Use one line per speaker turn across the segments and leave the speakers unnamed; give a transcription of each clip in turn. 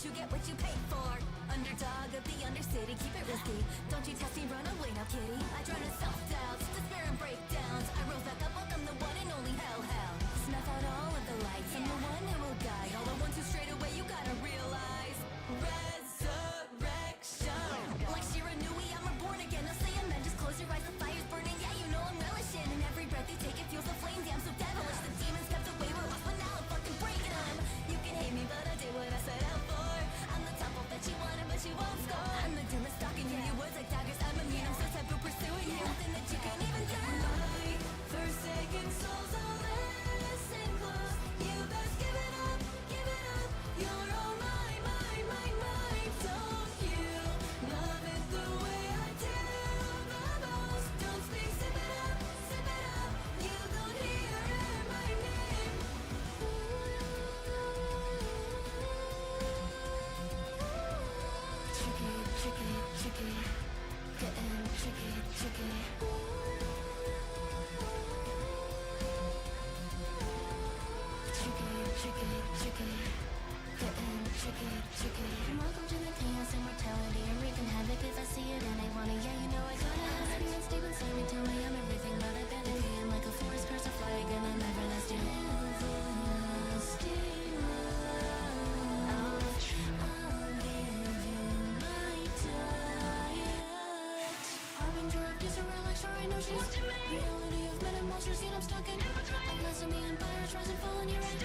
you get what you pay for. Underdog of the undercity, keep it risky. Don't you test me, run away now, kitty. I drown in self-doubts, despair and breakdowns. I rose back up, I'm the one and only hell. Snuff out all of the lights, I'm the one who will guide all the ones who strayed away, you gotta realize. Resurrection. Like Shiranui, I'm reborn again. I'll say amen, just close your eyes, the fire's burning. Yeah, you know I'm relishing, and every breath you take, it fuels the flame. Damn, so devilish, the demons kept away, we're lost, but now I'm fucking breaking them. You can hate me, but I did what I set out for. I'm the top off that you wanted, but you won't score. I'm the demon stalking you, your words like daggers, I'm immune. I'm so taboo pursuing you, nothing that you can even do. My forsaken soul's a listen close. You best give it up, give it up. You're all mine, mine, mine, mine. Don't you love it the way I do the most? Don't speak, sip it up, sip it up. You don't hear my name. Tricky, tricky, tricky. Getting tricky, tricky. Tricky, tricky, getting tricky, tricky. Welcome to the chaos, immortality. I'm wreaking havoc if I see it and I want it. Yeah, you know I gotta have it. Demons deep inside me tell me I'm everything but ability. I'm like a forest curse, a fly again, I'm everlasting. Everlasting love. I'll give you my diet. Harbinger of disarray, like sure I know she's reality of men and monsters, yet I'm stuck in. I'm less of the empires, rise and fall in your end.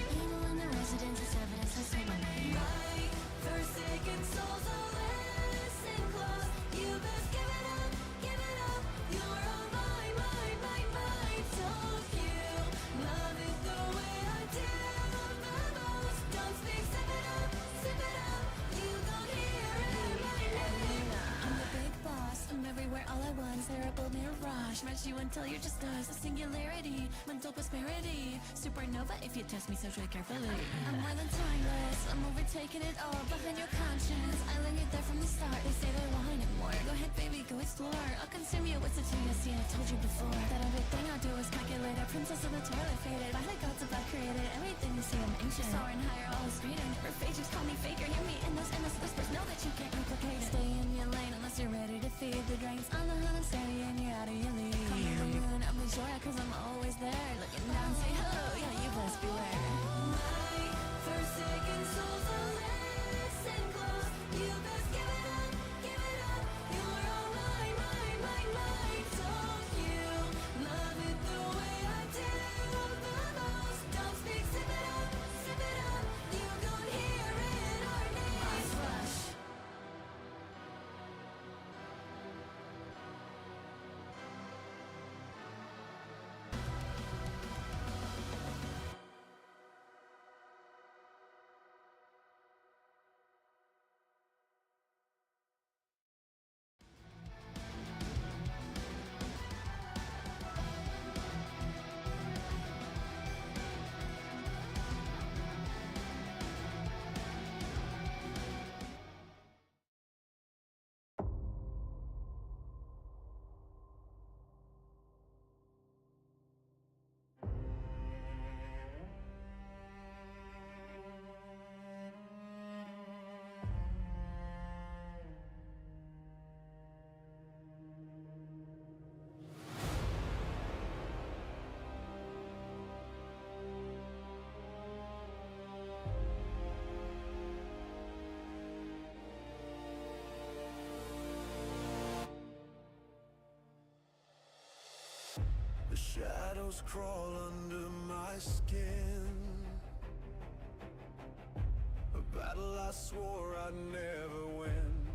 Evil in the residence is evidence, I say my name. My forsaken soul's a listen close. You best give it up, give it up. You're all mine, mine, mine, mine. Don't you love it the way I do the most? Don't speak, sip it up, sip it up. You don't hear it, my name. I'm the big boss, I'm everywhere all at once. Terrible mirage, match you until you're just us. A singularity, mental prosperity. Supernova if you test me, so tread carefully. I'm more than timeless, I'm overtaking it all behind your conscience. I lingered there from the start, they say they want it more. Go ahead baby, go explore. I'll consume you, it's a TSC, I told you before. That everything I do is calculated. Princess of the toilet faded, by the gods of God created. Everything you see I'm ancient, soaring higher, all is greeting. Her just call me faker, hear me in those endless whispers. Know that you can't replicate it. Stay in your lane unless you're ready to feed the drains. On the hunt, I'm steady and you're out of your league. Come to the moon, I'm the joy, cause I'm always there. Looking down, say hello, yeah, you best beware. My forsaken soul's a listen close. You best give it up, give it up. You're all mine, mine, mine, mine. Don't you love it the way I do the most? Don't speak, sip it up, sip it up. You don't hear it, our name. Boss rush.
The shadows crawl under my skin. A battle I swore I'd never win.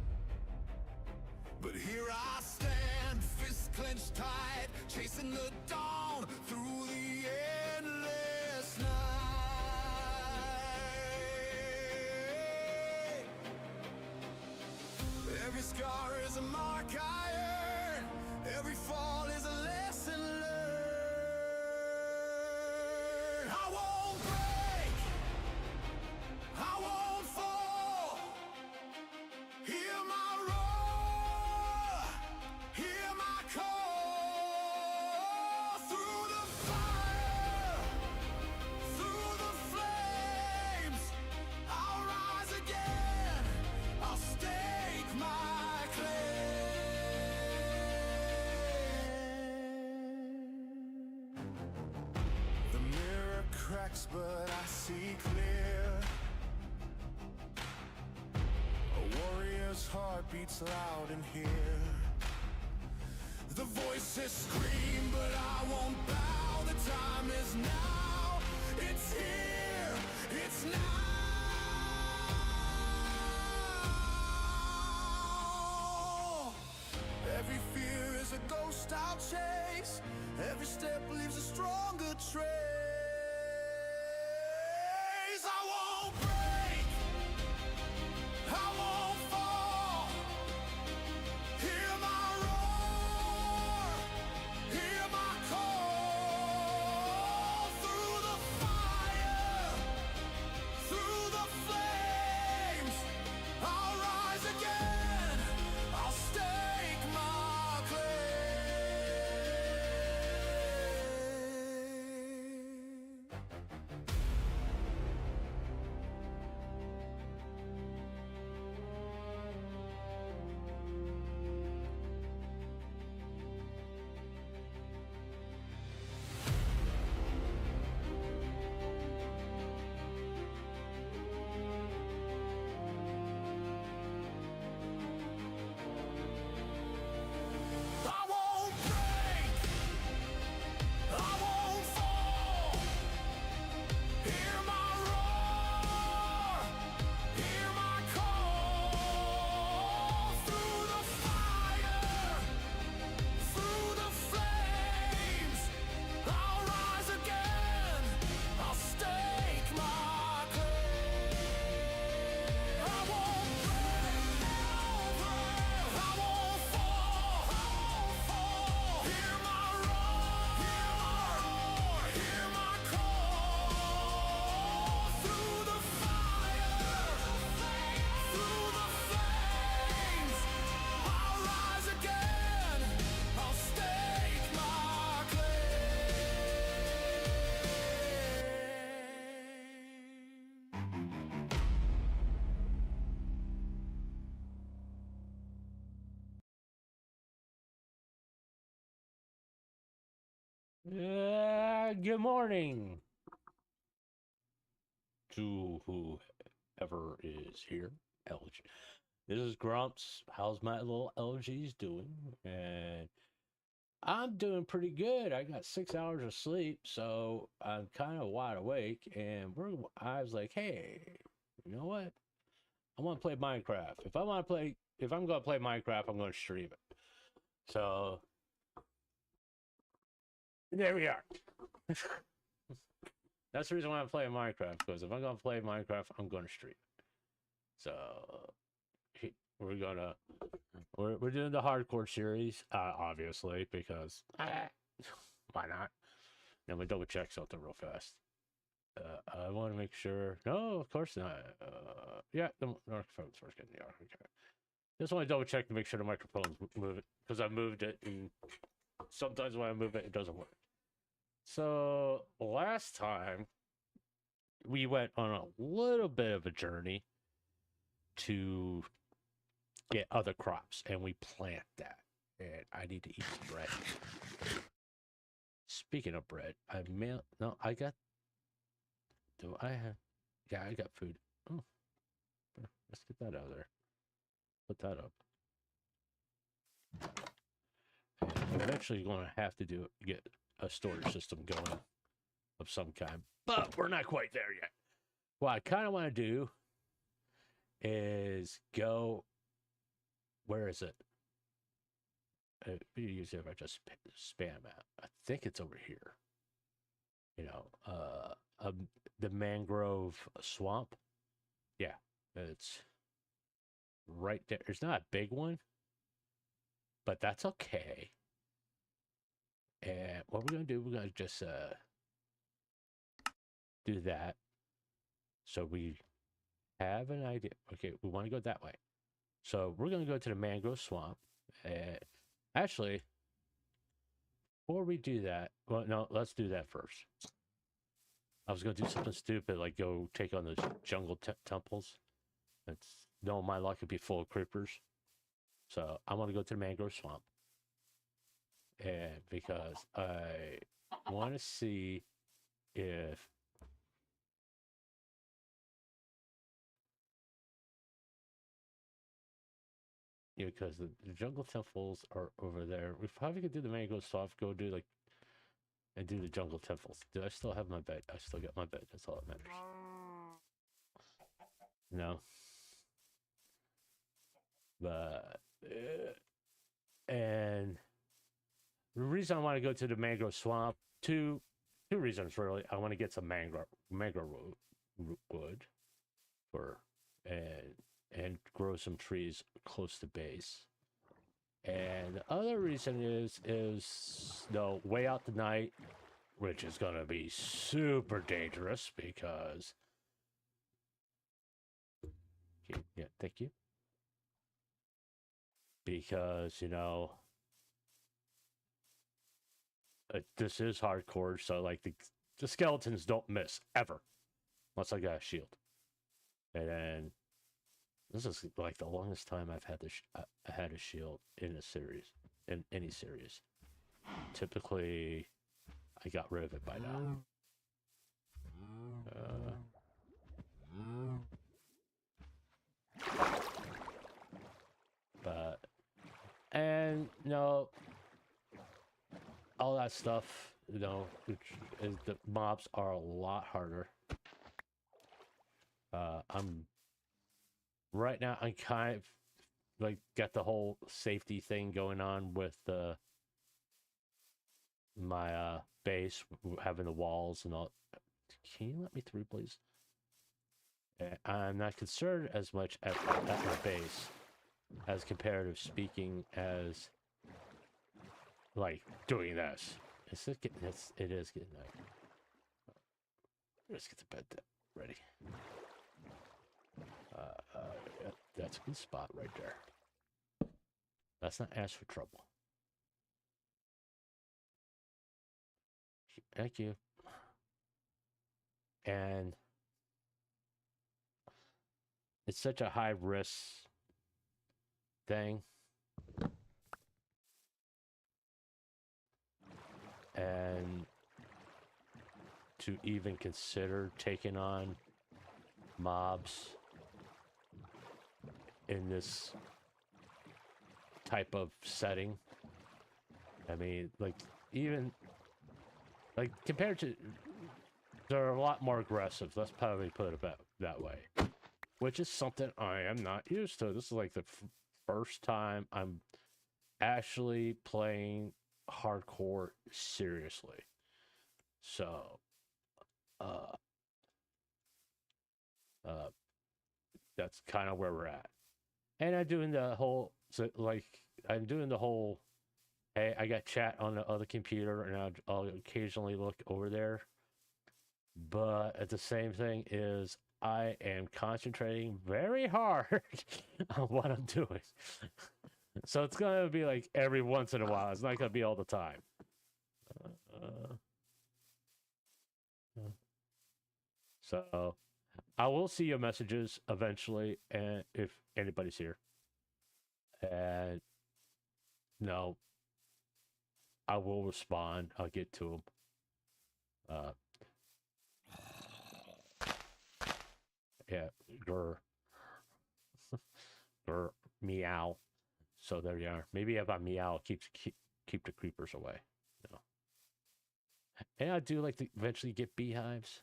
But here I stand, fists clenched tight, chasing the dawn through the endless night. Every scar is a mark I earn. Every fall is a lesson learned. I won't break, I won't fall. Hear my roar, hear my call. Through the fire, through the flames, I'll rise again. cracks, but I see clear. A warrior's heart beats loud in here. The voices scream, but I won't bow. The time is now. It's here. It's now. Every fear is a ghost I'll chase. Every step leaves a stronger trace. I won't break. I won't fall. Hear my roar. Hear my call. Through the fire, through the flames, I'll rise again. I'll stake my claim. I won't break. I won't fall. Hear my roar. Hear my call. Through the fire, through the flames, I'll rise again. I'll stake my claim. I won't break. I won't fall. Hear my roar. Hear my call. Through the fire, through the flames, I'll rise again. I'll stake my claim.
Good morning to whoever is here. LG. This is Grumps. How's my little LG's doing? And I'm doing pretty good. I got 6 hours of sleep, so I'm kind of wide awake. And I was like, hey, you know what? I want to play Minecraft. If I'm going to play Minecraft, I'm going to stream it. So there we are. That's the reason why I'm playing Minecraft, because if I'm going to play Minecraft, I'm going to stream it. So we're doing the hardcore series, obviously, because why not? Let me double check something real fast. I want to make sure. No, of course not. Yeah, the microphone's working. Yeah, okay. Just want to double check to make sure the microphone's moving, because I moved it, and sometimes when I move it, it doesn't work. So last time we went on a little bit of a journey to get other crops, and we plant that. And I need to eat some bread. Speaking of bread, I got. Do I have? Yeah, I got food. Oh, let's get that out of there. Put that up. And I'm eventually going to have to get a storage system going of some kind, but we're not quite there yet. What I kind of want to do is go. Where is it? Usually if I just spam out, I think it's over here. You know, the mangrove swamp. Yeah, it's right there. It's not a big one, but that's okay. And what we're gonna do, we're gonna just do that. So we have an idea. Okay, we want to go that way. So we're gonna go to the mangrove swamp. Actually, before we do that, well, no, let's do that first. I was gonna do something stupid, like go take on those jungle temples. It's no, my luck could be full of creepers. So I want to go to the mangrove swamp, and because I want to see if because the jungle temples are over there. We probably could do the mango soft. Go do like and do the jungle temples. Do I still have my bed? I still got my bed. That's all that matters. No, but and the reason I want to go to the mangrove swamp, two reasons really. I want to get some mangrove wood for and grow some trees close to base. And the other reason is no way out the night, which is gonna be super dangerous because yeah, thank you. Because this is hardcore, so like the skeletons don't miss ever, unless I got a shield. And then this is like the longest time I've had I had a shield in a series, in any series. Typically, I got rid of it by now. But and all that stuff, which is the mobs are a lot harder. I'm right now. I'm kind of like got the whole safety thing going on with my base, having the walls and all. Can you let me through, please? I'm not concerned as much at my base as comparative speaking as like doing this. It is getting night. Let's get the bed ready. Yeah, that's a good spot right there. Let's not ask for trouble. Thank you. And it's such a high risk thing. And to even consider taking on mobs in this type of setting. I mean, like, even like compared to, they're a lot more aggressive. Let's probably put it that way, which is something I am not used to. This is like the first time I'm actually playing hardcore seriously. So, that's kind of where we're at. And I'm doing the whole, hey, I got chat on the other computer and I'll occasionally look over there. But at the same thing is I am concentrating very hard on what I'm doing. So it's going to be like every once in a while. It's not going to be all the time. So I will see your messages eventually, and if anybody's here. And no, I will respond. I'll get to them. Yeah, grr, grr, meow. So there you are. Maybe if I meow, keep the creepers away. And I do like to eventually get beehives.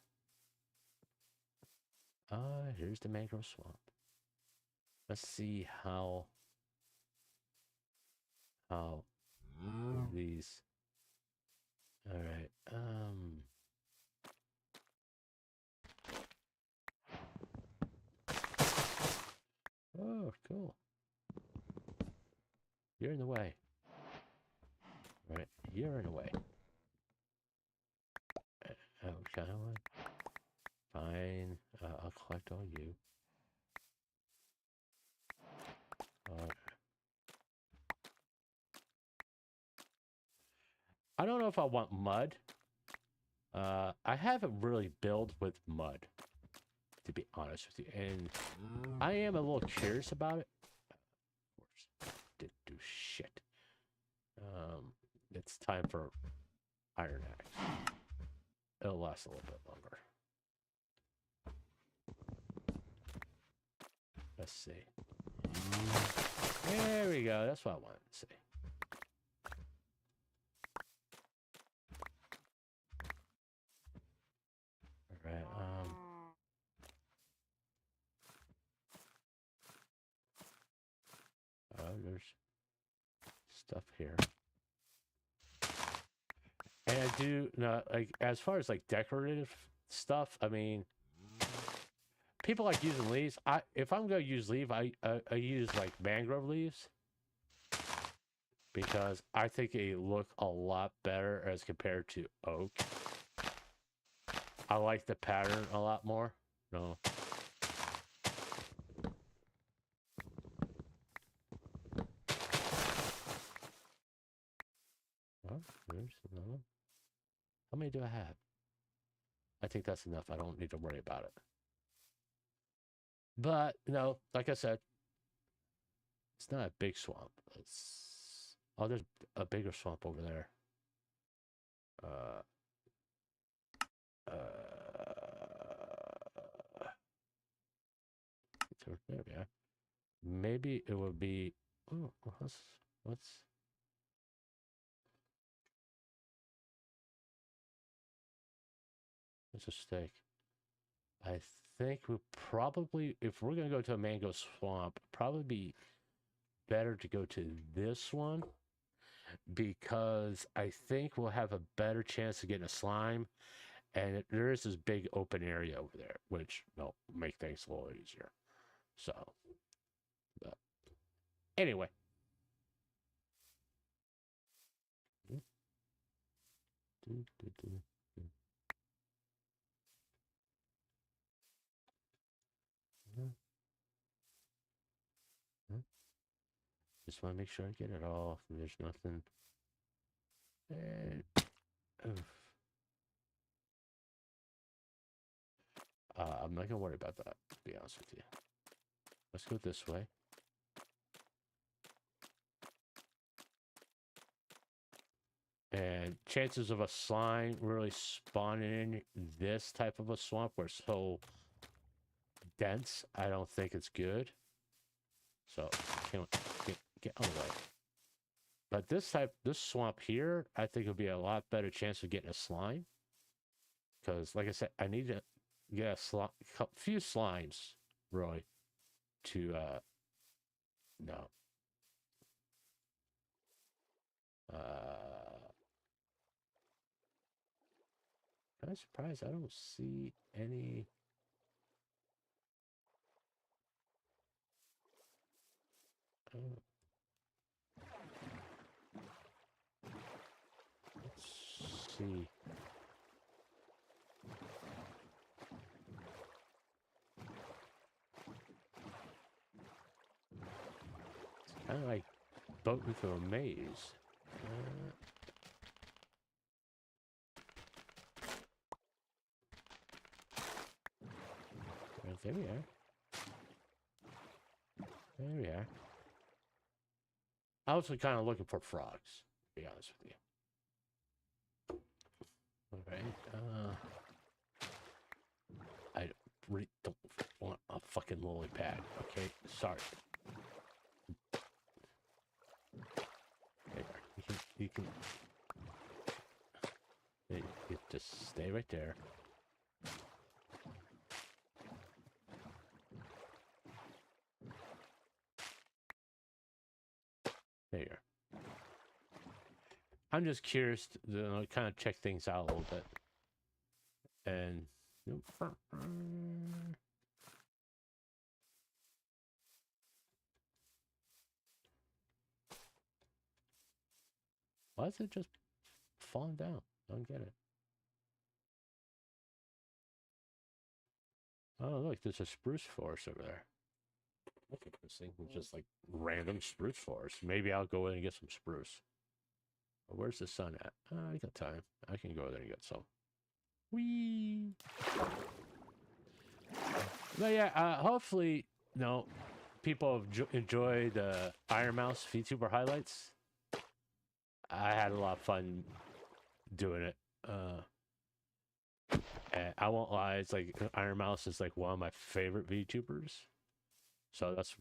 Here's the mangrove swamp. Let's see how these. All right. Oh, cool. You're in the way. All right, you're in the way. Okay, fine. I'll collect all you. I don't know if I want mud. I haven't really built with mud, to be honest with you, and I am a little curious about it. Of course, didn't do shit. It's time for iron axe. It'll last a little bit longer. Let's see. There we go. That's what I wanted to say. All right. There's stuff here. And I do know, like, as far as like decorative stuff, I mean, people like using leaves. If I'm gonna use leaf, I use like mangrove leaves because I think they look a lot better as compared to oak. I like the pattern a lot more. No. Oh, there's another one. How many do I have? I think that's enough. I don't need to worry about it. But, no, like I said, it's not a big swamp. It's... Oh, there's a bigger swamp over there. There we are. Maybe it would be... Oh, what's... It's a steak. I think we probably, if we're going to go to a mango swamp, probably be better to go to this one because I think we'll have a better chance of getting a slime. And there is this big open area over there, which will make things a little easier. So, but anyway. Just want to make sure I get it off. And there's nothing. And, I'm not gonna worry about that, to be honest with you. Let's go this way. And chances of a slime really spawning in this type of a swamp where it's so dense, I don't think it's good. So get out of the way. But this swamp here, I think would be a lot better chance of getting a slime. Because, like I said, I need to get a few slimes, Roy, to, no. I'm surprised I don't see any. Let's see. It's kind of like boating through a maze. There we are. There we are. I was kind of looking for frogs, to be honest with you. Alright, I really don't want a fucking lily pad, okay? Sorry. You can just stay right there. There you are. I'm just curious to kind of check things out a little bit. And... Why is it just falling down? I don't get it. Oh, look, there's a spruce forest over there. Look at this thing. It's just like random spruce forest. Maybe I'll go in and get some spruce. But where's the sun at? I got time. I can go there and get some. Whee! But yeah, hopefully, people have enjoyed the Iron Mouse VTuber highlights. I had a lot of fun doing it. And I won't lie, it's like Iron Mouse is like one of my favorite VTubers. So that's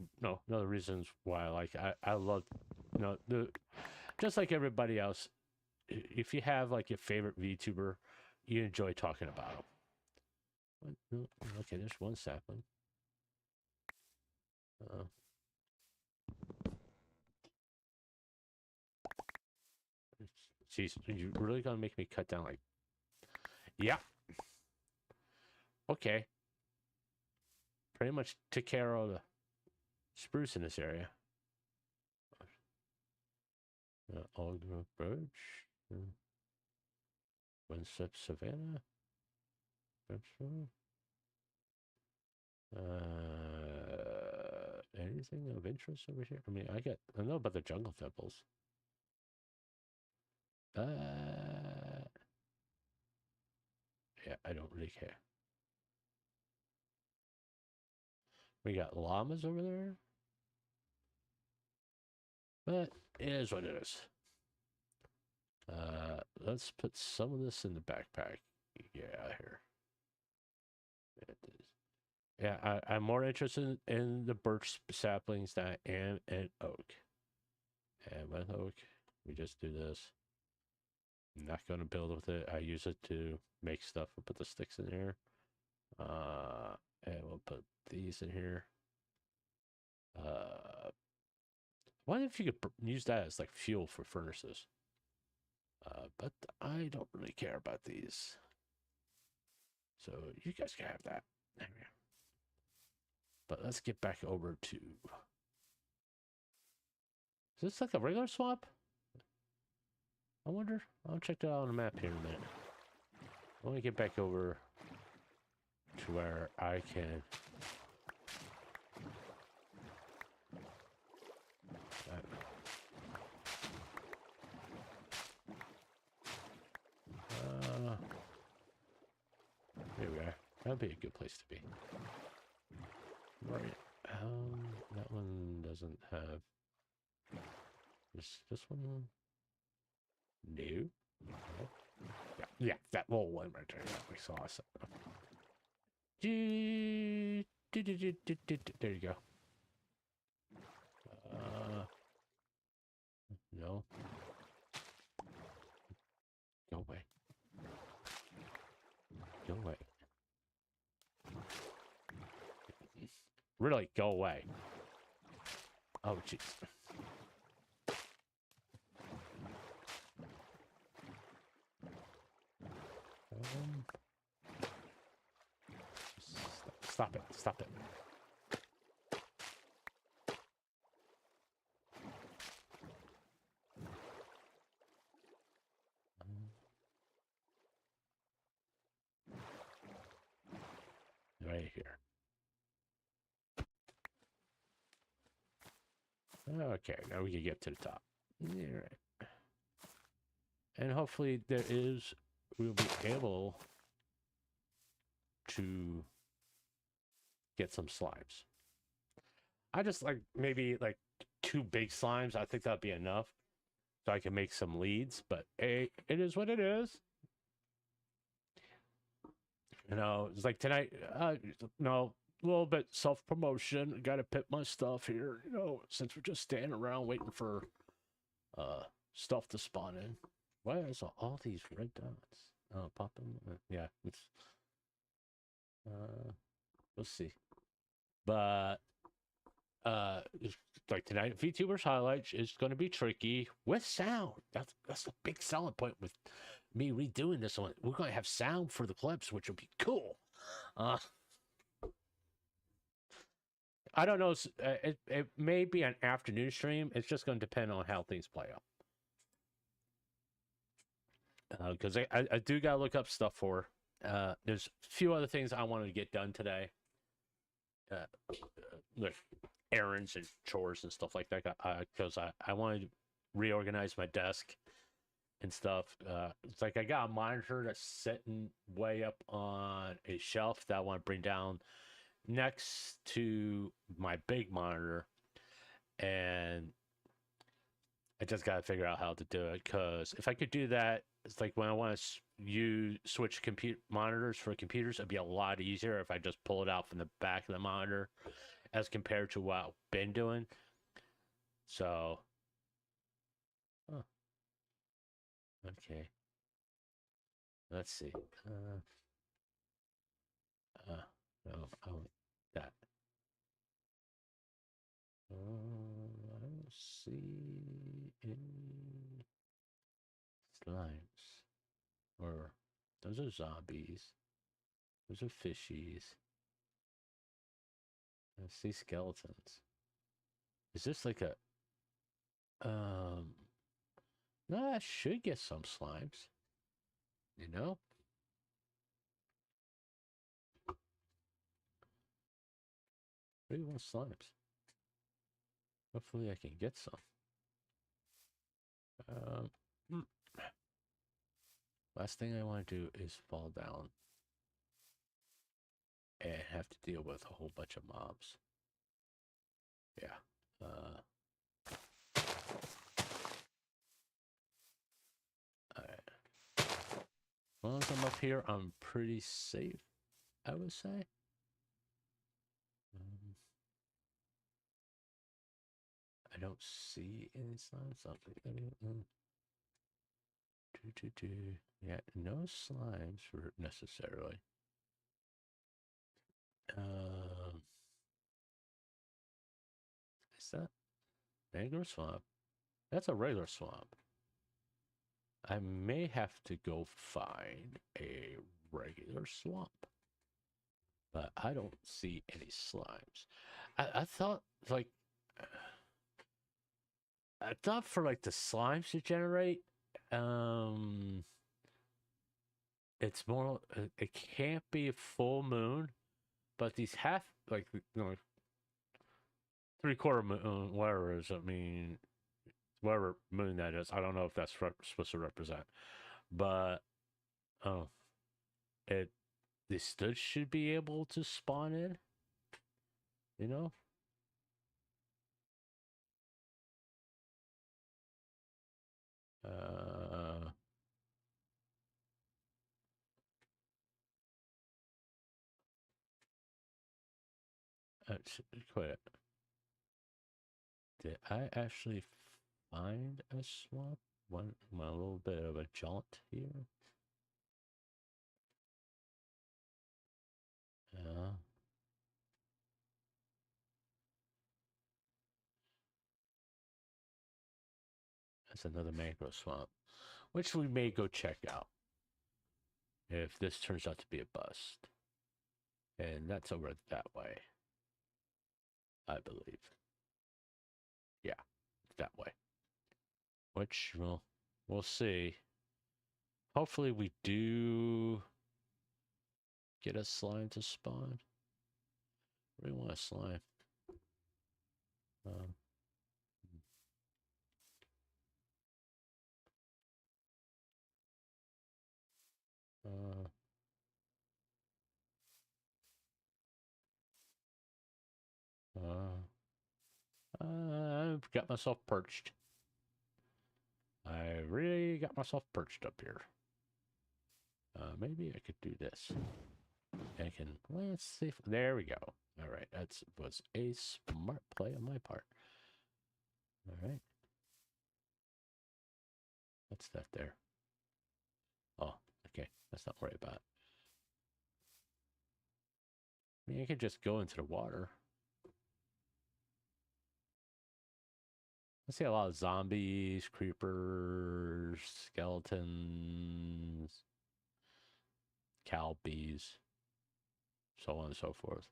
another reasons why I love the just like everybody else. If you have like your favorite VTuber, you enjoy talking about them. Okay, there's one sapling. Jeez, you really gonna make me cut down like? Yeah. Okay. Pretty much took care of the spruce in this area. Alder birch. Winsep savanna. Anything of interest over here? I mean, I know about the jungle temples. Yeah, I don't really care. We got llamas over there. But it is what it is. Let's put some of this in the backpack. Yeah, here. It is. Yeah, I'm more interested in the birch saplings than I am in oak. And with oak, we just do this. I'm not going to build with it. I use it to make stuff. We'll put the sticks in here. And we'll put these in here. Wonder if you could use that as like fuel for furnaces. But I don't really care about these. So you guys can have that. There we go. But let's get back over to... Is this like a regular swamp? I wonder. I'll check that out on the map here in a minute. Let me get back over to where I can... Here we are. That'd be a good place to be. Right. That one doesn't have... This one... No. Yeah, that little one right there. Yeah, we saw it. There you go. No. Go away. Go away. Really, go away. Oh, jeez. Stop it. Stop it. Right here. Okay, now we can get to the top. All right. And hopefully we'll be able to get some slimes. I just like maybe like 2 big slimes. I think that'd be enough. So I can make some leads, but hey, it is what it is. You know, it's like tonight, a little bit self-promotion. Got to pit my stuff here, since we're just standing around waiting for stuff to spawn in. Why is all these red dots? Oh, pop them. Yeah, it's we'll see. But like tonight, VTubers highlights is going to be tricky with sound. That's a big selling point with me redoing this one. We're going to have sound for the clips, which will be cool. I don't know. It may be an afternoon stream. It's just going to depend on how things play out. Because I do got to look up stuff for. There's a few other things I wanted to get done today. Like errands and chores and stuff like that. Because I wanted to reorganize my desk and stuff. It's like I got a monitor that's sitting way up on a shelf that I want to bring down next to my big monitor, and I just got to figure out how to do it, because if I could do that, it's like when I want to switch monitors for computers, it'd be a lot easier if I just pull it out from the back of the monitor as compared to what I've been doing. So, oh, okay. Let's see. No, I want that. I don't see any slimes. Or those are zombies. Those are fishies. I see skeletons. Is this like a no, I should get some slimes. You know? Maybe want slimes. Hopefully I can get some. Hmm. Last thing I want to do is fall down and have to deal with a whole bunch of mobs. Yeah. Alright. As long as I'm up here, I'm pretty safe, I would say. I don't see any signs of it. Yeah, no slimes for necessarily. Is that mangrove swamp? That's a regular swamp. I may have to go find a regular swamp, but I don't see any slimes. I thought like I thought for like the slimes to generate, it's more it can't be a full moon, but these half like three-quarter moon, whatever it is. I mean, whatever moon that is. I don't know if that's supposed to represent, but oh, it they still should be able to spawn in. You know. Uh, quit. Did I actually find a swamp? One little bit of a jaunt here. Yeah. That's another mangrove swamp, which we may go check out if this turns out to be a bust. And that's over that way, I believe. Yeah, that way. Which, well, we'll see. Hopefully we do get a slime to spawn. We want a slime. Um, uh, I've got myself perched. I really got myself perched up here. Maybe I could do this. I can, let's see. There we go. All right. That was a smart play on my part. All right. What's that there? Oh, okay. Let's not worry about it. I mean, I could just go into the water. I see a lot of zombies, creepers, skeletons, cow bees, so on and so forth.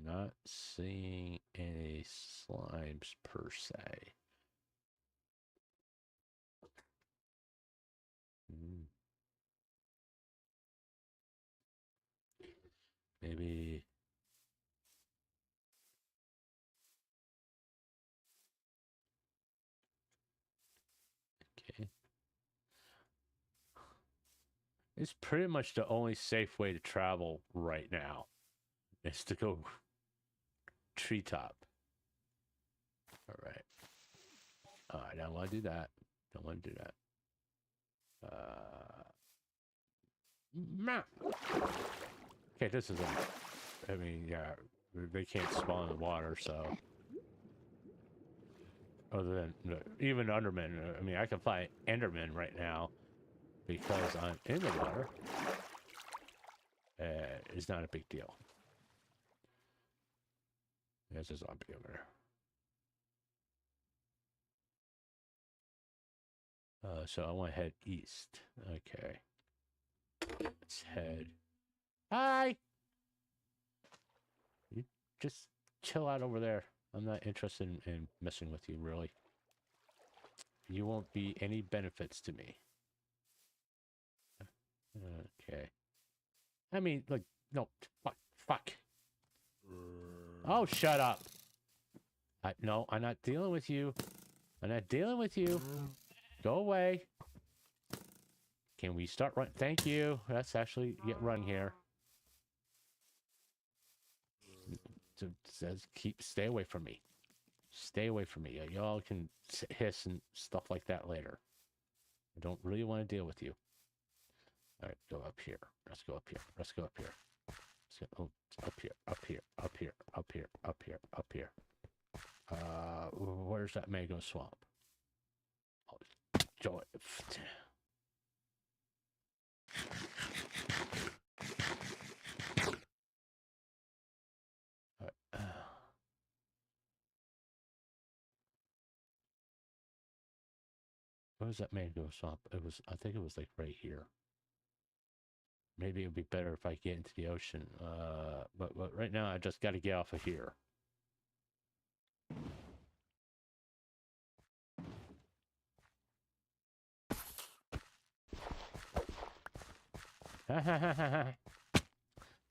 Not seeing any slimes per se. Maybe. Okay. It's pretty much the only safe way to travel right now is to go treetop. All right. I don't want to do that. Don't want to do that. Okay, this isn't. I mean, yeah, they can't spawn in the water, so. Other than even Enderman, I mean, I can find Enderman right now because I'm in the water. It's not a big deal. There's a zombie over there. So I want to head east. Okay. Let's head. Hi! You just chill out over there. I'm not interested in messing with you, really. You won't be any benefits to me. Okay. I mean, like, no, fuck. Oh, shut up. No, I'm not dealing with you. I'm not dealing with you. Go away. Can we start run? Thank you. Let's actually get run here. It says stay away from me. Stay away from me. Y'all can hiss and stuff like that later. I don't really want to deal with you. All right, go up here. Let's go up here. Let's go up here. Let's go up here. Up here. Up here. Up here. Up here. Up here. Where's that mango swamp? Oh, joy. Where was that mango swamp? It was, I think it was like right here. Maybe it would be better if I get into the ocean. But right now I just got to get off of here.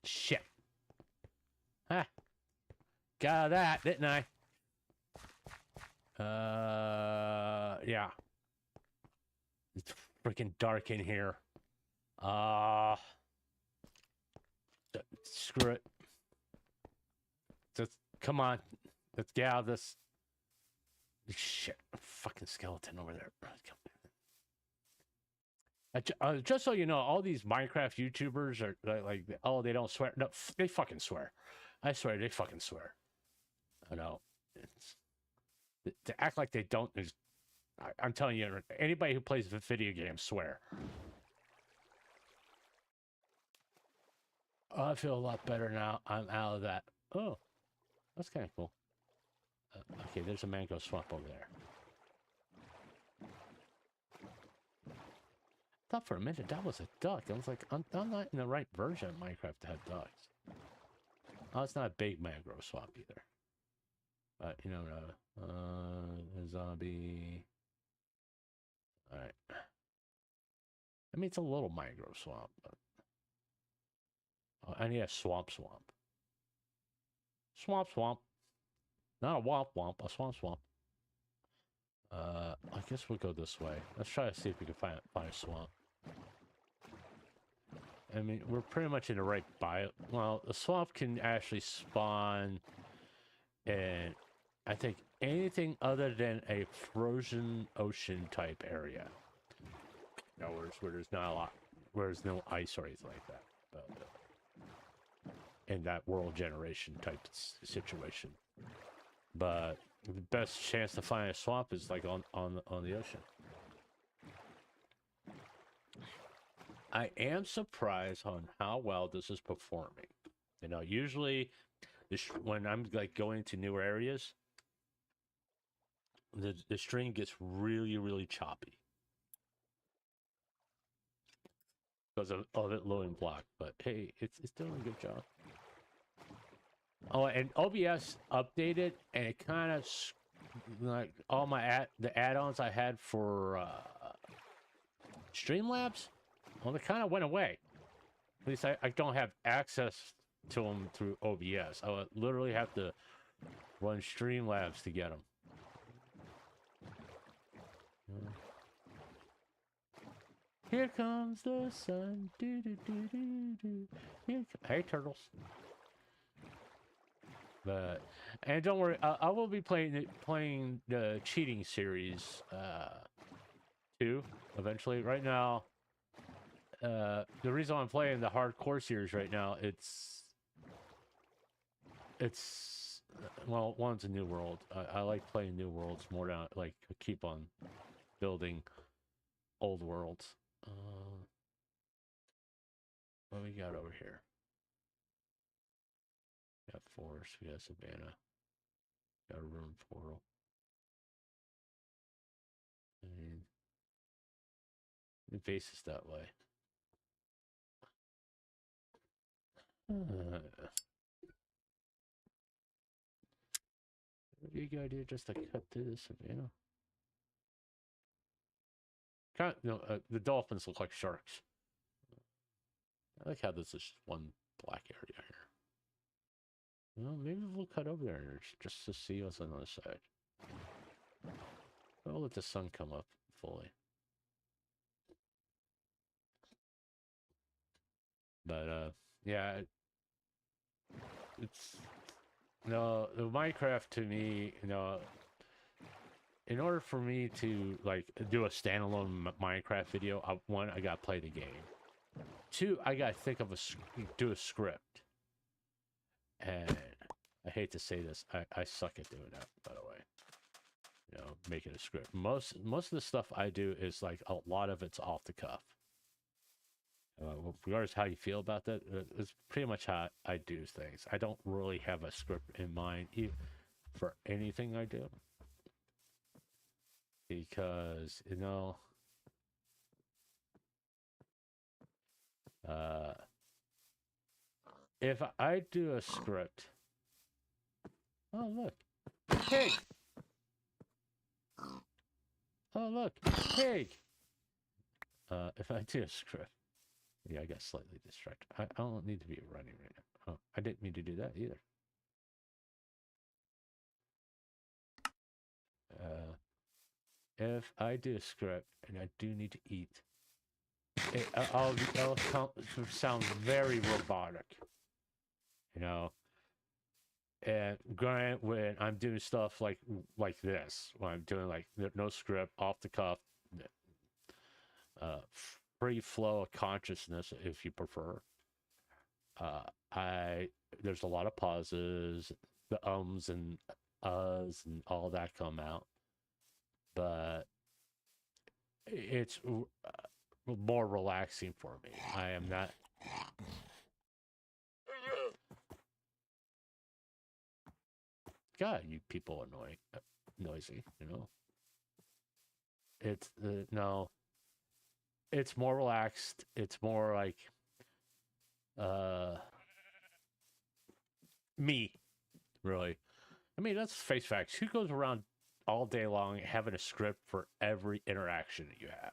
Shit. Ha. Got that, didn't I? Yeah. It's freaking dark in here. Screw it. Just come on. Let's get out of this. Shit. Fucking skeleton over there. Just so you know, all these Minecraft YouTubers are like, oh, they don't swear. No, they fucking swear. I swear, they fucking swear. I know. To act like they don't is, I'm telling you, anybody who plays video games swear. Oh, I feel a lot better now. I'm out of that. Oh, that's kind of cool. Okay, there's a mango swamp over there. I thought for a minute that was a duck. I was like, I'm not in the right version of Minecraft to have ducks. Oh, it's not a big mangrove swamp either. But, you know, a zombie. Alright. I mean, it's a little mangrove swamp, but... Oh, I need a swamp. Swamp. Not a womp, a swamp. I guess we'll go this way. Let's try to see if we can find a swamp. I mean, we're pretty much in the right biome. Well, the swamp can actually spawn in, I think, anything other than a frozen ocean type area. You know, where there's not a lot, where there's no ice or anything like that. But, in that world generation type situation. But the best chance to find a swamp is like on the ocean. I am surprised on how well this is performing. You know, usually when I'm like going to newer areas, the stream gets really choppy because of it loading block. But hey, it's doing a good job. Oh, and OBS updated, and it kind of like all my the add-ons I had for Streamlabs. Well, they kind of went away. At least I don't have access to them through OBS. I would literally have to run Streamlabs to get them. Here comes the sun. Hey, turtles. But and don't worry, I will be playing the cheating series too eventually. Right now, the reason I'm playing the hardcore series right now, it's well, one's a new world. I like playing new worlds more than like keep on building old worlds. What we got over here? We got forest. We got savannah. Got a ruin portal. And it faces that way. What do you gotta do just to cut through the savannah? Kind of, no, the dolphins look like sharks. I like how this is just one black area here. Well, maybe we'll cut over there just to see what's on the other side. I'll let the sun come up fully. But, yeah, it's, no, the Minecraft to me, in order for me to, like, do a standalone Minecraft video, one, I gotta play the game. Two, I gotta think of do a script. And I hate to say this, I suck at doing that, by the way. Making a script. Most of the stuff I do is like a lot of it's off the cuff. Regardless how you feel about that, it's pretty much how I do things. I don't really have a script in mind for anything I do. Because, if I do a script... Oh, look. Pig! Oh, look. Pig! If I do a script... Yeah, I got slightly distracted. I don't need to be running right now. Oh, I didn't mean to do that either. If I do a script and I do need to eat, I'll sound very robotic, And granted, when I'm doing stuff like this, when I'm doing like no script, off the cuff, free flow of consciousness, if you prefer, there's a lot of pauses, the ums and uhs and all that come out, but it's more relaxing for me. I am not. God, you people annoying, noisy. It's no. It's more relaxed. It's more like me, really. I mean, let's face facts. Who goes around all day long having a script for every interaction that you have?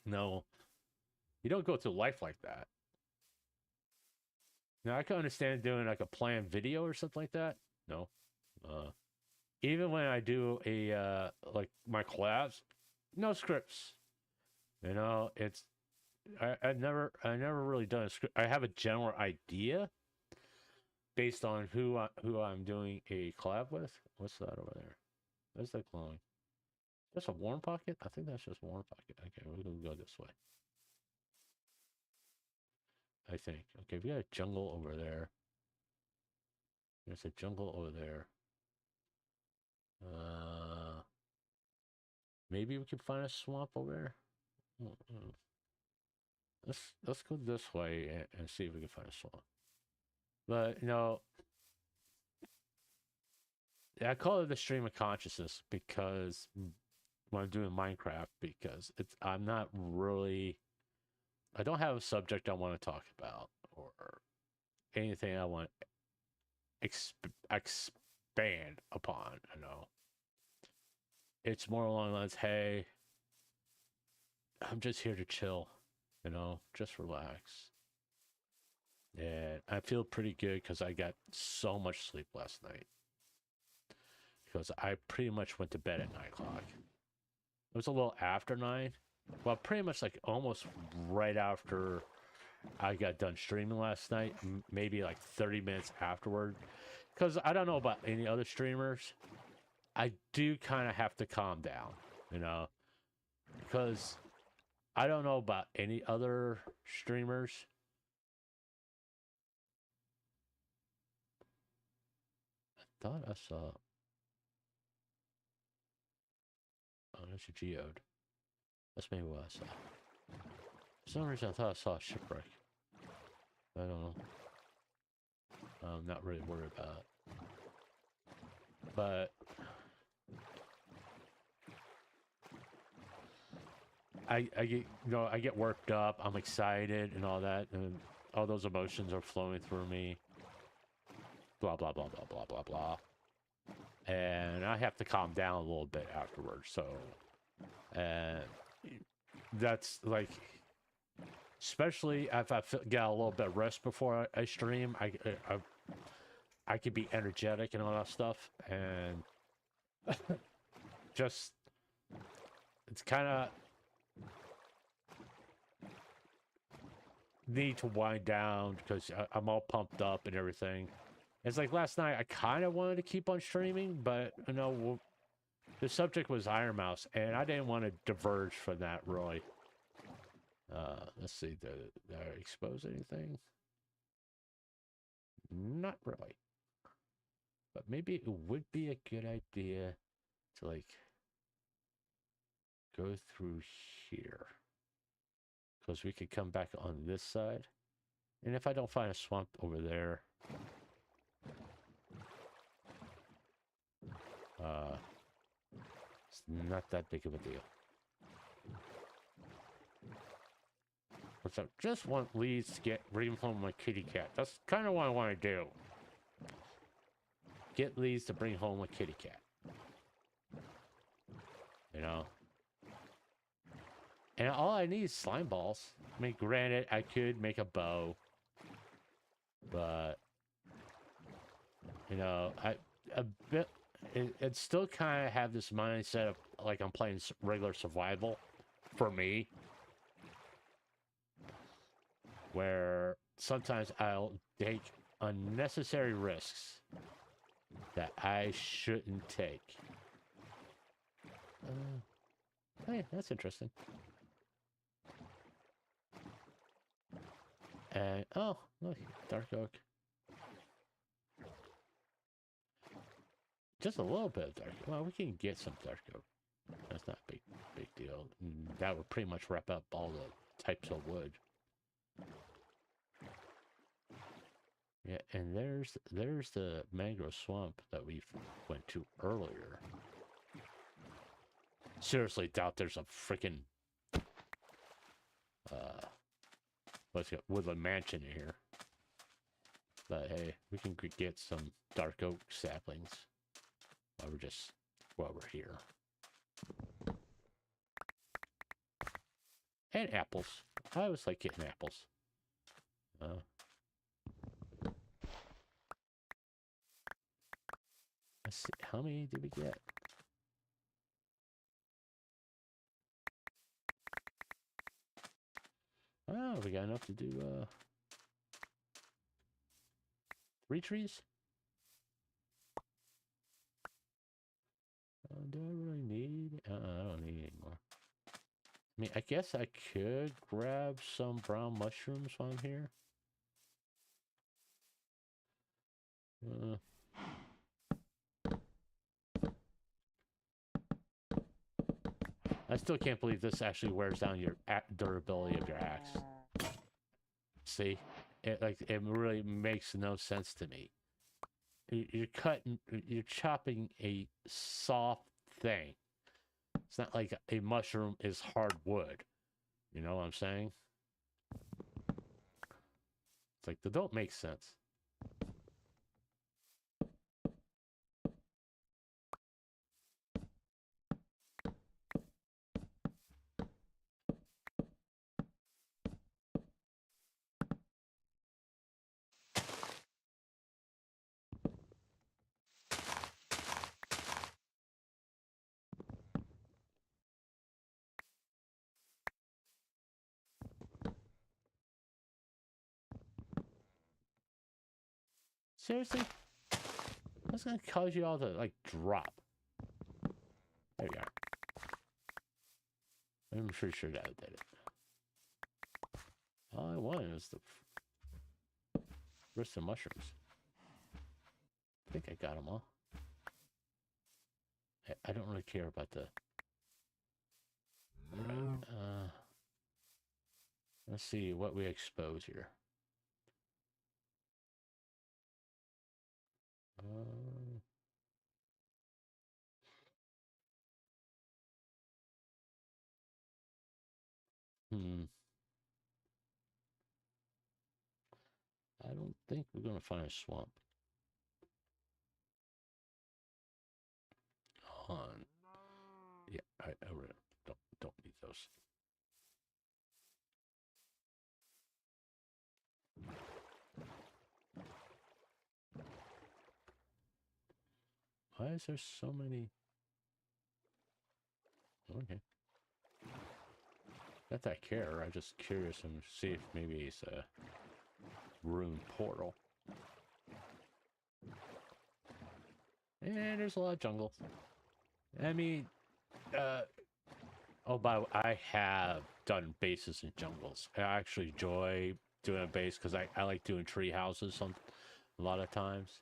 No, you don't go through life like that. Now, I can understand doing like a planned video or something like that. No. Even when I do like my collabs, no scripts. It's I never really done a script. I have a general idea based on who I'm doing a collab with. What's that over there? What's that glowing? That's a warm pocket? I think that's just warm pocket. Okay, we're gonna go this way. I think. Okay, we got a jungle over there. There's a jungle over there. Maybe we can find a swamp over there. Let's go this way and see if we can find a swamp. But I call it the stream of consciousness because when I'm doing Minecraft, because I'm not really, I don't have a subject I want to talk about or anything I want to expand upon. It's more along the lines, hey, I'm just here to chill, just relax. And I feel pretty good because I got so much sleep last night. Because I pretty much went to bed at 9 o'clock. It was a little after 9. Well, pretty much like almost right after I got done streaming last night. Maybe like 30 minutes afterward. Because I don't know about any other streamers. I do kind of have to calm down, because I don't know about any other streamers. I thought I saw. Oh, that's a geode. That's maybe what I saw. For some reason, I thought I saw a shipwreck. I don't know. I'm not really worried about it. But I get, I get worked up. I'm excited and all that, and all those emotions are flowing through me. Blah blah blah blah blah blah blah. And I have to calm down a little bit afterwards. So, and that's like, especially if I get a little bit of rest before I stream, I could be energetic and all that stuff, and just it's kind of need to wind down because I'm all pumped up and everything. It's like last night I kind of wanted to keep on streaming, but the subject was Iron Mouse, and I didn't want to diverge from that really. Let's see, did I expose anything? Not really. But maybe it would be a good idea to like go through here. Because we could come back on this side. And if I don't find a swamp over there, it's not that big of a deal. So just want leads to bring home my kitty cat. That's kind of what I want to do. Get leads to bring home a kitty cat. You know? And all I need is slime balls. I mean, granted, I could make a bow. But, it still kind of have this mindset of, like, I'm playing regular survival for me. Where sometimes I'll take unnecessary risks that I shouldn't take. Hey, that's interesting. And, oh, look, dark oak. Just a little bit of dark. Well, we can get some dark oak. That's not a big deal. That would pretty much wrap up all the types of wood. Yeah, and there's the mangrove swamp that we went to earlier. Seriously doubt there's a freaking woodland mansion in here. But hey, we can get some dark oak saplings while we're here. And apples. I always like getting apples. Let's see, how many did we get? Oh, we got enough to do 3 trees? Do I really need? I don't need any more. I mean, I guess I could grab some brown mushrooms on here. I still can't believe this actually wears down your durability of your axe. See? It really makes no sense to me. You're chopping a soft thing. It's not like a mushroom is hard wood. You know what I'm saying? It's like, they don't make sense. Seriously? That's gonna cause you all to, like, drop. There you are. I'm pretty sure that did it. All I want is the rest of mushrooms. I think I got them all. I don't really care about the... let's see what we expose here. I don't think we're going to find a swamp. On. Yeah, I really don't need those. Why is there so many? Okay. Not that I care. I'm just curious and see if maybe it's a ruined portal. And there's a lot of jungles. I mean, oh, by the way, I have done bases in jungles. I actually enjoy doing a base because I like doing tree houses a lot of times.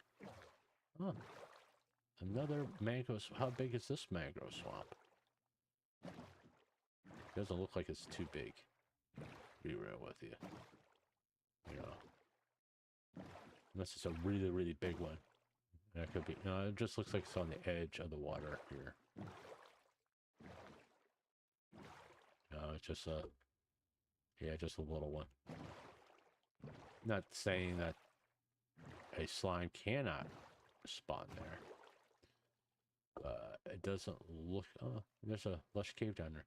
Oh, another mangrove. How big is this mangrove swamp? Doesn't look like it's too big. Be real with you. You know, unless it's a really, really big one. That could be. No, it just looks like it's on the edge of the water here. No, it's just a... yeah, just a little one. Not saying that a slime cannot spawn there. It doesn't look... oh, there's a lush cave down there.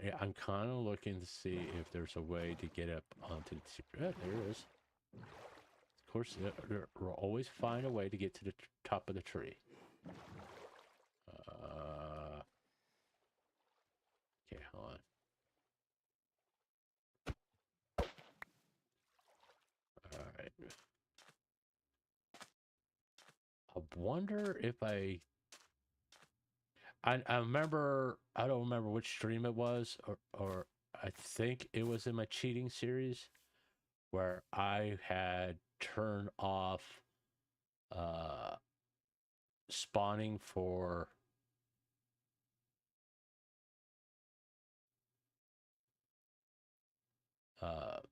Yeah, I'm kind of looking to see if there's a way to get up onto the... yeah, there is. Of course, we'll always find a way to get to the top of the tree. Okay, hold on. Alright. I wonder if I remember, I don't remember which stream it was, or I think it was in my cheating series where I had turned off spawning for the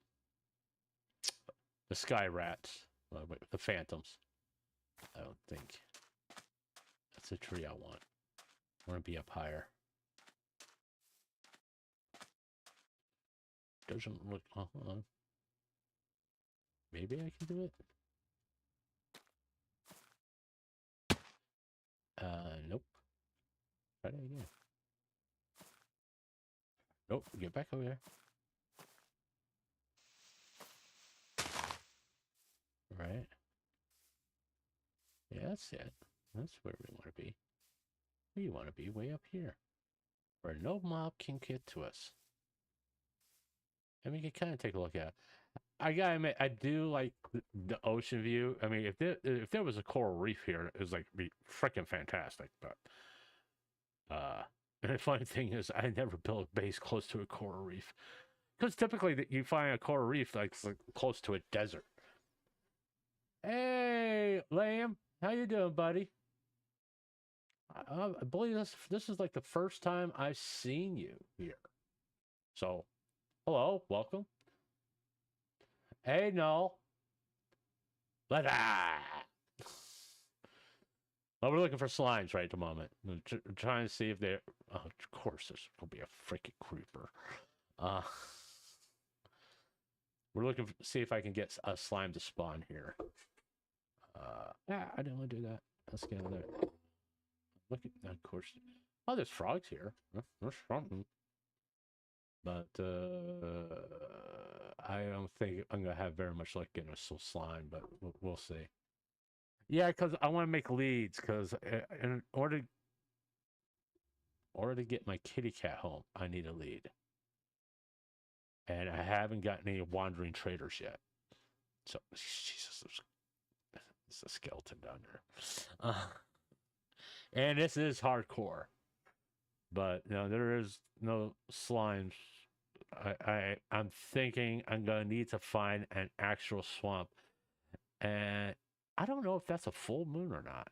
sky rats, the phantoms. I don't think that's the tree I want. I want to be up higher. Doesn't look... hold on. Maybe I can do it. Nope. Try that again. Nope. Get back over here. Right. Yeah, that's it. That's where we want to be. We want to be way up here, where no mob can get to us. And we can kind of take a look at it. I gotta admit, I do like the ocean view. I mean, if there was a coral reef here, it was like be freaking fantastic. But and the funny thing is, I never built a base close to a coral reef, because typically you find a coral reef like close to a desert. Hey, Lamb, how you doing, buddy? I believe this is like the first time I've seen you here. So, hello, welcome. Hey, Noel. Well, we're looking for slimes right at the moment. We're trying to see if they're... oh, of course, there's going to be a freaking creeper. We're looking to see if I can get a slime to spawn here. Yeah, I didn't want to do that. Let's get out there. Look at, of course. Oh, there's frogs here. There's something. But I don't think I'm gonna have very much luck getting a slime, but we'll see. Yeah, because I want to make leads. Because in order to get my kitty cat home, I need a lead, and I haven't gotten any wandering traders yet. So Jesus, there's a skeleton down there. And this is hardcore. But no, there is no slimes. I'm thinking I'm gonna need to find an actual swamp, and I don't know if that's a full moon or not.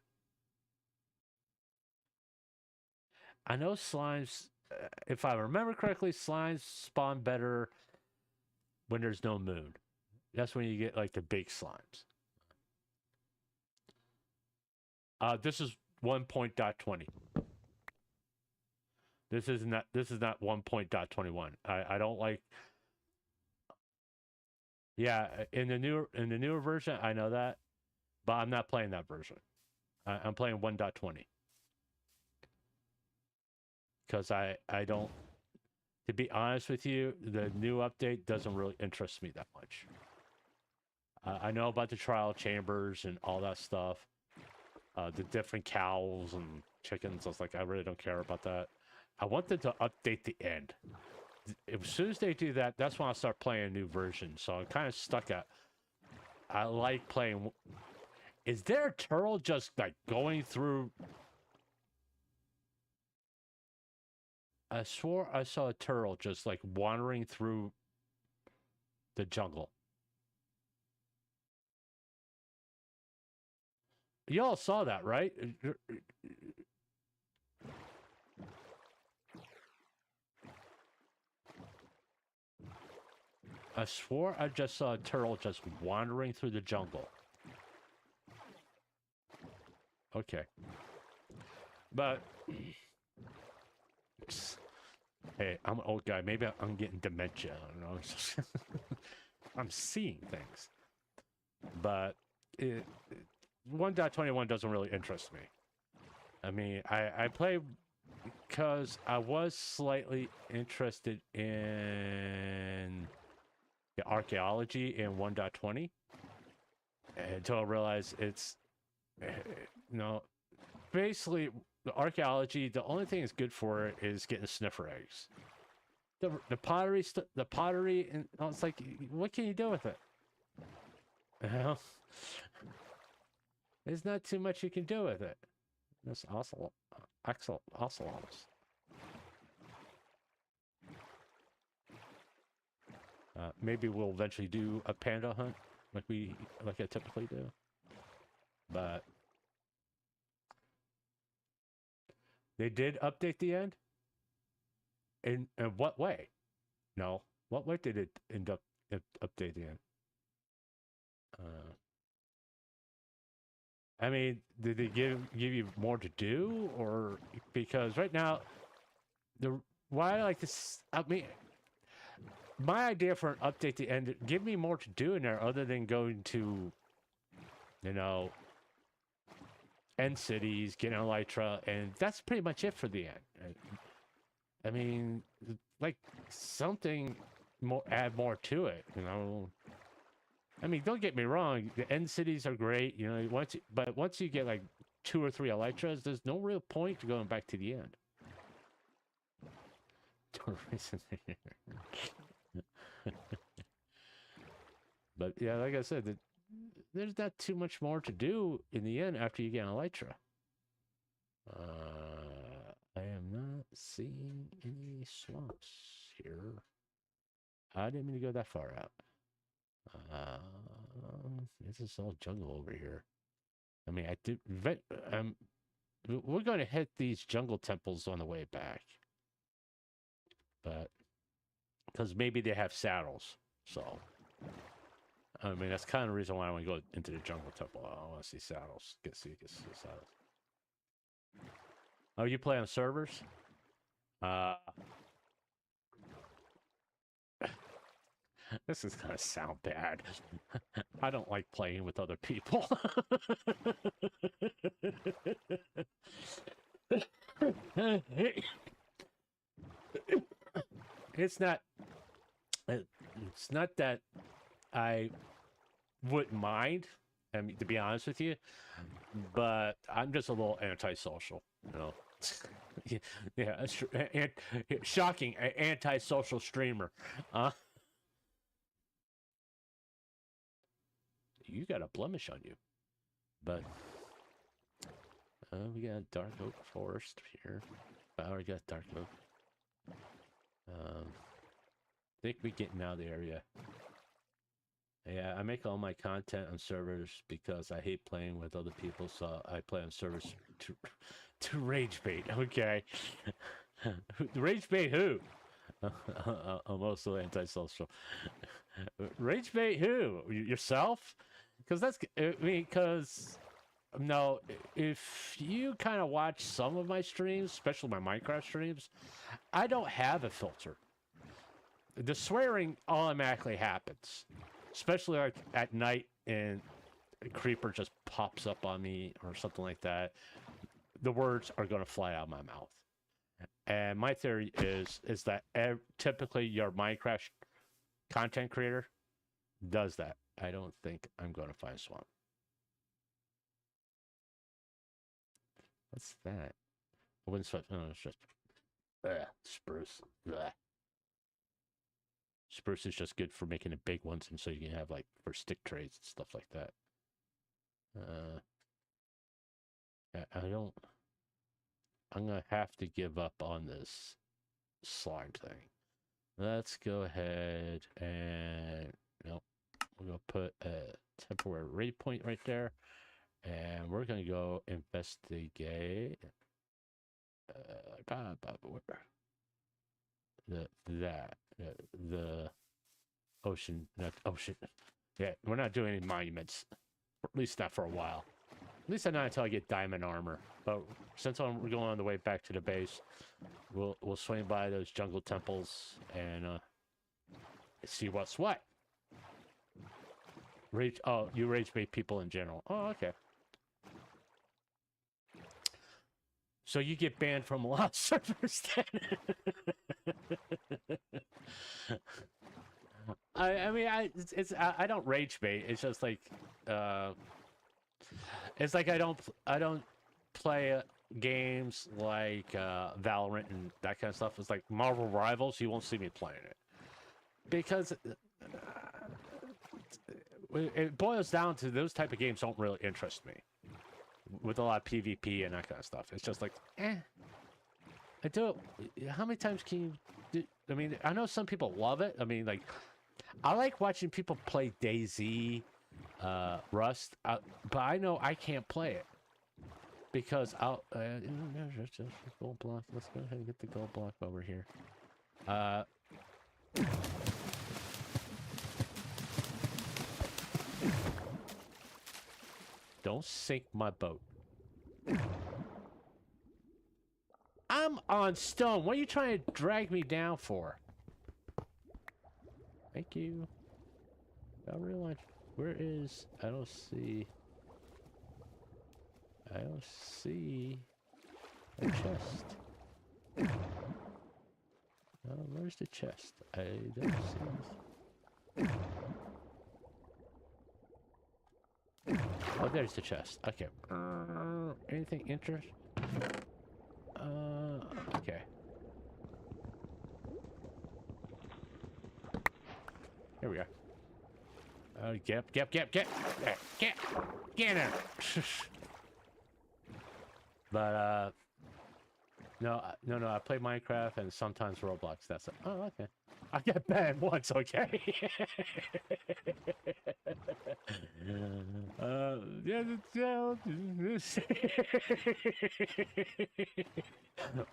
I know slimes. If I remember correctly, slimes spawn better when there's no moon. That's when you get like the big slimes. This is 1.20. This is not 1.21. I don't like. Yeah, in the newer version, I know that, but I'm not playing that version. I'm playing 1.20 because I don't. To be honest with you, the new update doesn't really interest me that much. I know about the trial chambers and all that stuff, the different cows and chickens. I was like, I really don't care about that. I want them to update the end. As soon as they do that, that's when I'll start playing a new version. So I'm kind of stuck at. I like playing. Is there a turtle just like going through? I swore I saw a turtle just like wandering through the jungle. Y'all saw that, right? I swore I just saw a turtle just wandering through the jungle. Okay. But hey, I'm an old guy. Maybe I'm getting dementia. I don't know. I'm seeing things. But 1.21 doesn't really interest me. I mean, I play because I was slightly interested in the archaeology in 1.20 until I realized it's, basically the archaeology, the only thing it's good for is getting sniffer eggs. The pottery, and it's like, what can you do with it? Well, there's not too much you can do with it. That's ocelots. Maybe we'll eventually do a panda hunt like I typically do. But they did update the end? In what way? No. What way did it end up update the end? I mean, did they give you more to do, or because right now, why I like this? I mean, my idea for an update to end, give me more to do in there other than going to, end cities, getting elytra, and that's pretty much it for the end. I mean, like something more, add more to it, I mean, don't get me wrong. The end cities are great, but once you get like 2 or 3 elytras, there's no real point to going back to the end. But yeah, like I said, there's not too much more to do in the end after you get an elytra. I am not seeing any swamps here. I didn't mean to go that far out. This is all jungle over here. I mean, we're going to hit these jungle temples on the way back. But, because maybe they have saddles. So, I mean, that's kind of the reason why I want to go into the jungle temple. I want to see saddles. Get to see saddles. Oh, you play on servers? This is going to sound bad. I don't like playing with other people. It's not that I wouldn't mind, I mean, to be honest with you, but I'm just a little antisocial, Yeah, shocking, antisocial streamer. You got a blemish on you, but We got dark oak forest here. I already got dark oak. Think we getting out of the area. Yeah, I make all my content on servers because I hate playing with other people, so I play on servers to rage bait. Okay, rage bait who? I'm also antisocial. Rage bait who? Yourself? Because that's because no, if you kind of watch some of my streams, especially my Minecraft streams, I don't have a filter. The swearing automatically happens, especially like at night and a creeper just pops up on me or something like that. The words are going to fly out of my mouth. And my theory is that typically your Minecraft content creator does that. I don't think I'm going to find swamp. What's that? Windswept. Oh, it's just spruce. Blech. Spruce is just good for making the big ones, and so you can have like for stick trays and stuff like that. I'm gonna have to give up on this slime thing. Let's go ahead and nope. We're gonna put a temporary raid point right there, and we're gonna go investigate. The ocean, not ocean. Yeah, we're not doing any monuments, at least not for a while. At least not until I get diamond armor. But since we're going on the way back to the base, we'll swing by those jungle temples and see what's what. Rage. Oh, you rage bait people in general. Oh, okay. So you get banned from a lot of servers then. I mean, I don't rage bait. It's just like, it's like I don't play games like Valorant and that kind of stuff. It's like Marvel Rivals. You won't see me playing it because it boils down to those type of games don't really interest me. With a lot of PvP and that kind of stuff, it's just like, I do. How many times can you do? I mean, I know some people love it. I mean, like, I like watching people play DayZ, Rust, but I know I can't play it because I'll. Just gold block. Let's go ahead and get the gold block over here. Don't sink my boat. I'm on stone. What are you trying to drag me down for? Thank you. I realize where is I don't see a chest. Where's the chest? I don't see this. Oh, there's the chest. Okay. Anything interesting? Okay. Here we are. Get in there. But no. I play Minecraft and sometimes Roblox. That's it. Oh, okay. I get banned once. Okay.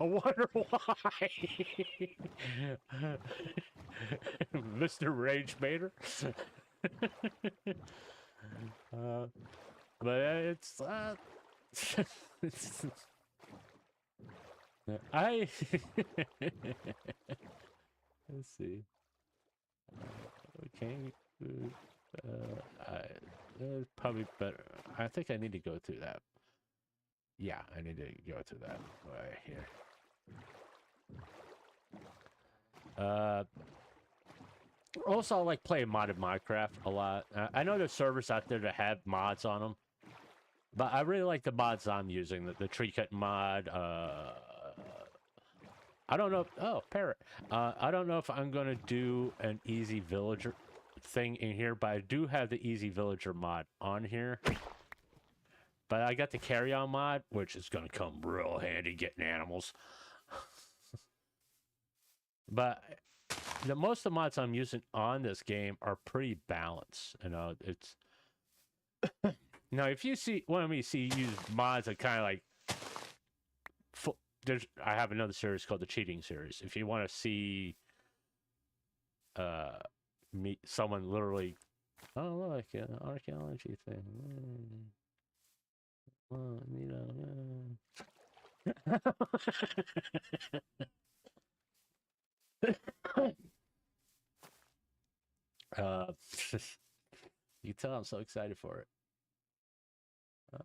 I wonder why. Mr. Rage Baiter. But it's I let's see. Okay. Probably better. I think I need to go through that. Yeah, I need to go through that way here. Also, I like playing modded Minecraft a lot. I know there's servers out there that have mods on them, but I really like the mods I'm using. The tree cut mod. I don't know. Oh, parrot. I don't know if I'm gonna do an easy villager thing in here, but I do have the easy villager mod on here. But I got the carry-on mod, which is going to come real handy getting animals. But most of the mods I'm using on this game are pretty balanced. You know, it's now if you see want me to see use mods that kind of like I have another series called the cheating series. If you want to see someone literally, oh look, an archaeology thing. Well, you know. You can tell I'm so excited for it. I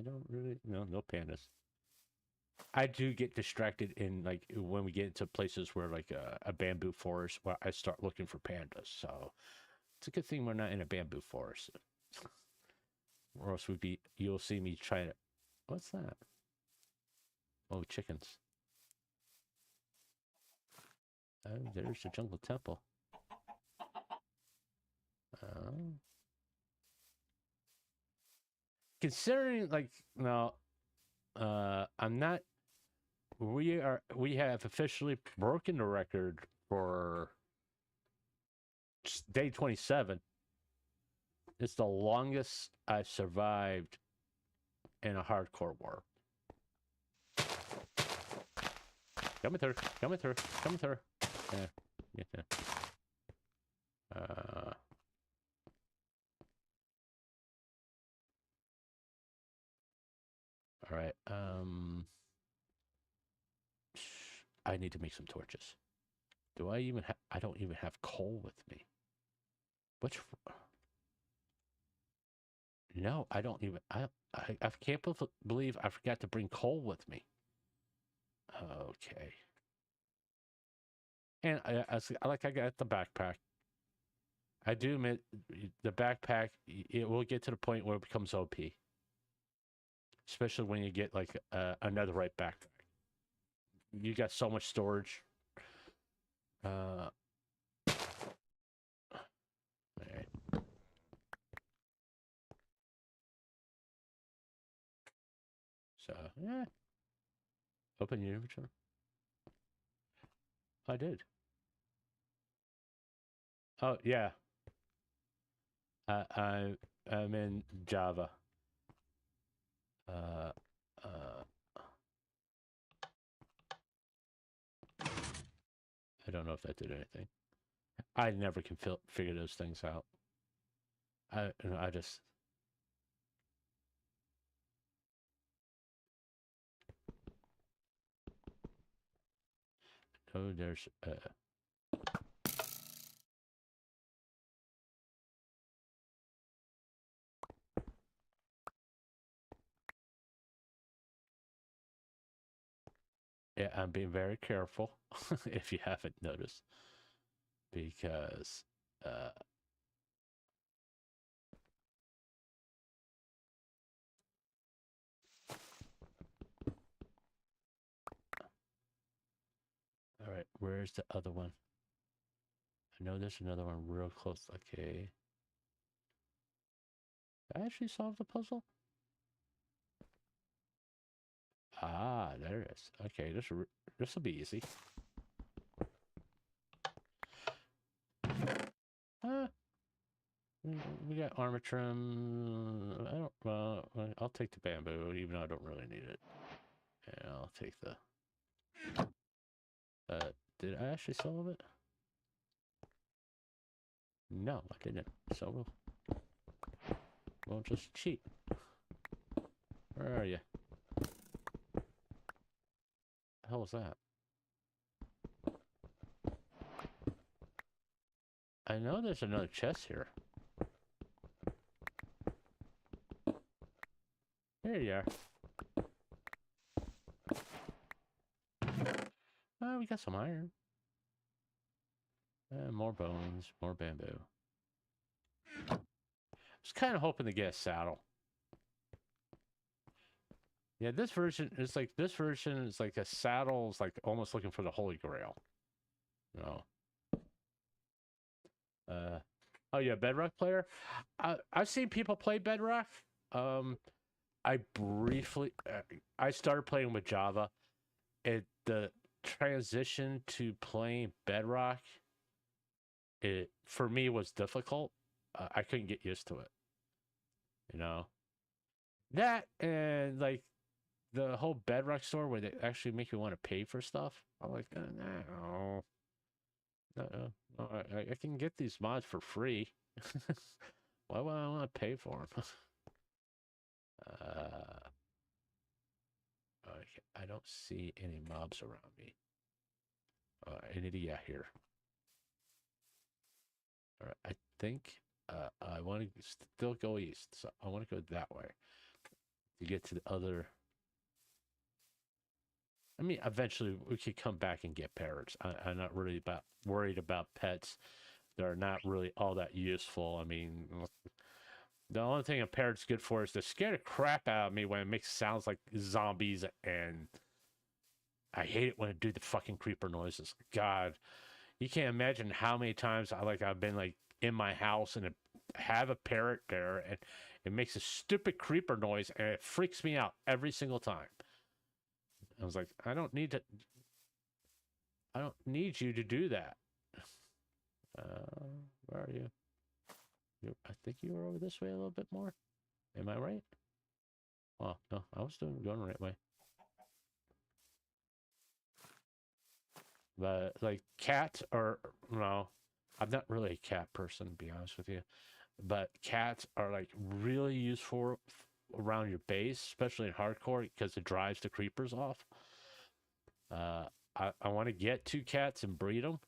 don't really no pandas. I do get distracted in like when we get into places where like a bamboo forest where I start looking for pandas. So it's a good thing we're not in a bamboo forest. Or else you'll see me trying to what's that? Oh, chickens. Oh, there's the jungle temple. Considering like no, I'm not. We have officially broken the record for day 27. It's the longest I've survived in a hardcore war. Coming through. Yeah. All right. I need to make some torches. Do I even have? I don't even have coal with me. No, I don't even. I can't believe I forgot to bring coal with me. Okay. And I got the backpack. I do admit the backpack. It will get to the point where it becomes OP, especially when you get like another right backpack. You got so much storage. All right. So yeah. Open your inventory. I did. Oh yeah. I'm in Java. I don't know if that did anything. I never can figure those things out. I just. Oh, there's. Yeah, I'm being very careful, if you haven't noticed, because all right, where's the other one? I know there's another one real close. Okay. I actually solved the puzzle? Ah, there it is. Okay, this will be easy. We got armor trim. I don't. Well, I'll take the bamboo, even though I don't really need it. And I'll take the. Did I actually solve it? No, I didn't. So we'll just cheat. Where are you? The hell was that? I know there's another chest here. Here you are. Oh, we got some iron. More bones, more bamboo. I was kind of hoping to get a saddle. Yeah, this version is like a saddle. It's like almost looking for the Holy Grail. No. Oh yeah, Bedrock player. I've seen people play Bedrock. I briefly, I started playing with Java. The transition to playing Bedrock, it for me was difficult. I couldn't get used to it. You know that, and like the whole Bedrock store where they actually make you want to pay for stuff. I'm like, no, no, no, I can get these mods for free. Why would I want to pay for them? Okay, I don't see any mobs around me. I need to get here. All right, I think I want to still go east, so I want to go that way to get to the other. I mean, eventually we could come back and get parrots. I'm not really worried about pets. They're not really all that useful. I mean, the only thing a parrot's good for is to scare the crap out of me when it makes sounds like zombies, and I hate it when it do the fucking creeper noises. God, you can't imagine how many times I've been like in my house and have a parrot there, and it makes a stupid creeper noise, and it freaks me out every single time. I was like, I don't need you to do that. Where are you? I think you were over this way a little bit more. Am I right? Oh no, I was going the right way. But like cats are, no, I'm not really a cat person, to be honest with you. But cats are like really useful around your base, especially in hardcore, because it drives the creepers off. I want to get 2 cats and breed them,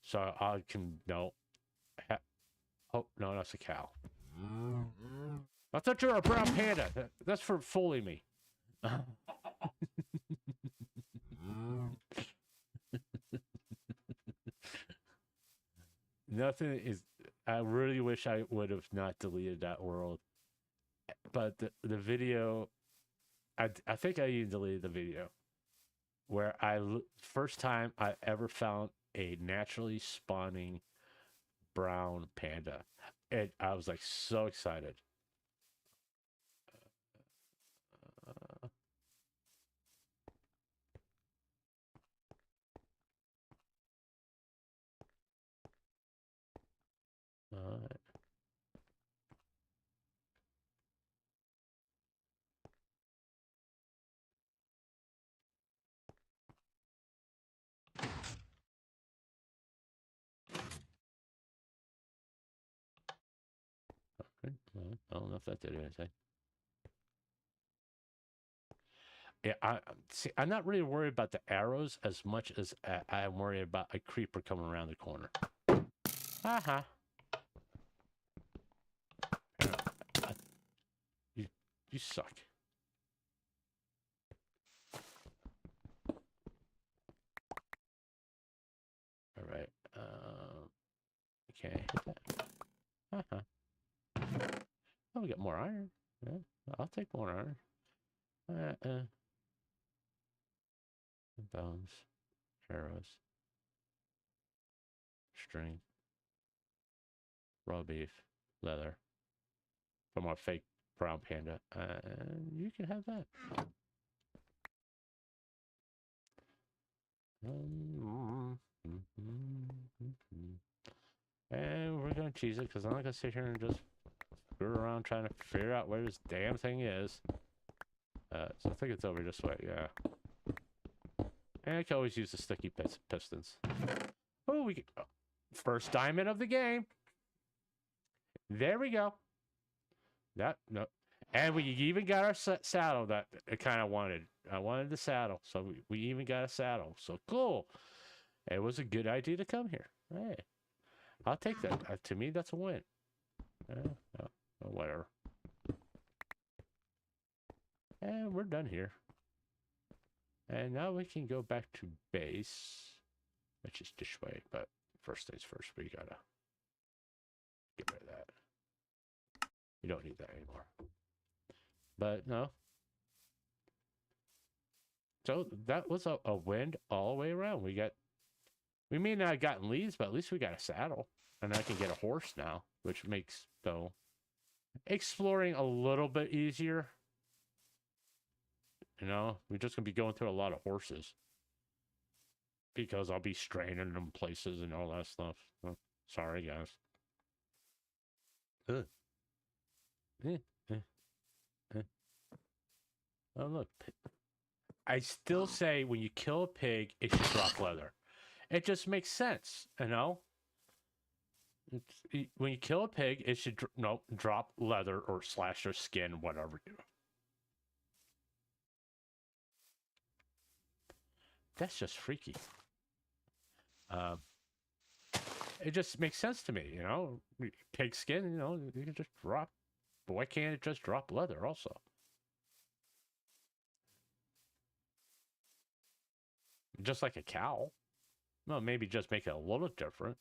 so I can oh no, that's a cow. I thought you were a brown panda. That's for fooling me. Nothing is. I really wish I would have not deleted that world, but the video. I think I even deleted the video where first time I ever found a naturally spawning brown panda, and I was like so excited. All right. Well, I don't know if that did anything. Yeah, I'm not really worried about the arrows as much as I'm worried about a creeper coming around the corner. Haha. You suck. All right. Okay. Hit that. Oh, we got more iron. Yeah, I'll take more iron. Bones, arrows, string, raw beef, leather from our fake brown panda. You can have that. And we're gonna cheese it because I'm not gonna sit here and just screw around trying to figure out where this damn thing is. So I think it's over this way, yeah. And I can always use the sticky pistons. Oh, first diamond of the game. There we go. No. And we even got our saddle that I kind of wanted. I wanted the saddle, so we even got a saddle. So cool. It was a good idea to come here. Hey, I'll take that. To me, that's a win. Whatever. And we're done here. And now we can go back to base, which is this way. But first things first, we gotta get rid of that. You don't need that anymore. But no. So that was a win all the way around. We may not have gotten leads, but at least we got a saddle. and I can get a horse now, which makes though exploring a little bit easier. You know, we're just gonna be going through a lot of horses because I'll be straining them places and all that stuff. Oh, sorry, guys. Ugh. Eh, eh, eh. Oh, look. I still say when you kill a pig, it should drop leather. It just makes sense, you know? When you kill a pig, it should drop leather or slash their skin, whatever you. That's just freaky. It just makes sense to me, you know? Pig skin, you know, you can just drop. But why can't it just drop leather also? Just like a cow. Well, maybe just make it a little different.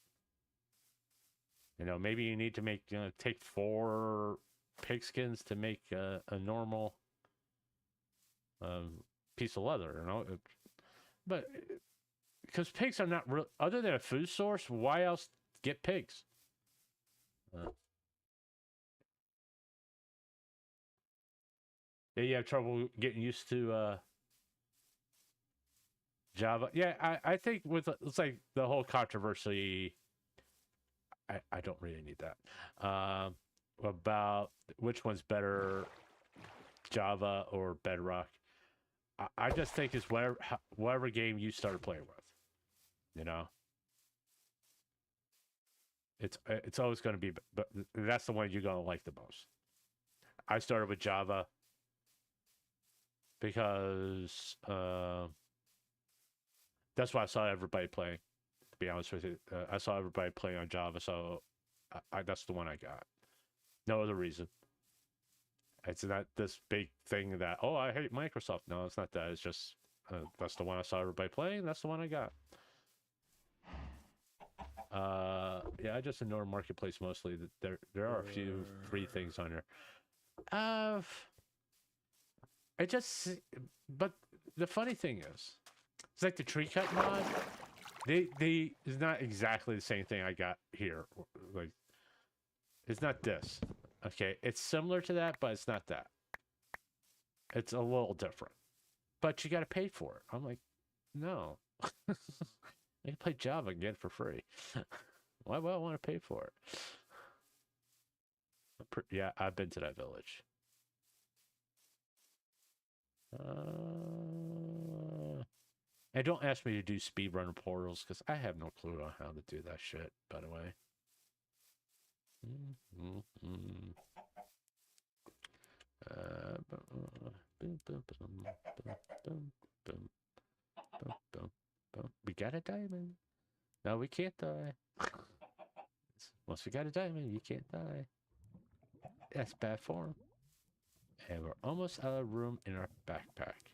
You know, maybe you need to make take 4 pigskins to make a normal piece of leather. You know, but because pigs are not real, other than a food source, why else get pigs? Yeah, you have trouble getting used to Java. Yeah, I think with it's like the whole controversy. I don't really need that. About which one's better, Java or Bedrock. I just think it's whatever game you started playing with. You know, it's always going to be, but that's the one you're going to like the most. I started with Java because that's why I saw everybody playing. To be honest with you, I saw everybody playing on Java, so that's the one I got. No other reason. It's not this big thing that, oh, I hate Microsoft. No, it's not that. It's just that's the one I saw everybody playing. That's the one I got. Yeah, I just ignore Marketplace mostly. There are a few free things on there. I just, but the funny thing is, it's like the tree cut mod. They is not exactly the same thing I got here. Like, it's not this. Okay, it's similar to that, but it's not that. It's a little different. But you got to pay for it. I'm like, no. I can play Java and get it for free. Why would I want to pay for it? Yeah, I've been to that village. And don't ask me to do speedrunner portals because I have no clue on how to do that shit, by the way. We got a diamond. No, we can't die. Once we got a diamond, you can't die. That's bad form. And we're almost out of room in our backpack.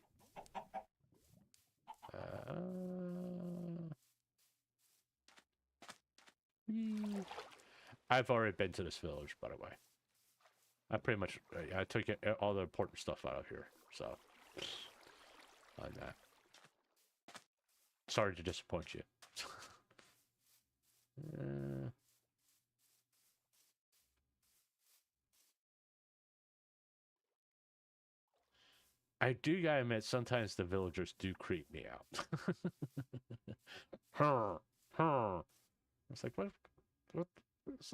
I've already been to this village, by the way. I pretty much I took all the important stuff out of here, so on that. Sorry to disappoint you. I do gotta admit, sometimes the villagers do creep me out. It's like,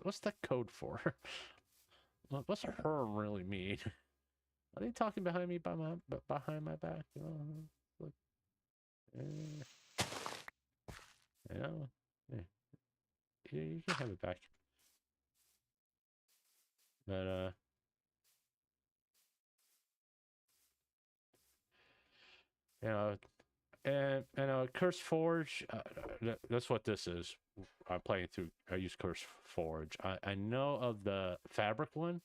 what's that code for? What's her really mean? Are they talking behind me behind my back? You know, like, you know, yeah, you can have it back. But you know, and Curse Forge. That's what this is. I'm playing through. I use Curse Forge. I know of the Fabric one,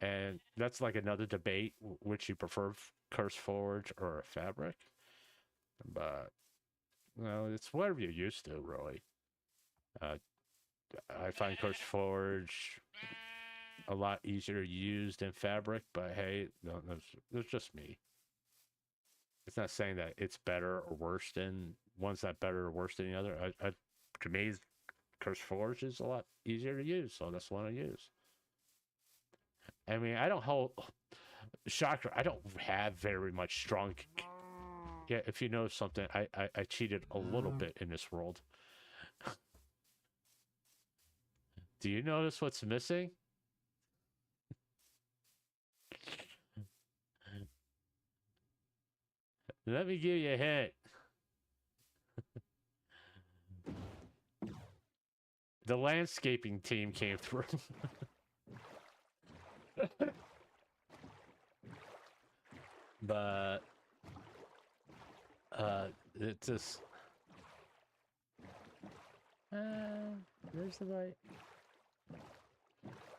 and that's like another debate. Which you prefer, Curse Forge or Fabric? But well, it's whatever you're used to, really. I find Curse Forge a lot easier to use than Fabric, but hey, no, that's just me. It's not saying that it's better or worse than one's not better or worse than the other. To me, Curse Forge is a lot easier to use, so that's one I use. I mean, I don't hold shocker. I don't have very much strong. Yeah, if you know something, I cheated a little bit in this world. Do you notice what's missing? Let me give you a hint. The landscaping team came through. But it just there's the right.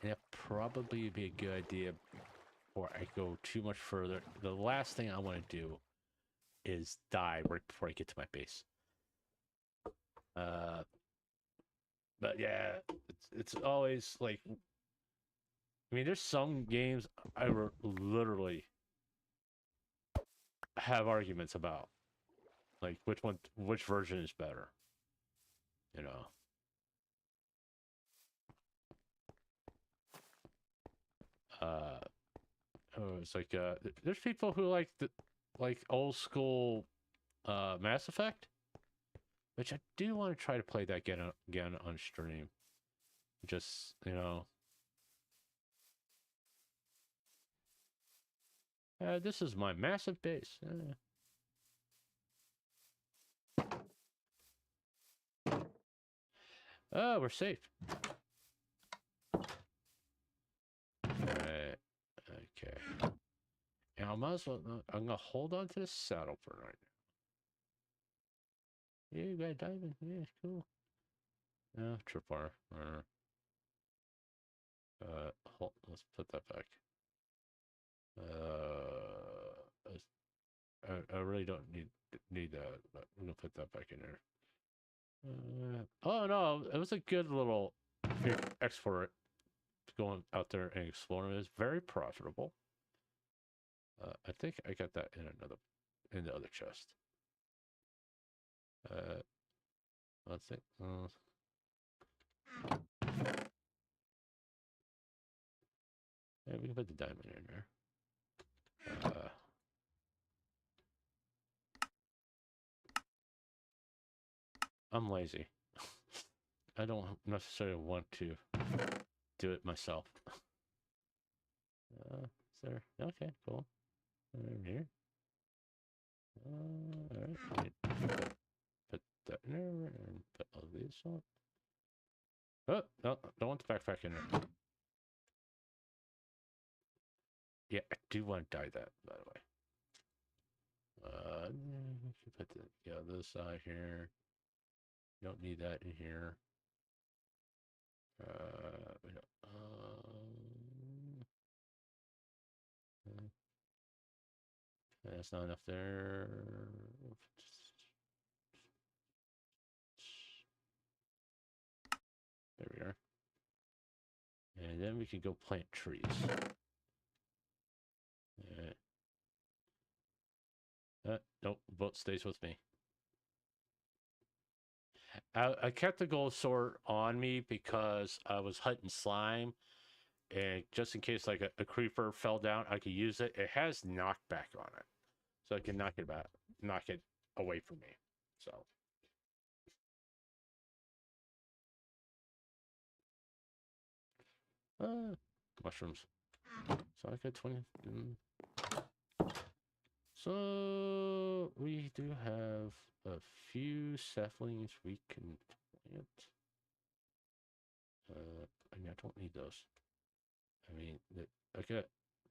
And it probably would be a good idea before I go too much further. The last thing I want to do is die right before I get to my base. But yeah, it's always like, I mean, there's some games I literally have arguments about, like which version is better, you know. Oh, it's like there's people who like like old school Mass Effect, which I do want to try to play that again on stream. Just, you know. This is my massive base. Oh, we're safe. Alright. Okay. And I might as well, I'm gonna hold on to the saddle for right now. Yeah, you got a diamond. Yeah, cool. Tripwire. Let's put that back. I really don't need that, but I'm gonna put that back in there. Oh no, it was a good little export going out there and exploring. It was very profitable. I think I got that in the other chest. Let's see. Yeah, we can put the diamond in there. I'm lazy. I don't necessarily want to do it myself. Is there? Okay, cool. In here. Alright. Put that in there and put all these on. Oh, no, don't want the backpack in there. Yeah, I do want to dye that, by the way. Put the other side here. Don't need that in here. That's not enough there. There we are. And then we can go plant trees. Nope, boat stays with me. I kept the gold sword on me because I was hunting slime, and just in case like a creeper fell down, I could use it. It has knockback on it, so I can knock it away from me. So. Mushrooms. So I got 20. So we do have a few saplings we can plant. I mean, I don't need those. I mean, I got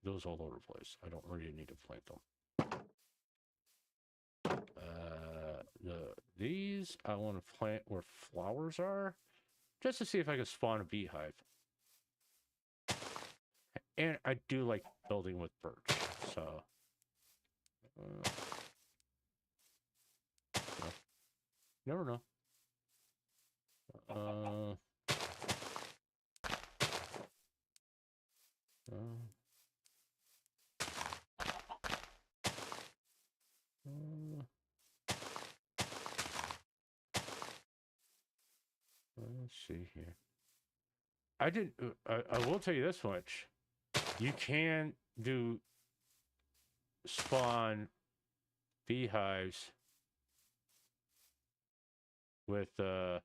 those all over the place. I don't really need to plant them. These I want to plant where flowers are, just to see if I can spawn a beehive. And I do like building with birch, so. Never know. see here. I didn't. I will tell you this much. You can do spawn beehives with the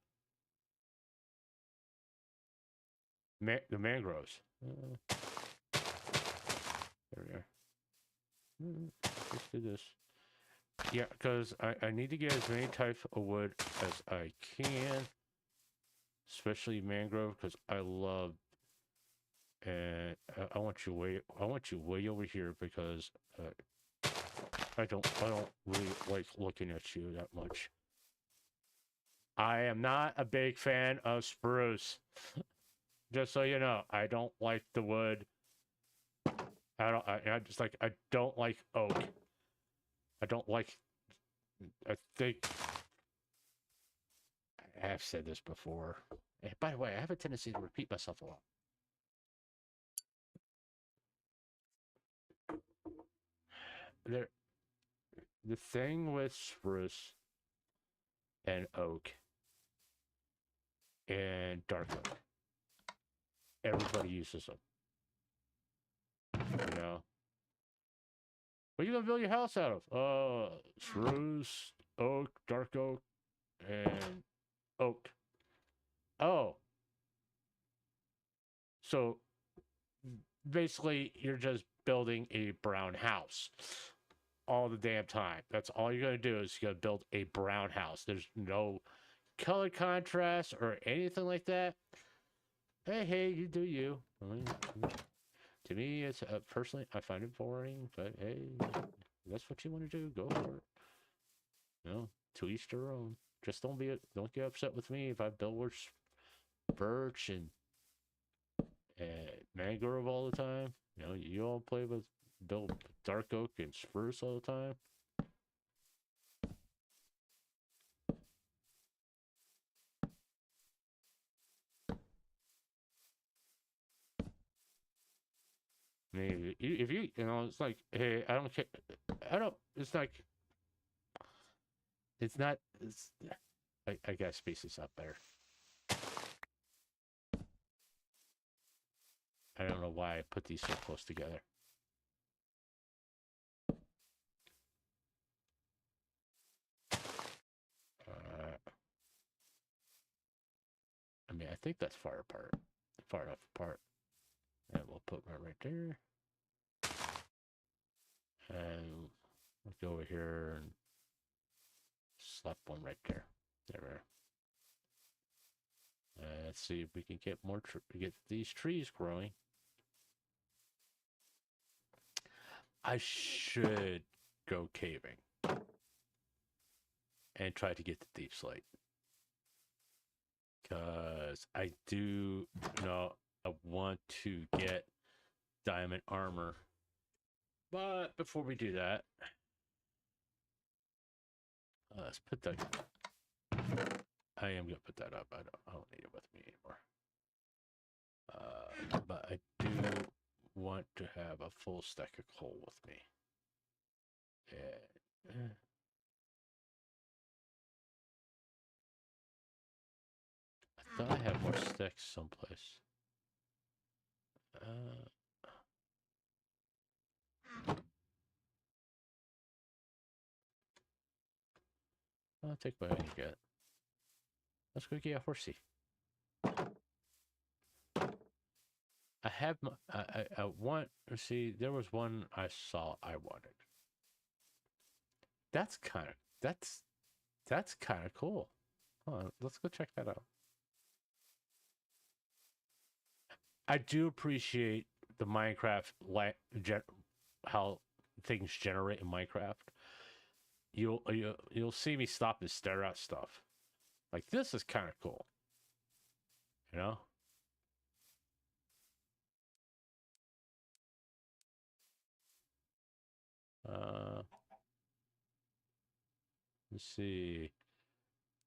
mangroves. There we are. Let's do this. Yeah, because I need to get as many types of wood as I can, especially mangrove, because I love. And I want you way over here because I don't really like looking at you that much. I am not a big fan of spruce. Just so you know, I don't like the wood. I just like, I don't like oak. I don't like, I think, I have said this before. And by the way, I have a tendency to repeat myself a lot. The thing with spruce and oak and dark oak, everybody uses them. You know? What are you gonna build your house out of? Spruce, oak, dark oak, and oak. Oh. So basically you're just building a brown house all the damn time. That's all you're gonna do is you're gonna build a brown house. There's no color contrast or anything like that. Hey, you do you. I mean, to me, it's personally, I find it boring, but hey, that's what you want to do. Go for it. You know, to each their own. Just don't get upset with me if I build with birch and mangrove all the time. You know, you all build dark oak and spruce all the time. Maybe if you know, it's like, hey, I don't care. It's like, it's not. I got species up there. I don't know why I put these so close together. I mean, I think that's far enough apart. And we'll put one right there. And let's go over here and slap one right there. There we are. Let's see if we can get get these trees growing. I should go caving and try to get the deep slate. Because I do know I want to get diamond armor. But before we do that, let's put that. I am gonna put that up. I don't need it with me anymore. But I do want to have a full stack of coal with me. Yeah. I thought I had more sticks someplace. I'll take what I can get. Let's go get a horsey. I have my, I want to see, there was one I saw I wanted. That's kind of cool. Hold on, let's go check that out. I do appreciate the Minecraft how things generate in Minecraft. You'll see me stop and stare at stuff. Like, this is kind of cool. You know? Let's see.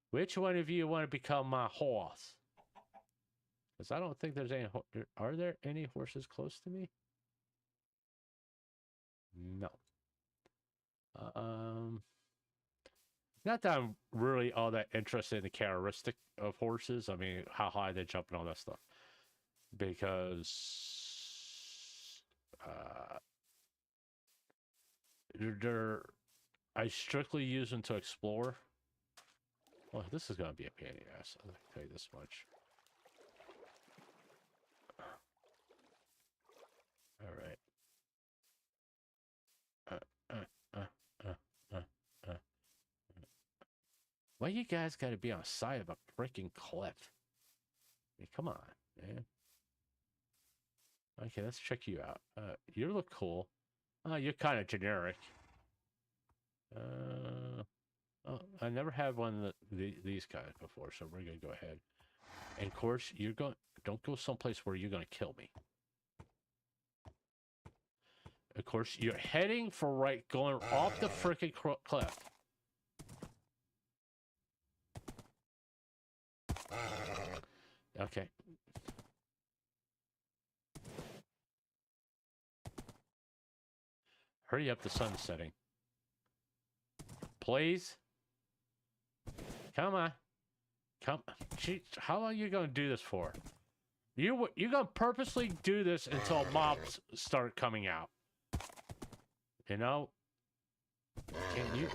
Which one of you want to become my horse? Because I don't think there's any. Are there any horses close to me? No. Not that I'm really all that interested in the characteristic of horses. I mean, how high they jump and all that stuff. Because they're I strictly use them to explore. Well, this is going to be a pain in the ass. I'll tell you this much. All right. Why you guys got to be on the side of a freaking cliff? I mean, come on, man. Okay, let's check you out. You look cool. You're kind of generic. Oh, I never had one of these guys before, so we're gonna go ahead. And of course, don't go someplace where you're gonna kill me. Of course, you're heading for right, going off the freaking cliff. Okay. Hurry up, the sun's setting. Please. Come on. Come. Jeez, how long are you going to do this for? You're going to purposely do this until mobs start coming out. You know? Can you?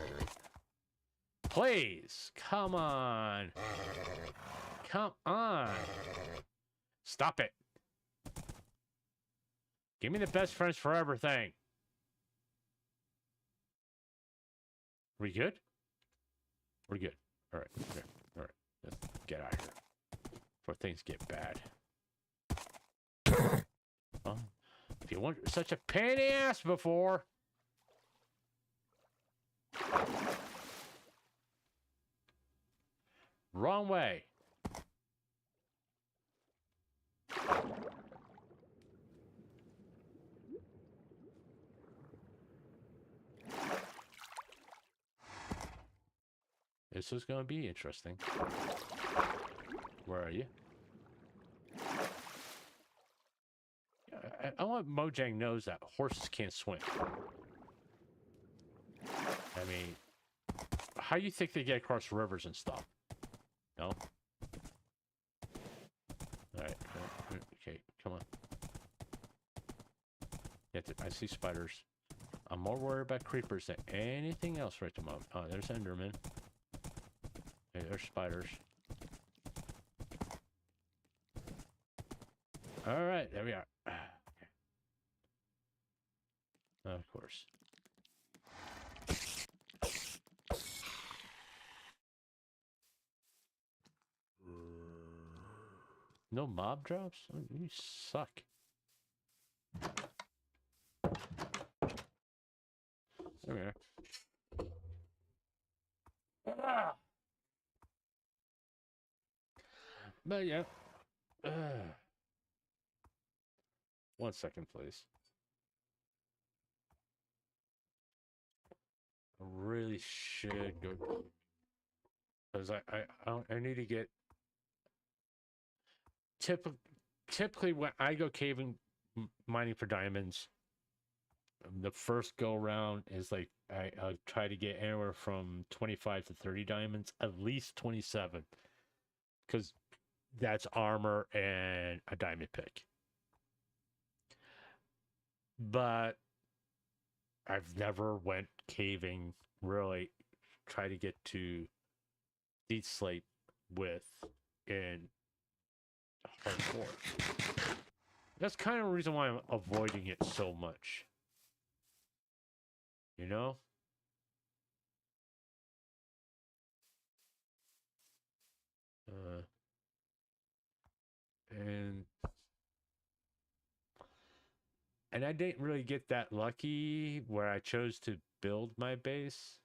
Please. Come on. Come on. Stop it. Give me the best friends forever thing. We good? We're good. All right. Okay. All right. Let's get out of here before things get bad. Oh, if you weren't such a pain in the ass before. Wrong way. This is going to be interesting. Where are you? I want Mojang knows that horses can't swim. I mean, how do you think they get across rivers and stuff? No? Alright. Okay, come on. I see spiders. I'm more worried about creepers than anything else right at the moment. Oh, there's Enderman. Hey, there's spiders. Alright, there we are. Okay. Of course. No mob drops? Oh, you suck. There we are. Ah! But yeah. 1 second, please. I really should go because I need to get. Typically, when I go caving, mining for diamonds, the first go around is like I'll try to get anywhere from 25 to 30 diamonds, at least 27, because that's armor and a diamond pick. But I've never went caving, really try to get to deep slate with in hardcore. That's kind of the reason why I'm avoiding it so much. You know? And I didn't really get that lucky where I chose to build my base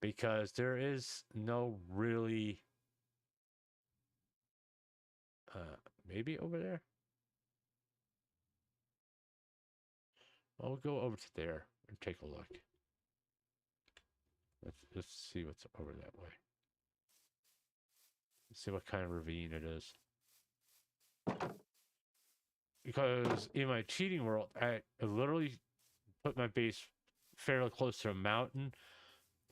because there is no really maybe over there. Well, we'll go over to there and take a look. Let's see what's over that way. Let's see what kind of ravine it is. Because in my cheating world, I literally put my base fairly close to a mountain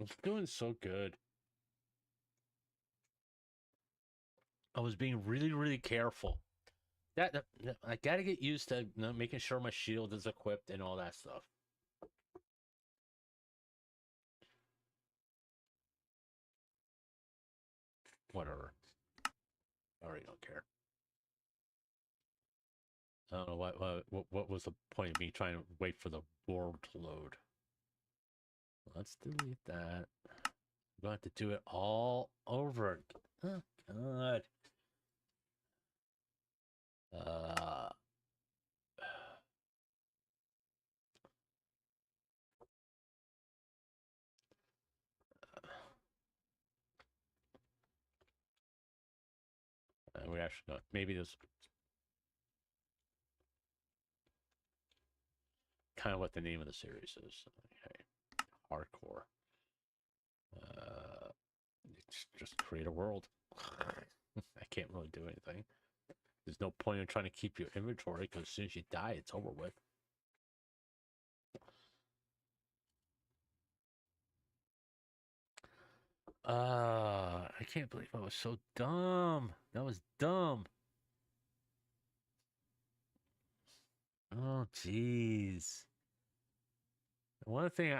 It's doing so good. I was being really, really careful. I gotta get used to making sure my shield is equipped and all that stuff. Whatever. I already don't care. I don't know what was the point of me trying to wait for the world to load. Let's delete that. I'm going to have to do it all over. Oh, God. We actually not. Maybe this kind of what the name of the series is. Okay. Hardcore. Just create a world. I can't really do anything. There's no point in trying to keep your inventory because as soon as you die, it's over with. I can't believe I was so dumb. That was dumb. Oh, jeez. One thing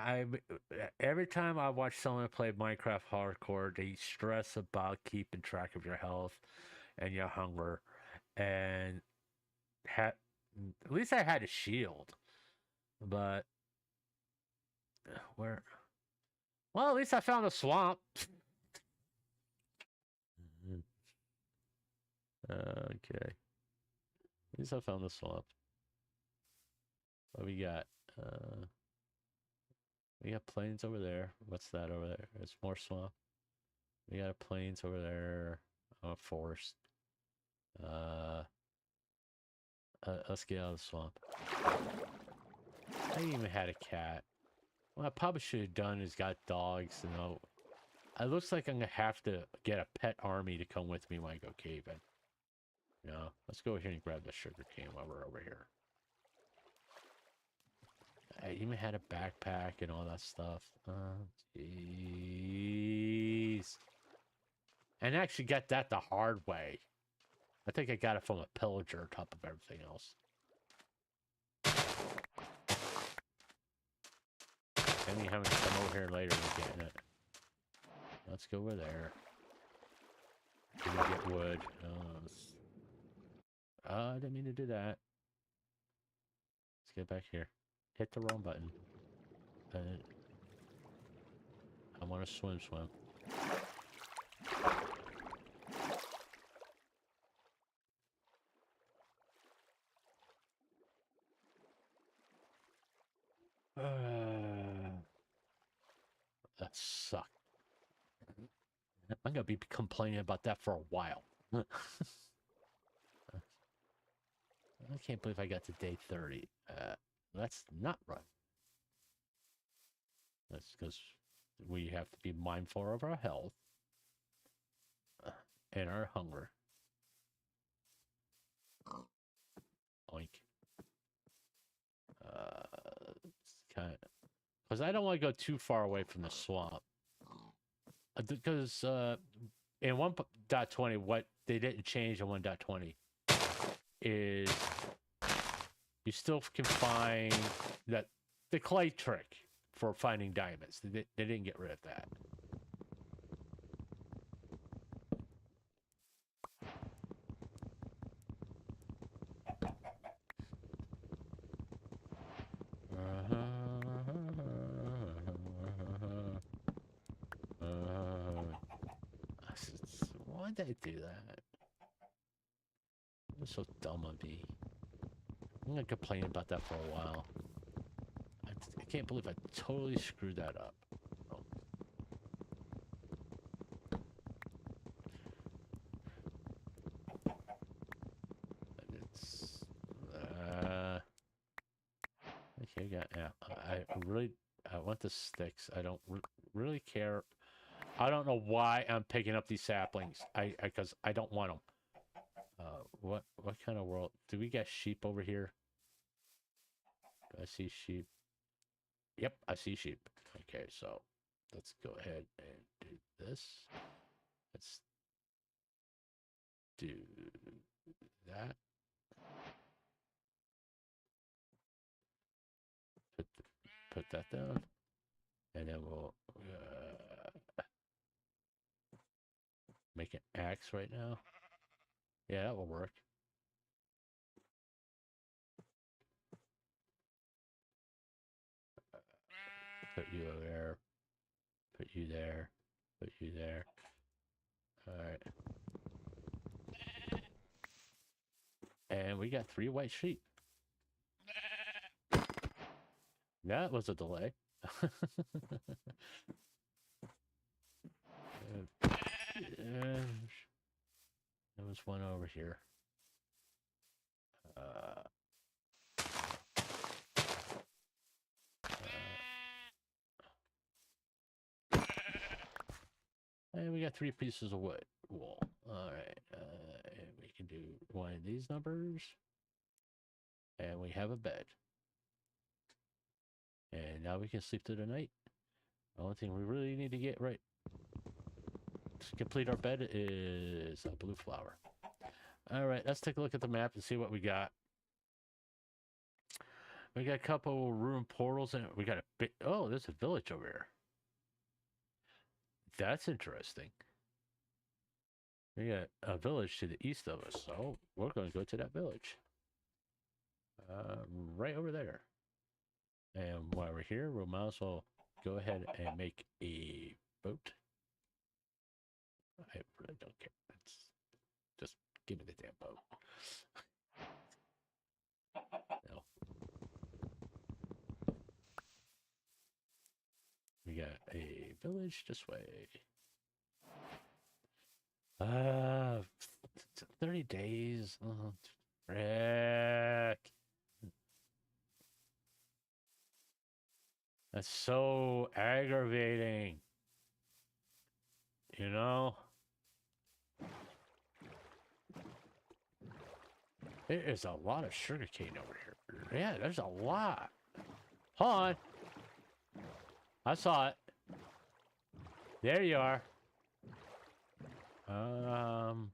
every time I watch someone play Minecraft Hardcore, they stress about keeping track of your health and your hunger, and at least I had a shield, but where? Well, at least I found a swamp. Okay, at least I found the swamp. What we got? We got plains over there. What's that over there? It's more swamp. We got a plains over there. A forest. Let's get out of the swamp. I even had a cat. What I probably should have done is got dogs. You know, it looks like I'm gonna have to get a pet army to come with me when I go caving. You know, let's go here and grab the sugar cane while we're over here. I even had a backpack and all that stuff. Oh, jeez. And I actually got that the hard way. I think I got it from a pillager on top of everything else. And you having to come over here later and getting it. Let's go over there. Can we get wood? I didn't mean to do that. Let's get back here. Hit the wrong button. I want to swim. That sucked. I'm gonna be complaining about that for a while. I can't believe I got to day 30. That's not right. That's because we have to be mindful of our health and our hunger. Oink. It's kind of because I don't want to go too far away from the swamp. Because in 1.20, what they didn't change in 1.20 is you still can find that the clay trick for finding diamonds. They didn't get rid of that. Why did I do that? I'm so dumb of me. I'm gonna complain about that for a while. I can't believe I totally screwed that up. Oh. It's okay. Yeah. I want the sticks. I don't really care. I don't know why I'm picking up these saplings. Because I don't want them. What kind of world? Do we get sheep over here? Do I see sheep? Yep, I see sheep. Okay, so let's go ahead and do this. Let's do that. Put that down, and then we'll make an axe right now. Yeah, that will work. Put you over there. Put you there. Put you there. Alright. And we got 3 white sheep. That was a delay. There was one over here. And we got 3 pieces of wood. Wool. Alright. And we can do one of these numbers. And we have a bed. And now we can sleep through the night. The only thing we really need to get right to complete our bed is a blue flower. Alright, let's take a look at the map and see what we got. We got a couple ruined portals and we got a big... Oh, there's a village over here. That's interesting. We got a village to the east of us, so we're going to go to that village. Right over there. And while we're here, we might as well go ahead and make a boat. I really don't care. Just give me the damn boat. No. We got a village this way. 30 days. Oh, frick. That's so aggravating. You know? There is a lot of sugarcane over here. Yeah, there's a lot. Hold on. I saw it. There you are. I'm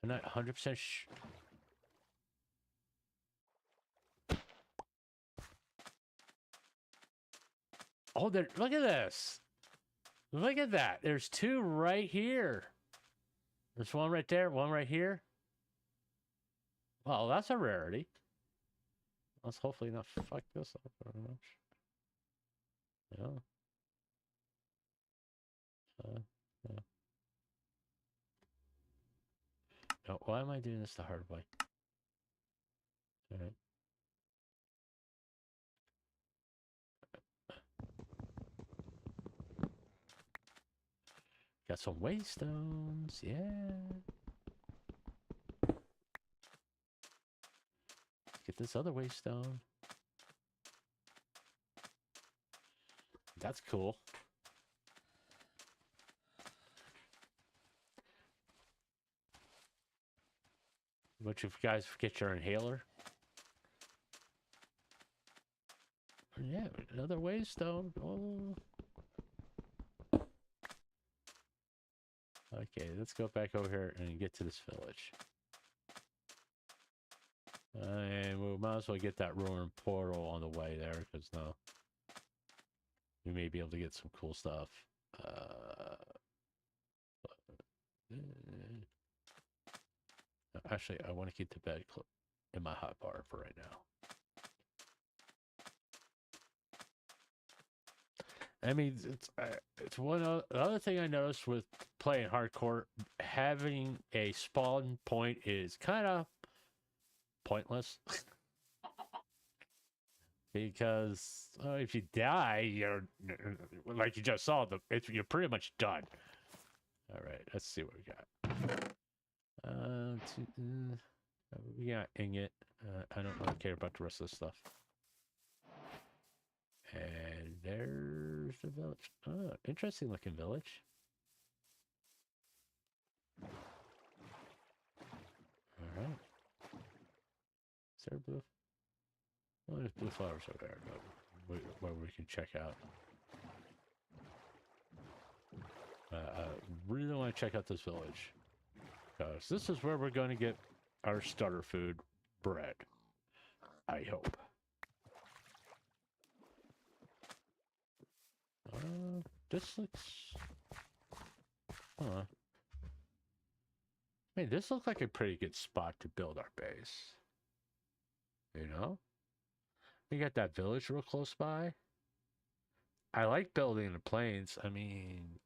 not 100% sure. Oh, there! Look at this. Look at that. There's 2 right here. There's one right there, one right here. Well, that's a rarity. Let's hopefully not fuck this up very much. Yeah. No, why am I doing this the hard way? Alright. Got some waystones, yeah. Let's get this other waystone. That's cool. But you guys forget your inhaler. Yeah, another waystone. Oh. Okay, let's go back over here and get to this village. And we might as well get that ruined portal on the way there, because no, we may be able to get some cool stuff. Actually, I want to keep the bed in my hot bar for right now. I mean, it's the other thing I noticed with playing hardcore, having a spawn point is kind of pointless. Because if you die, you're like you just saw, you're pretty much done. All right, let's see what we got. We got ingot. I don't really care about the rest of the stuff. And there's the village. Oh, interesting looking village. All right. Is there blue? Oh, there's blue flowers over there. where we can check out. I really want to check out this village. Because this is where we're going to get our starter food, bread. I hope. This looks... Huh. I mean, this looks like a pretty good spot to build our base. You know? We got that village real close by. I like building in the plains. I mean,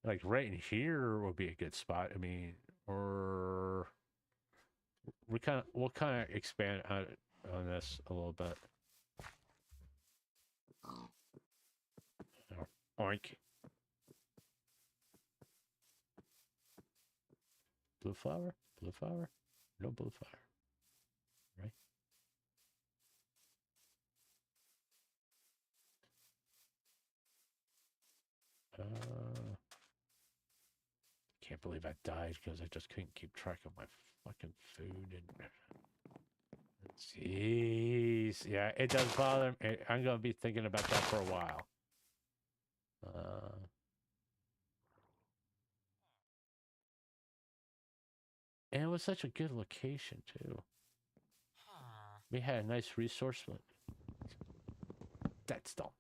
like right in here would be a good spot. I mean, or we'll kind of expand on this a little bit. Oink. Blue flower? Blue flower? No blue flower. Right? Can't believe I died because I just couldn't keep track of my fucking food and... Jeez. Yeah, it does bother me. I'm going to be thinking about that for a while. And it was such a good location, too. We had a nice resource. That's dumb.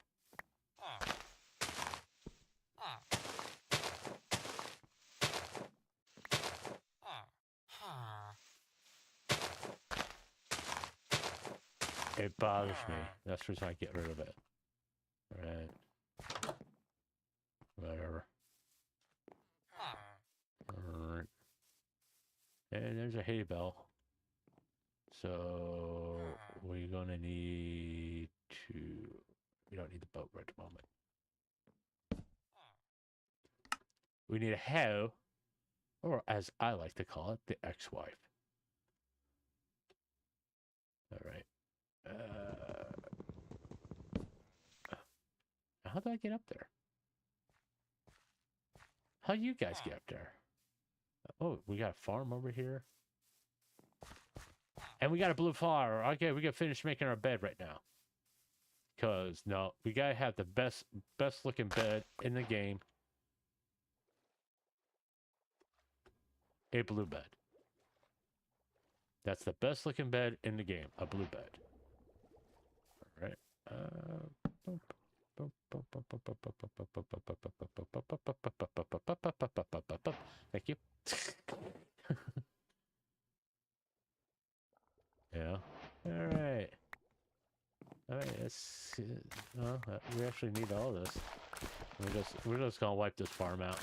It bothers me. That's the reason I get rid of it. Right. Whatever. Alright. And there's a hay bell. So we're gonna need to... We don't need the boat right at the moment. We need a hoe, or as I like to call it, the ex-wife. Alright. How do I get up there? How do you guys get up there? Oh, we got a farm over here. And we got a blue flower. Okay, we gotta finish making our bed right now. Because, no, we gotta have the best looking bed in the game. A blue bed. That's the best looking bed in the game. A blue bed. Alright. Thank you. Yeah. Alright. Alright, let's... Well, we actually need all this. We're just gonna wipe this farm out.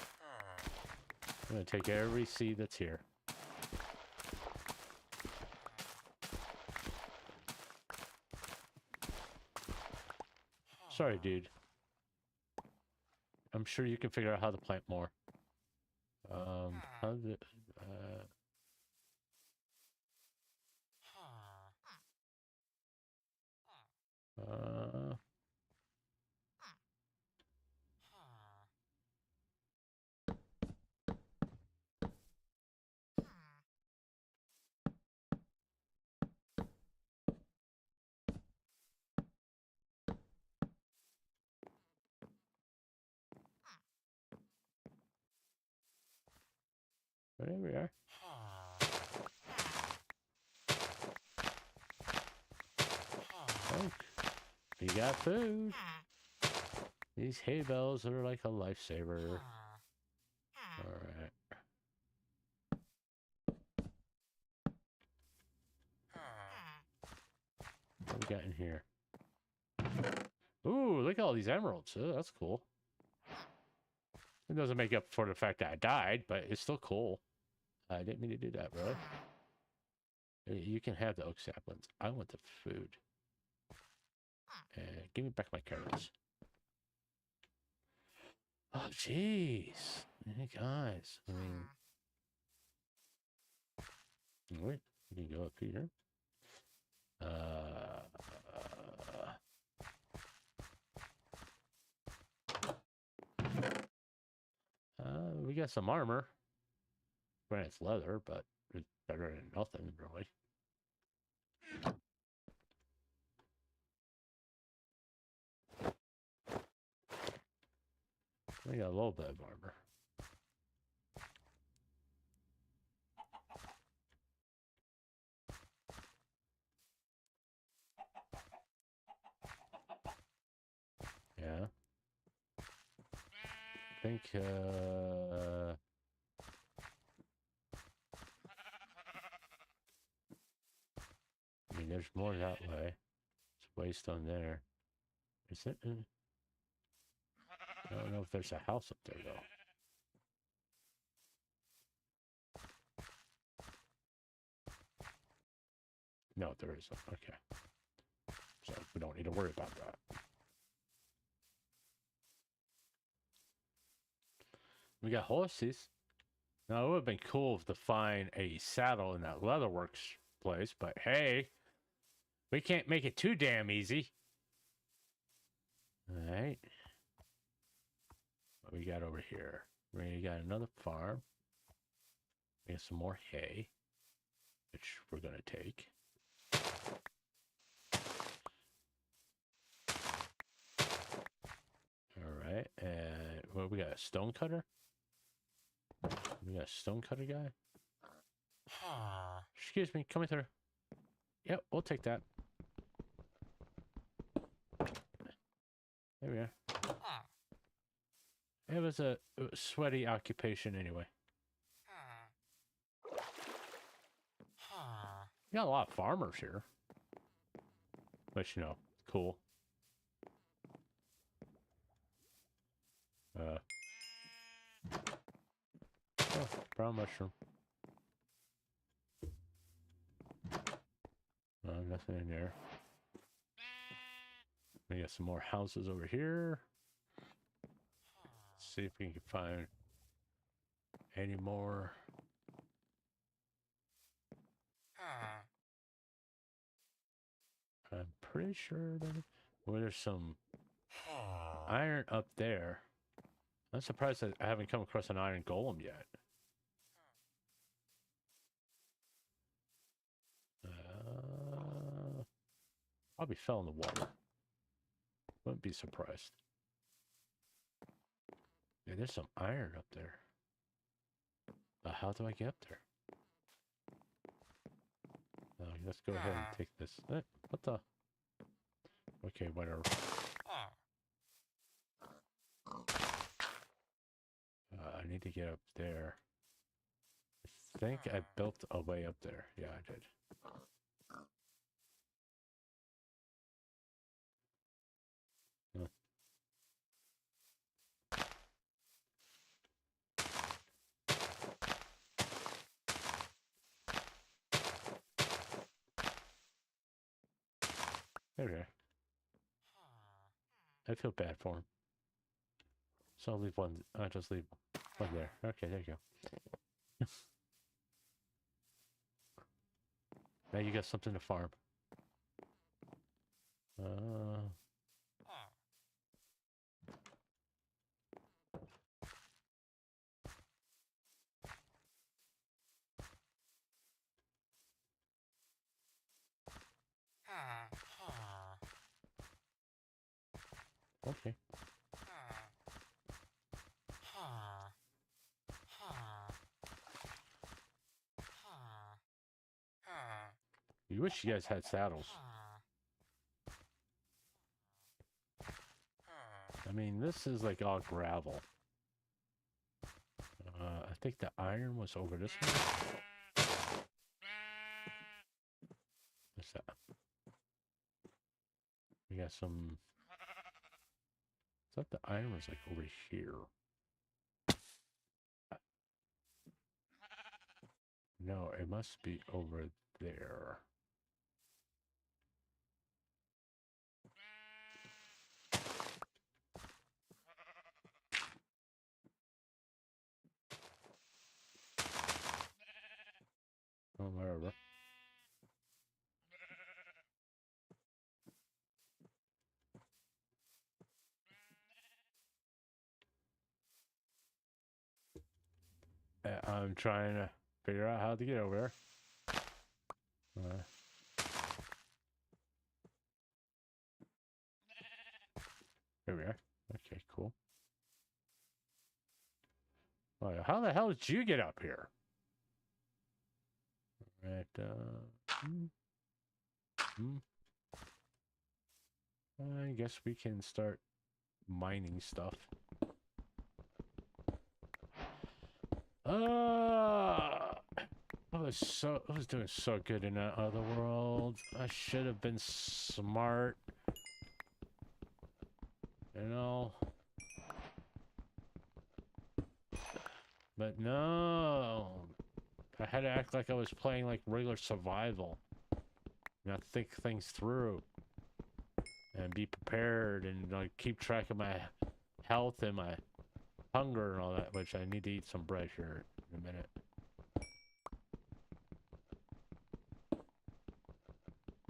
I'm gonna take every seed that's here. Sorry, dude. I'm sure you can figure out how to plant more. How did it... There we are. Oh, you got food. These hay bales are like a lifesaver. Alright. What we got in here? Ooh, look at all these emeralds. Oh, that's cool. It doesn't make up for the fact that I died, but it's still cool. I didn't mean to do that, bro. You can have the oak saplings. I want the food. And give me back my carrots. Oh, jeez. Hey, guys. I mean... Wait, we can go up here. We got some armor. Granted, it's leather, but it's better than nothing, really. I got a little bit of armor. Yeah. I think, I mean, there's more that way. It's waste on there. Is it? I don't know if there's a house up there, though. No, there isn't. Okay. So we don't need to worry about that. We got horses. Now, it would have been cool to find a saddle in that leatherworks place, but hey, we can't make it too damn easy. All right. What we got over here? We got another farm. We got some more hay, which we're going to take. All right. And well, we got a stone cutter. We got a stone cutter guy. Excuse me, coming through. Yep, we'll take that. There we are. It was a sweaty occupation anyway. We got a lot of farmers here. Which, you know, cool. Oh, brown mushroom. Nothing in there. We got some more houses over here. Let's see if we can find any more. I'm pretty sure that well, there's some iron up there. I'm surprised that I haven't come across an iron golem yet. Probably fell in the water. Wouldn't be surprised. Yeah, there's some iron up there. But how do I get up there? Let's go ahead and take this. What the? Okay, whatever. I need to get up there. I think I built a way up there. Yeah, I did. Huh. There we are. I feel bad for him. So I'll leave one. I'll just leave one there. Okay, there you go. Now you got something to farm. Okay. You wish you guys had saddles. I mean, this is like all gravel. I think the iron was over this way. What's that? We got some... I thought the iron was like over here. No, it must be over there. Oh, wherever. I'm trying to figure out how to get over there. Here we are. Okay, cool. Oh, how the hell did you get up here? Right, I guess we can start mining stuff. I was doing so good in that other world. I should have been smart. You know? But no. I had to act like I was playing like regular survival. Not think things through. And be prepared and like keep track of my health and my hunger and all that, which I need to eat some bread here in a minute.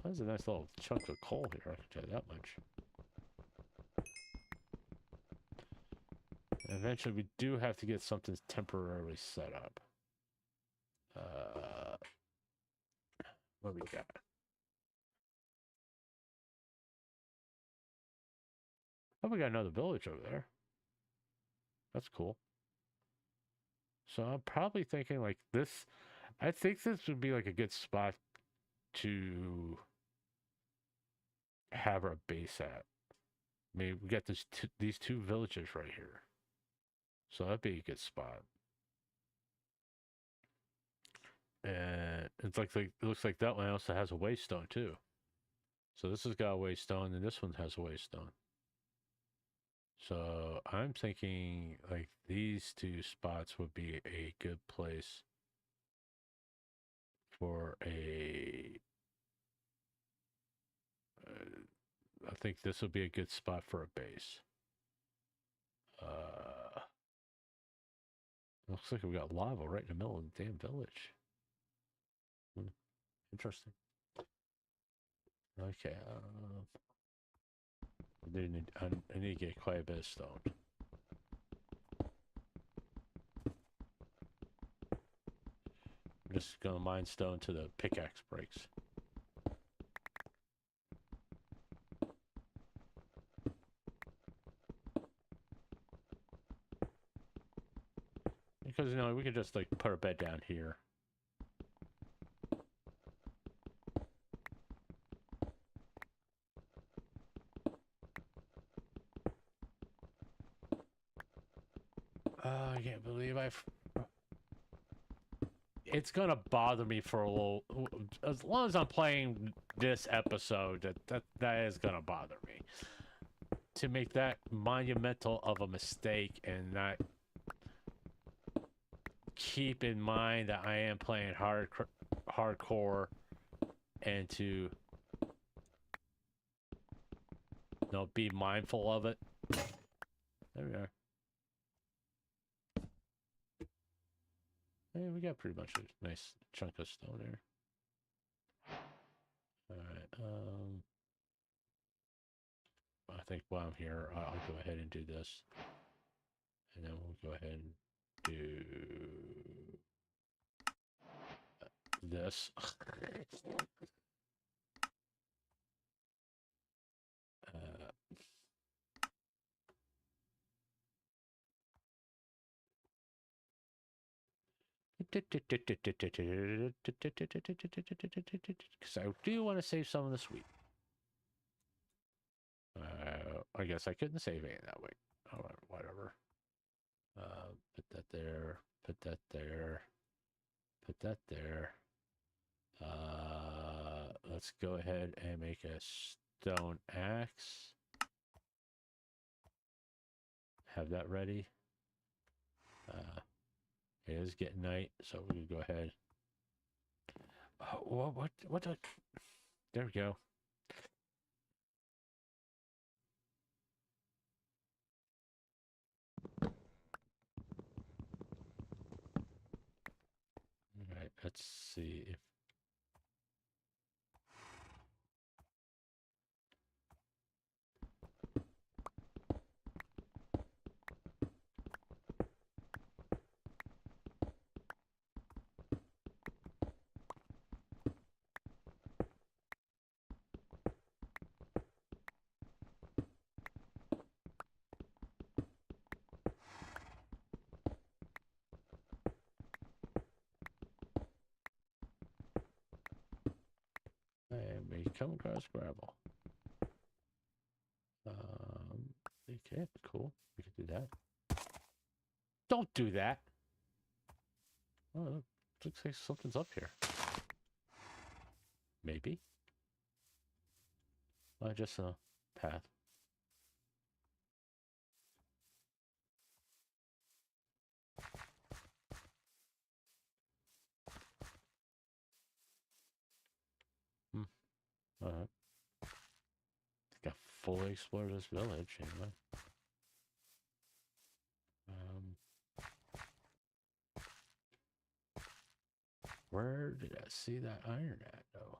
That's a nice little chunk of coal here, I can tell you that much. Eventually, we do have to get something temporarily set up. What we got? Oh, we got another village over there. That's cool. So I'm probably thinking like this. I think this would be like a good spot to have our base at. I mean, we got these two villages right here. So that'd be a good spot. And it's like it looks like that one also has a waystone too. So this has got a waystone, and this one has a waystone. So I'm thinking like these two spots would be a good place for a. I think this would be a good spot for a base. Looks like we got lava right in the middle of the damn village. Interesting. Okay. I need to get quite a bit of stone. I'm just gonna mine stone to the pickaxe breaks. Because, you know, we could just, like, put a bed down here. I can't believe it's gonna bother me for a little... As long as I'm playing this episode, that is gonna bother me. To make that monumental of a mistake and not keep in mind that I am playing hardcore and to, you know, be mindful of it. There we are. Hey, we got pretty much a nice chunk of stone there. Alright, I think while I'm here, I'll go ahead and do this. And then we'll go ahead and do this. Because I do want to save some of the sweet. I guess I couldn't save it that way. Oh, whatever. Put that there. Put that there. Put that there. Let's go ahead and make a stone axe. Have that ready. It is getting night, so we can go ahead. What the? There we go. All right, let's see if. And we come across gravel. Okay, cool. We can do that. Don't do that! Oh, looks like something's up here. Maybe. Just a path. Alright. Got fully explored this village anyway. Where did I see that iron at though?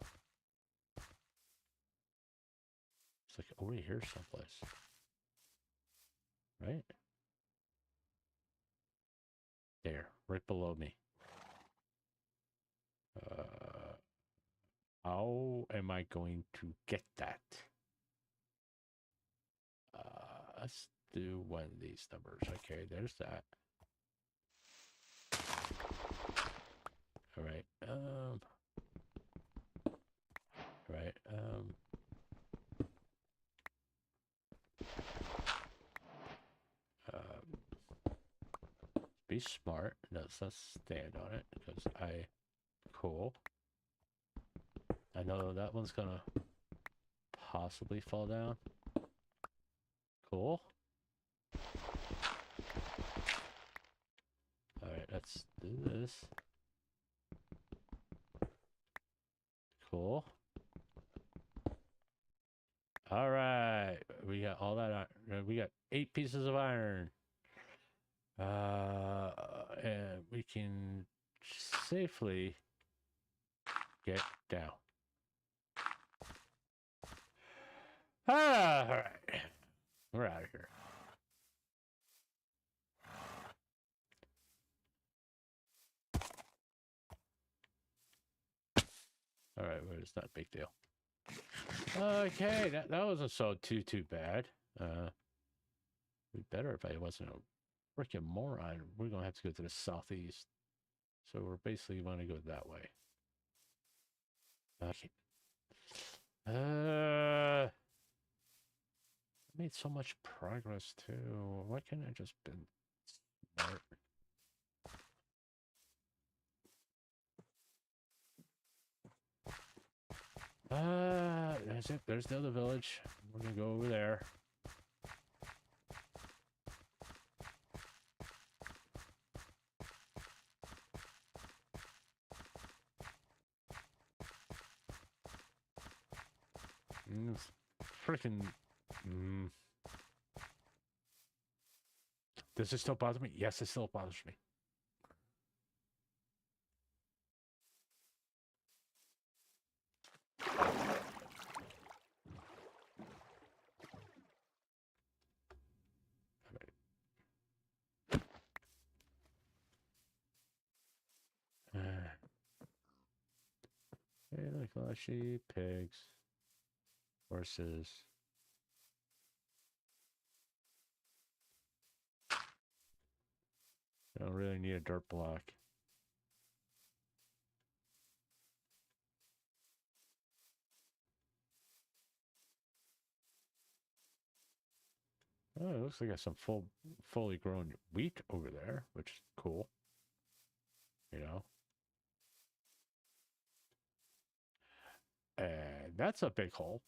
It's like over here someplace. Right? There, right below me. How am I going to get that? Let's do one of these numbers. Okay, there's that. All right. Right. Be smart. Let's stand on it because cool. I know that one's gonna possibly fall down. Cool. Alright, let's do this. Cool. Alright, we got all that iron. We got 8 pieces of iron. And we can safely get down. Alright. We're out of here. Alright, well, it's not a big deal. Okay, that wasn't so too bad. It'd be better if I wasn't a freaking moron. We're gonna have to go to the southeast. So we're basically gonna go that way. Okay. I made so much progress too. Why can't I just been smart? That's it. There's the other village. We're gonna go over there. Freaking. Does it still bother me? Yes, it still bothers me. Hey, look, a lot of sheep, pigs, horses. I don't really need a dirt block. Oh, it looks like I got some fully grown wheat over there, which is cool. You know? And that's a big hole.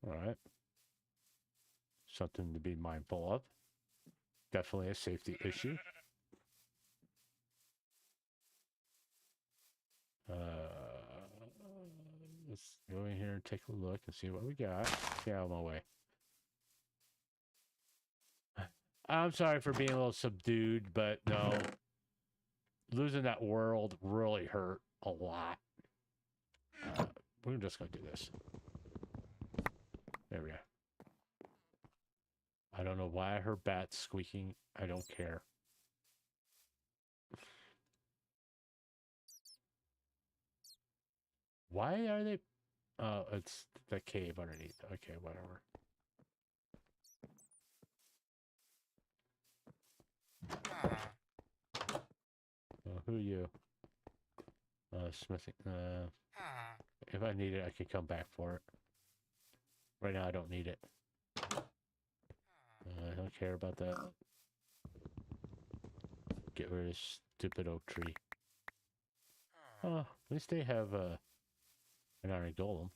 All right. Something to be mindful of. Definitely a safety issue. Let's go in here and take a look and see what we got. Get out of my way. I'm sorry for being a little subdued, but no. Losing that world really hurt a lot. We're just going to do this. There we go. I don't know why I heard bats squeaking. I don't care. Why are they... Oh, it's the cave underneath. Okay, whatever. Who are you? Smithing. If I need it, I can come back for it. Right now, I don't need it. I don't care about that. Get rid of this stupid oak tree. Oh, at least they have an iron golem.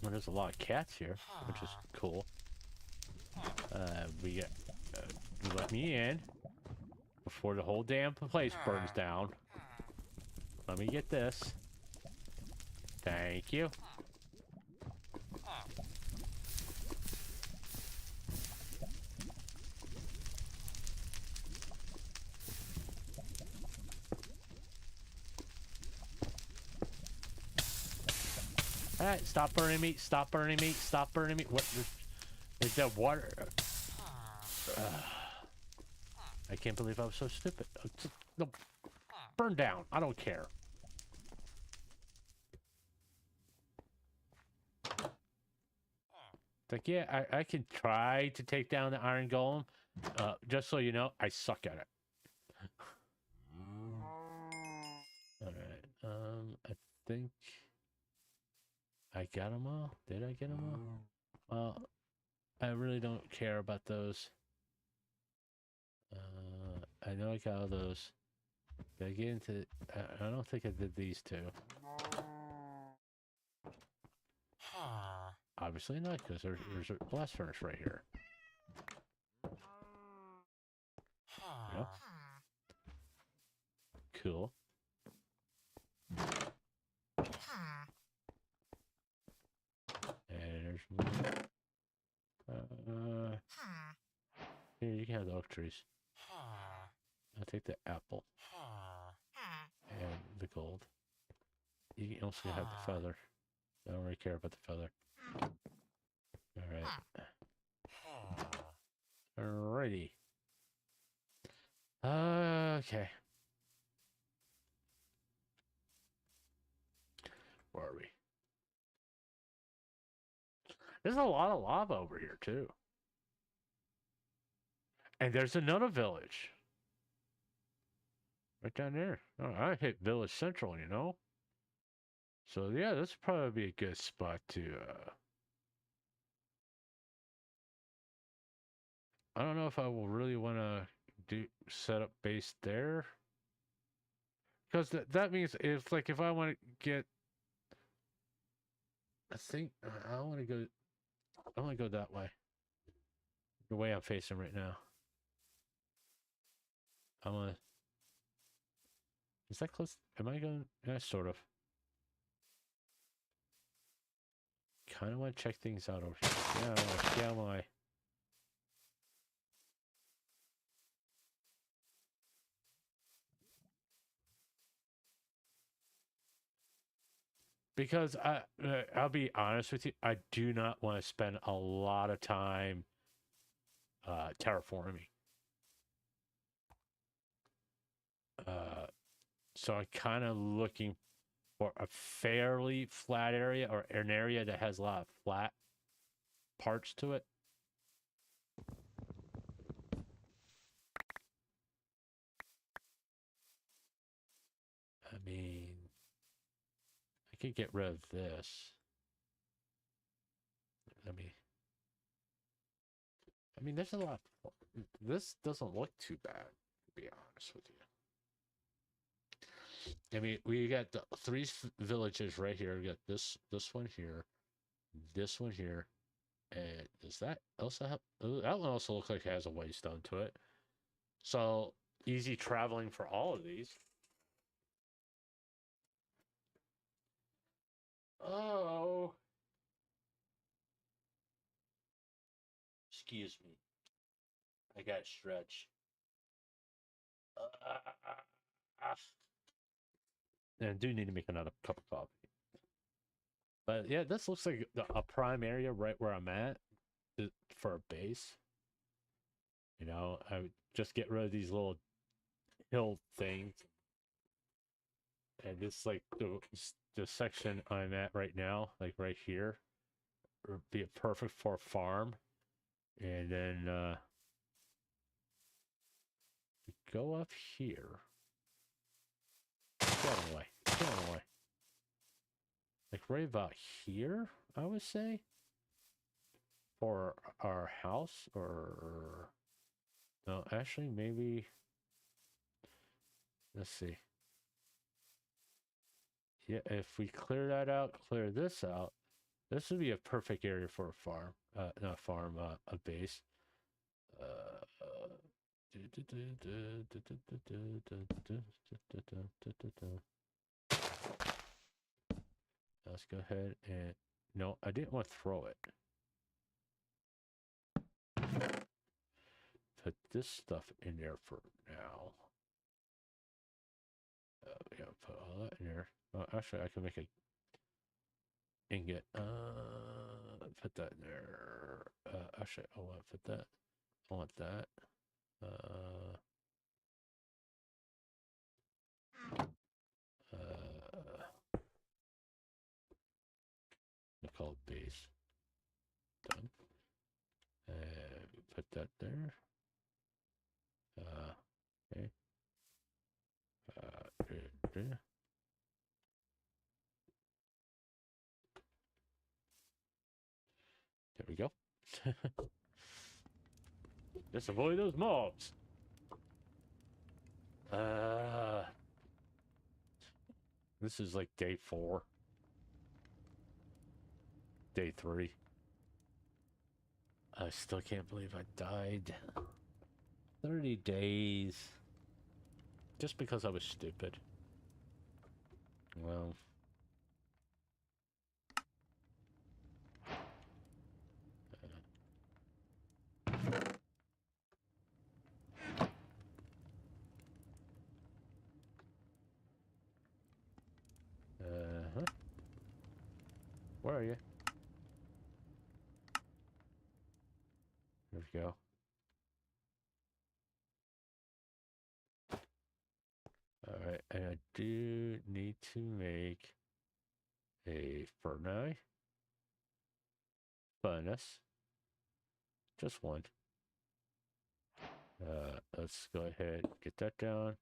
Well, there's a lot of cats here, which is cool. We get let me in before the whole damn place burns down. Let me get this. Thank you. Alright, stop burning me, stop burning me, stop burning me. What? Is that water? I can't believe I was so stupid. No, burn down. I don't care. It's like, yeah, I can try to take down the iron golem. Just so you know, I suck at it. Alright, I think I got them all. Did I get them all? Well, I really don't care about those. I know I got all those. Did I get into... I don't think I did these two. Obviously not, because there's a blast furnace right here. Yeah. Cool. And there's more. Here, you can have the oak trees. I'll take the apple. And the gold. You can also have the feather. I don't really care about the feather. Alright. Alrighty. Okay. Where are we? There's a lot of lava over here, too. And there's another village. Right down there. Oh, I hit Village Central, you know? So, yeah, this would probably be a good spot to, I don't know if I will really want to set up base there. Because that means if I want to get... I think I want to go that way. The way I'm facing right now. I want to... Is that close? Am I going? Yeah, sort of. Kind of want to check things out over here. Yeah, my. Because I'll be honest with you, I do not want to spend a lot of time terraforming. So I'm kind of looking for a fairly flat area or an area that has a lot of flat parts to it. I mean, I could get rid of this. I mean, there's a lot. This doesn't look too bad, to be honest with you. I mean, we got the three villages right here. We got this one here, this one here, and does that also have? That one also looks like it has a waste done to it. So easy traveling for all of these. Oh, excuse me. I got stretch. And I do need to make another cup of coffee. But yeah, this looks like a prime area right where I'm at for a base. You know, I would just get rid of these little hill things. And this, like, the section I'm at right now, like right here, would be perfect for a farm. And then, go up here. Get away. Get away. Like right about here, I would say. For our house, or... No, actually, maybe... Let's see. Yeah, if we clear that out, clear this out, this would be a perfect area for a farm. Not farm, a base. Let's go ahead and... No, I didn't want to throw it. Put this stuff in there for now. Yeah, put all that in there. Oh, actually, I can make a ingot. Put that in there. Actually, I want to put that. I want that. I call it base. Done. And put that there. Okay. There. There we go. Just avoid those mobs. This is like day 4. Day 3. I still can't believe I died. 30 days. Just because I was stupid. Well. Where are you? There we go. Alright, and I do need to make a furnace. Just one. Let's go ahead, get that down.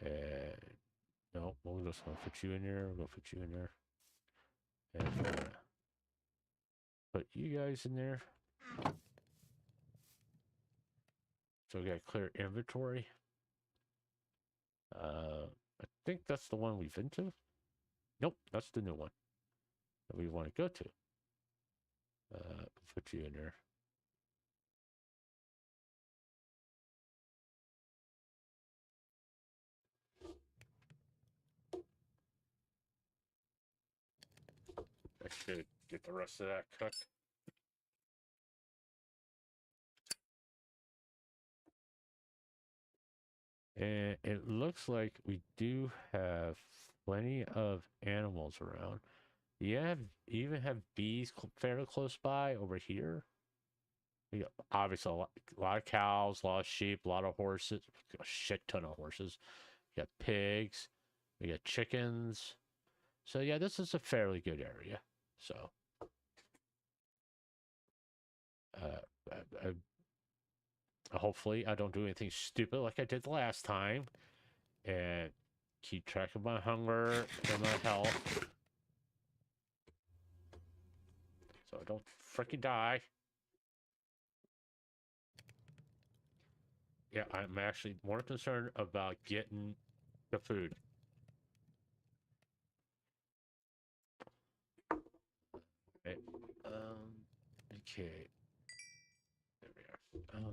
And no, we're just gonna put you in there. We're gonna put you in there. And we're gonna put you guys in there. So we got clear inventory. I think that's the one we've been to. Nope, that's the new one that we want to go to. Put you in there. I should get the rest of that cooked. And it looks like we do have plenty of animals around. You even have bees fairly close by over here. We got obviously a lot of cows, a lot of sheep, a lot of horses, a shit ton of horses. We got pigs, we got chickens. So yeah, this is a fairly good area. So hopefully I don't do anything stupid like I did the last time, and keep track of my hunger and my health, so I don't freaking die. Yeah, I'm actually more concerned about getting the food. Okay. Okay. There we are.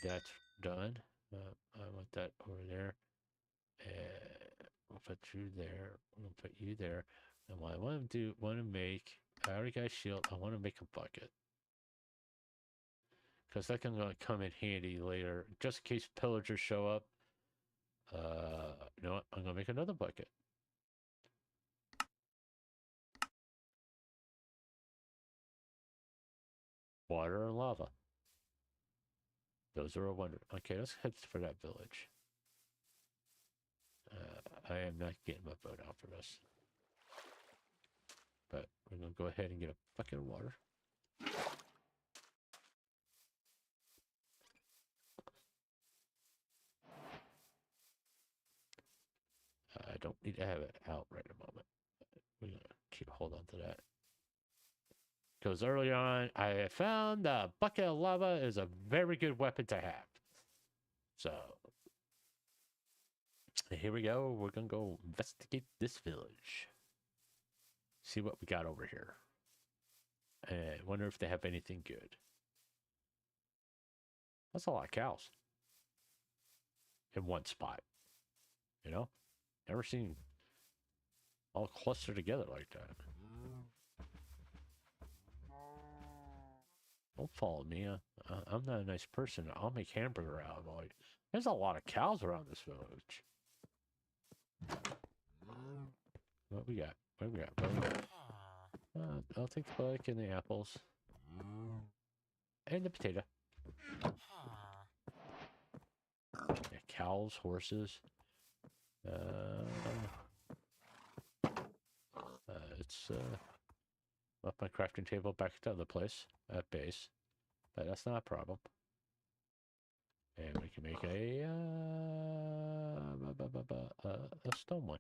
That's done. I want that over there. And we'll put you there. We'll put you there. And what I want to do, I already got a shield. I want to make a bucket. Because that can come in handy later, just in case pillagers show up. You know what? I'm going to make another bucket. Water and lava. Those are a wonder. Okay, let's head for that village. I am not getting my boat out for this. But we're going to go ahead and get a bucket of water. have it out right a moment. We're gonna keep hold on to that. Because early on, I found a bucket of lava is a very good weapon to have. So here we go. We're gonna go investigate this village. See what we got over here. I wonder if they have anything good. That's a lot of cows in one spot. You know, never seen all clustered together like that. Don't follow me. I'm not a nice person. I'll make hamburger out of all. There's a lot of cows around this village. What we got? What we got? What we got? I'll take the bike and the apples. And the potato. Yeah, cows, horses. It's left my crafting table back at the other place at base, but that's not a problem. And we can make a stone one.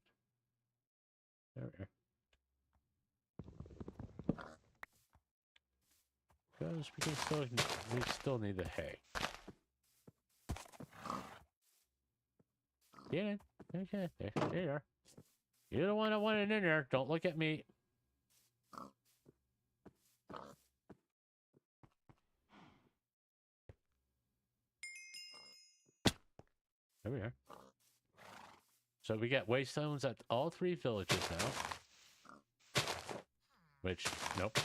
There we are. Because we still need the hay. Yeah, okay, there you are. You're the one that wanted in there. Don't look at me. There we are. So we got waystones at all 3 villages now. Which, nope.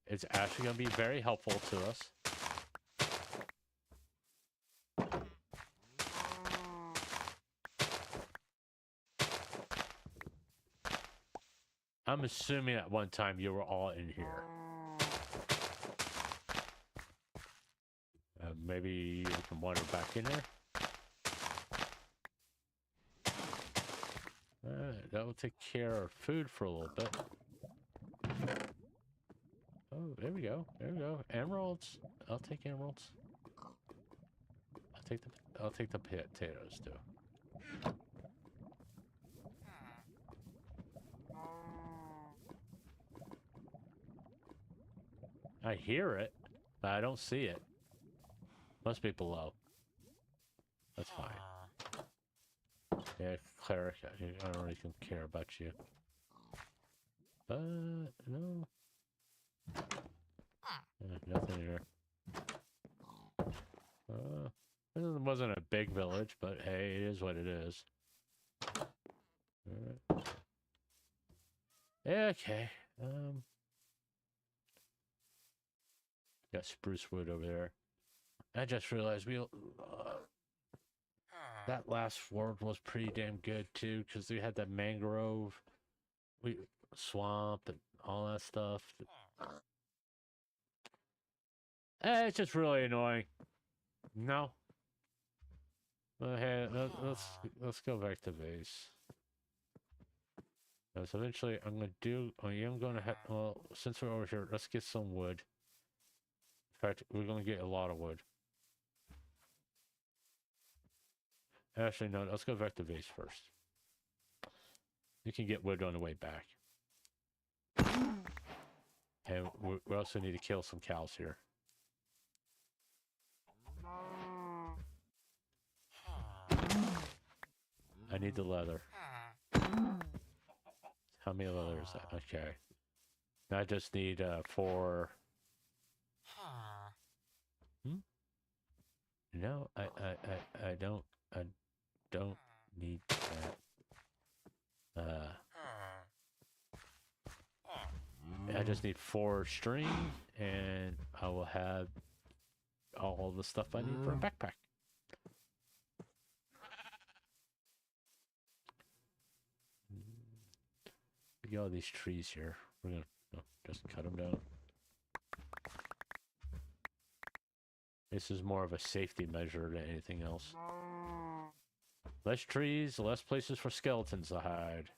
It's actually going to be very helpful to us. I'm assuming at one time you were all in here. Maybe you can wander back in there. That will take care of food for a little bit. Oh, there we go. There we go. Emeralds. I'll take emeralds. I'll take the potatoes too. I hear it, but I don't see it. Must be below. That's fine. Yeah, cleric. I don't really care about you. But no. Nothing here. It wasn't a big village, but hey, it is what it is. Alright. Okay. Got spruce wood over there. I just realized that last world was pretty damn good too, because we had that mangrove, swamp, and all that stuff. It's just really annoying. No. Hey, let's go back to base. So eventually, I am gonna have. Well, since we're over here, let's get some wood. In fact, we're gonna get a lot of wood. Actually, no. Let's go back to base first. You can get wood on the way back. And we also need to kill some cows here. I need the leather. How many leather is that? Okay. I just need 4. No, I don't need that. I just need 4 string, and I will have all the stuff I need for a backpack. Look at all these trees here. We're gonna just cut them down. This is more of a safety measure than anything else. Less trees, less places for skeletons to hide.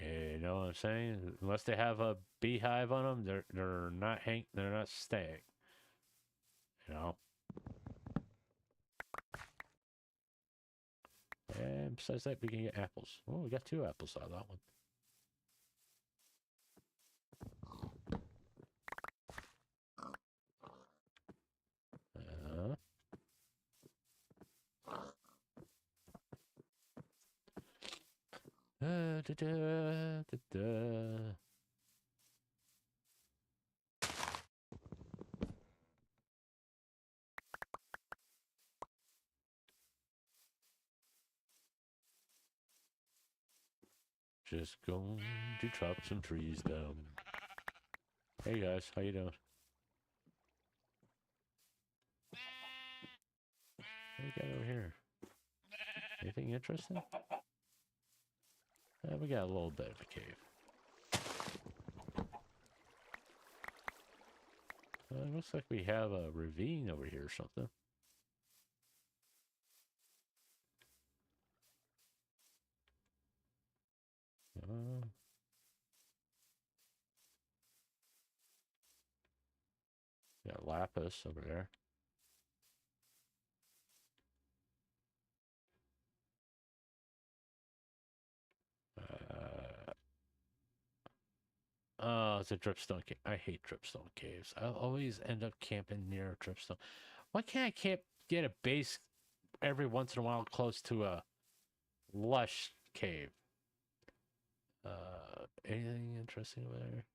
You know what I'm saying? Unless they have a beehive on them, they're not staying. You know. And besides that, we can get apples. Oh, we got 2 apples out of that one. Da, da, da, da. Just going to chop some trees down. Hey guys, how you doing? What we got over here? Anything interesting? We got a little bit of a cave. Looks like we have a ravine over here or something. Got lapis over there. Oh, it's a dripstone cave. I hate dripstone caves. I always end up camping near a dripstone. Why can't I get a base every once in a while close to a lush cave? Anything interesting over there?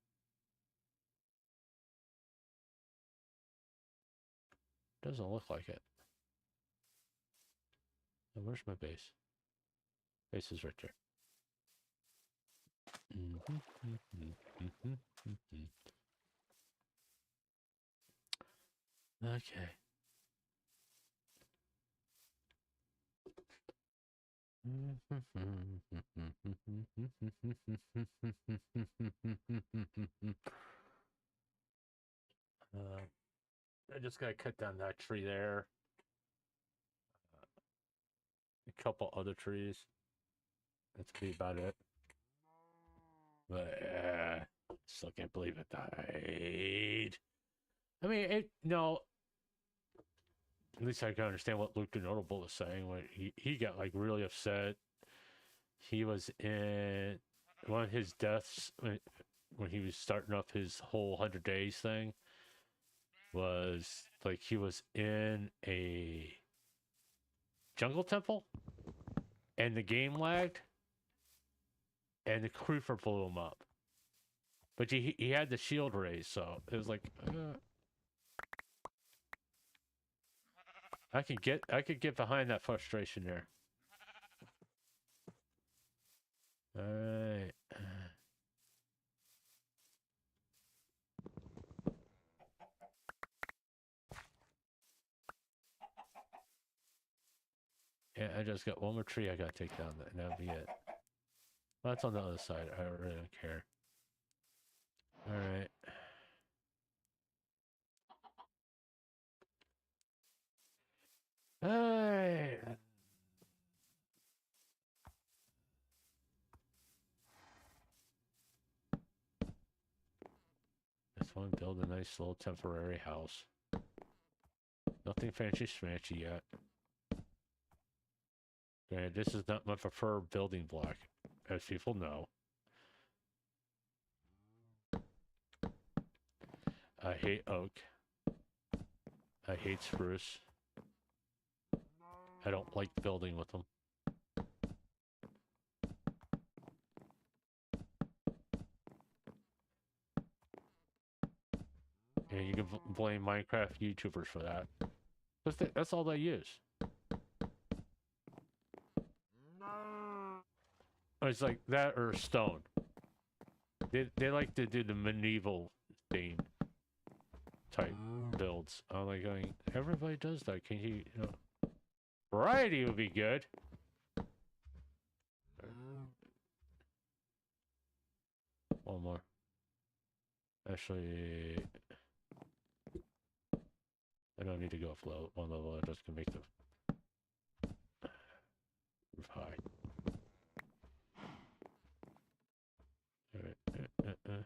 Doesn't look like it. And where's my base? Base is right there. Okay. I just gotta cut down that tree there. A couple other trees. That's be about it. But still can't believe it died. I mean, no. At least I can understand what Luke the Notable is saying when he got like really upset. He was in one of his deaths when he was starting up his whole 100 days thing. Was like he was in a jungle temple and the game lagged and the creeper blew him up. But he had the shield raised, so it was like I could get behind that frustration there. All right. Yeah, I just got one more tree I gotta take down, and that'll be it. Well, that's on the other side. I really don't care. All right. All right. Just want to build a nice little temporary house. Nothing fancy schmancy yet. Okay, this is not my preferred building block, as people know. I hate oak. I hate spruce. I don't like building with them. And you can blame Minecraft YouTubers for that. That's all they use. It's like that or stone. They like to do the medieval theme type builds. I'm like going, everybody does that. Can you know, variety would be good. One more. Actually, I don't need to go up one level. I just can make the roof high. All right.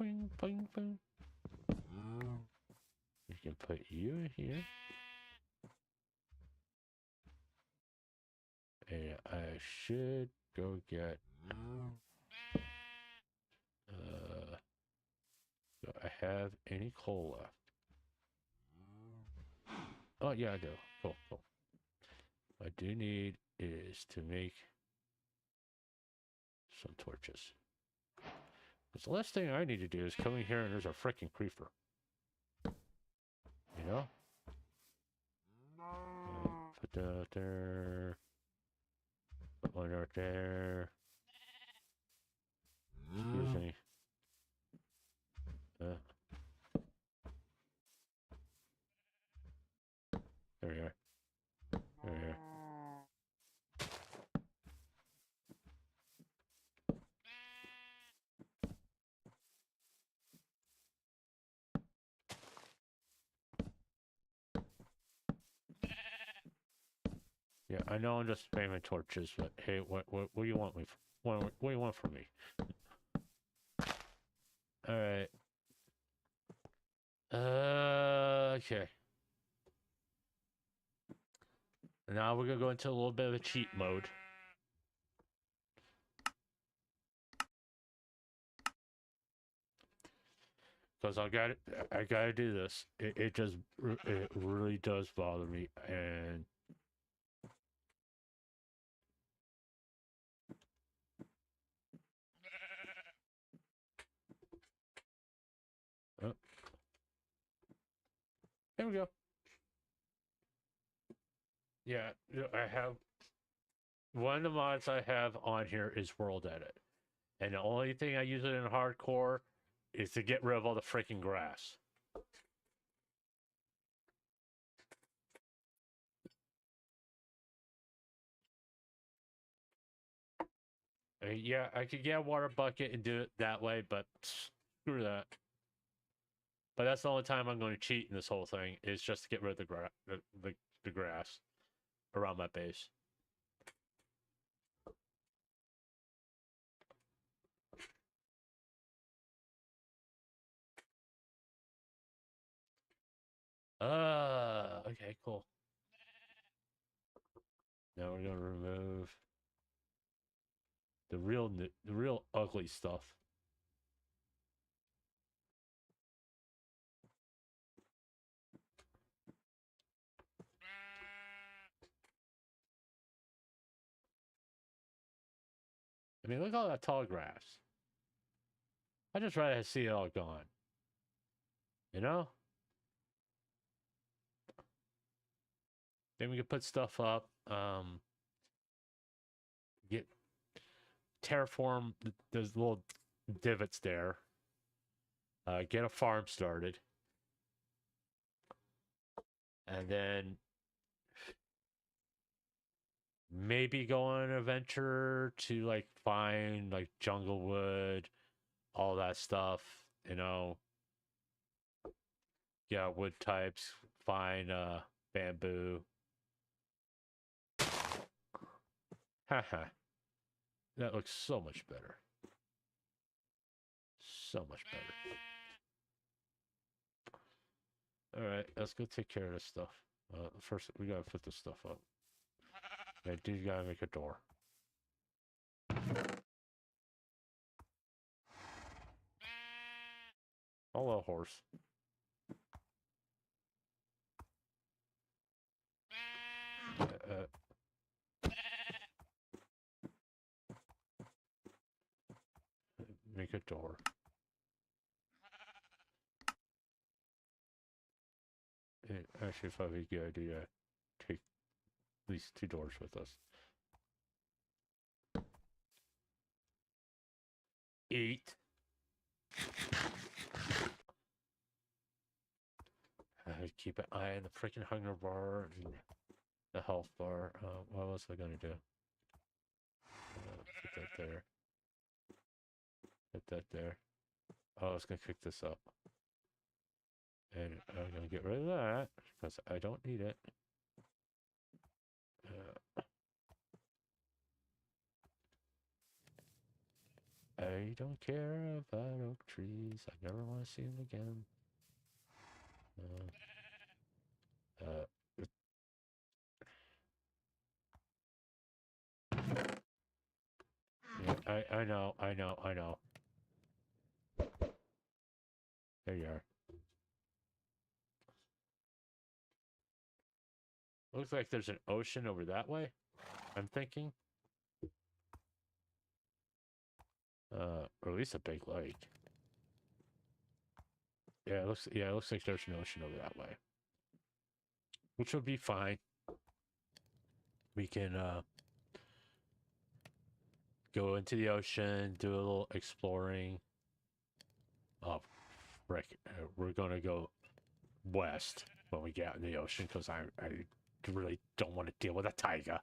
Bing, bing, bing. We can put you in here. And I should go get... do I have any coal left? Oh, yeah, I do. Cool, cool. What I do need is to make some torches. Because the last thing I need to do is come in here and there's a freaking creeper. You know? Put that out there. Put one out there. Excuse me. There we are. There we are. Yeah, I know I'm just spamming torches, but hey, what do you want me? What do you want from me? All right. Okay. Now we're gonna go into a little bit of a cheat mode. Because I gotta do this. It really does bother me, and oh. There we go. Yeah, I have one of the mods I have on here is World Edit, and the only thing I use it in hardcore is to get rid of all the freaking grass. Yeah, I could get a water bucket and do it that way, but screw that. But that's the only time I'm going to cheat in this whole thing, is just to get rid of the grass around my base. Okay, cool. Now we're gonna remove the real ugly stuff. I mean, look at all that tall grass. I just rather see it all gone. You know? Then we can put stuff up. Get terraform those little divots there. Get a farm started. And then maybe go on an adventure to like find like jungle wood, all that stuff, you know. Yeah, wood types, find bamboo. Haha. That looks so much better. So much better. Alright, let's go take care of this stuff. First, we gotta put this stuff up. I do gotta make a door. Hello, horse. Make a door. It actually probably a good idea to take at least 2 doors with us. 8. Keep an eye on the freaking hunger bar and the health bar. What was I gonna do? Put that there. Put that there. Oh, I was gonna pick this up. And I'm gonna get rid of that because I don't need it. I I don't care about oak trees. I never want to see them again. Yeah, I know. There you are. Looks like there's an ocean over that way. I'm thinking. Or at least a big lake. Yeah, it looks like there's an ocean over that way. Which would be fine. We can go into the ocean, do a little exploring. Oh, frick. We're gonna go west when we get out in the ocean because I really don't want to deal with a tiger.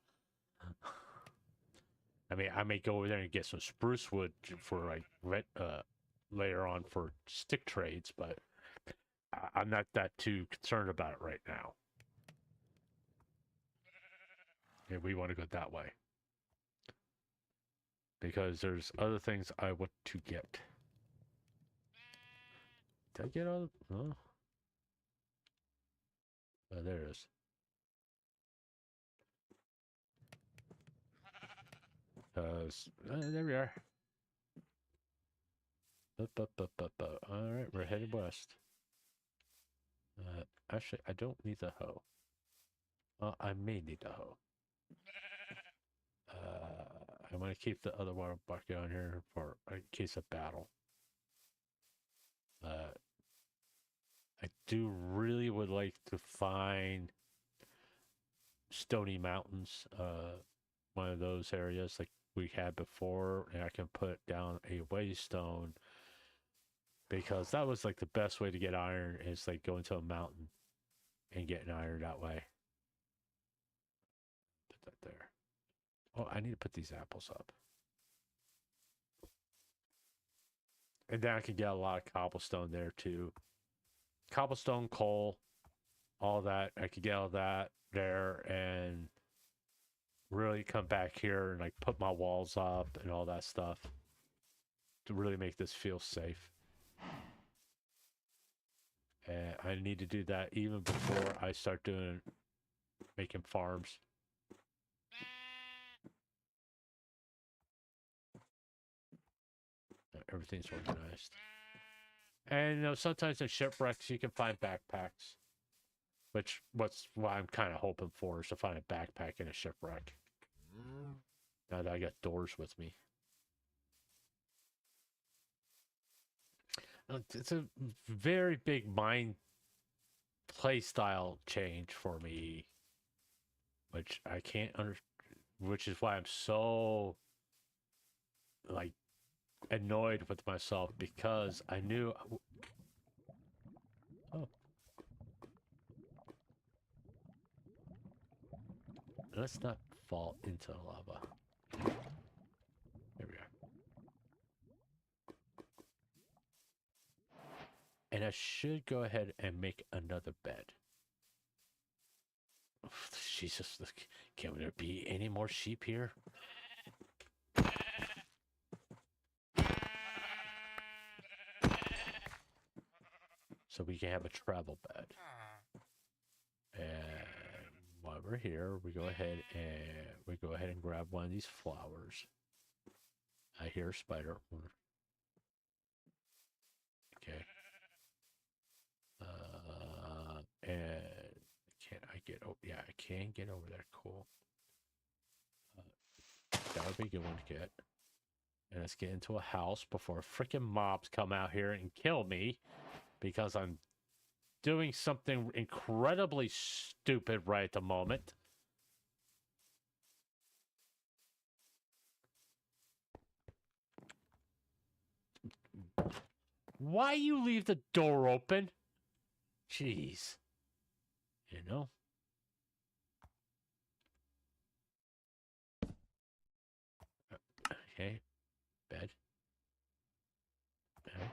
I mean, I may go over there and get some spruce wood for like later on for stick trades, but I'm not that too concerned about it right now. And we want to go that way because there's other things I want to get. Did I get all? Oh, there it is. There we are. All right, we're headed west. Actually, I don't need the hoe. I may need the hoe. I'm going to keep the other water bucket on here for in case of battle. I do really would like to find Stony Mountains, one of those areas like we had before, and I can put down a waystone because that was like the best way to get iron is like go into a mountain and getting iron that way. Put that there. Oh, I need to put these apples up. And then I can get a lot of cobblestone there too. Cobblestone, coal, all that. I could get all that there and really come back here and like put my walls up and all that stuff to really make this feel safe. And I need to do that even before I start making farms. Everything's organized. And you know, sometimes in shipwrecks you can find backpacks. Which what I'm kind of hoping for is to find a backpack in a shipwreck. Now that I got doors with me. It's a very big mind play style change for me, which I can't understand, which is why I'm so like annoyed with myself because I knew. Oh, let's not fall into the lava. There we are. And I should go ahead and make another bed. Oh, Jesus, look, can there be any more sheep here? So we can have a travel bed. And while we're here, we go ahead and grab one of these flowers. I hear a spider. Okay. And can I get? Oh, yeah, I can get over there. Cool. That would be a good one to get. And let's get into a house before freaking mobs come out here and kill me because I'm doing something incredibly stupid right at the moment. Why you leave the door open? Jeez. You know? Okay. Bed. Okay.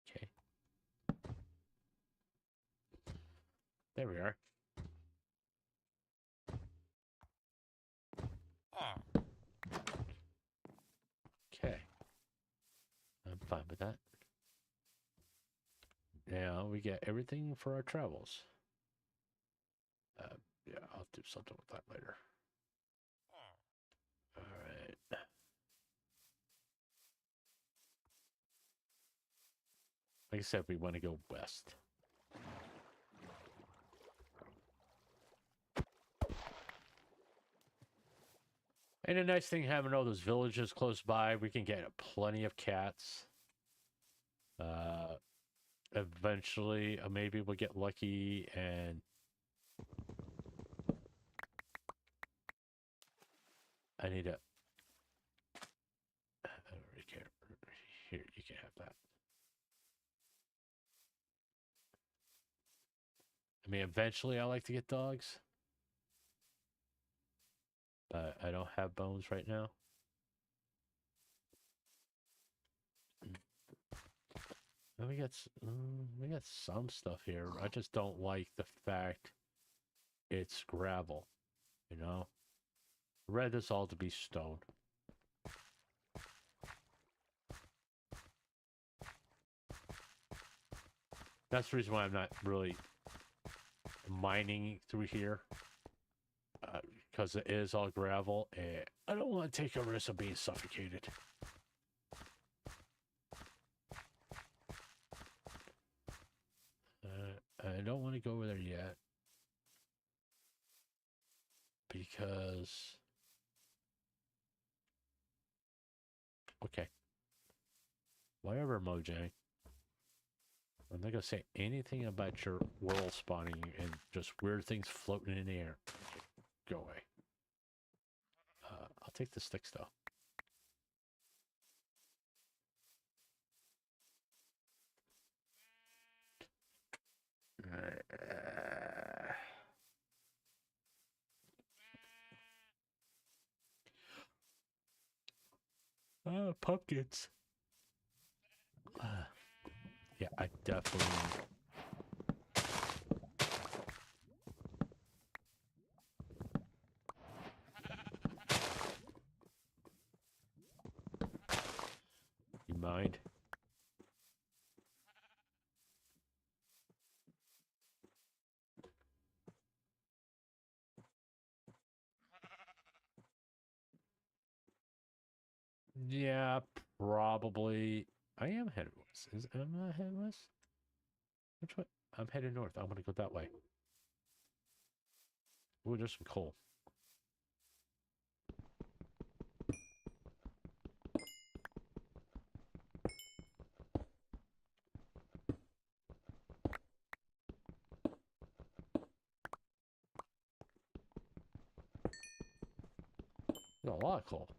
Okay. There we are. Okay. I'm fine with that. Now we get everything for our travels. Yeah, I'll do something with that later. Alright. Like I said, we want to go west. And a nice thing having all those villages close by, we can get plenty of cats. Eventually, maybe we'll get lucky and I need a. I don't really care. Here, you can have that. I mean, eventually, I like to get dogs, but I don't have bones right now. And we got some stuff here. I just don't like the fact it's gravel. You know, I read this all to be stone. That's the reason why I'm not really mining through here, because it is all gravel, and I don't want to take a risk of being suffocated. I don't want to go over there yet, because... Okay. Whatever, Mojang. I'm not going to say anything about your world spawning and just weird things floating in the air. Go away. I'll take the sticks, though. Pumpkins. Yeah, I definitely... You mind? Yeah, probably. I am headed west. Am I headed west? Which way? I'm headed north. I'm gonna go that way. Ooh, there's some coal. There's a lot of coal.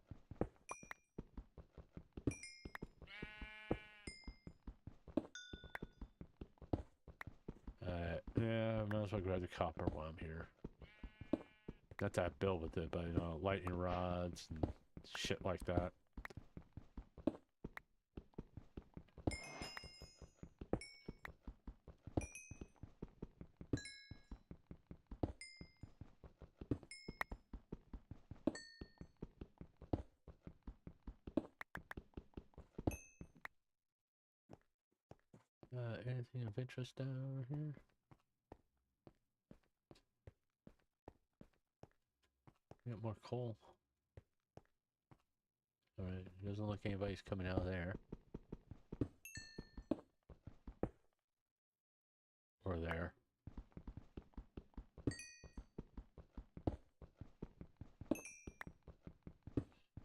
Yeah, I might as well grab the copper while I'm here. Not that I build with it, but you know, lightning rods and shit like that. Anything of interest down here? Got more coal. Alright, doesn't look like anybody's coming out of there. Or there.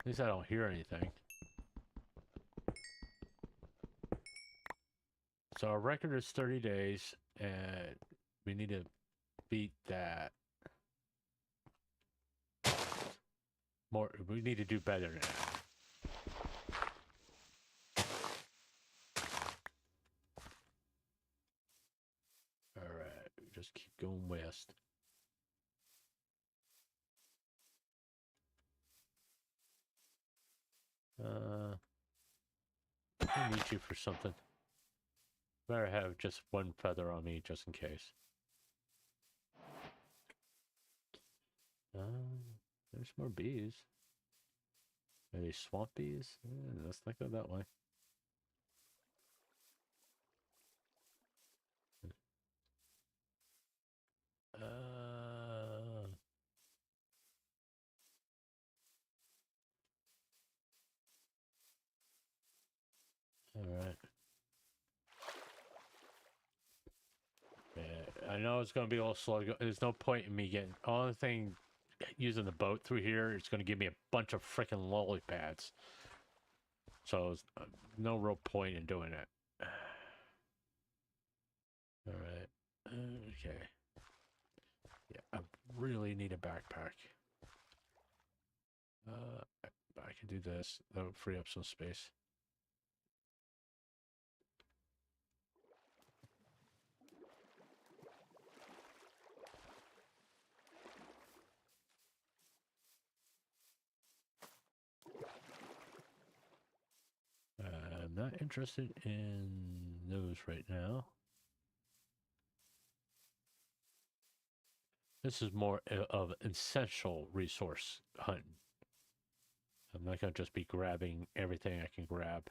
At least I don't hear anything. So our record is 30 days, and we need to beat that. More, we need to do better than that. Alright, just keep going west. I need you for something. Better have just one feather on me just in case. There's more bees. Maybe swamp bees? Let's not go that way. Alright. Yeah, I know it's going to be a little slow. There's no point in me getting... Only thing using the boat through here is going to give me a bunch of freaking lolly pads. So there's no real point in doing it. Alright. Okay. Yeah, I really need a backpack. I can do this. That would free up some space. I'm not interested in those right now. This is more of an essential resource hunting. I'm not going to just be grabbing everything I can grab.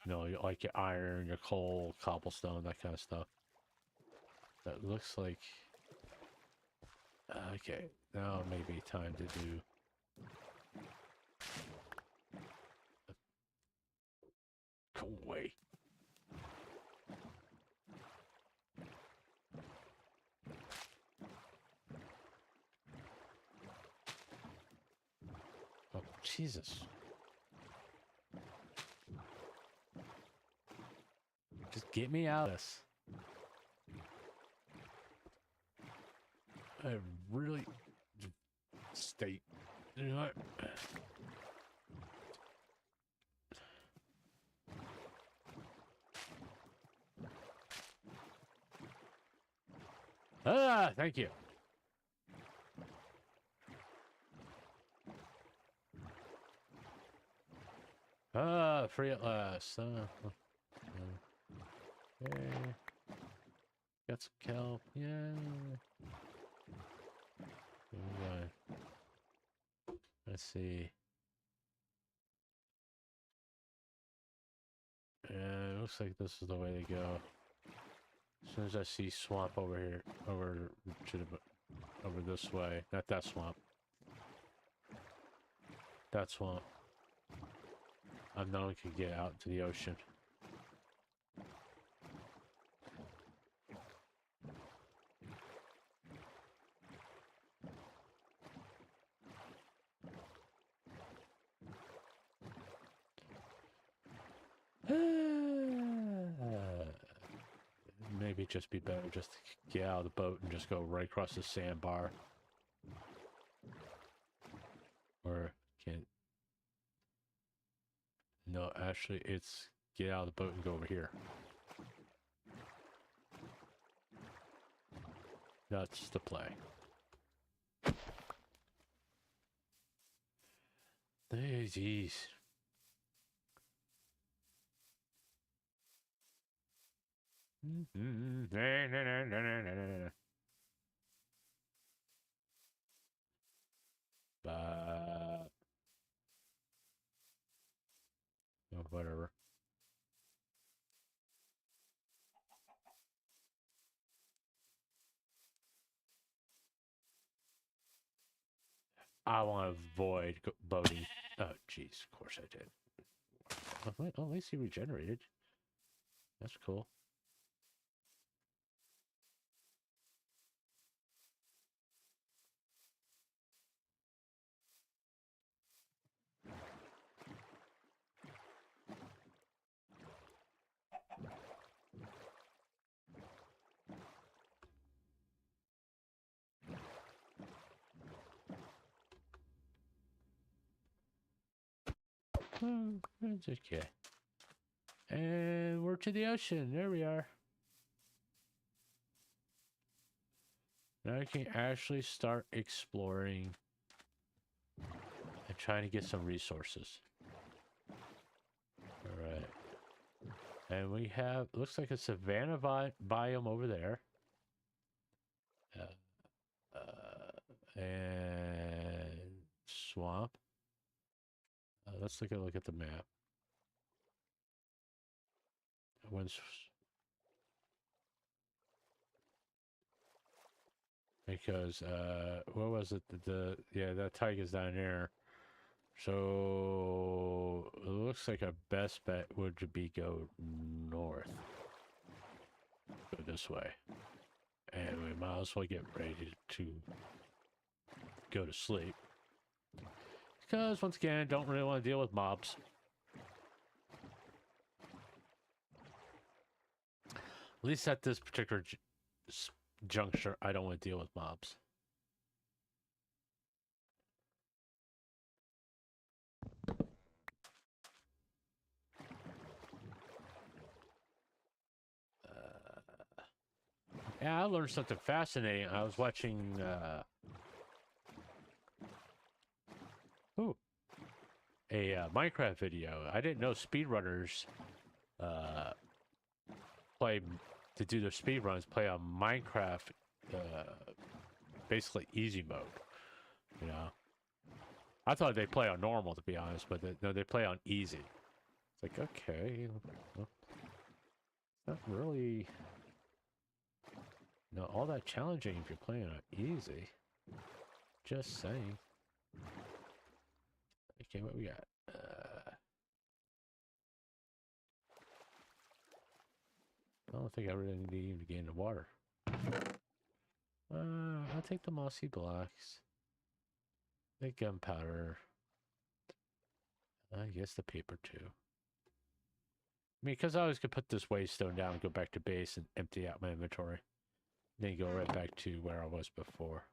You know, like your iron, your coal, cobblestone, that kind of stuff. That looks like... Okay, now maybe time to do... Go away. Oh, Jesus. Just get me out of this. I really... State. You know what? Ah, thank you. Ah, free at last. Okay. Got some kelp. Yeah. Let's see. Yeah, it looks like this is the way to go. As soon as I see swamp over here, over this way. Not that swamp. That swamp. I know I can get out into the ocean. Maybe it'd just be better just to get out of the boat and just go right across the sandbar. Or can't... No, actually, it's get out of the boat and go over here. That's the play. Hey, jeez. But... Oh, whatever. I want to avoid boating. Oh, jeez. Of course I did. Oh, at least he regenerated. That's cool. It's okay. And we're to the ocean. There we are. Now I can actually start exploring and trying to get some resources. Alright. And we have, looks like a savanna biome over there. and swamp. Let's take a look at the map. When's because what was it? Yeah, that tiger's down there. So it looks like our best bet would be go north. Go this way. And we might as well get ready to go to sleep. Because once again, I don't really want to deal with mobs. At least at this particular juncture, I don't want to deal with mobs. Yeah, I learned something fascinating. I was watching a Minecraft video. I didn't know speedrunners play to do their speedruns play on Minecraft, basically easy mode. You know, I thought they play on normal, to be honest, but no, they play on easy. It's like, okay, well, it's not really all that challenging if you're playing on easy. Just saying. Okay, what we got? I don't think I really need to even get into water. I'll take the mossy blocks. The gunpowder. I guess the paper too. I mean, because I always could put this waystone down and go back to base and empty out my inventory. Then go right back to where I was before.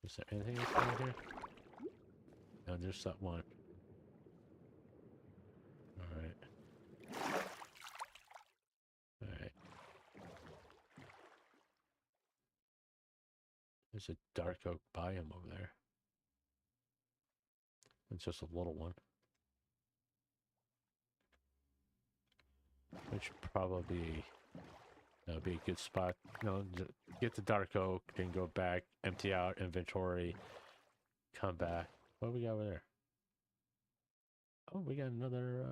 Is there anything else down here? No, there's that one. Alright. Alright. There's a dark oak biome over there. It's just a little one. Which probably be a good spot. Get the dark oak, then go back, empty out inventory, come back. What do we got over there? Oh, we got another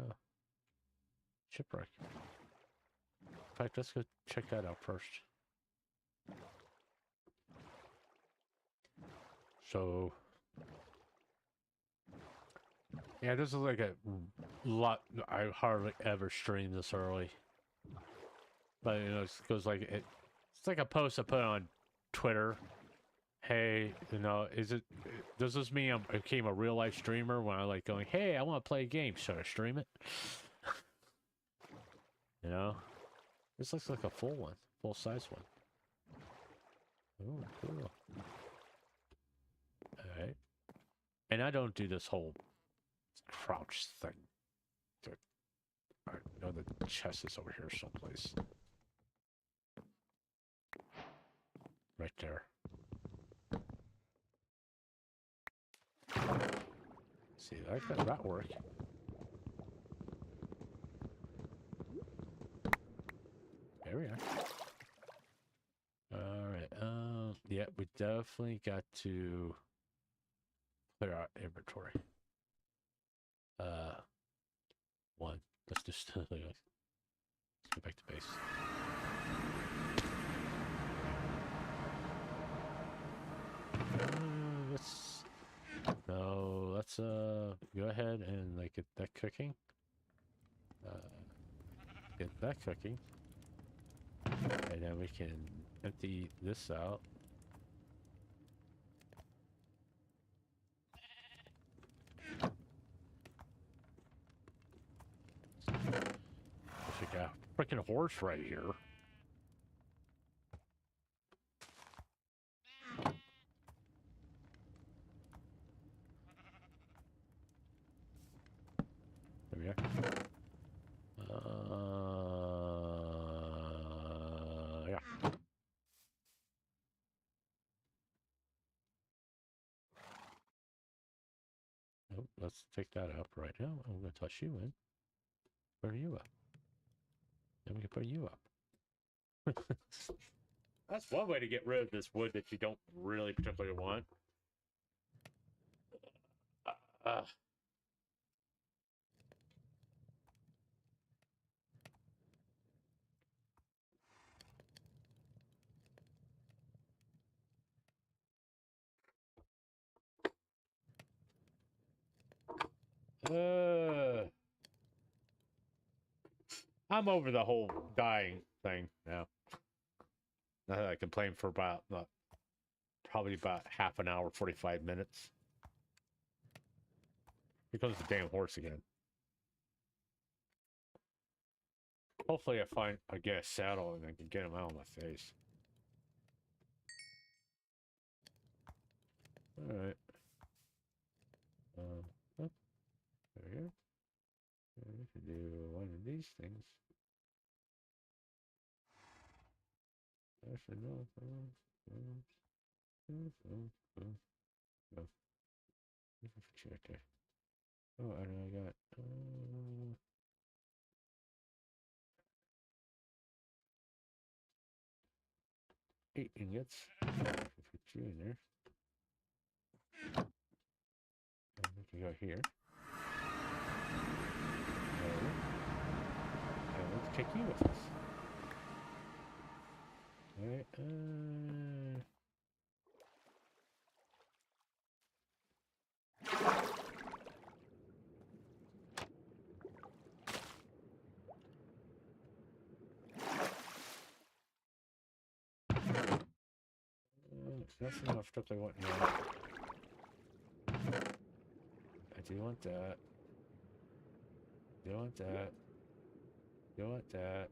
shipwreck. In fact, let's go check that out first. So, yeah, this is like a lot. I hardly ever stream this early, but it goes like it's like a post I put on Twitter. Hey, does this mean I became a real life streamer when I like going, hey, I want to play a game, should I stream it? This looks like a full size one. Oh, cool. Alright. And I don't do this whole crouch thing. I know the chest is over here someplace. Right there. See, that work. There we are. Alright, yeah, we definitely got to clear out inventory. One. Let's just let's go back to base. Let's go ahead and like get that cooking. Get that cooking. And then we can empty this out. We got a freaking horse right here. There we are. Yeah. Nope, let's take that up right now. I'm going to toss you in. Bring you up. Then we can put you up. That's one way to get rid of this wood that you don't really particularly want. Uh, I'm over the whole dying thing now. Now that I complained for about probably about half an hour, 45 minutes. Here comes the damn horse again. Hopefully I get a saddle and I can get him out of my face. Alright. Up there. We can do one of these things. Actually, no. Oh, and I got 8 ingots. Put you in there. And we can go here. And let's take you with us. Alright, that's enough stuff I want now. I do want that. Do want that. Do want that.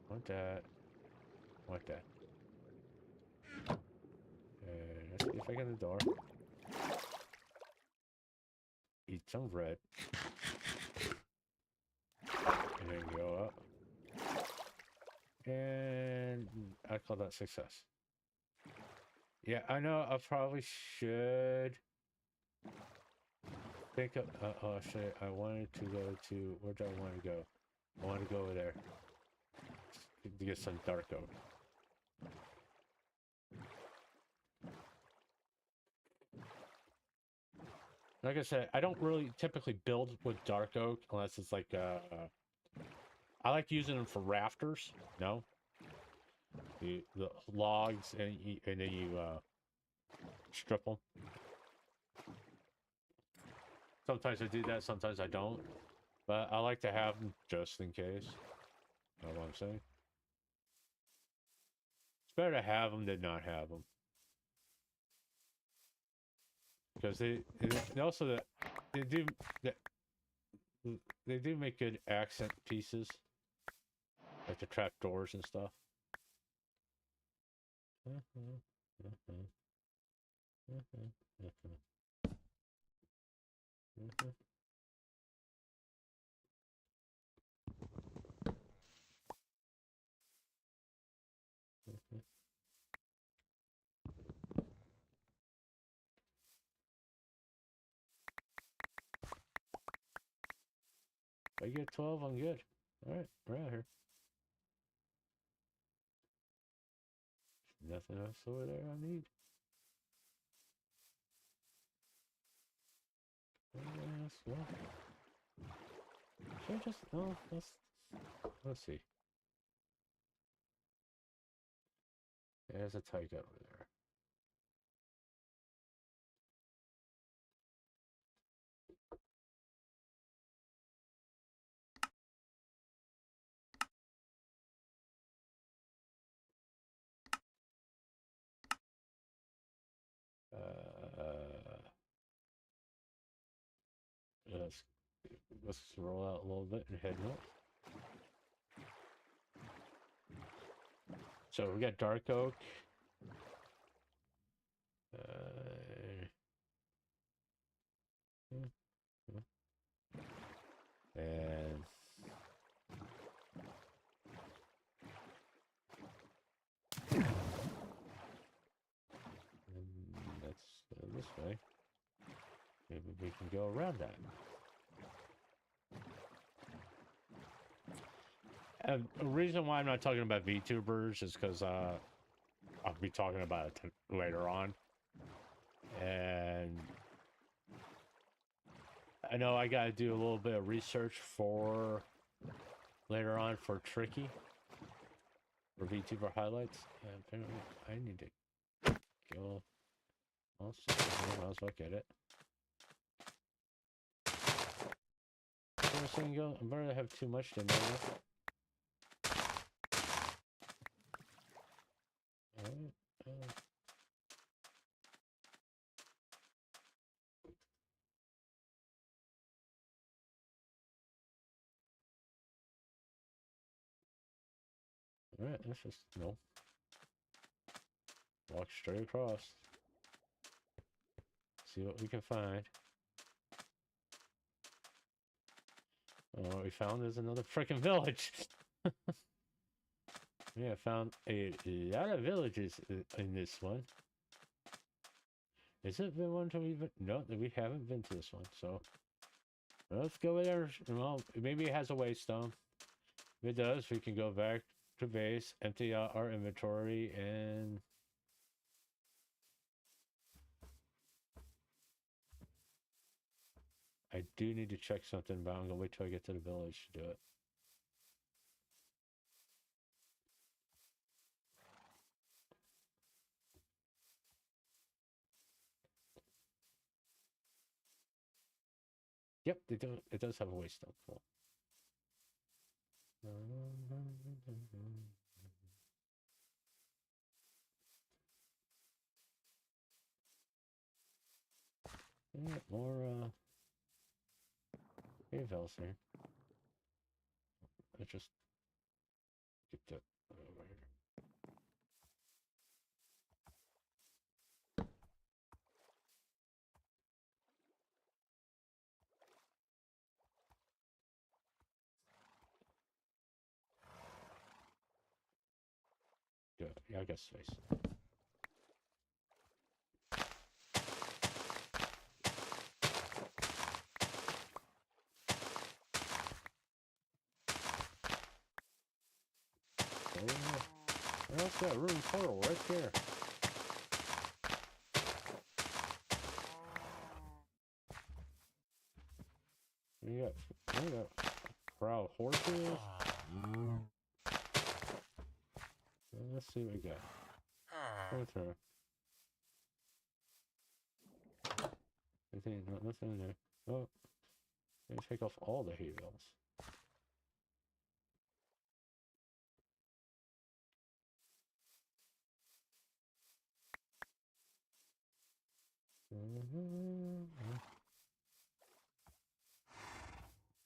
Want that. Want that. Let's see if I get the door. Eat some bread. And then go up. And I call that success. Yeah, I know I probably should think of, shit, I wanted to go to, where do I want to go? I want to go over there to get some dark oak. Like I said, I don't really typically build with dark oak unless it's like, I like using them for rafters, no? The logs, and then you strip them. Sometimes I do that, sometimes I don't. But I like to have them just in case. Know what I'm saying? It's better to have them than not have them. Because they also they do make good accent pieces, like the trap doors and stuff. If I get 12, I'm good. Alright, we're out here. Nothing else over there I need. Well, should I just, oh, let's see. There's a tiger over there. Let's, let's roll out a little bit and head north. So we got dark oak. And let's go this way. Maybe we can go around that. the reason why I'm not talking about VTubers is because I'll be talking about it later on, and I know I gotta do a little bit of research for later on for Tricky for VTuber highlights, and apparently I need to go. I'll see here, might as well get it. First thing go, I'm gonna have too much to know. Alright, Alright, let's just no. Walk straight across. See what we can find. Oh, what we found is another freaking village. Yeah, I found a lot of villages in this one. Is it the one we've been? No, we haven't been to this one. So let's go there. Well, maybe it has a waystone. If it does, we can go back to base, empty out our inventory, and I do need to check something, but I'm gonna wait till I get to the village to do it. Yep, it does have a waystone. Cool. Yeah, more cave house here. Let's just get that over here. Yeah, I guess space. There's that room portal right there. We got proud horses. Let's see what we got. Go through. Nothing in there. Oh, let me take off all the hay bales.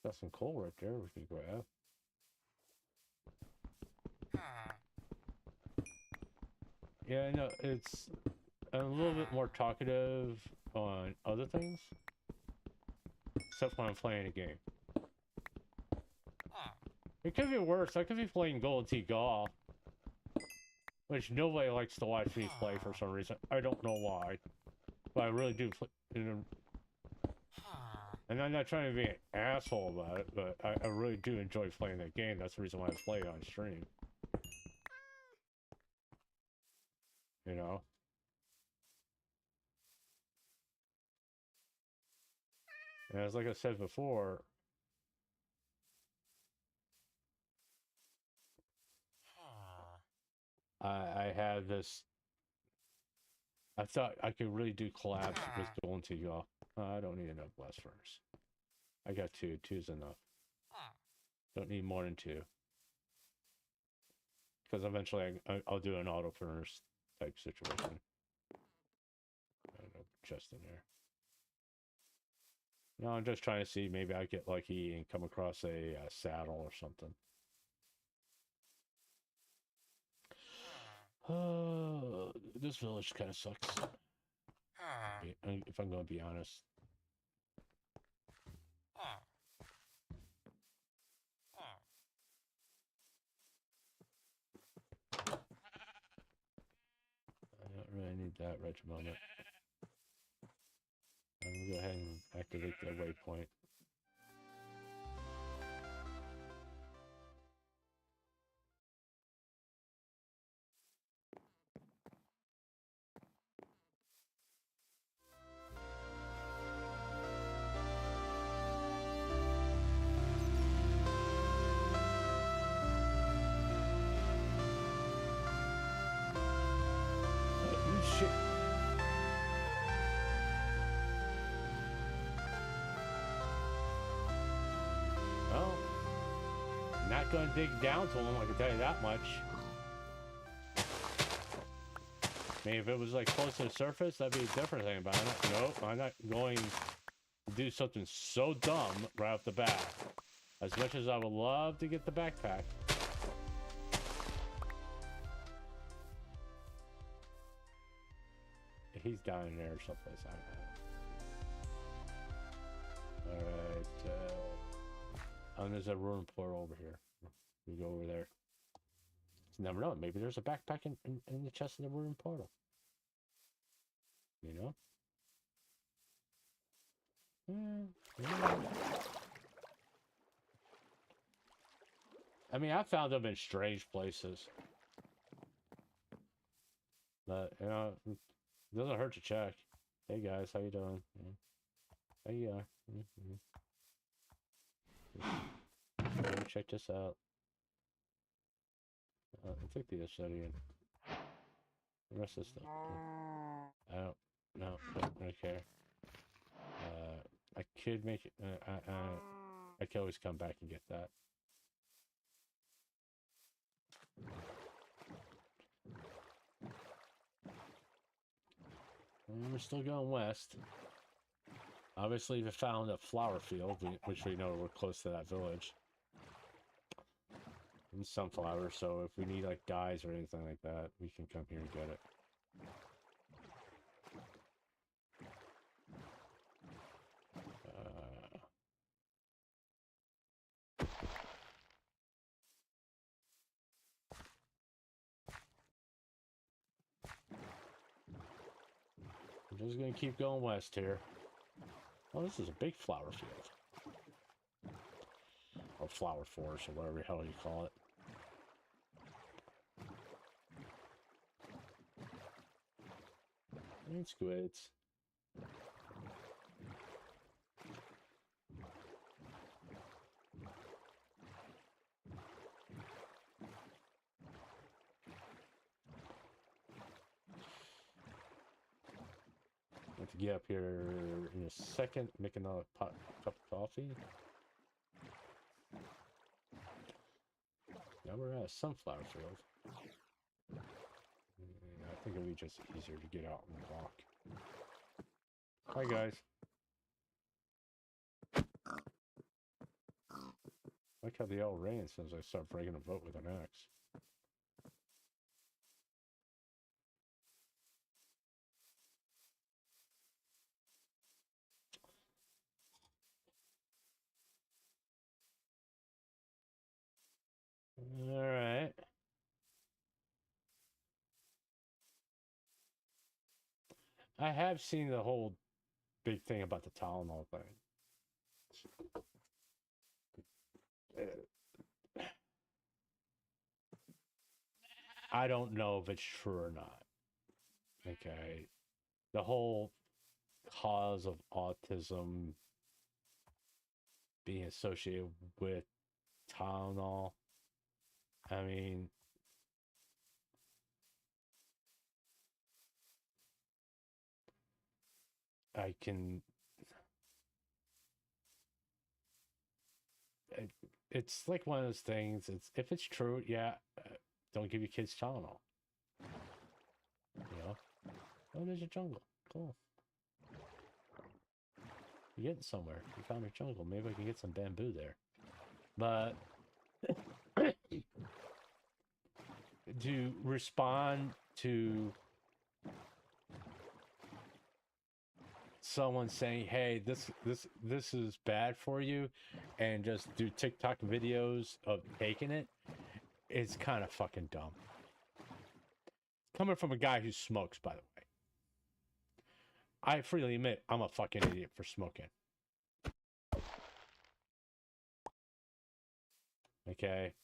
Got some coal right there we can grab. Yeah, I know it's a little bit more talkative on other things, except when I'm playing a game. It could be worse. I could be playing Golden Tee Golf, which nobody likes to watch me play for some reason. I don't know why, but I really do play. And I'm not trying to be an asshole about it, but I really do enjoy playing that game. That's the reason why I play it on stream. You know? And as like I said before, I had this. I thought I could really do collabs with Golden Tee Golf. I don't need enough blast furnace. I got two. Two's enough. Don't need more than two. Because eventually I'll do an auto furnace type situation. I don't know, chest in there. No, I'm just trying to see, maybe I get lucky and come across a saddle or something. This village kind of sucks. If I'm going to be honest. I don't really need that right moment. I'm going to go ahead and activate the waypoint. Not gonna dig down to him, I can tell you that much. I mean, if it was like close to the surface, that'd be a different thing, but nope, I'm not going to do something so dumb right off the bat. As much as I would love to get the backpack. He's down in there someplace, I don't know. Alright, there's a ruin portal over here. We go over there. You never know, maybe there's a backpack in the chest of the ruin portal. You know? Yeah. I mean, I found them in strange places. But, you know, it doesn't hurt to check. Hey guys, how you doing? Yeah. There you are. Let me check this out. I think the study in. The rest of the stuff. I don't really care. I could make it. I can always come back and get that. And we're still going west. Obviously, we found a flower field, which we know we're close to that village. And sunflowers, so if we need like dyes or anything like that, we can come here and get it. I'm just gonna keep going west here. Oh, this is a big flower field. Or flower forest, or whatever the hell you call it. And squids. To get up here in a second, make another cup of coffee. Now we're at a sunflower field. I think it'll be just easier to get out and walk. Hi guys. I like how they all ran since I started breaking a boat with an axe. All right. I have seen the whole big thing about the Tylenol thing. I don't know if it's true or not. Okay. The whole cause of autism being associated with Tylenol. I mean, I can. It's like one of those things. It's if it's true, yeah. Don't give your kids Tylenol. You know. Oh, there's a jungle. Cool. You're getting somewhere. You found a jungle. Maybe I can get some bamboo there. But to respond to someone saying, "Hey, this is bad for you," and just do TikTok videos of taking it, it's kind of fucking dumb. Coming from a guy who smokes, by the way. I freely admit I'm a fucking idiot for smoking. Okay?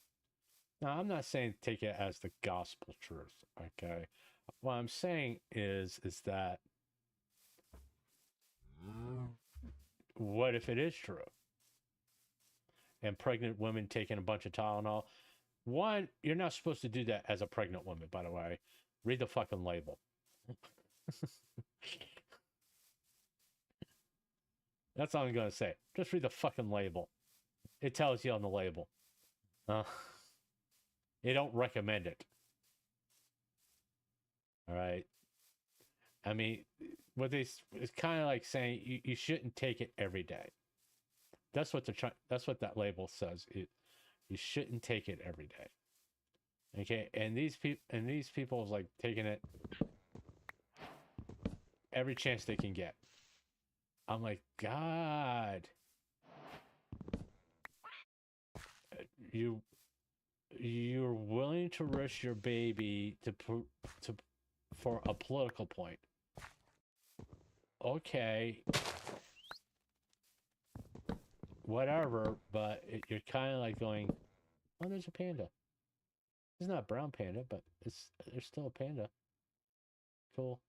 Now, I'm not saying take it as the gospel truth, okay? What I'm saying is that what if it is true? And pregnant women taking a bunch of Tylenol. One, you're not supposed to do that as a pregnant woman, by the way. Read the fucking label. That's all I'm going to say. Just read the fucking label. It tells you on the label. Uh, they don't recommend it. All right. I mean, it's kind of like saying you shouldn't take it every day. That's what that's what that label says. You shouldn't take it every day. Okay, and these people is like taking it every chance they can get. I'm like, God, you're willing to risk your baby to for a political point. Okay, whatever, but you're kind of like going, oh, there's a panda. It's not a brown panda, but there's still a panda. Cool.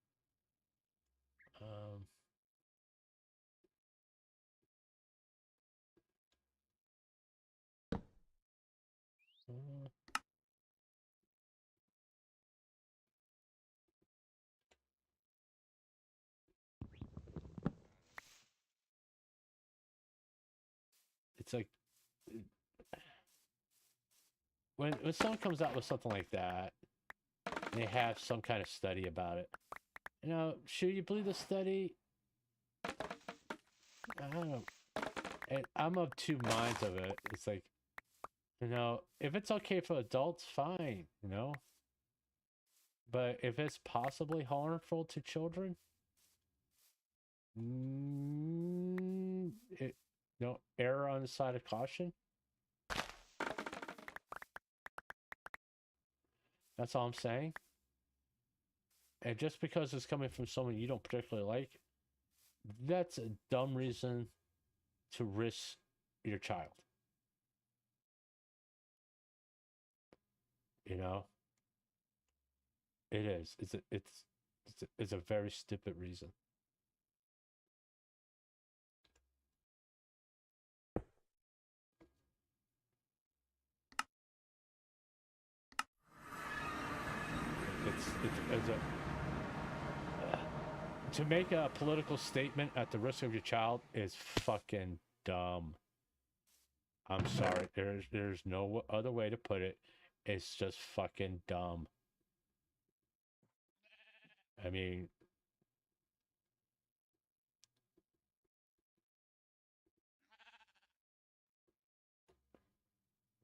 Um, it's like when someone comes out with something like that, they have some kind of study about it. You know, should you believe the study? I don't know. And I'm of two minds of it. It's like, you know, if it's okay for adults, fine, you know. But if it's possibly harmful to children, err on the side of caution. That's all I'm saying. And just because it's coming from someone you don't particularly like, that's a dumb reason to risk your child. You know, it is. It's a very stupid reason. It's a to make a political statement at the risk of your child is fucking dumb. I'm sorry. There's no other way to put it. It's just fucking dumb. I mean,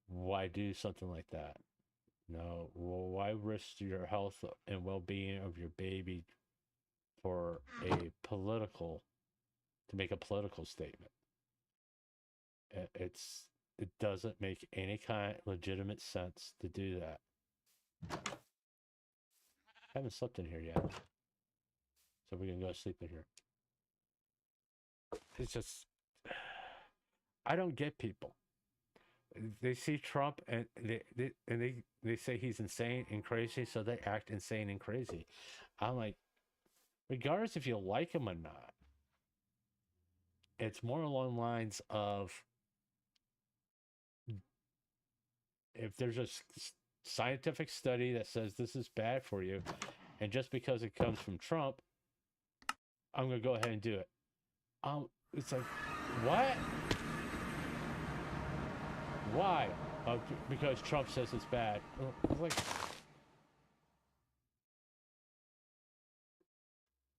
why do something like that? No, well, why risk your health and well-being of your baby for to make a political statement? It doesn't make any kind of legitimate sense to do that. I haven't slept in here yet, so we can go sleep in here. It's just, I don't get people. They see Trump and they say he's insane and crazy, so they act insane and crazy. I'm like, regardless if you like him or not, it's more along the lines of if there's a scientific study that says this is bad for you, and just because it comes from Trump, I'm gonna go ahead and do it. It's like, what? Why? Because Trump says it's bad. It's like,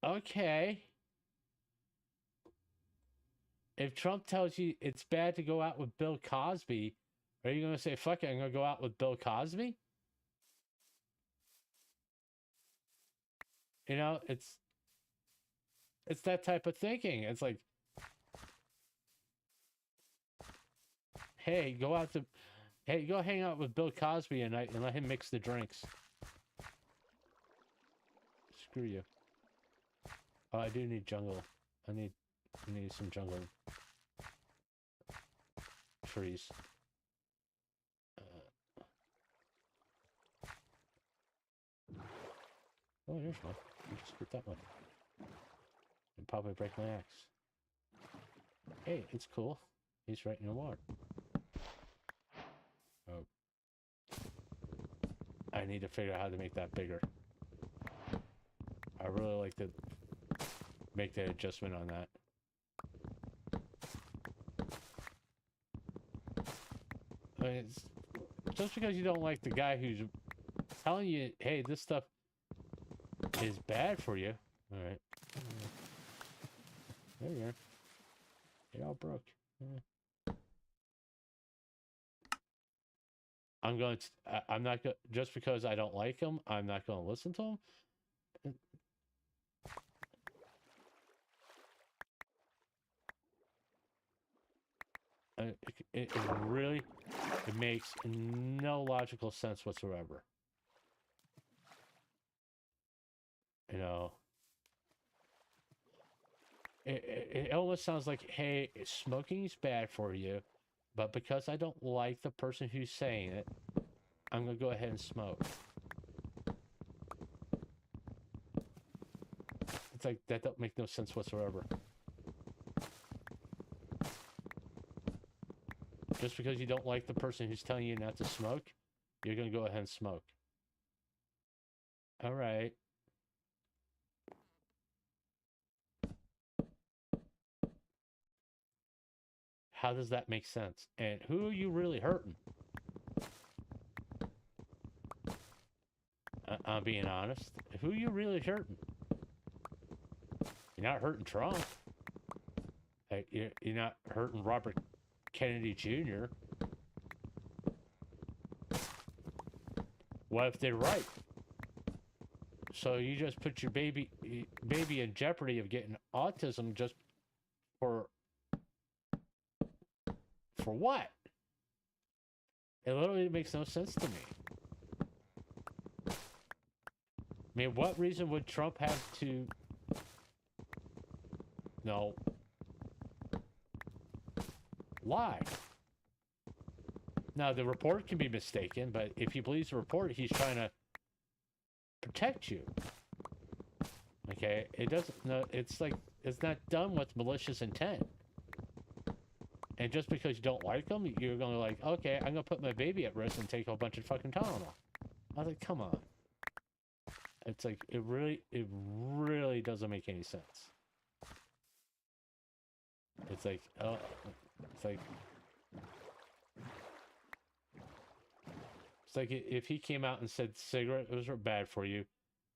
okay. If Trump tells you it's bad to go out with Bill Cosby, are you going to say, fuck it, I'm going to go out with Bill Cosby? You know, it's that type of thinking. It's like, hey, go hang out with Bill Cosby tonight and let him mix the drinks. Screw you. Oh, I do need jungle. I need some jungle trees. Oh, here's one. Just get that one. And probably break my axe. Hey, it's cool. He's right in the water. Oh. I need to figure out how to make that bigger. I really like to make the adjustment on that. I mean, just because you don't like the guy who's telling you, hey, this stuff is bad for you. All right. There you are. It all broke. I'm going to, I'm not going, just because I don't like him, I'm not going to listen to him. It really, it makes no logical sense whatsoever. You know, it almost sounds like, hey, smoking is bad for you, but because I don't like the person who's saying it, I'm going to go ahead and smoke. It's like, that don't make no sense whatsoever. Just because you don't like the person who's telling you not to smoke, you're going to go ahead and smoke. All right. How does that make sense? And who are you really hurting? I'm being honest. Who are you really hurting? You're not hurting Trump. You're not hurting Robert Kennedy Jr. What if they're right? So you just put your baby in jeopardy of getting autism just for what? It literally makes no sense to me. I mean, what reason would Trump have to... No. Lie? Now, the report can be mistaken, but if he believes the report, he's trying to protect you. Okay? It doesn't... No, it's like... It's not done with malicious intent. And just because you don't like them, you're going to like, okay, I'm going to put my baby at risk and take a bunch of fucking Tylenol. I was like, come on. It's like, it really doesn't make any sense. It's like, oh, it's like if he came out and said cigarettes are bad for you,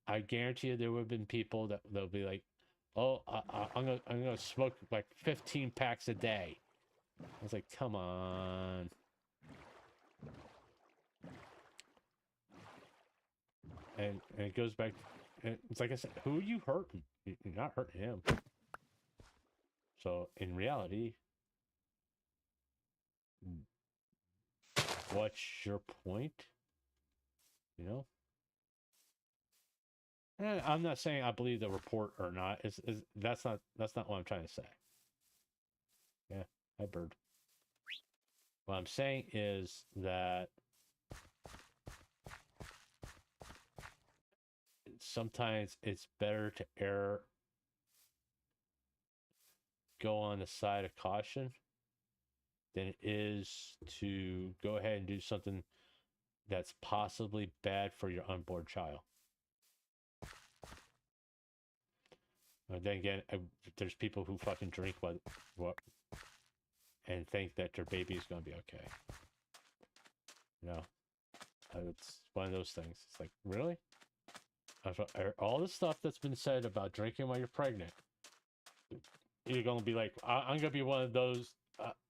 I guarantee you there would have been people that'll be like, oh, I'm gonna smoke like 15 packs a day. I was like, come on. And it goes back, it's like I said, who are you hurting? You're not hurting him. So in reality, what's your point? You know? And I'm not saying I believe the report or not. That's not what I'm trying to say. Yeah, hi bird. What I'm saying is that sometimes it's better to go on the side of caution than it is to go ahead and do something that's possibly bad for your unborn child. Then again, there's people who fucking drink what and think that their baby is going to be okay. You know, it's one of those things. It's like, really? All the stuff that's been said about drinking while you're pregnant, you're going to be like, I'm going to be one of those,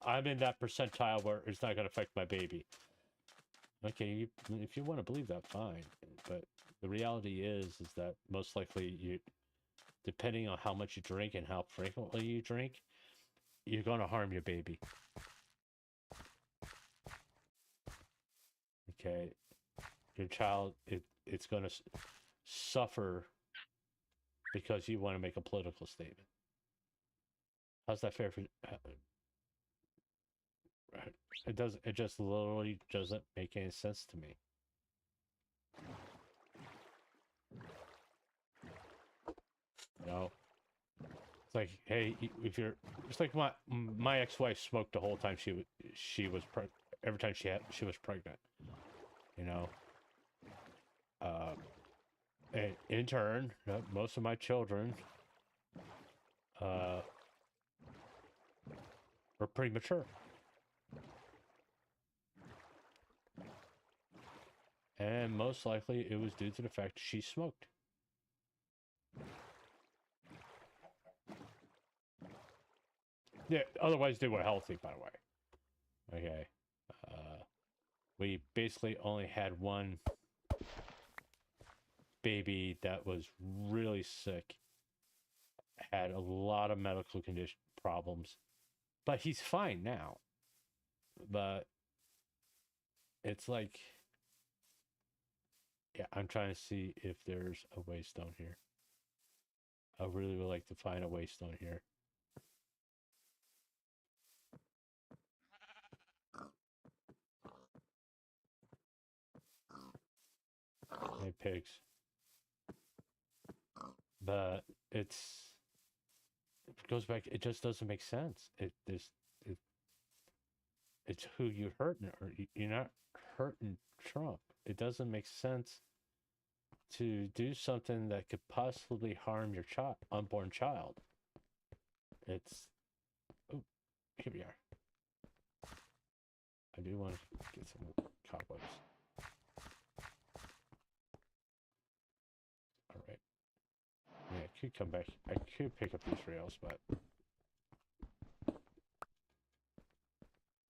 I'm in that percentile where it's not going to affect my baby. Okay, if you want to believe that, fine. But the reality is that most likely depending on how much you drink and how frequently you drink, you're going to harm your baby. Okay, your child, it's going to suffer because you want to make a political statement. How's that fair for? It just literally doesn't make any sense to me. You know, it's like, hey, if you're, it's like my ex-wife smoked the whole time she was every time she was pregnant. You know, and in turn, most of my children were premature. And most likely it was due to the fact she smoked. Yeah, otherwise they were healthy, by the way. Okay. We basically only had one baby that was really sick, had a lot of medical condition problems, but he's fine now. But it's like, yeah, I'm trying to see if there's a waystone here. I really would like to find a waystone here. Hey, pigs. But it goes back. It just doesn't make sense. It's who you hurting, or you're not hurting Trump. It doesn't make sense to do something that could possibly harm your unborn child. It's, oh, here we are. I do want to get some cobwebs. All right. Yeah, I could come back. I could pick up these rails, but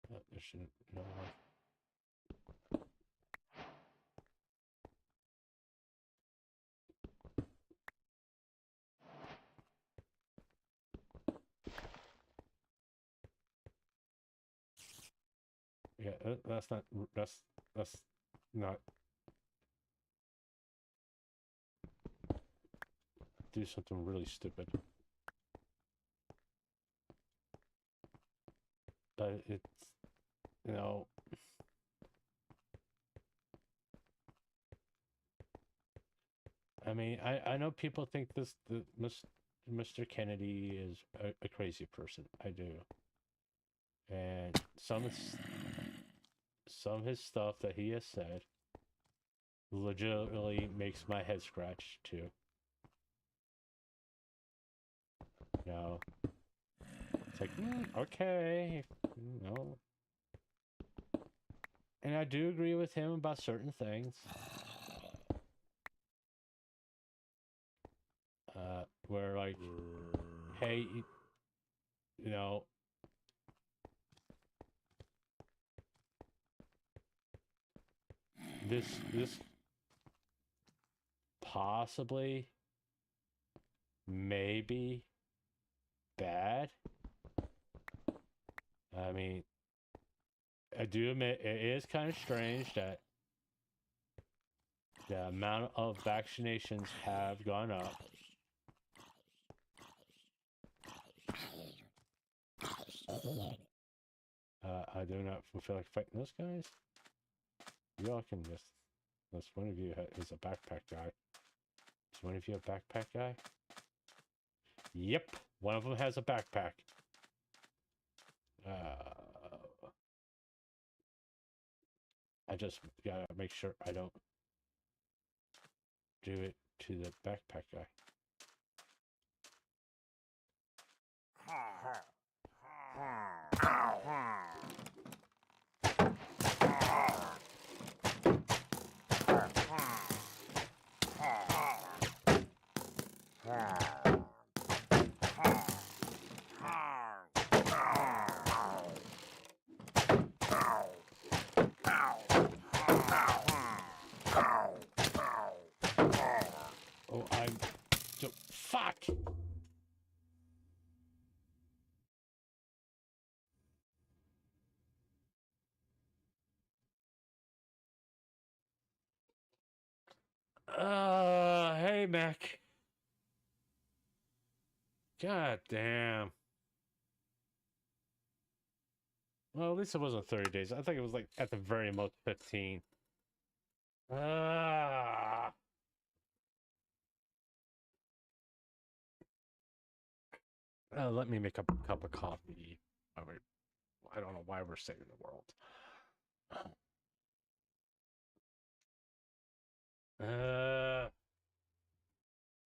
there shouldn't. No more. Yeah, that's not. That's not. Do something really stupid. But it's, you know, I mean, I know people think Mr. Kennedy is a crazy person. I do. And some of his stuff that he has said legitimately makes my head scratch too. No. It's like, okay, no. And I do agree with him about certain things. Where like, hey, you know, this possibly, maybe bad. I mean, I do admit it is kind of strange that the amount of vaccinations have gone up. I do not feel like fighting those guys. You all can just. Unless one of you is a backpack guy. Is one of you a backpack guy? Yep, one of them has a backpack. I just gotta make sure I don't do it to the backpack guy. Oh, I'm so fuck. Hey, Mac. God damn. Well, at least it wasn't 30 days. I think it was like at the very most 15. Let me make a cup of coffee. I don't know why we're saving the world.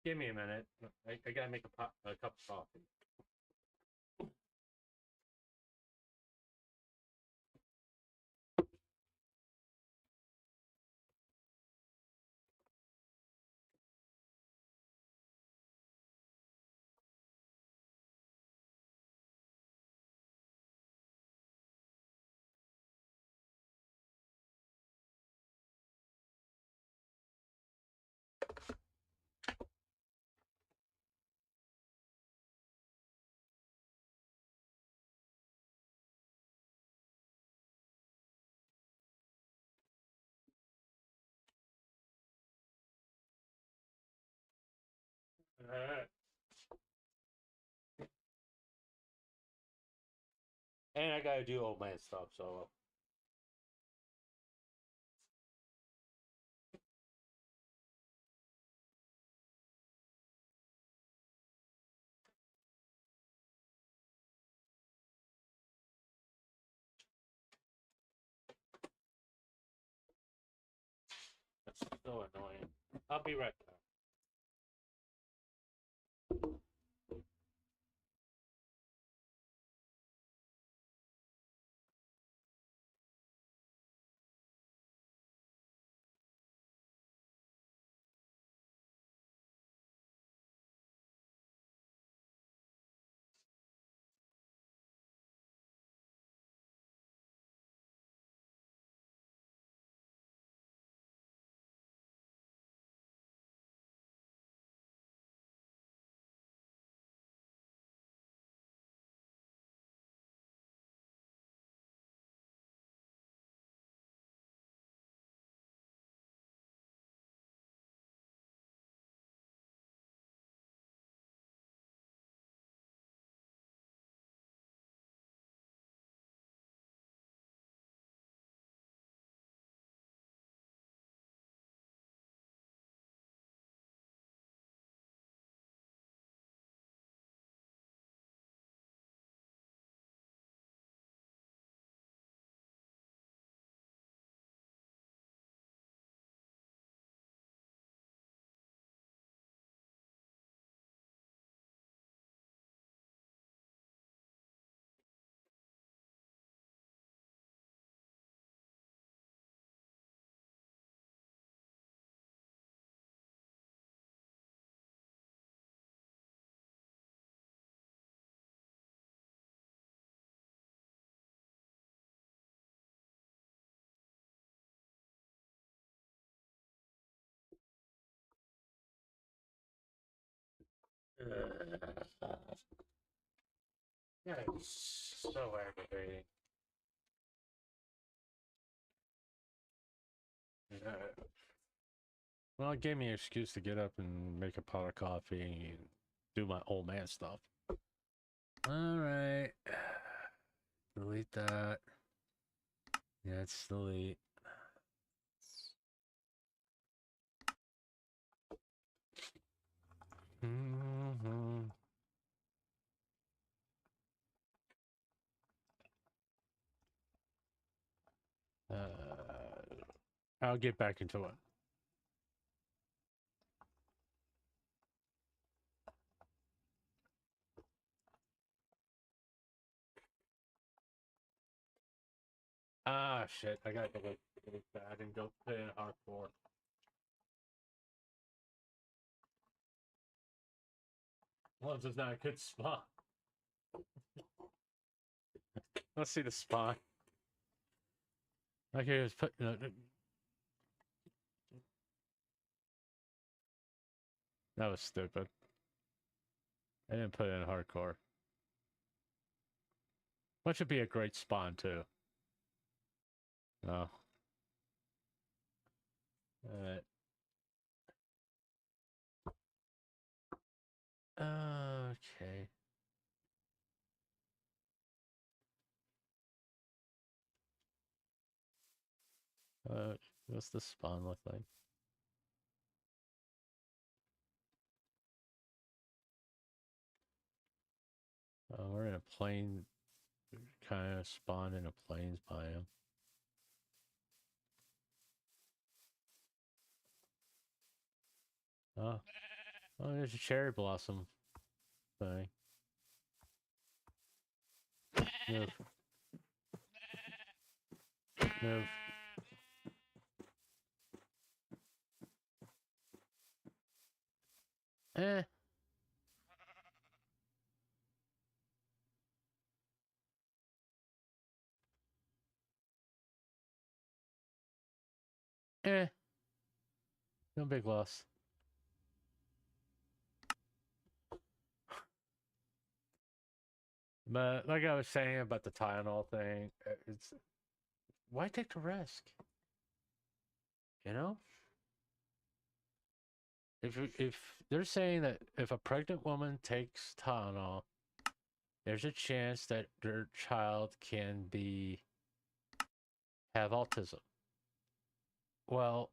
Give me a minute. I gotta make a cup of coffee. Alright. And I gotta do old man stuff, so. That's so annoying. I'll be right back. Yeah, it's so aggravating. Well, it gave me an excuse to get up and make a pot of coffee and do my old man stuff. Alright. Delete that. Yeah, it's delete. Mm-hmm. I'll get back into it. Ah, shit. I gotta delete that and go play in hardcore. Well, it's not a good spawn. Let's see the spawn. Okay, let's put. That was stupid. I didn't put it in hardcore. Which would be a great spawn, too. Oh. Alright. Okay. What's the spawn look like? We're in a plain kind of spawn in a plains biome. Oh, there's a cherry blossom thing. Move. Move. Eh. Eh. No big loss. But like I was saying about the Tylenol thing, it's why take the risk? You know? if they're saying that if a pregnant woman takes Tylenol, there's a chance that their child can have autism. Well,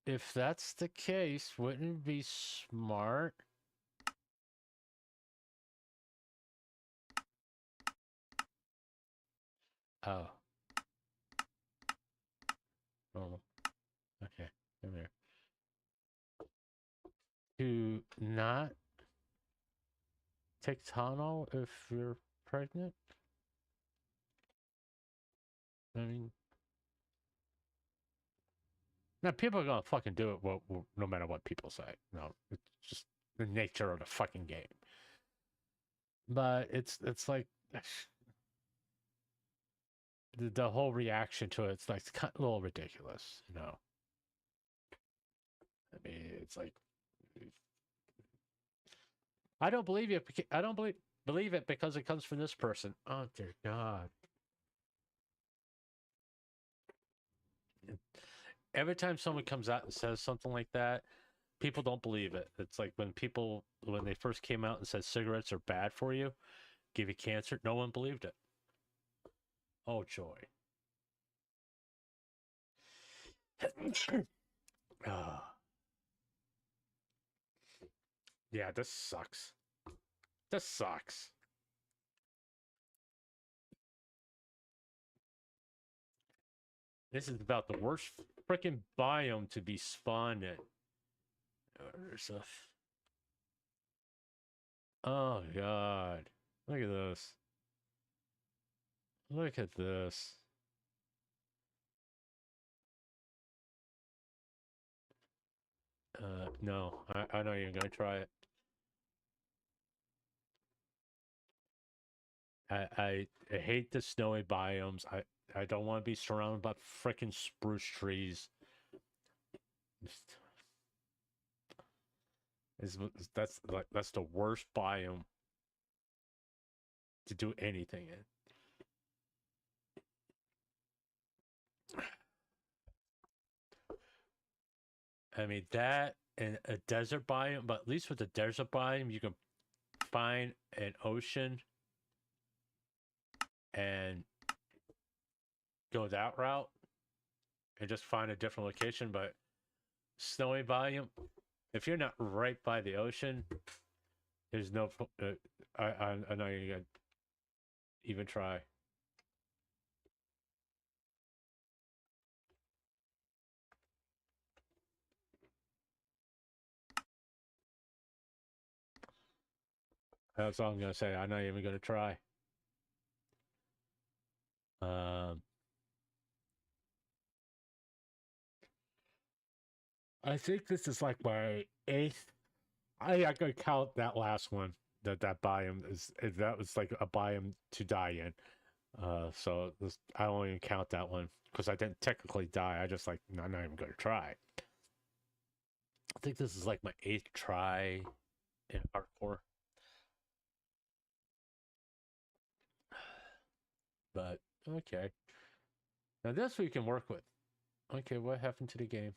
if that's the case, wouldn't it be smart? Oh, normal. Okay, come here. To not take Tylenol if you're pregnant? I mean, now people are gonna fucking do it no matter what people say. No, it's just the nature of the fucking game. But it's like the whole reaction to it's like kind of a little ridiculous, you know. I mean, it's like I don't believe you. I don't believe it because it comes from this person. Oh dear God! Every time someone comes out and says something like that, people don't believe it. It's like when they first came out and said cigarettes are bad for you, give you cancer. No one believed it. Oh joy! Yeah, this sucks. This sucks. This is about the worst freaking biome to be spawned in. There's a... Oh God! Look at this. Look at this. No, I know you're gonna try it. I hate the snowy biomes. I don't want to be surrounded by freaking spruce trees. That's the worst biome to do anything in. I mean that and a desert biome, but at least with the desert biome, you can find an ocean and go that route and just find a different location. But snowy biome, if you're not right by the ocean, there's no. I know you're gonna even try. That's all I'm gonna say. I'm not even gonna try. Um, I think this is like my eighth. I could count that last one. That biome is that was like a biome to die in. So I don't even count that one because I didn't technically die. I just like I'm not even gonna try. I think this is like my eighth try in hardcore. But okay. Now this we can work with. Okay, what happened to the game?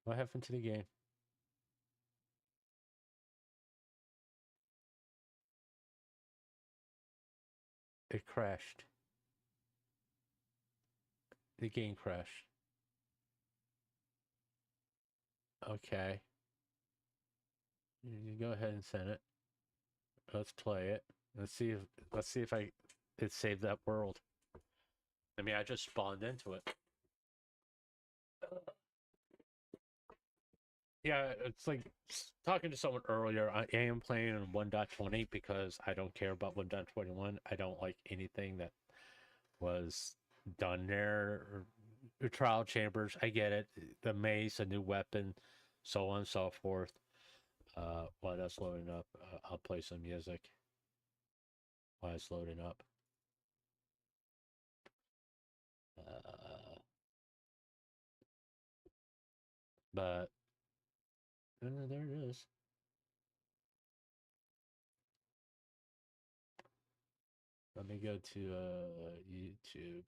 What happened to the game? It crashed. The game crashed. Okay. You go ahead and send it. Let's play it. Let's see if it saved that world. I mean I just spawned into it. Yeah, it's like talking to someone earlier. I am playing on 1.20 because I don't care about 1.21. I don't like anything that was done there. Or trial chambers, I get it. The maze, a new weapon, so on and so forth. While that's loading up, I'll play some music while it's loading up. But there it is. Let me go to YouTube.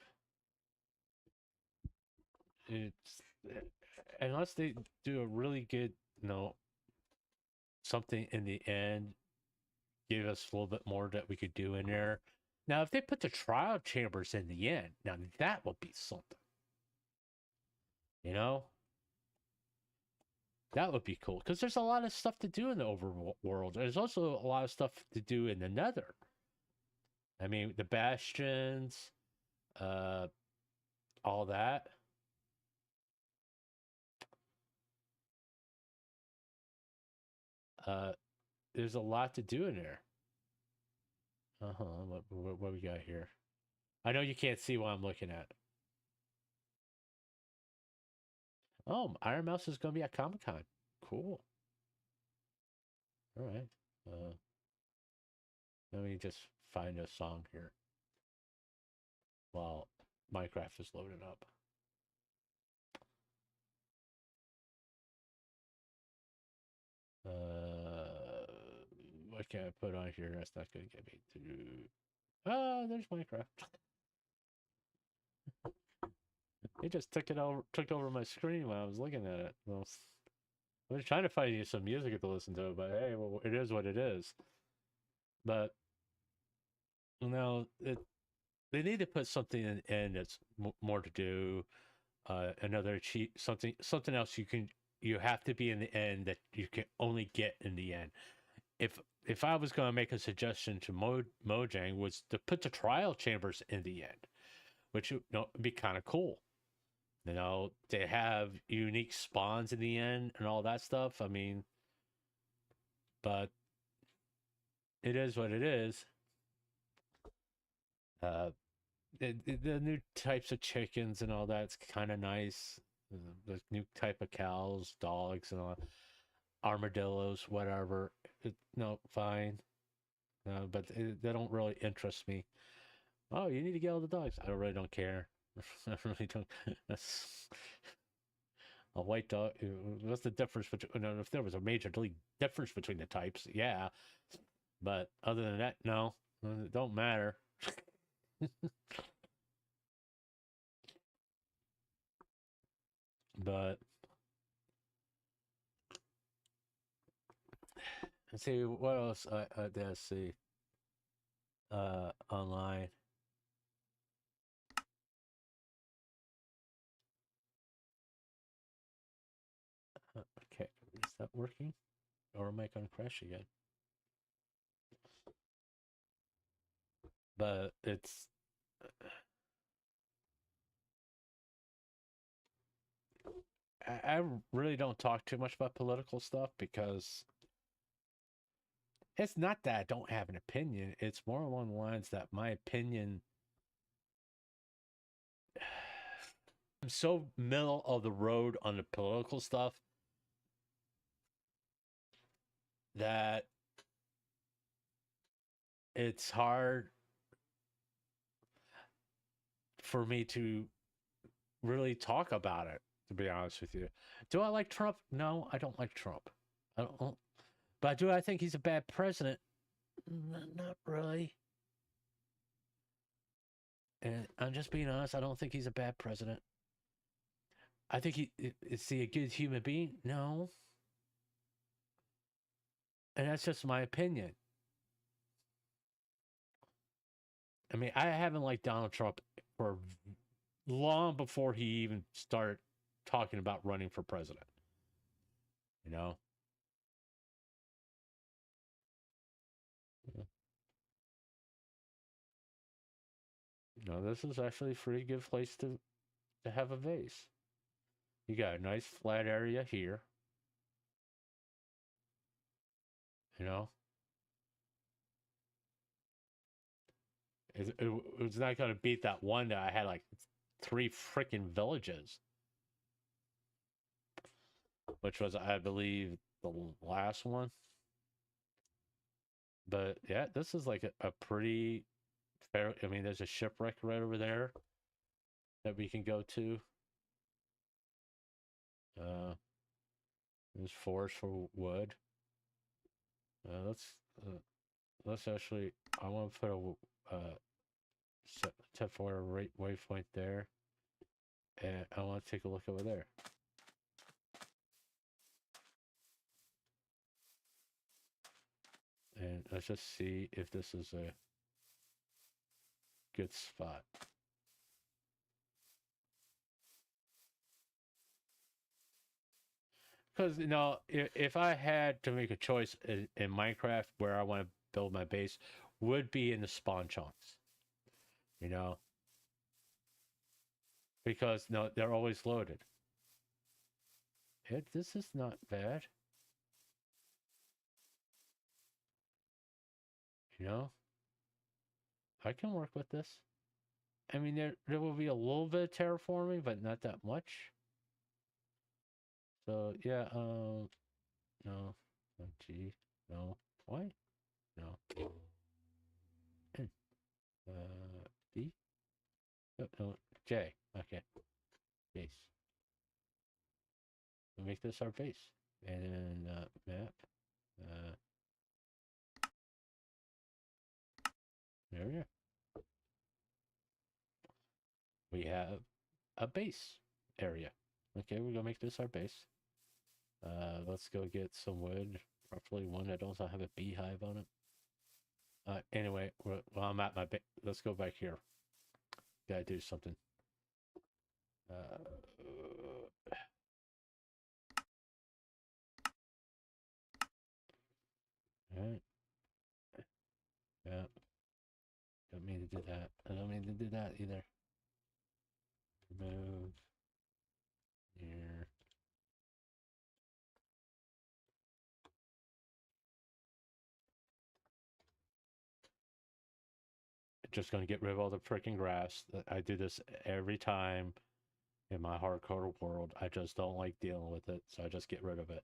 it's unless they do a really good, something in the end, give us a little bit more that we could do in there. Now, if they put the trial chambers in the end, now that would be something. You know, that would be cool because there's a lot of stuff to do in the overworld. There's also a lot of stuff to do in the Nether. I mean, the bastions, uh, all that. Uh, there's a lot to do in there. Uh huh. What we got here? I know you can't see what I'm looking at. Oh, Iron Mouse is going to be at Comic Con. Cool. All right. Let me just find a song here while Minecraft is loading up. What can I put on here? That's not going to get me through. Oh, there's Minecraft. It just took over my screen while I was looking at it. Well, I was trying to find you some music to listen to, but hey, well, it is what it is. But no, they need to put something in that's more to do. Another cheat something else you have to be in the end that you can only get in the end. If I was going to make a suggestion to Mojang was to put the trial chambers in the end, which would be kind of cool. They have unique spawns in the end and all that stuff. I mean, but it is what it is. The new types of chickens and all that's kind of nice. The new type of cows, dogs, and all, armadillos, whatever. No, fine. But they don't really interest me. Oh, you need to get all the dogs. I really don't care. I really don't. That's a white dog. What's the difference between? If there was a major difference between the types, yeah. But other than that, no, it don't matter. But let's see what else I did I see online. Okay, is that working, or am I going to crash again? But it's I really don't talk too much about political stuff because it's not that I don't have an opinion. It's more along the lines that my opinion, I'm so middle of the road on the political stuff that it's hard for me to really talk about it, to be honest with you. Do I like Trump? No, I don't like Trump. I don't. But do I think he's a bad president? Not really. And I'm just being honest. I don't think he's a bad president. I think is he a good human being? No. And that's just my opinion. I mean, I haven't liked Donald Trump for long before he even started talking about running for president. You know? This is actually a pretty good place to have a vase. You got a nice flat area here. You know? It's not going to beat that one that I had like 3 freaking villages, which was, I believe, the last one. But yeah, this is like a pretty fair. I mean, there's a shipwreck right over there that we can go to. Uh, there's forest for wood. Let's actually. I want to put a set for a waypoint there. And I want to take a look over there. And let's just see if this is a good spot. Because, you know, if I had to make a choice in Minecraft where I want to build my base, would be in the spawn chunks. You know? Because, no, they're always loaded. This is not bad. You know? I can work with this. I mean, there will be a little bit of terraforming, but not that much. So, yeah, no. Oh, G. No. Why? No. N. B? Oh, no. J. Okay. Base. We'll make this our base. And then, map. There we are. We have a base area. Okay, we're gonna make this our base. Let's go get some wood. Roughly one that doesn't have a beehive on it. Anyway, well, I'm at my base. Let's go back here. Gotta do something. Alright. Yeah. Don't mean to do that. I don't mean to do that either. Remove. Here. Just gonna get rid of all the freaking grass. I do this every time in my hardcore world. I just don't like dealing with it, so I just get rid of it.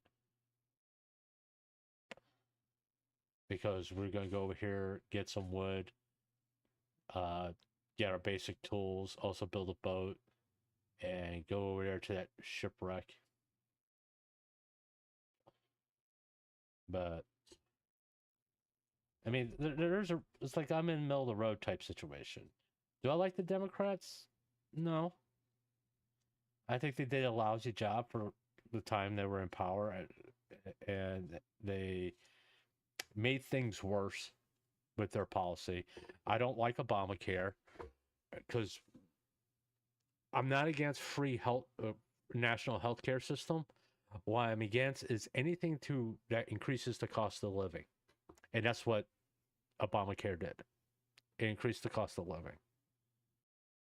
Because we're gonna go over here, get some wood, get our basic tools, also build a boat, and go over there to that shipwreck. But I mean, it's like I'm in the middle of the road type situation. Do I like the Democrats? No. I think they did a lousy job for the time they were in power, and they made things worse with their policy. I don't like Obamacare because I'm not against free health, national health care system. What I'm against is anything that increases the cost of living, and that's what Obamacare did. It increased the cost of living.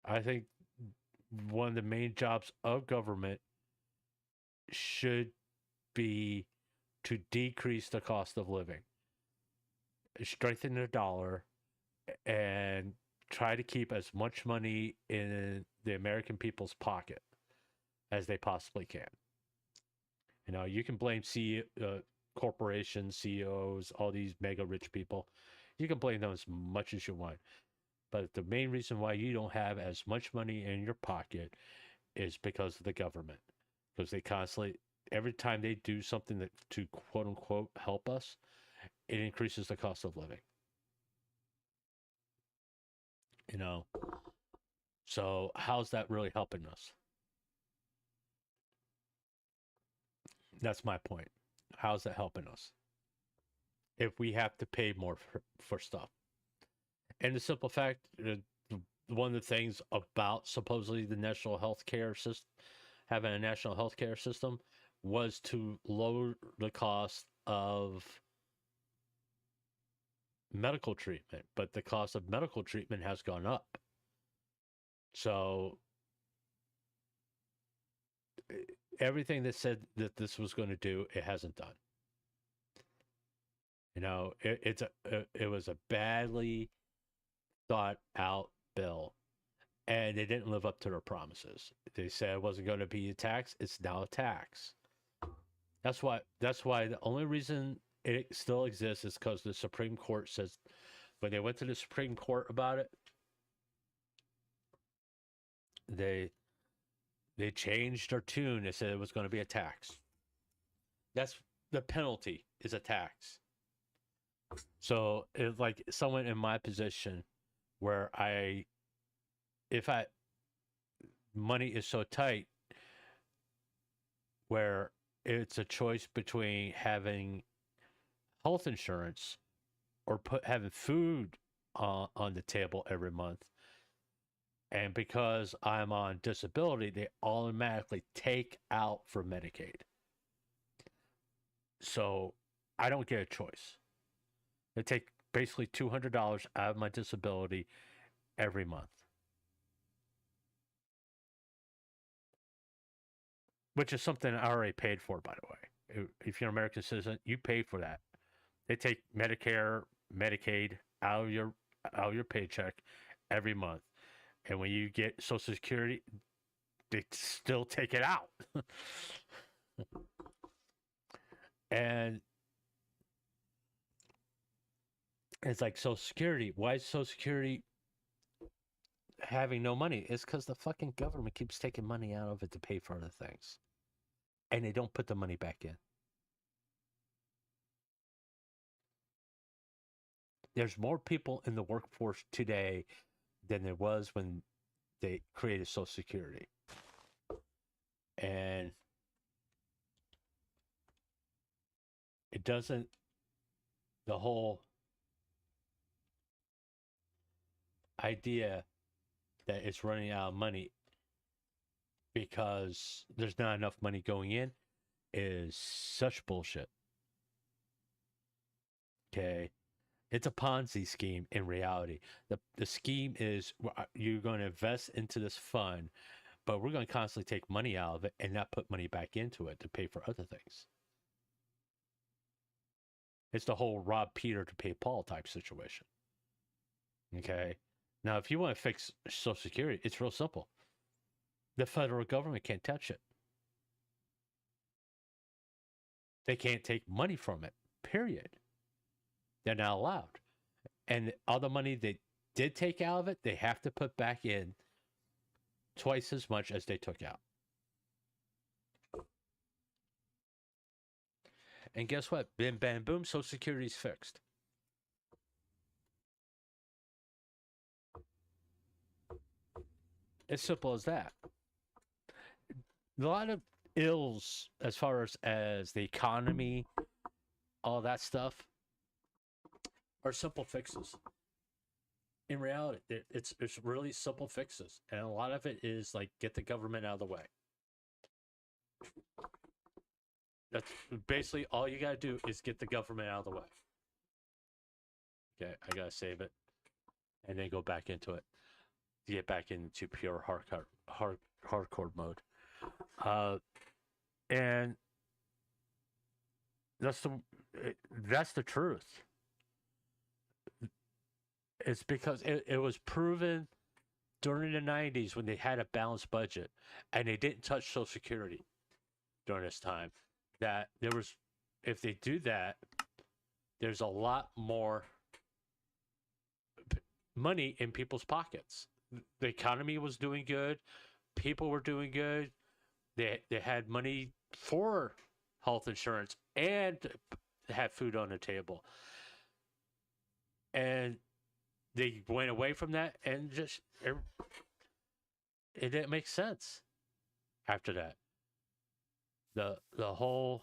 I think one of the main jobs of government should be to decrease the cost of living, strengthen the dollar, and try to keep as much money in the American people's pocket as they possibly can. You know, you can blame corporations, CEOs, all these mega rich people. You can blame them as much as you want. But the main reason why you don't have as much money in your pocket is because of the government. Because they constantly, every time they do something to quote unquote help us, it increases the cost of living. You know, so how's that really helping us? That's my point. How's that helping us? If we have to pay more for stuff. And the simple fact, one of the things about supposedly the national health care system, having a national health care system, was to lower the cost of medical treatment. But the cost of medical treatment has gone up. So everything that said that this was going to do, it hasn't done. You know, it was a badly thought out bill, and they didn't live up to their promises. They said it wasn't going to be a tax. It's now a tax. That's why the only reason it still exists is because the Supreme Court says, when they went to the Supreme Court about it, they changed their tune. They said it was going to be a tax. That's the penalty, is a tax. So it's like someone in my position where money is so tight where it's a choice between having health insurance or having food on the table every month. And because I'm on disability, they automatically take out for Medicaid. So I don't get a choice. They take basically $200 out of my disability every month. Which is something I already paid for, by the way. If you're an American citizen, you pay for that. They take Medicare, Medicaid out of your paycheck every month. And when you get Social Security, they still take it out. And it's like Social Security. Why is Social Security having no money? It's because the fucking government keeps taking money out of it to pay for other things. And they don't put the money back in. There's more people in the workforce today than there was when they created Social Security. And it doesn't, the whole idea that it's running out of money because there's not enough money going in is such bullshit. Okay. It's a Ponzi scheme in reality. The scheme is you're going to invest into this fund, but we're going to constantly take money out of it and not put money back into it to pay for other things. It's the whole rob Peter to pay Paul type situation. Okay. Now, if you want to fix Social Security, it's real simple. The federal government can't touch it. They can't take money from it, period. They're not allowed. And all the money they did take out of it, they have to put back in twice as much as they took out. And guess what? Bim, bam, boom, Social Security's fixed. As simple as that. A lot of ills as far as the economy, all that stuff, are simple fixes. In reality, it's really simple fixes. And a lot of it is like, get the government out of the way. That's basically all you got to do is get the government out of the way. Okay, I got to save it. And then go back into it. To get back into pure hardcore mode. And that's the truth. It's because it was proven during the 90s when they had a balanced budget and they didn't touch Social Security during this time, that there was, if they do that, there's a lot more money in people's pockets. The economy was doing good. People were doing good. They had money for health insurance and have food on the table. And they went away from that and just it didn't make sense after that. The whole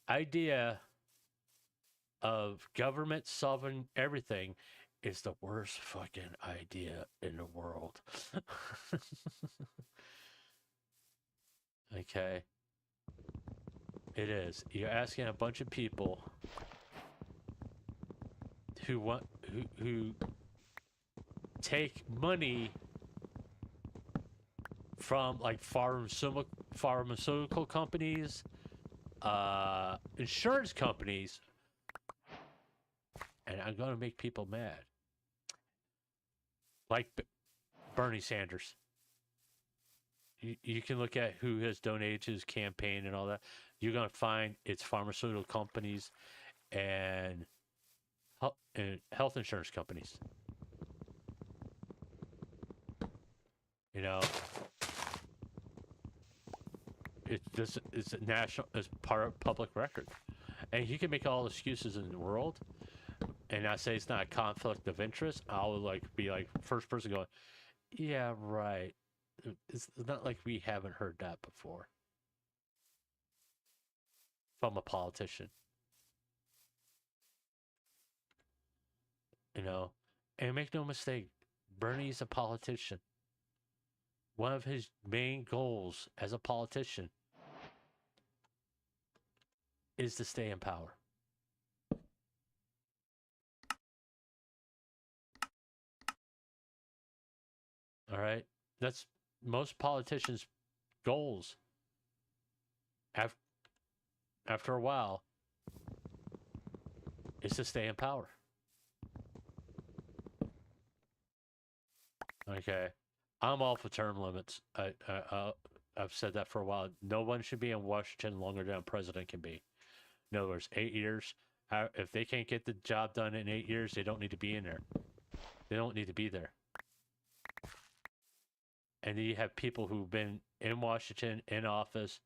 idea of government solving everything is the worst fucking idea in the world. Okay. It is. You're asking a bunch of people who take money from like pharmaceutical companies, insurance companies, and I'm going to make people mad. Like Bernie Sanders. You can look at who has donated to his campaign and all that. You're going to find it's pharmaceutical companies and health insurance companies. You know, this is a national, it's part of public record, and you can make all the excuses in the world, and I say it's not a conflict of interest. I'll be like first person going, yeah, right. it's not like we haven't heard that before from a politician. You know, and make no mistake, Bernie's a politician. One of his main goals as a politician is to stay in power. All right? That's most politicians' goals. After a while, is to stay in power. Okay. I'm all for term limits. I've said that for a while. No one should be in Washington longer than a president can be. In other words, 8 years. If they can't get the job done in 8 years, they don't need to be in there. They don't need to be there. And then you have people who've been in Washington, in office,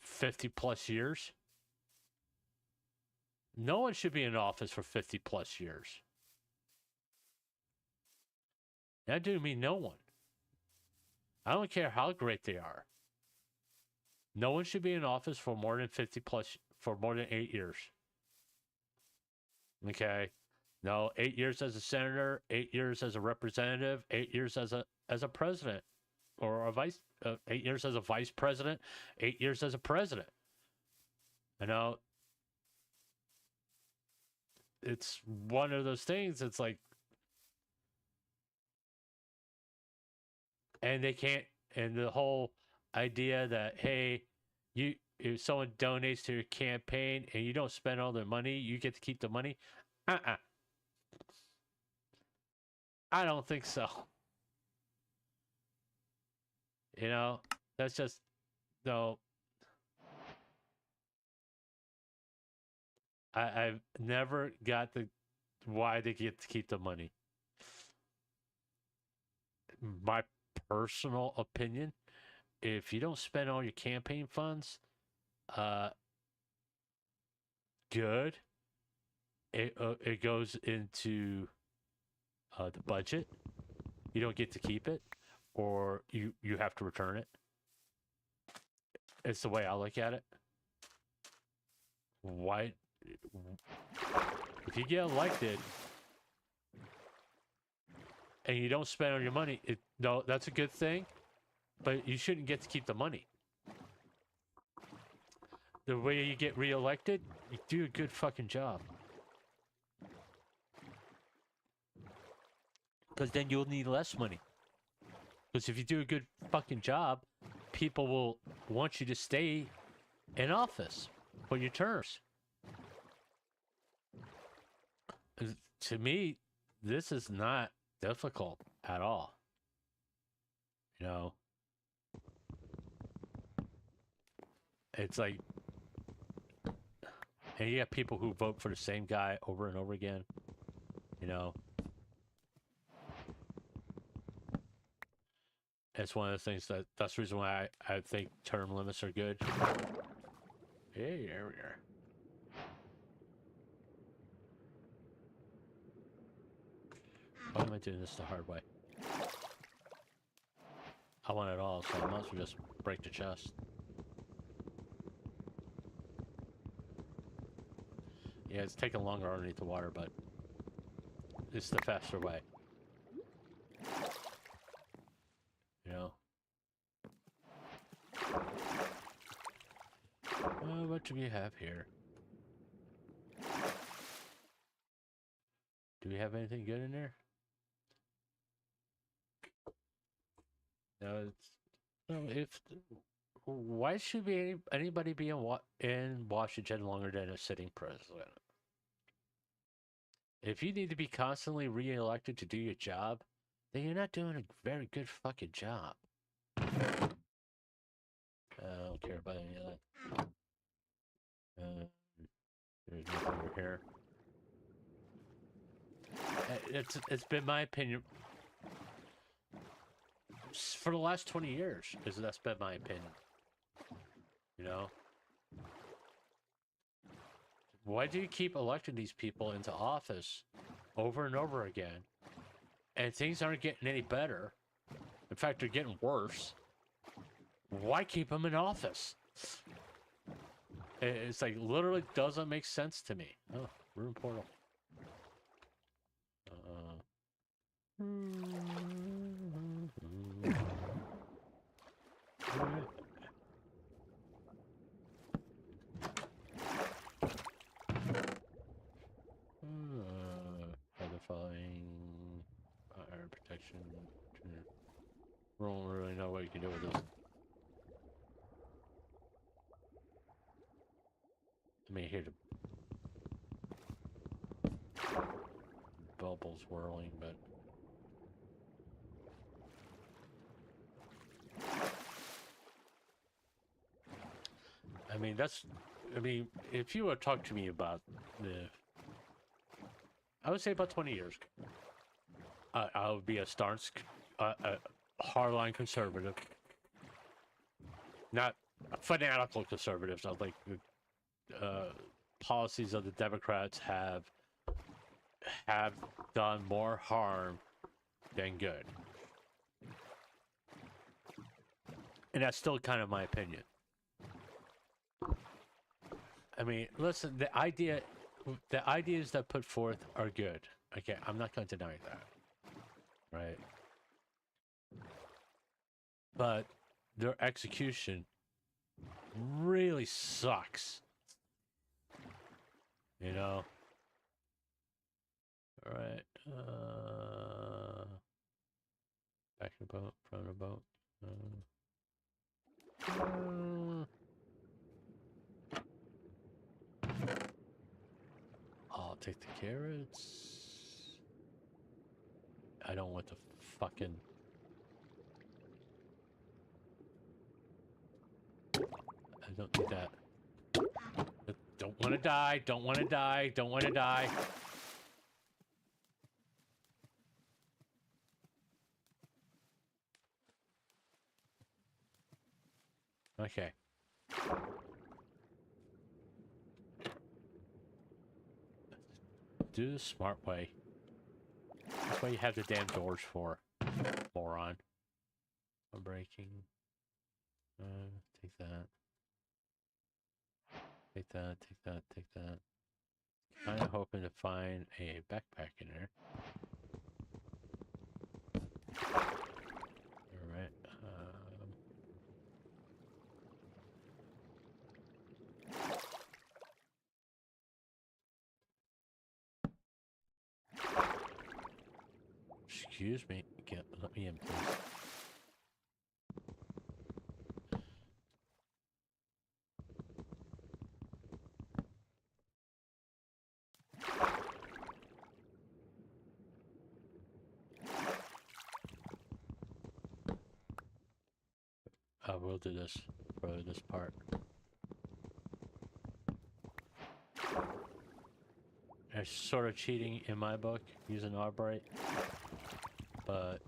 50 plus years. No one should be in office for 50 plus years. That do mean no one. I don't care how great they are. No one should be in office for more than 8 years. Okay. No, 8 years as a senator, 8 years as a representative, 8 years as a president, or 8 years as a vice president, 8 years as a president. You know, it's one of those things. It's like, and they can't. And the whole idea that, hey, if someone donates to your campaign and you don't spend all their money, you get to keep the money. I don't think so. You know, that's just, no. I've never got why they get to keep the money. My personal opinion, if you don't spend all your campaign funds, good. It goes into the budget. You don't get to keep it, or you have to return it. It's the way I look at it. Why? If you get elected and you don't spend all your money, no, that's a good thing, but you shouldn't get to keep the money. The way you get reelected, you do a good fucking job. Because then you'll need less money. Because if you do a good fucking job, people will want you to stay in office for your terms. To me, this is not difficult at all. You know, it's like, and you have people who vote for the same guy over and over again. You know, it's one of the things that's the reason why I think term limits are good. Hey, there we are. Why am I doing this the hard way? I want it all, so I might as well just break the chest. Yeah, it's taking longer underneath the water, but it's the faster way. You know? What do we have here? Do we have anything good in there? No, why should anybody be in Washington longer than a sitting president? If you need to be constantly re-elected to do your job, then you're not doing a very good fucking job. I don't care about any of that. There's nothing over here. It's been my opinion for the last 20 years. That's been my opinion. You know, why do you keep electing these people into office over and over again, and things aren't getting any better. In fact, they're getting worse. Why keep them in office? It's like literally doesn't make sense to me. Oh, room portal. Other following fire protection. I don't really know what you can do with this. I mean, here the bubbles whirling, but I mean if you would talk to me about I would say about 20 years ago, I would be a staunch, hardline conservative, not a fanatical conservative. Not like policies of the Democrats have done more harm than good, and that's still kind of my opinion. I mean, listen, the ideas that put forth are good. Okay, I'm not going to deny that, right? But their execution really sucks. You know? All right. Back in the boat, front of the boat. I'll take the carrots. I don't want the fucking... I don't need that. Don't want to die. Don't want to die. Don't want to die. Okay. Do the smart way. That's why you have the damn doors for, moron. I'm breaking. Take that. Take that, take that, take that. Kind of hoping to find a backpack in there. Alright. Excuse me. Let me in, please. I will do this for this part. It's sort of cheating in my book using Arbright, but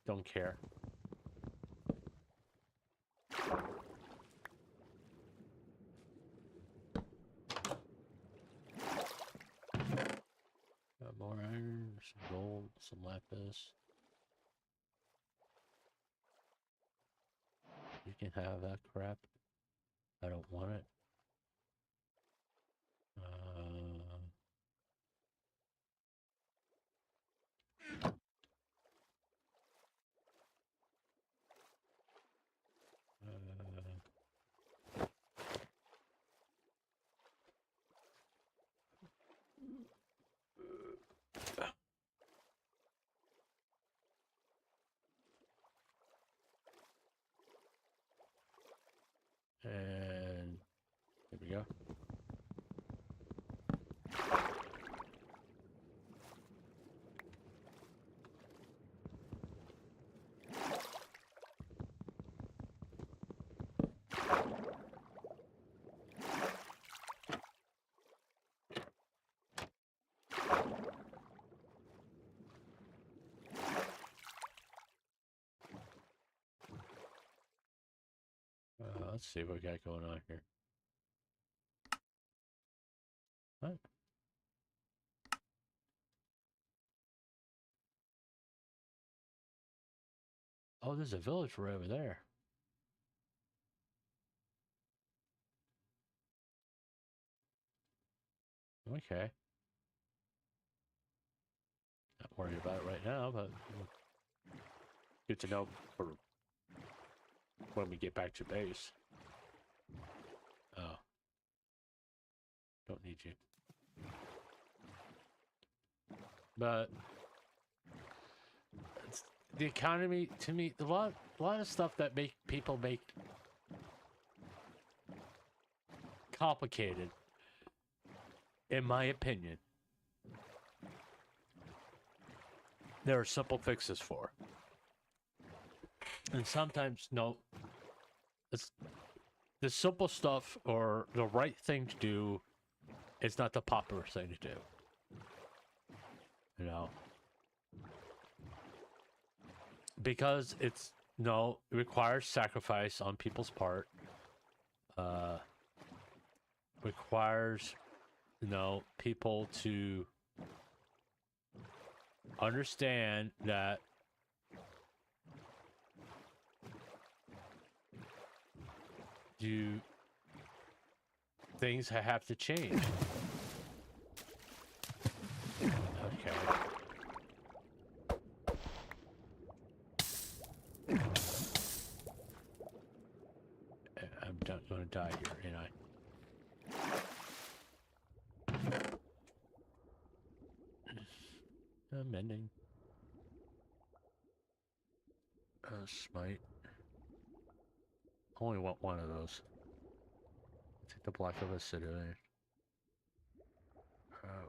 don't care. Got more iron, some gold, some lapis. You can have that crap. I don't want it. And here we go. Let's see what we got going on here. What? Oh, there's a village right over there. Okay. Not worried about it right now, but good to know for when we get back to base. Oh. Don't need you. But the economy, to me, a lot of stuff that make people make complicated, in my opinion, there are simple fixes for. And sometimes, no, it's the simple stuff or the right thing to do is not the popular thing to do. You know? Because it's, no, it requires sacrifice on people's part. Requires, people to understand that things have to change. Okay. I'm not gonna die here, ain't I? I'm ending. Smite. Only want one of those. Take the block of acidity.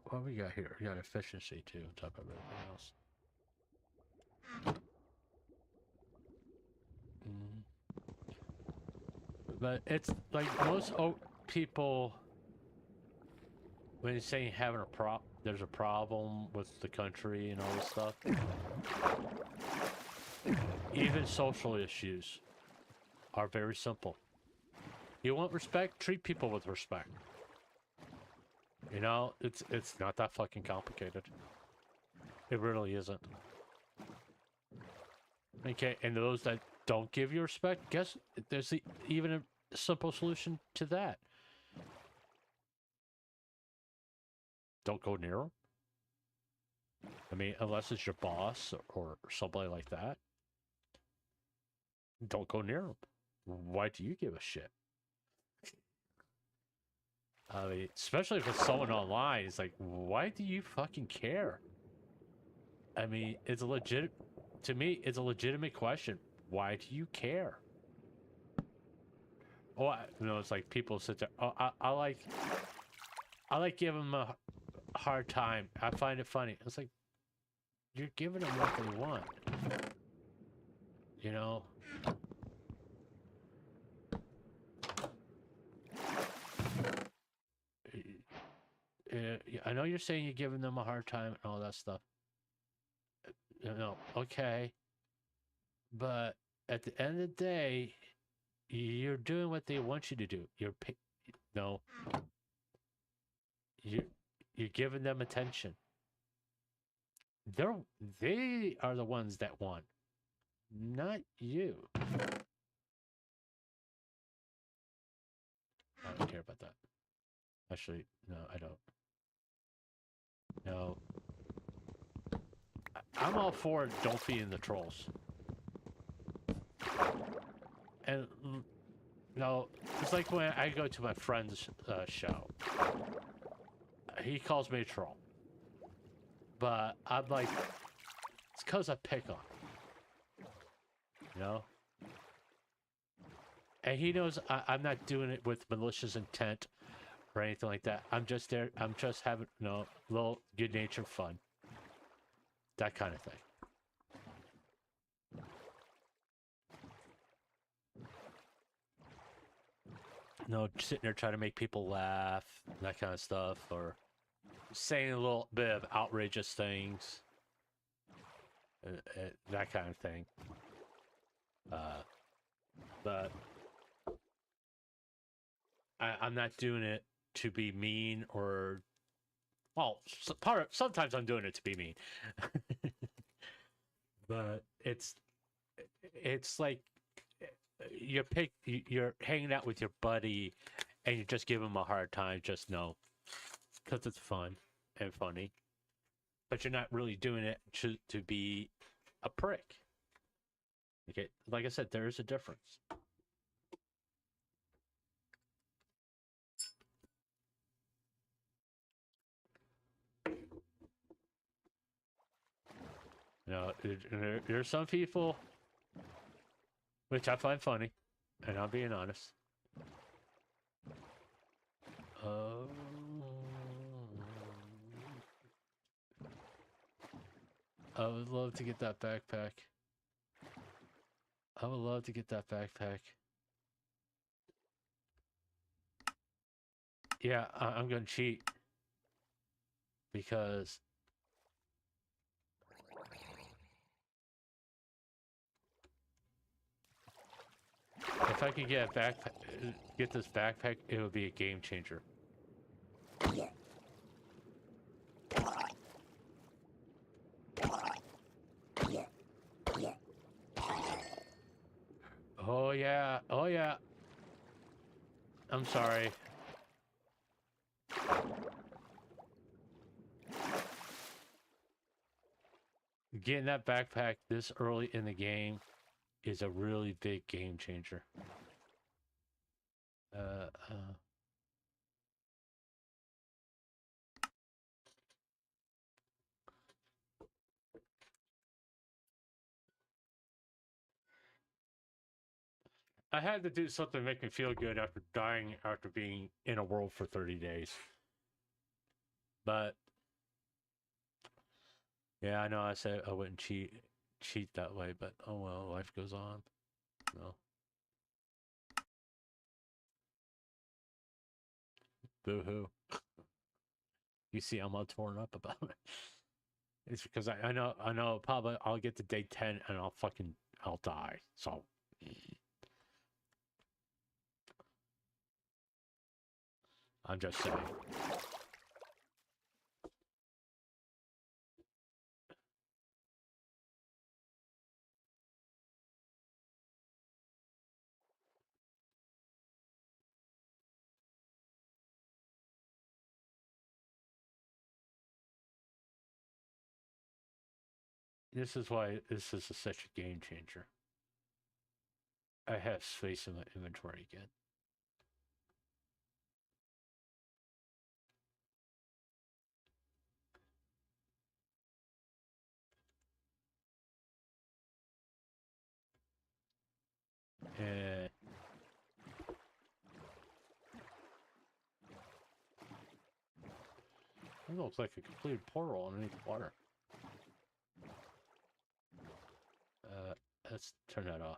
What we got here? We got efficiency too, on top of everything else. But it's like most people, when you're saying having there's a problem with the country and all this stuff. Even social issues are very simple. You want respect? Treat people with respect. You know, it's not that fucking complicated. It really isn't. Okay, and those that don't give you respect, guess there's even a simple solution to that. Don't go near them. I mean, unless it's your boss or somebody like that. Don't go near them. Why do you give a shit? I mean, especially if it's someone online, it's like, why do you fucking care? I mean, it's a to me, it's a legitimate question. Why do you care? Oh, it's like people sit there. Oh, I like giving them a hard time. I find it funny. It's like, you're giving them what they want. You know? I know you're saying you're giving them a hard time and all that stuff. Okay. But at the end of the day, you're doing what they want you to do. You're giving them attention. They are the ones that won, not you. I don't care about that. Actually, no, I don't. No. I'm all for don't feed the trolls. And it's like when I go to my friend's show. He calls me a troll. But I'm like, it's because I pick on him. You know? And he knows I'm not doing it with malicious intent or anything like that. I'm just there. I'm just having, little good-natured fun. That kind of thing. Sitting there trying to make people laugh, that kind of stuff, or saying a little bit of outrageous things, that kind of thing. But I'm not doing it to be mean or, well, sometimes I'm doing it to be mean. But it's like you're hanging out with your buddy and you just give him a hard time, just know, because it's fun and funny, but you're not really doing it to be a prick. Okay, like I said, there is a difference. You know, there's some people which I find funny, and I'm being honest. I would love to get that backpack. I would love to get that backpack. Yeah, I'm gonna cheat because if I could get a backpack, get this backpack, it would be a game changer. Oh yeah, oh yeah. I'm sorry. Getting that backpack this early in the game is a really big game changer. I had to do something to make me feel good after dying after being in a world for 30 days. But yeah, I know I said I wouldn't cheat that way, but oh well, life goes on. No. Boo-hoo. You see, I'm all torn up about it. It's because I know probably I'll get to day 10 and I'll die. So I'm just saying. This is why this is such a game changer. I have space in my inventory again. And it looks like a complete portal underneath the water. Let's turn that off.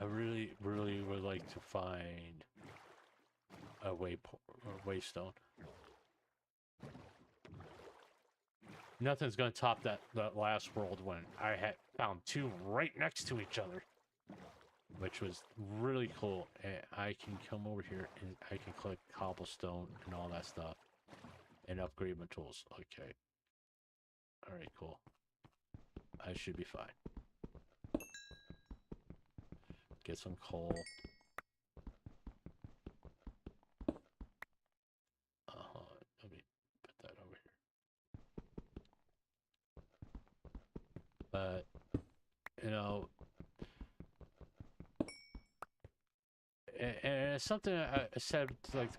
I really, really would like to find a waystone. Nothing's gonna top that last world when I had found two right next to each other, which was really cool. And I can come over here and I can collect cobblestone and all that stuff and upgrade my tools. Okay. All right, cool. I should be fine. Get some coal. Let me put that over here. But you know, and it's something I said to, like,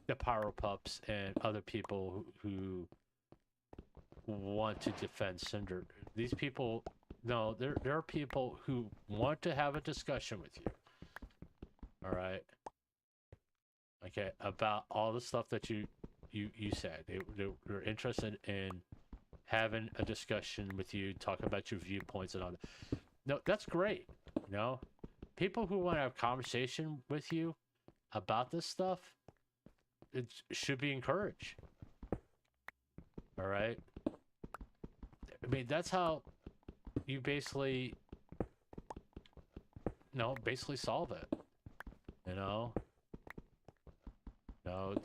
the Pyro Pups and other people who want to defend Cinder. These people, no, there are people who want to have a discussion with you. All right. Okay, about all the stuff that you said. They're interested in having a discussion with you, talking about your viewpoints and all that. No, that's great. You know, people who want to have a conversation with you about this stuff, it should be encouraged. All right. I mean, that's how you basically solve it. You know, no,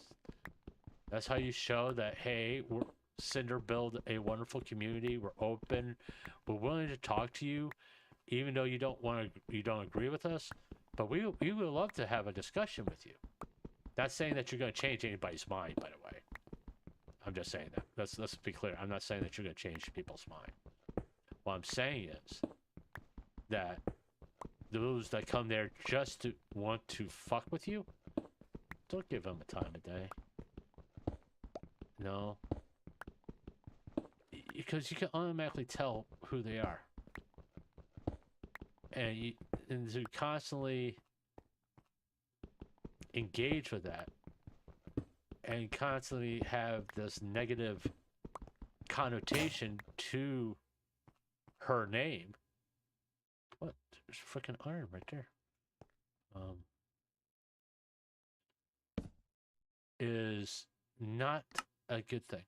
that's how you show that, hey, Cinder build a wonderful community. We're open. We're willing to talk to you, even though you don't agree with us. But we would love to have a discussion with you. Not saying that you're going to change anybody's mind, by the way. I'm just saying that. Let's be clear. I'm not saying that you're going to change people's mind. What I'm saying is that those that come there just to want to fuck with you, don't give them a time of day. No. Because you can automatically tell who they are. And to constantly engage with that and constantly have this negative connotation to her name. What? There's freaking iron right there. Is not a good thing.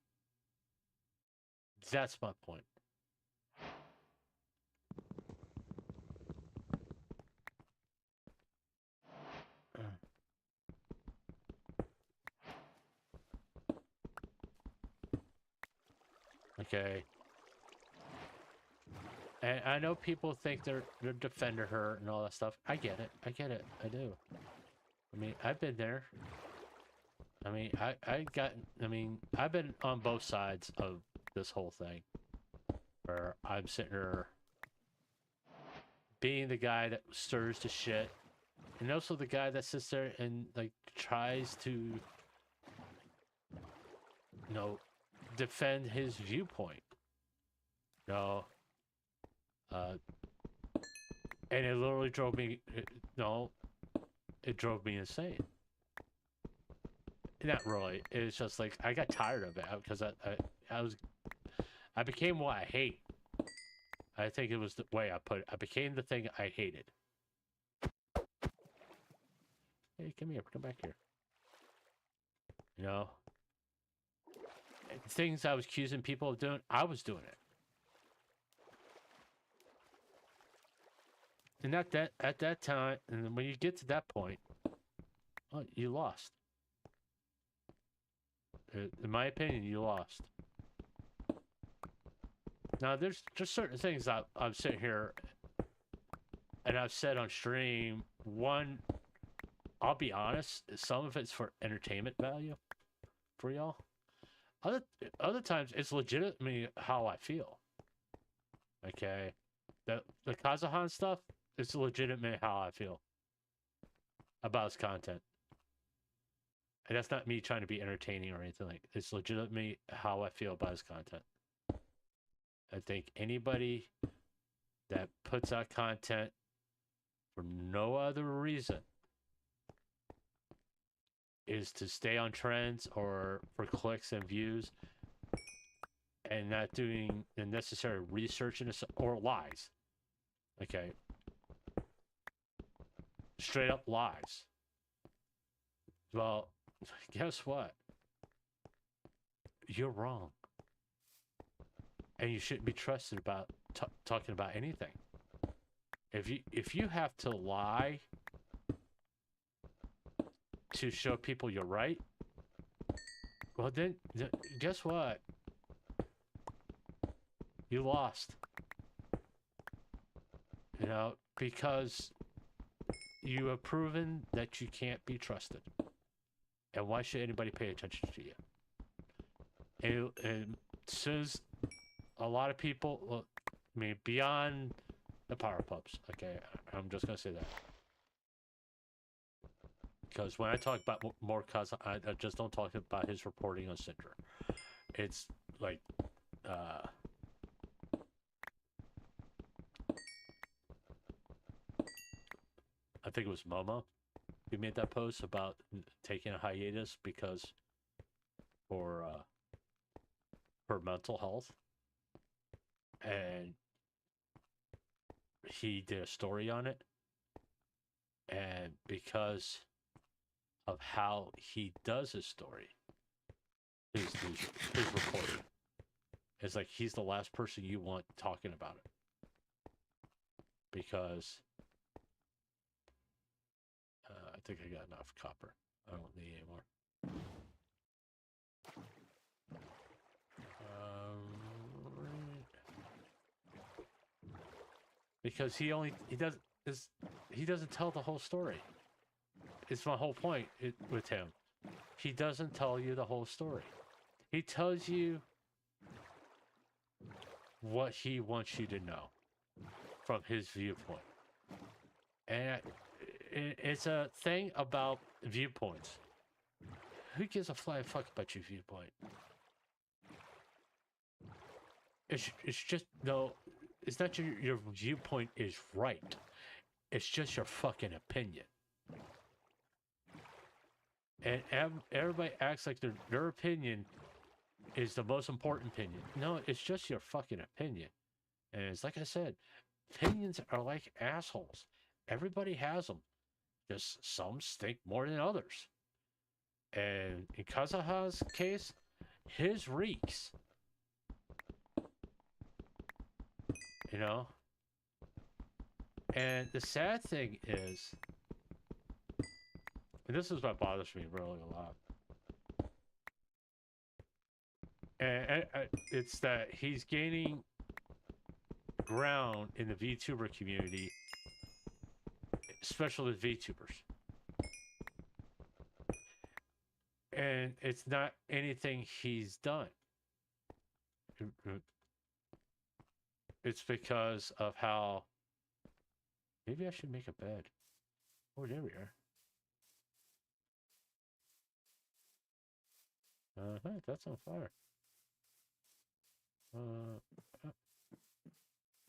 That's my point. Okay. And I know people think they're defending her and all that stuff. I get it. I get it. I do. I mean, I've been there. I mean, I've been on both sides of this whole thing. Where I'm sitting there being the guy that stirs the shit. And also the guy that sits there and, like, tries to, you know, defend his viewpoint. No. And it literally drove me, it drove me insane. Not really. It's just like, I got tired of it because I became what I hate. I think it was the way I put it. I became the thing I hated. Hey, come here. Come back here. You know? Things I was accusing people of doing, I was doing it. And at that time, and when you get to that point, well, you lost. In my opinion, you lost. Now, there's just certain things I'm sitting here and I've said on stream. One, I'll be honest, some of it's for entertainment value for y'all. Other times, it's legitimately how I feel. Okay? The Kazahan stuff, it's legitimately how I feel about his content. And that's not me trying to be entertaining or anything like that. It's legitimately how I feel about his content. I think anybody that puts out content for no other reason is to stay on trends or for clicks and views and not doing the necessary research or lies. Okay. Straight up lies. Well, guess what? You're wrong. And you shouldn't be trusted about talking about anything. If you have to lie to show people you're right, well then guess what? You lost. You know, because you have proven that you can't be trusted. And why should anybody pay attention to you? And as soon as a lot of people, well, I mean, beyond the power pups, okay, I'm just gonna say that. Because when I talk about more Kaza, I just don't talk about his reporting on Cinder. It's like, I think it was Momo who made that post about taking a hiatus because for her mental health. And he did a story on it. And because of how he does his story, his reporting, it's like he's the last person you want talking about it. Because I think I got enough copper. I don't need any more. because he doesn't tell the whole story. It's my whole point with him. He doesn't tell you the whole story. He tells you what he wants you to know from his viewpoint. And it's a thing about viewpoints. Who gives a flying fuck about your viewpoint? It's just, no, it's not your viewpoint is right. It's just your fucking opinion. And everybody acts like their opinion is the most important opinion. No, it's just your fucking opinion. And it's like I said, opinions are like assholes. Everybody has them. Just some stink more than others. And in Kazuha's case, his reeks. You know? And the sad thing is, and this is what bothers me really a lot. And it's that he's gaining ground in the VTuber community, especially the VTubers. And it's not anything he's done. It's because of how... Maybe I should make a bed. Oh, there we are. That's on fire.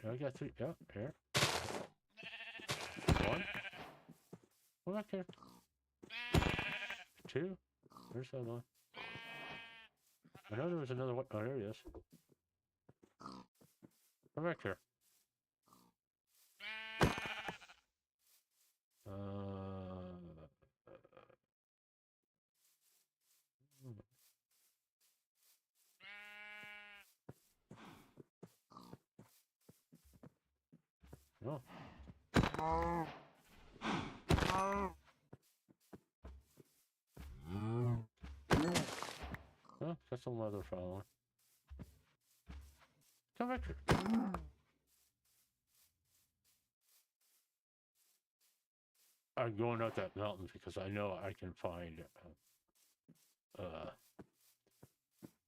I got 3. Yeah, here. 1. Come back here. 2. Where's the other one? I know there was another one. Oh, there he is. Come back here. No. Oh, got some leather following. Come back here. I'm going up that mountain because I know I can find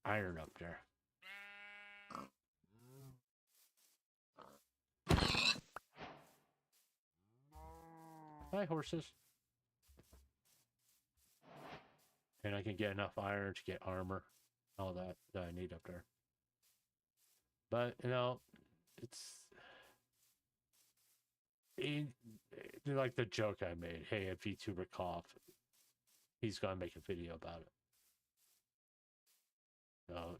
iron up there. Hi, horses. And I can get enough iron to get armor, all that I need up there. But, you know, it's... like the joke I made. Hey, a VTuber cough. He's gonna make a video about it. No,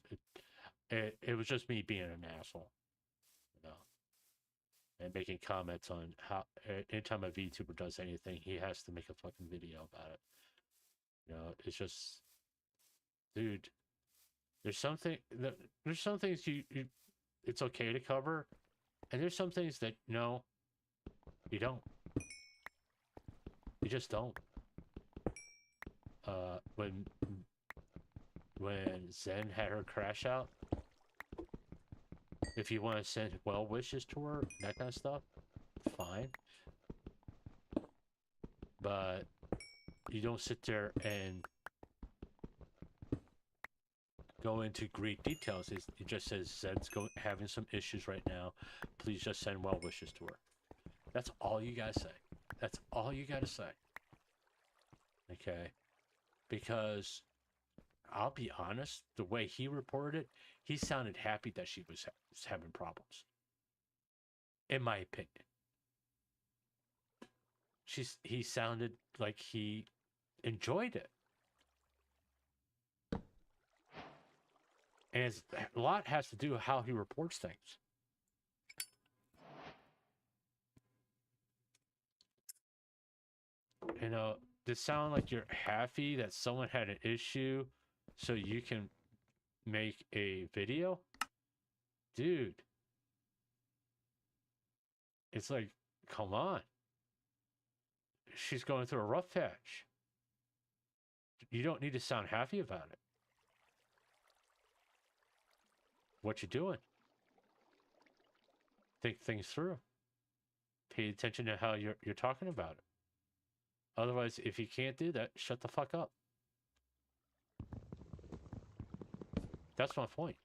it was just me being an asshole. You know. And making comments on how anytime a VTuber does anything, he has to make a fucking video about it. You know, it's just, dude. There's some things you it's okay to cover, and there's some things that no, you don't. You just don't. When Zen had her crash out, if you want to send well wishes to her, that kind of stuff, fine. But you don't sit there and go into great details. It just says Zen's having some issues right now. Please just send well wishes to her. That's all you gotta say. That's all you gotta say. Okay? Because I'll be honest, the way he reported it, he sounded happy that she was having problems. In my opinion. He sounded like he enjoyed it. And a lot has to do with how he reports things. You know, does it sound like you're happy that someone had an issue so you can make a video? Dude. It's like, come on. She's going through a rough patch. You don't need to sound happy about it. What you doing? Think things through. pay attention to how you're talking about it. Otherwise, if you can't do that, shut the fuck up. That's my point.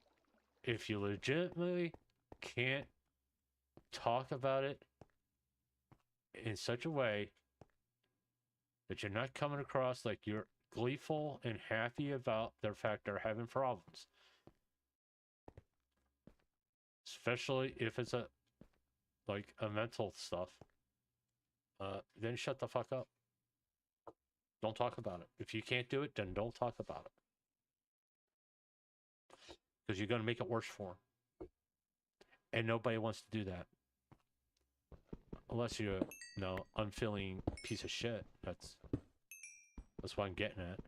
If you legitimately can't talk about it in such a way that you're not coming across like you're gleeful and happy about their fact they're having problems, especially if it's a mental stuff, then shut the fuck up. Don't talk about it. If you can't do it, then don't talk about it. Because you're going to make it worse for them. And nobody wants to do that. Unless you're, unfeeling piece of shit. That's what I'm getting at.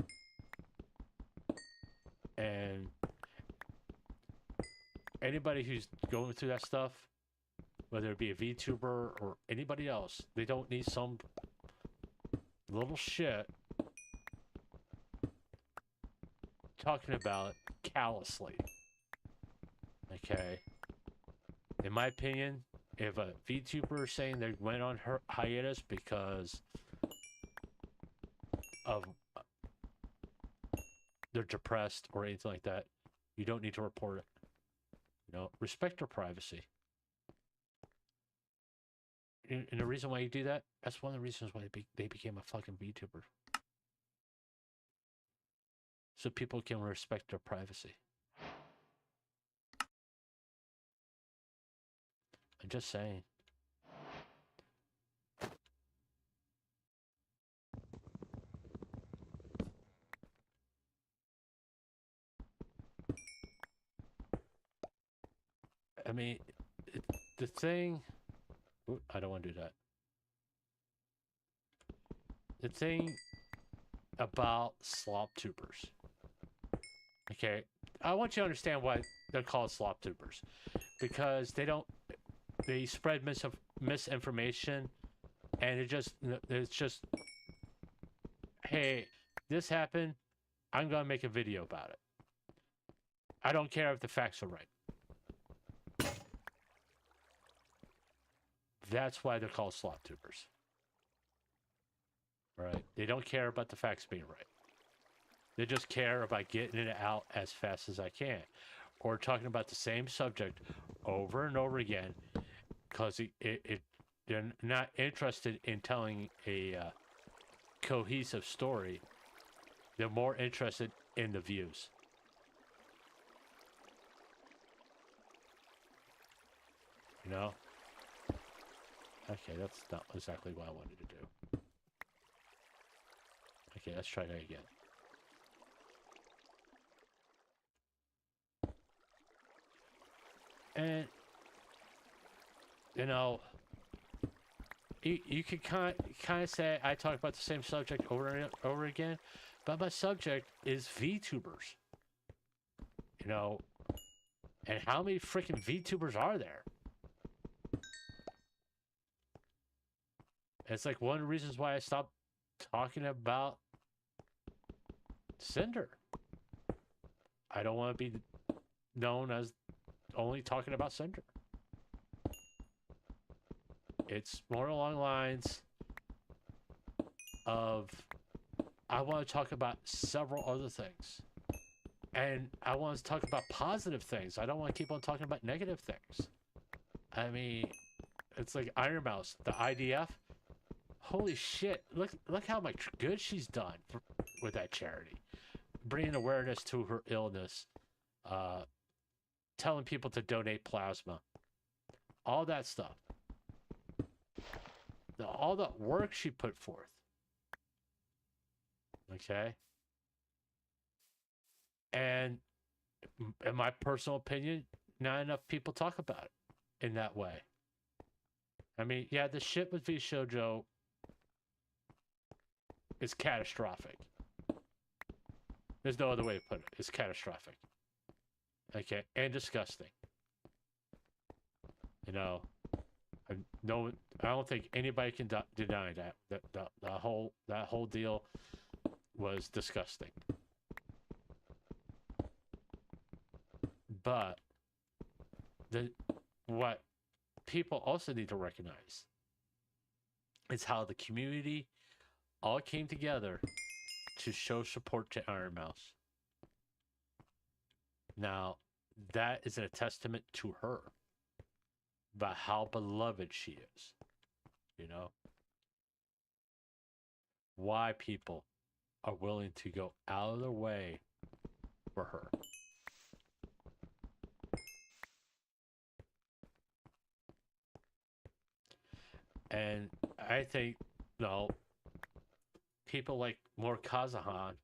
And anybody who's going through that stuff, whether it be a VTuber or anybody else, they don't need some little shit talking about it callously. Okay? In my opinion, if a VTuber is saying they went on her hiatus because of they're depressed or anything like that, you don't need to report it. Respect their privacy. And the reason why you do that, that's one of the reasons why they became a fucking VTuber. So people can respect their privacy. I'm just saying. I mean, the thing... Ooh, I don't want to do that. The thing about slop tubers. Okay, I want you to understand why they're called slop tubers. Because they spread misinformation, and it's just, hey, this happened, I'm gonna make a video about it. I don't care if the facts are right. That's why they're called slop tubers. Right? They don't care about the facts being right. They just care about getting it out as fast as I can. Or talking about the same subject over and over again, because they're not interested in telling a cohesive story. They're more interested in the views. Okay, that's not exactly what I wanted to do. Okay, let's try that again. And, you could kind of say I talk about the same subject over and over again, but my subject is VTubers. And how many freaking VTubers are there? It's like one of the reasons why I stopped talking about Cinder. I don't want to be known as only talking about Cinder. It's more along the lines of I want to talk about several other things. And I want to talk about positive things. I don't want to keep on talking about negative things. I mean, it's like Iron Mouse, the IDF. Holy shit, look how much good she's done with that charity. Bringing awareness to her illness. Telling people to donate plasma. All that stuff. All the work she put forth. Okay? And in my personal opinion, not enough people talk about it in that way. I mean, yeah, the shit with V Shoujo is catastrophic. There's no other way to put it. It's catastrophic. Okay, and disgusting. I don't think anybody can deny that. That whole deal was disgusting. But what people also need to recognize It's how the community all came together to show support to Iron Mouse. Now, that is a testament to her about how beloved she is. You know? Why people are willing to go out of their way for her. And I think, people like Mor Kazahan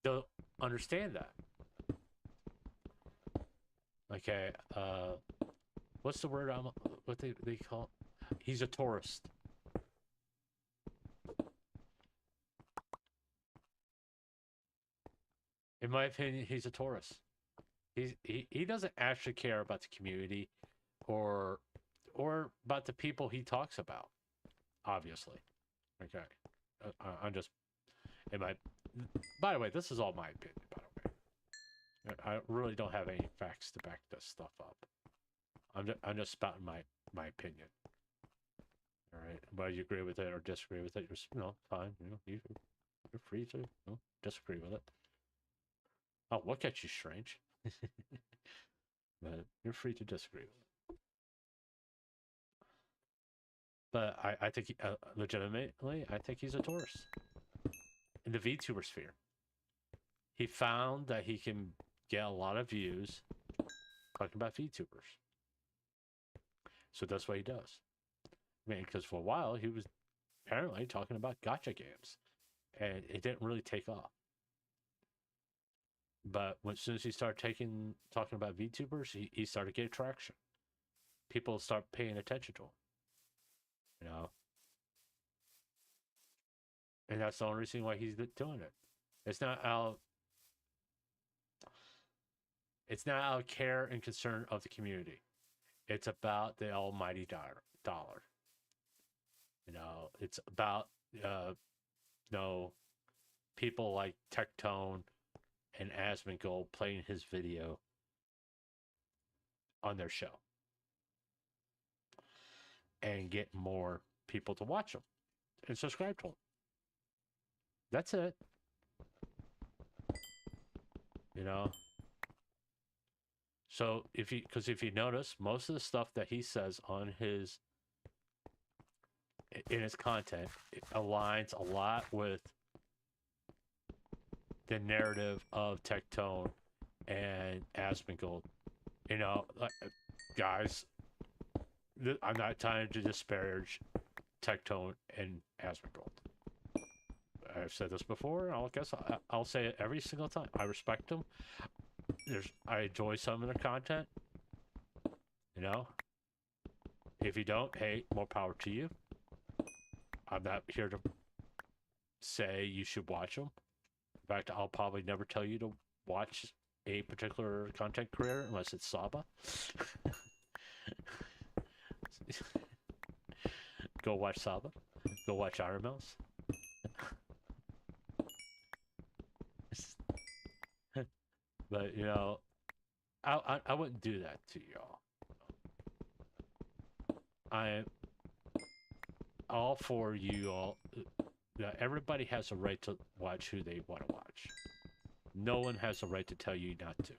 don't understand that. Okay, what's the word? What they call it? He's a tourist. In my opinion, he's a tourist. He doesn't actually care about the community or about the people he talks about. Obviously, okay. I'm just in my. By the way, this is all my opinion. By the way, I really don't have any facts to back this stuff up. I'm just spouting my opinion. All right, whether you agree with it or disagree with it, you're fine. You're free to disagree with it. Oh, look at you, strange. But you're free to disagree with it. But I think, legitimately, I think he's a tourist in the VTuber sphere. He found that he can get a lot of views talking about VTubers. So that's what he does. I mean, because for a while, he was apparently talking about gacha games. And it didn't really take off. But as soon as he started talking about VTubers, he started getting traction. People start paying attention to him. And that's the only reason why he's doing it. It's not out of care and concern of the community. It's about the almighty dollar. It's about people like Tectone and Asmongold playing his video on their show and get more people to watch them and subscribe to them. That's it. So if you notice, most of the stuff that he says in his content, it aligns a lot with the narrative of Tectone and Asmongold. Guys, I'm not trying to disparage Tectone and Asmongold. I've said this before. I'll say it every single time. I respect them. I enjoy some of their content. If you don't, hey, more power to you. I'm not here to say you should watch them. In fact, I'll probably never tell you to watch a particular content creator unless it's Saba. Go watch Saba. Go watch Iron Mouse. But I wouldn't do that to y'all. I'm all for you all. Everybody has a right to watch who they want to watch. No one has a right to tell you not to.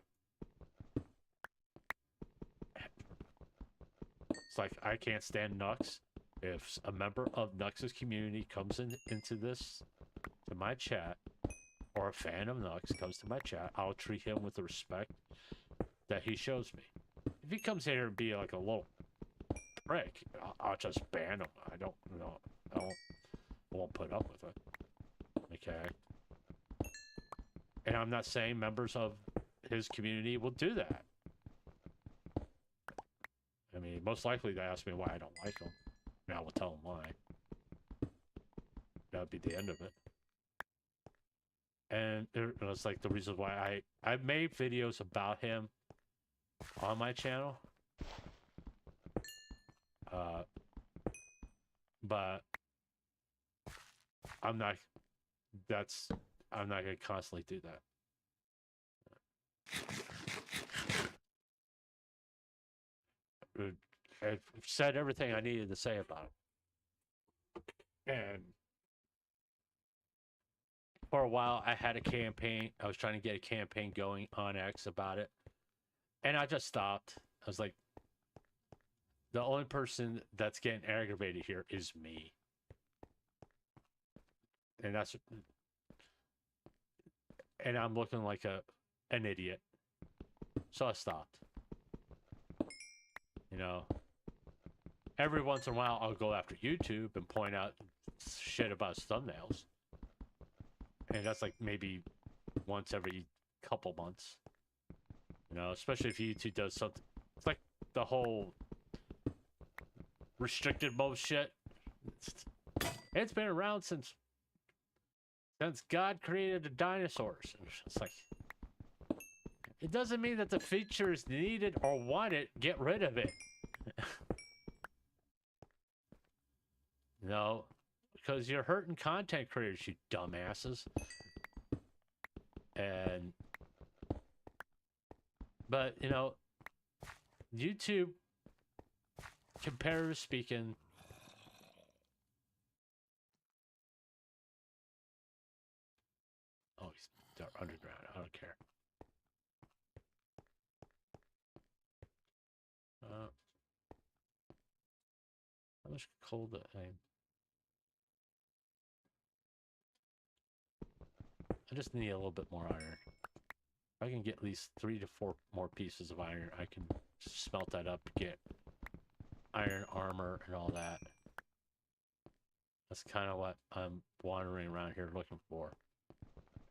It's like I can't stand Nux. If a member of Nux's community comes into my chat, or a fan of Nux comes to my chat, I'll treat him with the respect that he shows me. If he comes here and be like a little prick, I'll just ban him. I won't put up with it. Okay. And I'm not saying members of his community will do that. I mean, most likely they ask me why I don't like him. And I will tell them why. That would be the end of it. And it's like the reason why I made videos about him on my channel. But I'm not gonna constantly do that. I've said everything I needed to say about it. And for a while, I had a campaign. I was trying to get a campaign going on X about it. And I just stopped. I was like, the only person that's getting aggravated here is me. And that's, and I'm looking like an idiot. So I stopped. You know, every once in a while I'll go after YouTube and point out shit about thumbnails. And that's like maybe once every couple months. You know, especially if YouTube does something. It's like the whole restricted mode shit. It's been around since God created the dinosaurs. It's like, it doesn't mean that the feature is needed or wanted. Get rid of it. No, because you're hurting content creators, you dumbasses. But you know, YouTube, comparatively speaking, oh, they're underground. I don't care. How much coal do I just need a little bit more iron. If I can get at least 3 to 4 more pieces of iron, I can smelt that up, get iron armor and all that. That's kind of what I'm wandering around here looking for.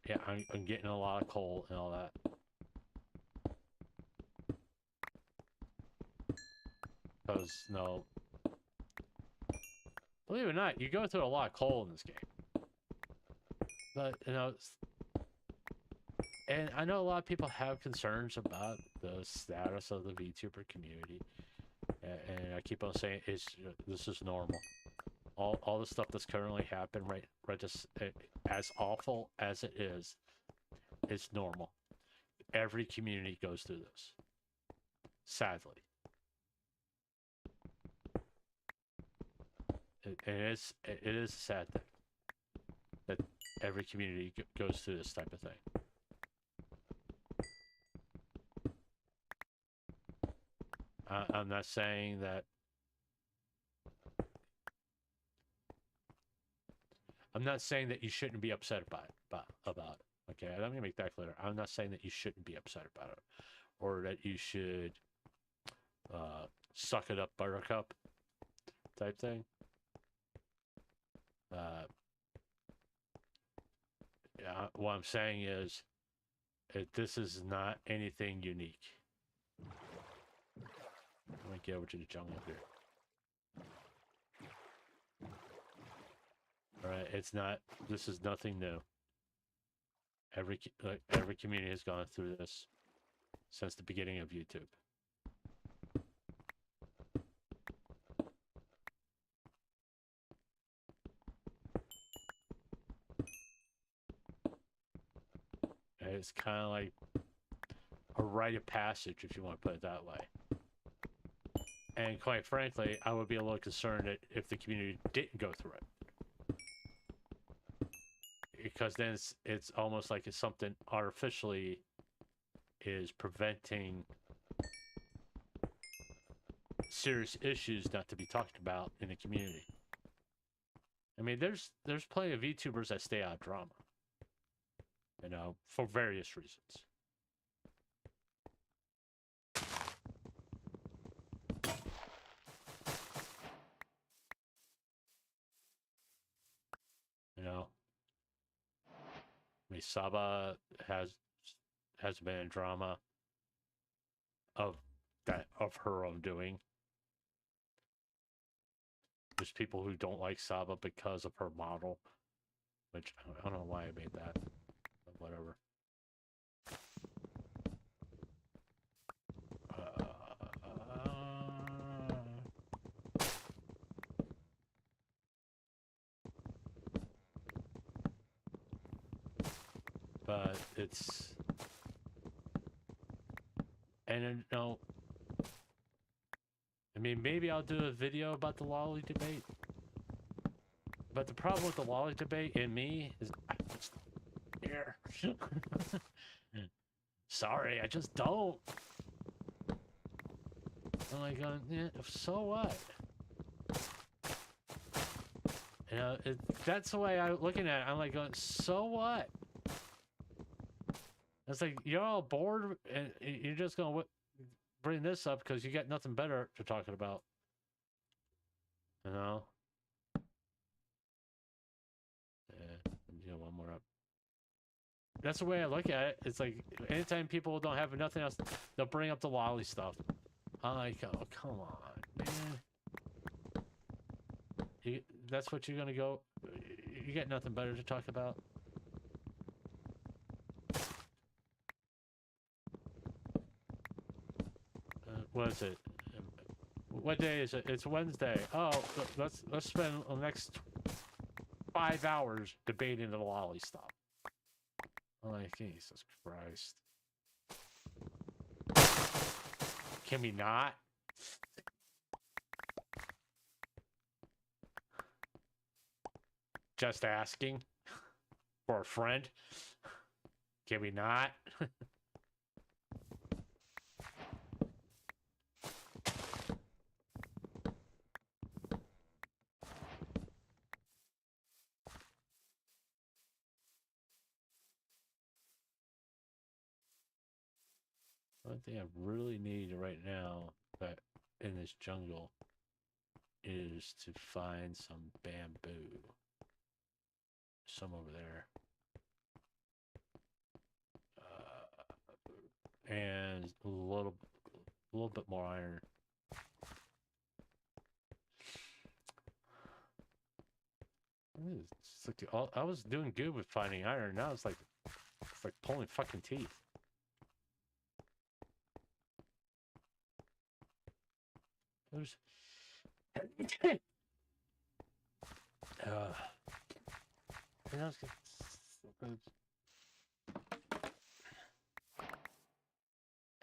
Yeah, I'm getting a lot of coal and all that. Because, no. Believe it or not, you go through a lot of coal in this game. But, you know, and I know a lot of people have concerns about the status of the VTuber community. And I keep on saying this is normal. All the stuff that's currently happening right just as awful as it is, it's normal. Every community goes through this. Sadly. It is a sad thing that every community goes through this type of thing. I'm not saying that. I'm not saying that you shouldn't be upset about it. Okay, let me make that clear. I'm not saying that you shouldn't be upset about it, or that you should suck it up, buttercup type thing. Yeah, what I'm saying is, this is not anything unique. Let me get over to the jungle here. Alright, it's not, this is nothing new. Every community has gone through this since the beginning of YouTube. And it's kind of like a rite of passage, if you want to put it that way. And quite frankly, I would be a little concerned that if the community didn't go through it. Because then it's almost like it's something artificially is preventing serious issues not to be talked about in the community. I mean, there's plenty of VTubers that stay out of drama, you know, for various reasons. You know, I mean, Saba has been in drama of her own doing. There's people who don't like Saba because of her model, which I don't know why I made that, but whatever. But it's, and you know, I mean, maybe I'll do a video about the lolly debate. But the problem with the lolly debate in me is I just don't care. Sorry, I just don't. I'm like, yeah, so what? You know, that's the way I'm looking at it. I'm like, going, so what? It's like you're all bored and you're just gonna bring this up because you got nothing better to talk about. You know? Yeah, one more up. That's the way I look at it. It's like anytime people don't have nothing else, they'll bring up the lolly stuff. I'm like, oh, come on, man. That's what you're gonna go. You got nothing better to talk about. What is it? What day is it? It's Wednesday. Oh, let's spend the next 5 hours debating the lolly stuff. I'm like, Jesus Christ. Can we not? Just asking for a friend. Can we not? One thing I really need right now, but in this jungle, is to find some bamboo. Some over there. And a little bit more iron. It's like I was doing good with finding iron. Now it's like pulling fucking teeth. There's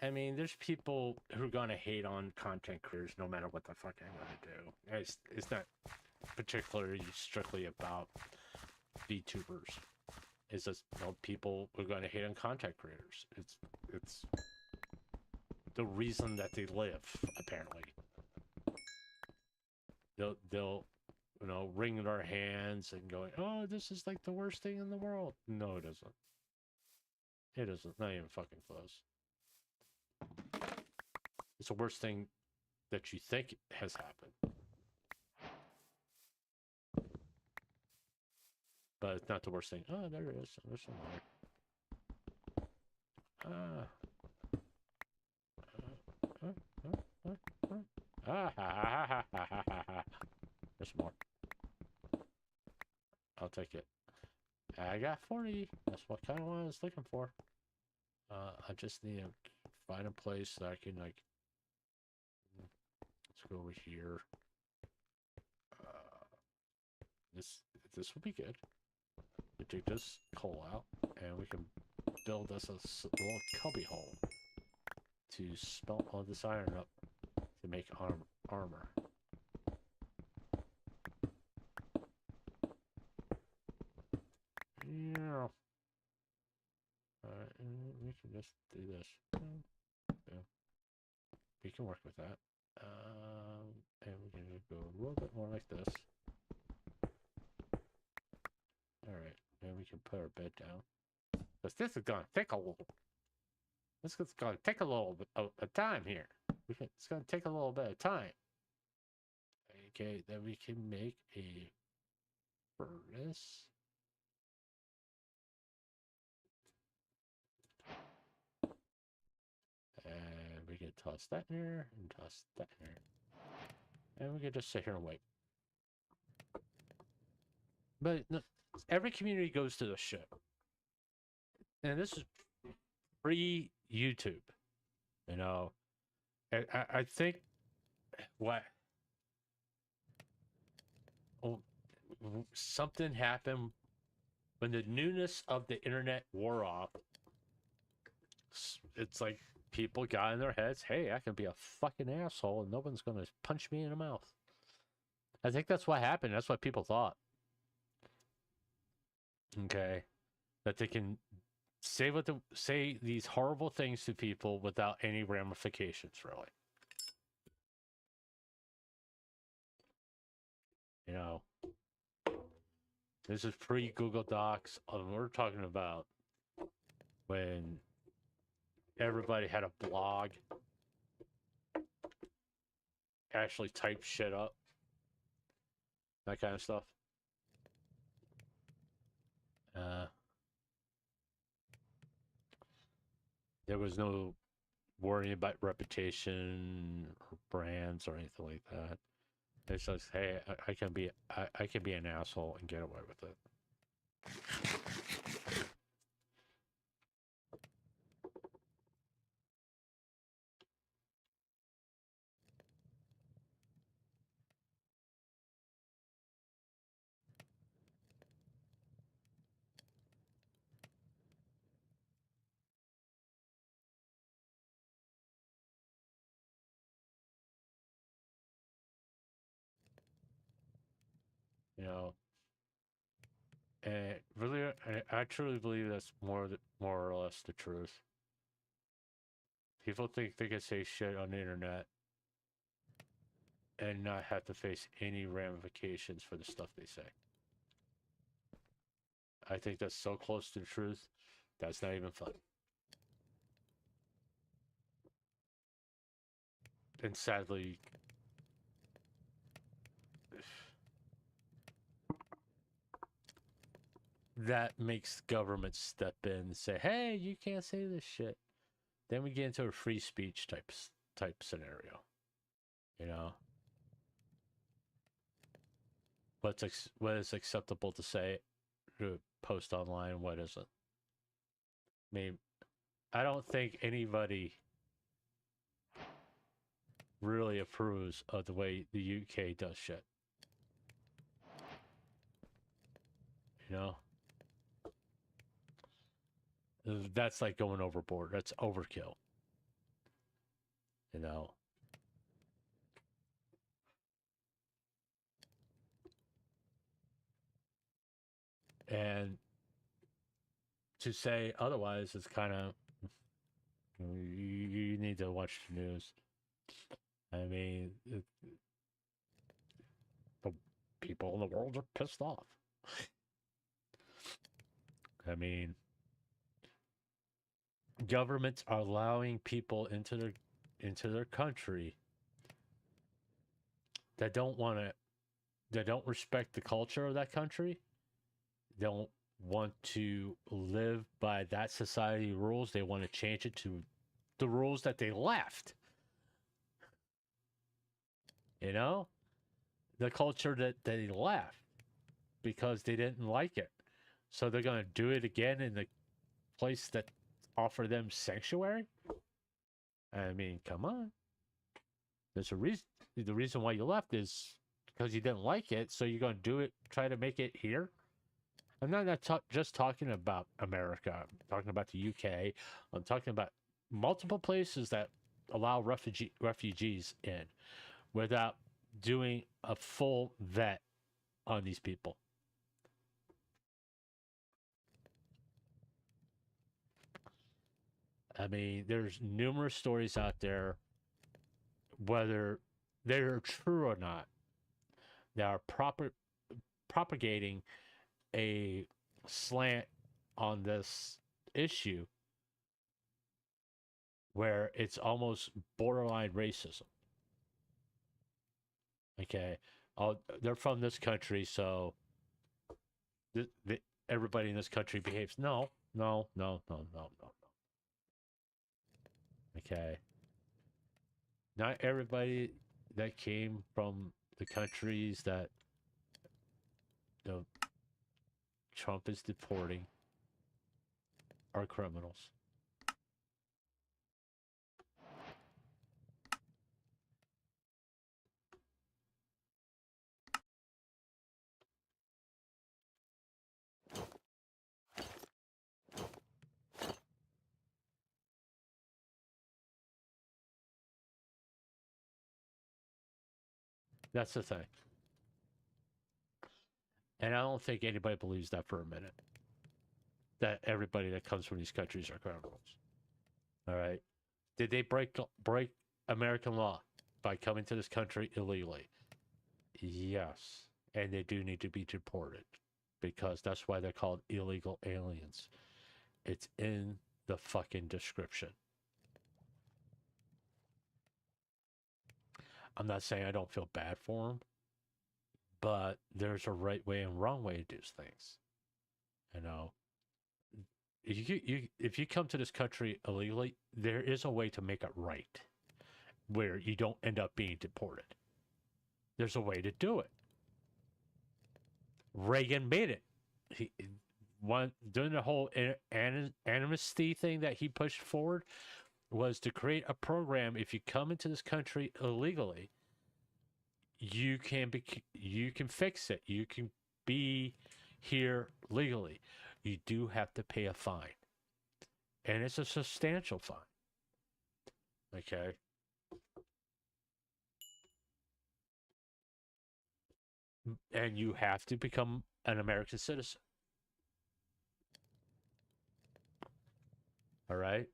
I mean, there's people who are gonna hate on content creators no matter what the fuck I'm gonna do. It's not particularly strictly about VTubers. It's just people are gonna hate on content creators. It's the reason that they live, apparently. They'll wring their hands and going, oh, this is like the worst thing in the world. No, it isn't. It isn't. Not even fucking close. It's the worst thing that you think has happened. But it's not the worst thing. Oh, there it is. There's some more. There's more. I'll take it. I got 40. That's what kind of one I was looking for. I just need to find a place that I can let's go over here. This will be good. We take this coal out and we can build us a little cubby hole to smelt all this iron up to make armor. Yeah. Alright, we can just do this. Yeah. We can work with that. And we can go a little bit more like this. Alright, and we can put our bed down. Because this is gonna take a little. This is gonna take a little bit of time here. It's gonna take a little bit of time. Okay, then we can make a furnace. And we can toss that in there and toss that in there. And we can just sit here and wait. But no, every community goes to the ship. And this is free YouTube. I think something happened when the newness of the internet wore off. It's like people got in their heads, hey, I can be a fucking asshole and no one's gonna punch me in the mouth. I think that's what happened. That's what people thought. Okay, that they can say these horrible things to people without any ramifications, really. You know, this is pre Google Docs. We're talking about when everybody had a blog, actually type shit up, that kind of stuff. There was no worrying about reputation or brands or anything like that. It's just, hey, I can be an asshole and get away with it. You know, and really, I truly believe that's more or less the truth. People think they can say shit on the internet and not have to face any ramifications for the stuff they say. I think that's so close to the truth, that's not even funny. And sadly, that makes government step in and say, hey, you can't say this shit. Then we get into a free speech type scenario. You know, what is acceptable to say, to post online, what isn't. I mean, I don't think anybody really approves of the way the UK does shit. You know? That's like going overboard. That's overkill. You know? And to say otherwise is kind of, you need to watch the news. I mean, the people in the world are pissed off. I mean, governments are allowing people into their country that don't respect the culture of that country, don't want to live by that society rules. They want to change it to the rules that they left. You know, the culture that they left because they didn't like it. So they're going to do it again in the place that offer them sanctuary. I mean, come on. There's a reason. The reason why you left is because you didn't like it. So you're going to do it, try to make it here. I'm not just talking about America. I'm talking about the UK. I'm talking about multiple places that allow refugees in without doing a full vet on these people. I mean, there's numerous stories out there, whether they're true or not, that are propagating a slant on this issue where it's almost borderline racism. Okay, they're from this country, so everybody in this country behaves. No. Okay, not everybody that came from the countries that Trump is deporting are criminals. That's the thing. And I don't think anybody believes that for a minute. that everybody that comes from these countries are criminals. All right. Did they break American law by coming to this country illegally? Yes. And they do need to be deported because that's why they're called illegal aliens. It's in the fucking description. I'm not saying I don't feel bad for them, but there's a right way and wrong way to do things. You know, if you come to this country illegally, there is a way to make it right where you don't end up being deported. There's a way to do it. Reagan made it. During the whole amnesty thing that he pushed forward was to create a program. If you come into this country illegally, you can fix it. You can be here legally. You do have to pay a fine, and it's a substantial fine. Okay. And you have to become an American citizen. All right.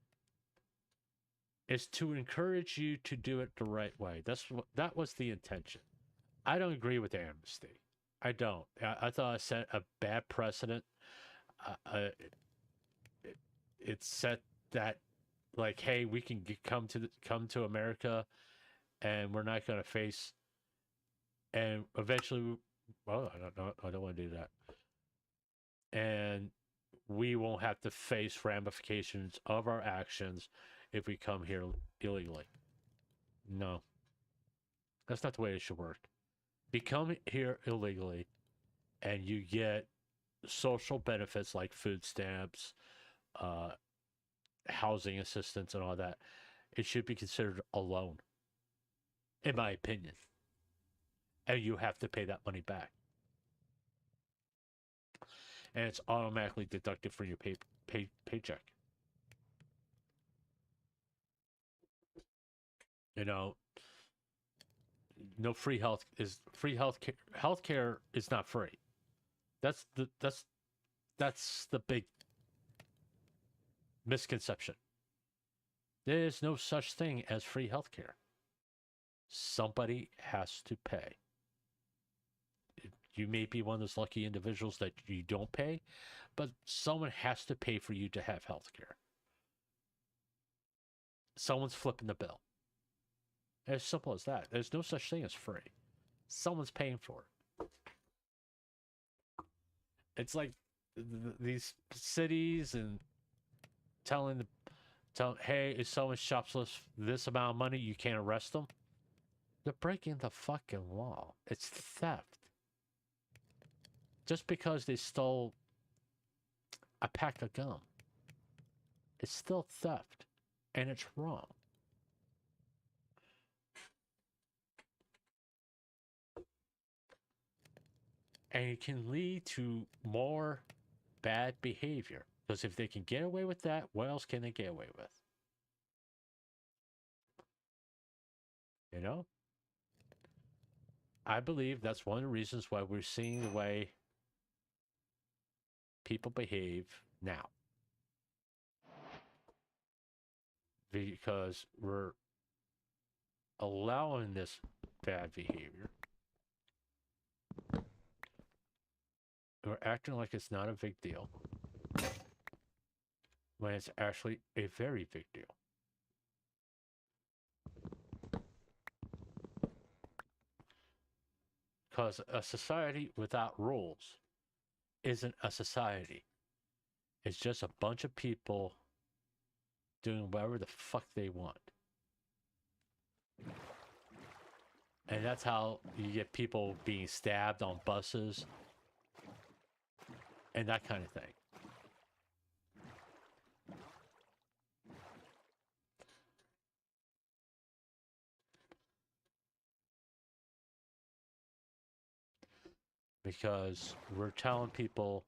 It's to encourage you to do it the right way. That was the intention. I don't agree with amnesty. I don't. I thought it set a bad precedent. It set that, like, hey, we can come to America, and we're not going to face. And eventually, well, I don't want to do that. And we won't have to face ramifications of our actions if we come here illegally. No. That's not the way it should work. You come here illegally and you get social benefits like food stamps, housing assistance, and all that. It should be considered a loan, in my opinion. And you have to pay that money back. And it's automatically deducted from your paycheck. You know, no free health care. Healthcare is not free. That's the big misconception. There is no such thing as free healthcare. Somebody has to pay. You may be one of those lucky individuals that you don't pay, but someone has to pay for you to have health care. Someone's flipping the bill. As simple as that. There's no such thing as free. Someone's paying for it. It's like these cities and telling, hey, if someone shoplifts this amount of money, you can't arrest them. They're breaking the fucking law. It's theft. Just because they stole a pack of gum, it's still theft, and it's wrong. And it can lead to more bad behavior. Because if they can get away with that, what else can they get away with? You know? I believe that's one of the reasons why we're seeing the way people behave now. Because we're allowing this bad behavior. We're acting like it's not a big deal, when it's actually a very big deal. Because a society without rules isn't a society. It's just a bunch of people doing whatever the fuck they want. And that's how you get people being stabbed on buses and that kind of thing. Because we're telling people,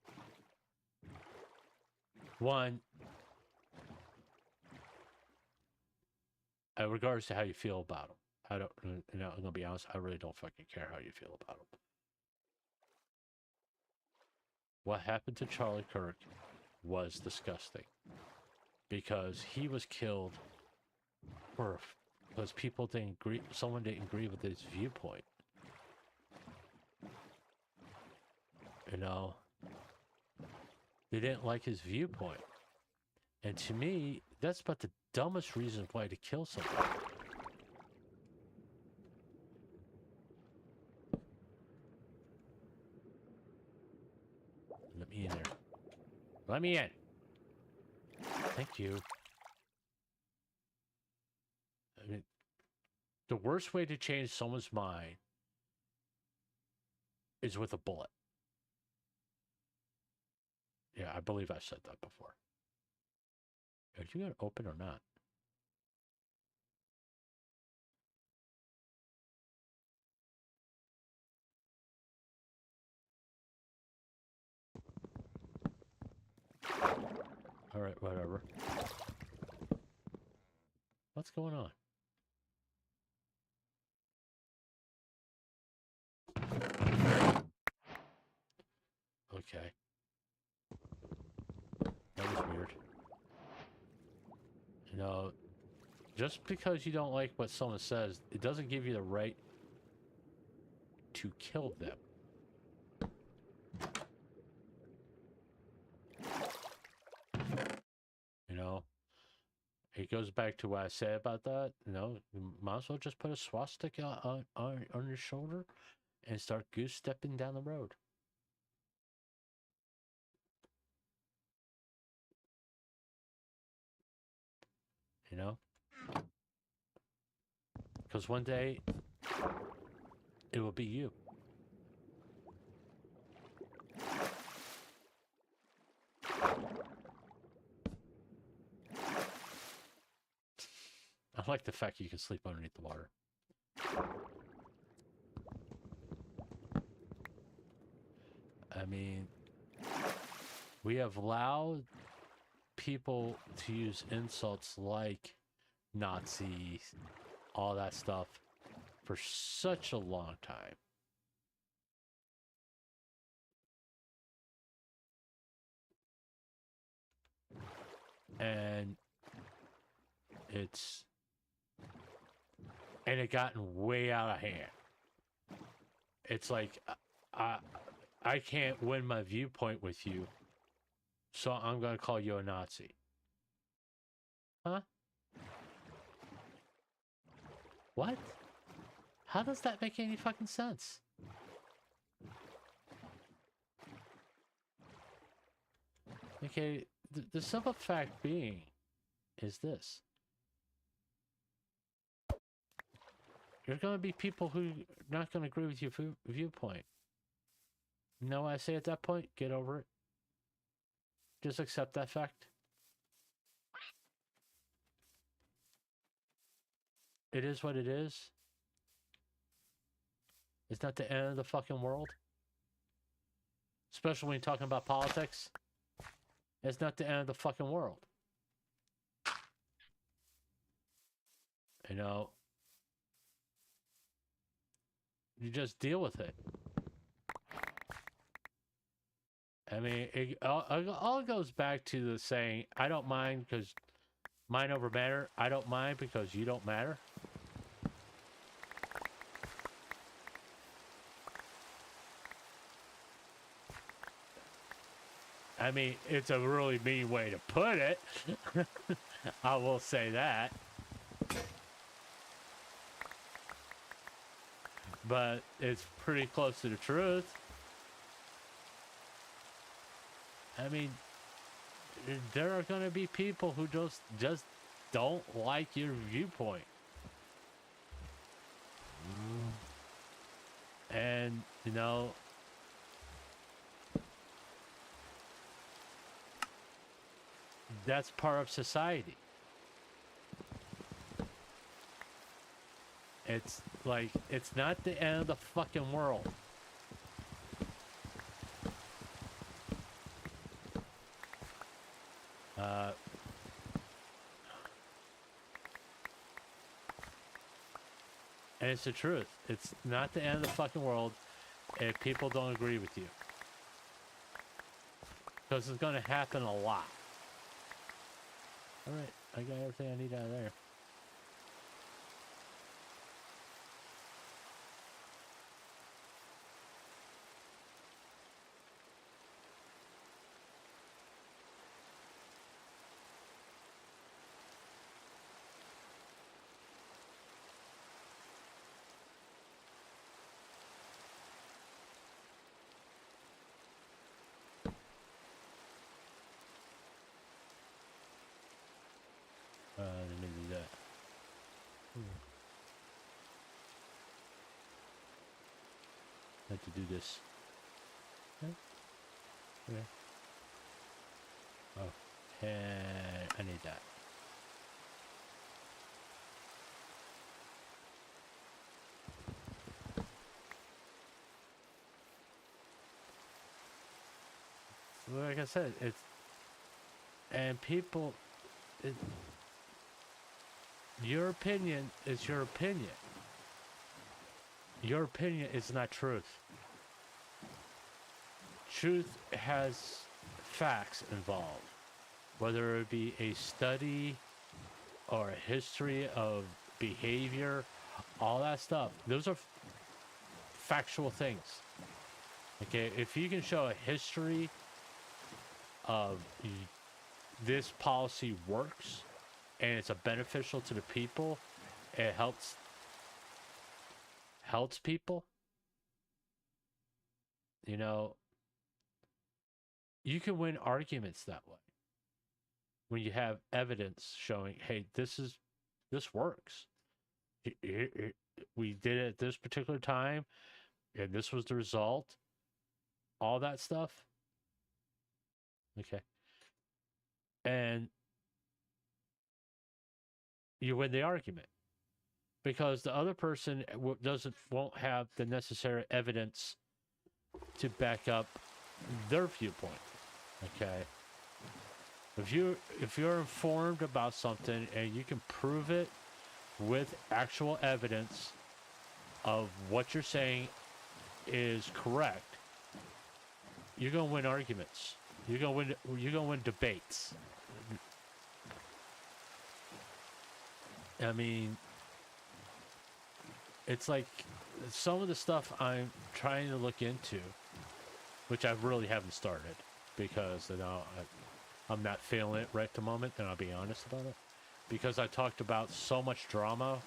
one, regardless to how you feel about them, I'm gonna be honest, I really don't fucking care how you feel about them. What happened to Charlie Kirk was disgusting. Because he was killed because people didn't agree, someone didn't agree with his viewpoint. You know, they didn't like his viewpoint. And to me, that's about the dumbest reason why to kill somebody. Let me in there. Let me in. Thank you. I mean, the worst way to change someone's mind is with a bullet. Yeah, I believe I said that before. Are you going to open or not? All right, whatever. What's going on? Okay. That was weird. You know, just because you don't like what someone says, it doesn't give you the right to kill them. You know? It goes back to what I said about that. You know, you might as well just put a swastika on your shoulder and start goose stepping down the road. You know? Because one day, it will be you. I like the fact you can sleep underneath the water. I mean, we have allowed people to use insults like Nazi, all that stuff, for such a long time. And it gotten way out of hand. It's like, I can't win my viewpoint with you, so I'm gonna call you a Nazi. Huh? What? How does that make any fucking sense? Okay, the simple fact being is this. There's going to be people who are not going to agree with your viewpoint. You know what I say at that point? Get over it. Just accept that fact. It is what it is. It's not the end of the fucking world. Especially when you're talking about politics. It's not the end of the fucking world. You know, you just deal with it. I mean, it all goes back to the saying, I don't mind because mind over matter. I don't mind because you don't matter. I mean, it's a really mean way to put it. I will say that. But it's pretty close to the truth. I mean, there are going to be people who just don't like your viewpoint. And, you know, that's part of society. It's like, it's not the end of the fucking world. And it's the truth. It's not the end of the fucking world if people don't agree with you. Because it's going to happen a lot. Alright, I got everything I need out of there. Let me do that. I have to do this. Okay. Okay. Oh, and I need that. Like I said, it's and people. Your opinion is your opinion. Your opinion is not truth. Truth has facts involved, whether it be a study or a history of behavior, all that stuff. Those are factual things. Okay, if you can show a history of this policy works and it's a beneficial to the people, it helps people, you know, you can win arguments that way when you have evidence showing, hey, this works. We did it at this particular time and this was the result, all that stuff. Okay, and you win the argument because the other person won't have the necessary evidence to back up their viewpoint. Okay, if you're informed about something and you can prove it with actual evidence of what you're saying is correct, you're gonna win arguments. You're gonna win debates. I mean, it's like some of the stuff I'm trying to look into, which I really haven't started because you know I'm not feeling it right at the moment, and I'll be honest about it. Because I talked about so much drama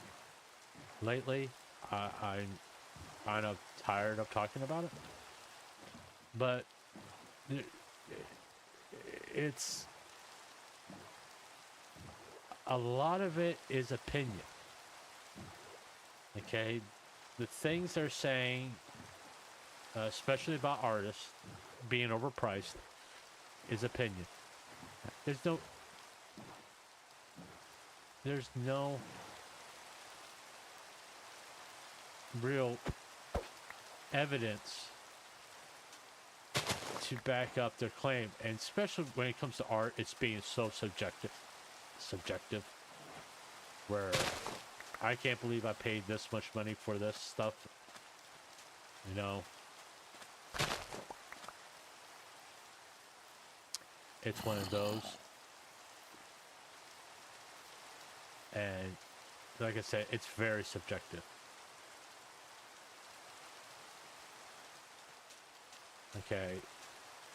lately, I'm kind of tired of talking about it. But it's a lot of it is opinion. Okay, the things they're saying, especially about artists being overpriced, is opinion. There's no real evidence to back up their claim, and especially when it comes to art, it's being so subjective, where I can't believe I paid this much money for this stuff, you know. It's one of those, and like I said, it's very subjective. Okay,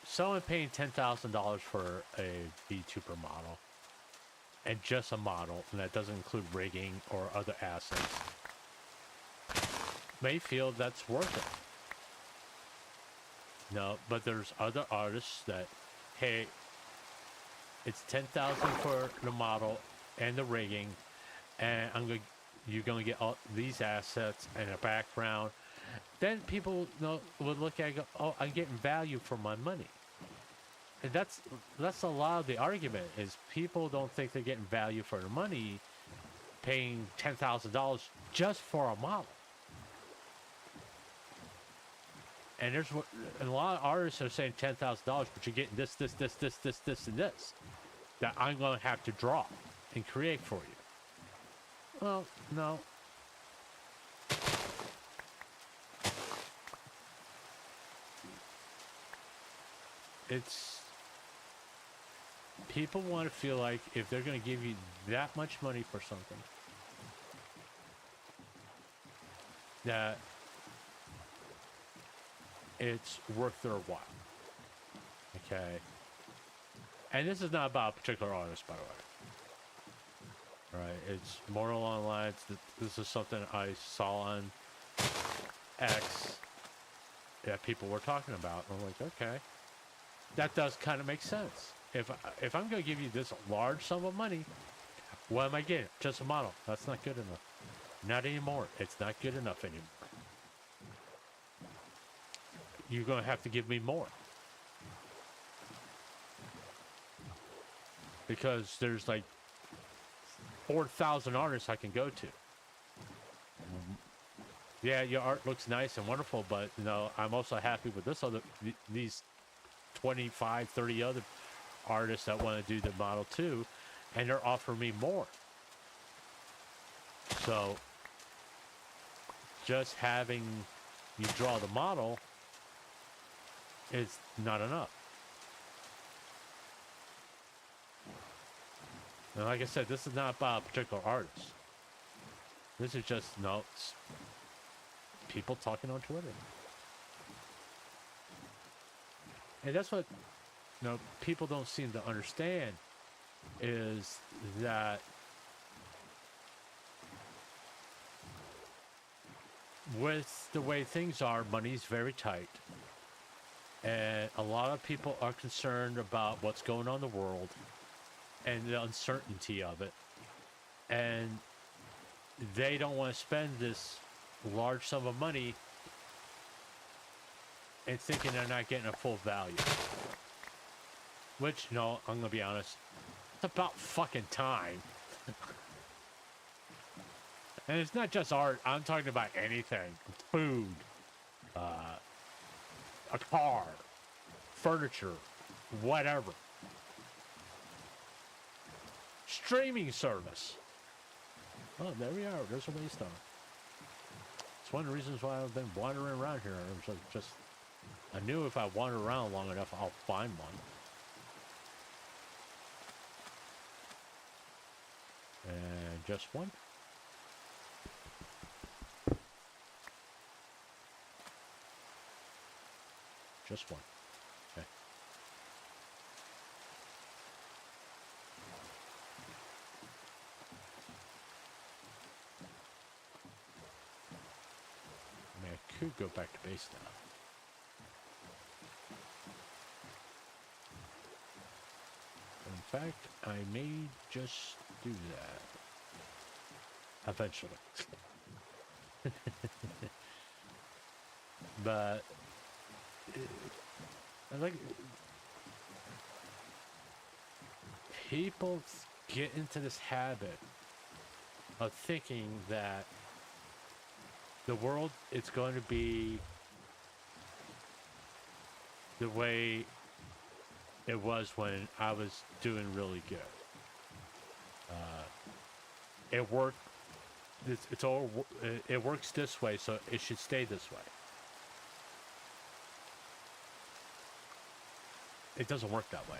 someone paying $10,000 for a VTuber model, and just a model, and that doesn't include rigging or other assets, may feel that's worth it. No, but there's other artists that, hey, it's $10,000 for the model and the rigging, and you're gonna get all these assets and a background. Then people would look at it and go, oh, I'm getting value for my money. And that's a lot of the argument, is people don't think they're getting value for their money paying $10,000 just for a model. And and a lot of artists are saying $10,000, but you're getting this, and this that I'm going to have to draw and create for you. Well, no. People want to feel like if they're going to give you that much money for something, that it's worth their while. Okay. And this is not about a particular artist, by the way. Right? It's more along the lines that this is something I saw on X that people were talking about. And I'm like, okay, that does kind of make sense. If I'm going to give you this large sum of money, what am I getting? Just a model. That's not good enough. Not anymore. It's not good enough anymore. You're going to have to give me more. Because there's like 4,000 artists I can go to. Yeah, your art looks nice and wonderful, but you know, I'm also happy with these 25, 30 other artists that want to do the model too, and they're offering me more. So just having you draw the model is not enough. And like I said, this is not about a particular artist. This is just people talking on Twitter. And that's what people don't seem to understand, is that with the way things are, money's very tight. And a lot of people are concerned about what's going on in the world and the uncertainty of it. And they don't want to spend this large sum of money and thinking they're not getting a full value. Which, no, I'm going to be honest, it's about fucking time. And it's not just art. I'm talking about anything. Food, a car, furniture, whatever. Streaming service. Oh, there we are. There's a waystone. It's one of the reasons why I've been wandering around here. I was just, I knew if I wander around long enough, I'll find one. And just one. Just one. Okay. I mean, I could go back to base now. In fact, I may just do that. Eventually. But I like people get into this habit of thinking that the world is going to be the way it was when I was doing really good. It worked. It works this way, so it should stay this way. It doesn't work that way.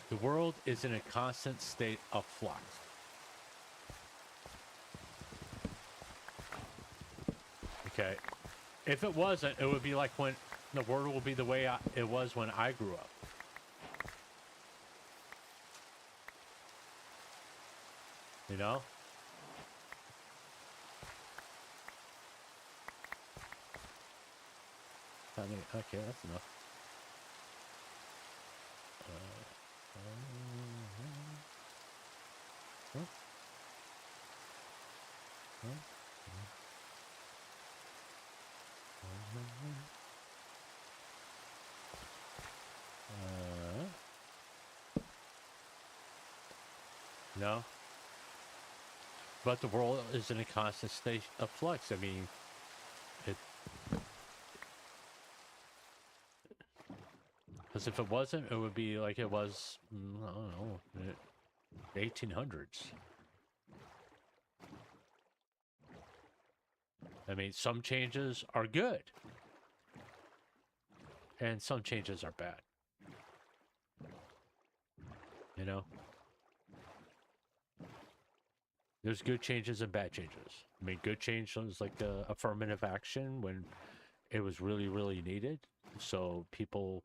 The world is in a constant state of flux. Okay. If it wasn't, it would be like when the world will be the way it was when I grew up. You know? I mean, okay, that's enough. Huh? Huh? No. But the world is in a constant state of flux. I mean, because if it wasn't, it would be like it was, I don't know, the 1800s. I mean, some changes are good. And some changes are bad. know? There's good changes and bad changes. I mean, good change was like the affirmative action when it was really, really needed. So people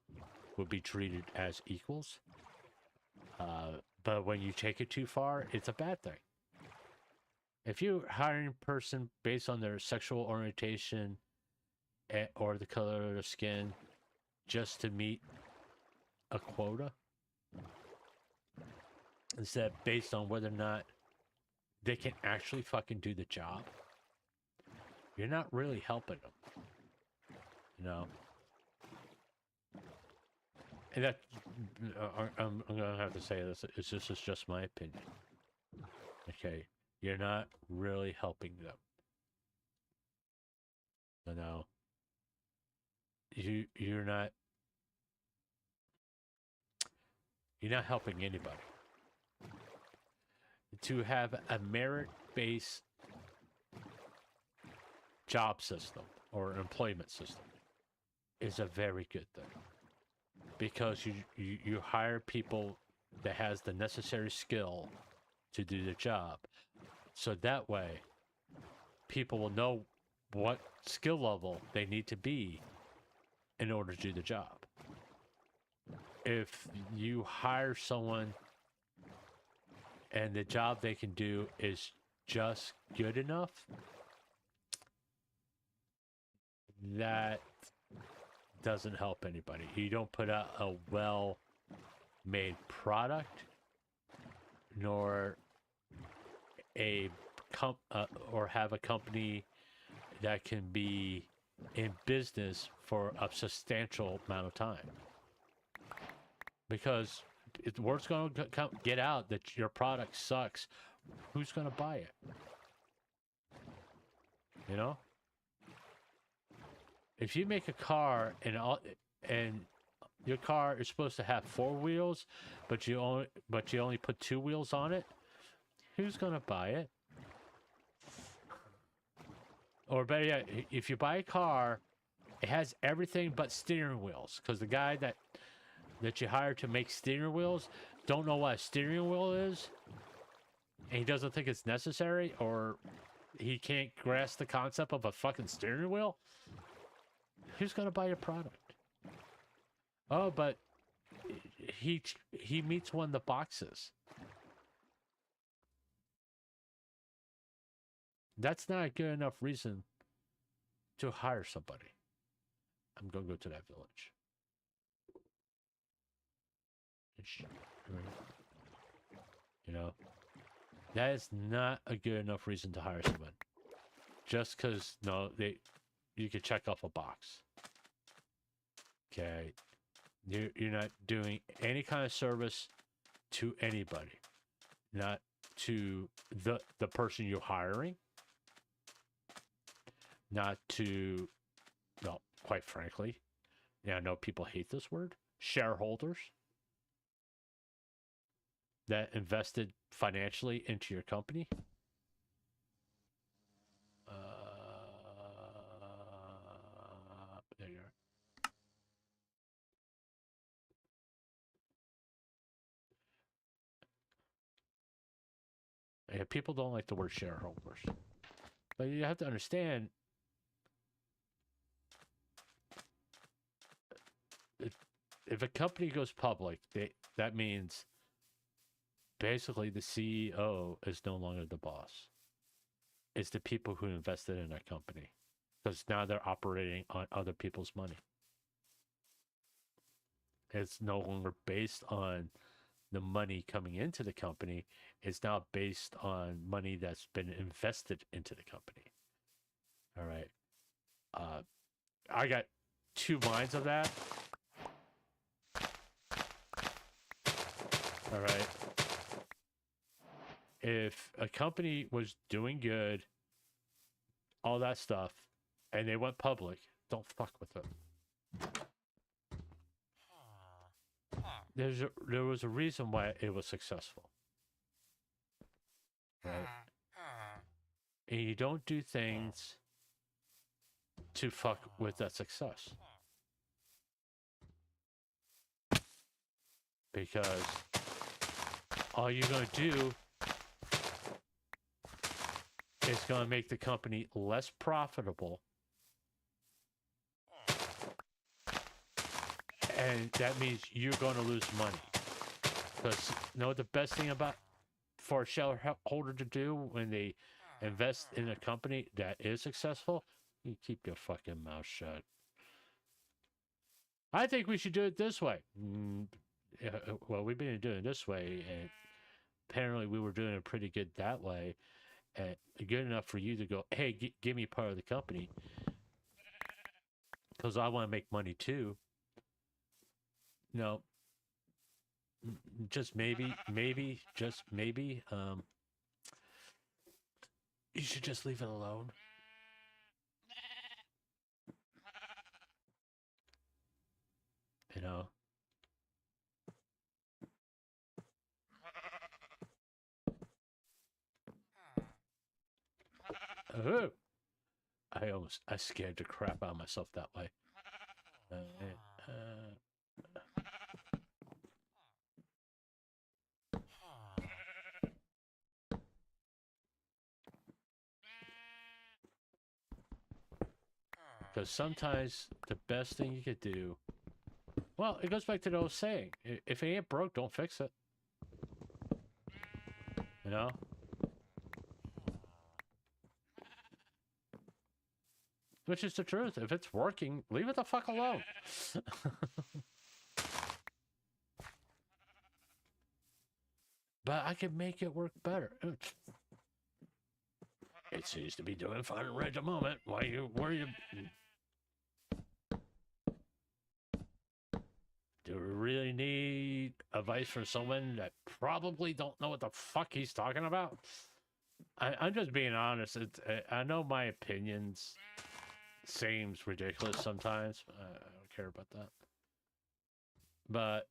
would be treated as equals. But when you take it too far, it's a bad thing. If you're hiring a person based on their sexual orientation or the color of their skin just to meet a quota, instead based on whether or not they can actually fucking do the job, you're not really helping them. You know? And that, I'm gonna have to say this, it's just my opinion. Okay? You're not really helping them. You know? You're not helping anybody. To have a merit-based job system or employment system is a very good thing, because you hire people that has the necessary skill to do the job, so that way people will know what skill level they need to be in order to do the job. If you hire someone and the job they can do is just good enough, that doesn't help anybody. You don't put out a well-made product, nor or have a company that can be in business for a substantial amount of time. Because if word's going to get out that your product sucks, who's going to buy it? You know? If you make a car and your car is supposed to have 4 wheels, but you only put 2 wheels on it, who's going to buy it? Or better yet, if you buy a car, it has everything but steering wheels, because the guy that you hire to make steering wheels don't know what a steering wheel is, and he doesn't think it's necessary, or he can't grasp the concept of a fucking steering wheel, who's gonna buy your product? Oh, but he meets one of the boxes. That's not a good enough reason to hire somebody. I'm gonna go to that village. You know, that is not a good enough reason to hire someone. Just because you could check off a box. Okay, you're not doing any kind of service to anybody, not to the person you're hiring, not to, well, quite frankly, I know people hate this word, shareholders that invested financially into your company. There you are. Yeah, people don't like the word shareholders, but you have to understand, if a company goes public, that means basically the CEO is no longer the boss. It's the people who invested in that company, because now they're operating on other people's money. It's no longer based on the money coming into the company. It's now based on money that's been invested into the company. All right. I got 2 minds of that. All right. If a company was doing good, all that stuff, and they went public, don't fuck with them. There was a reason why it was successful. Right? And you don't do things to fuck with that success. Because all you're going to do is going to make the company less profitable. And that means you're going to lose money. Because you know what the best thing about for a shareholder to do when they invest in a company that is successful? You keep your fucking mouth shut. I think we should do it this way. Well, we've been doing it this way, and apparently we were doing it pretty good that way. And good enough for you to go, hey, give me part of the company. Because I want to make money too. No. Just maybe, just maybe, you should just leave it alone. You know? Oh! I scared the crap out of myself that way. Because sometimes the best thing you could do, well, it goes back to the old saying, if it ain't broke, don't fix it. You know? Which is the truth. If it's working, leave it the fuck alone. But I can make it work better. It seems to be doing fine right at the moment. Why you worry? Do we really need advice from someone that probably don't know what the fuck he's talking about? I'm just being honest. I know my opinions seems ridiculous sometimes. I don't care about that. But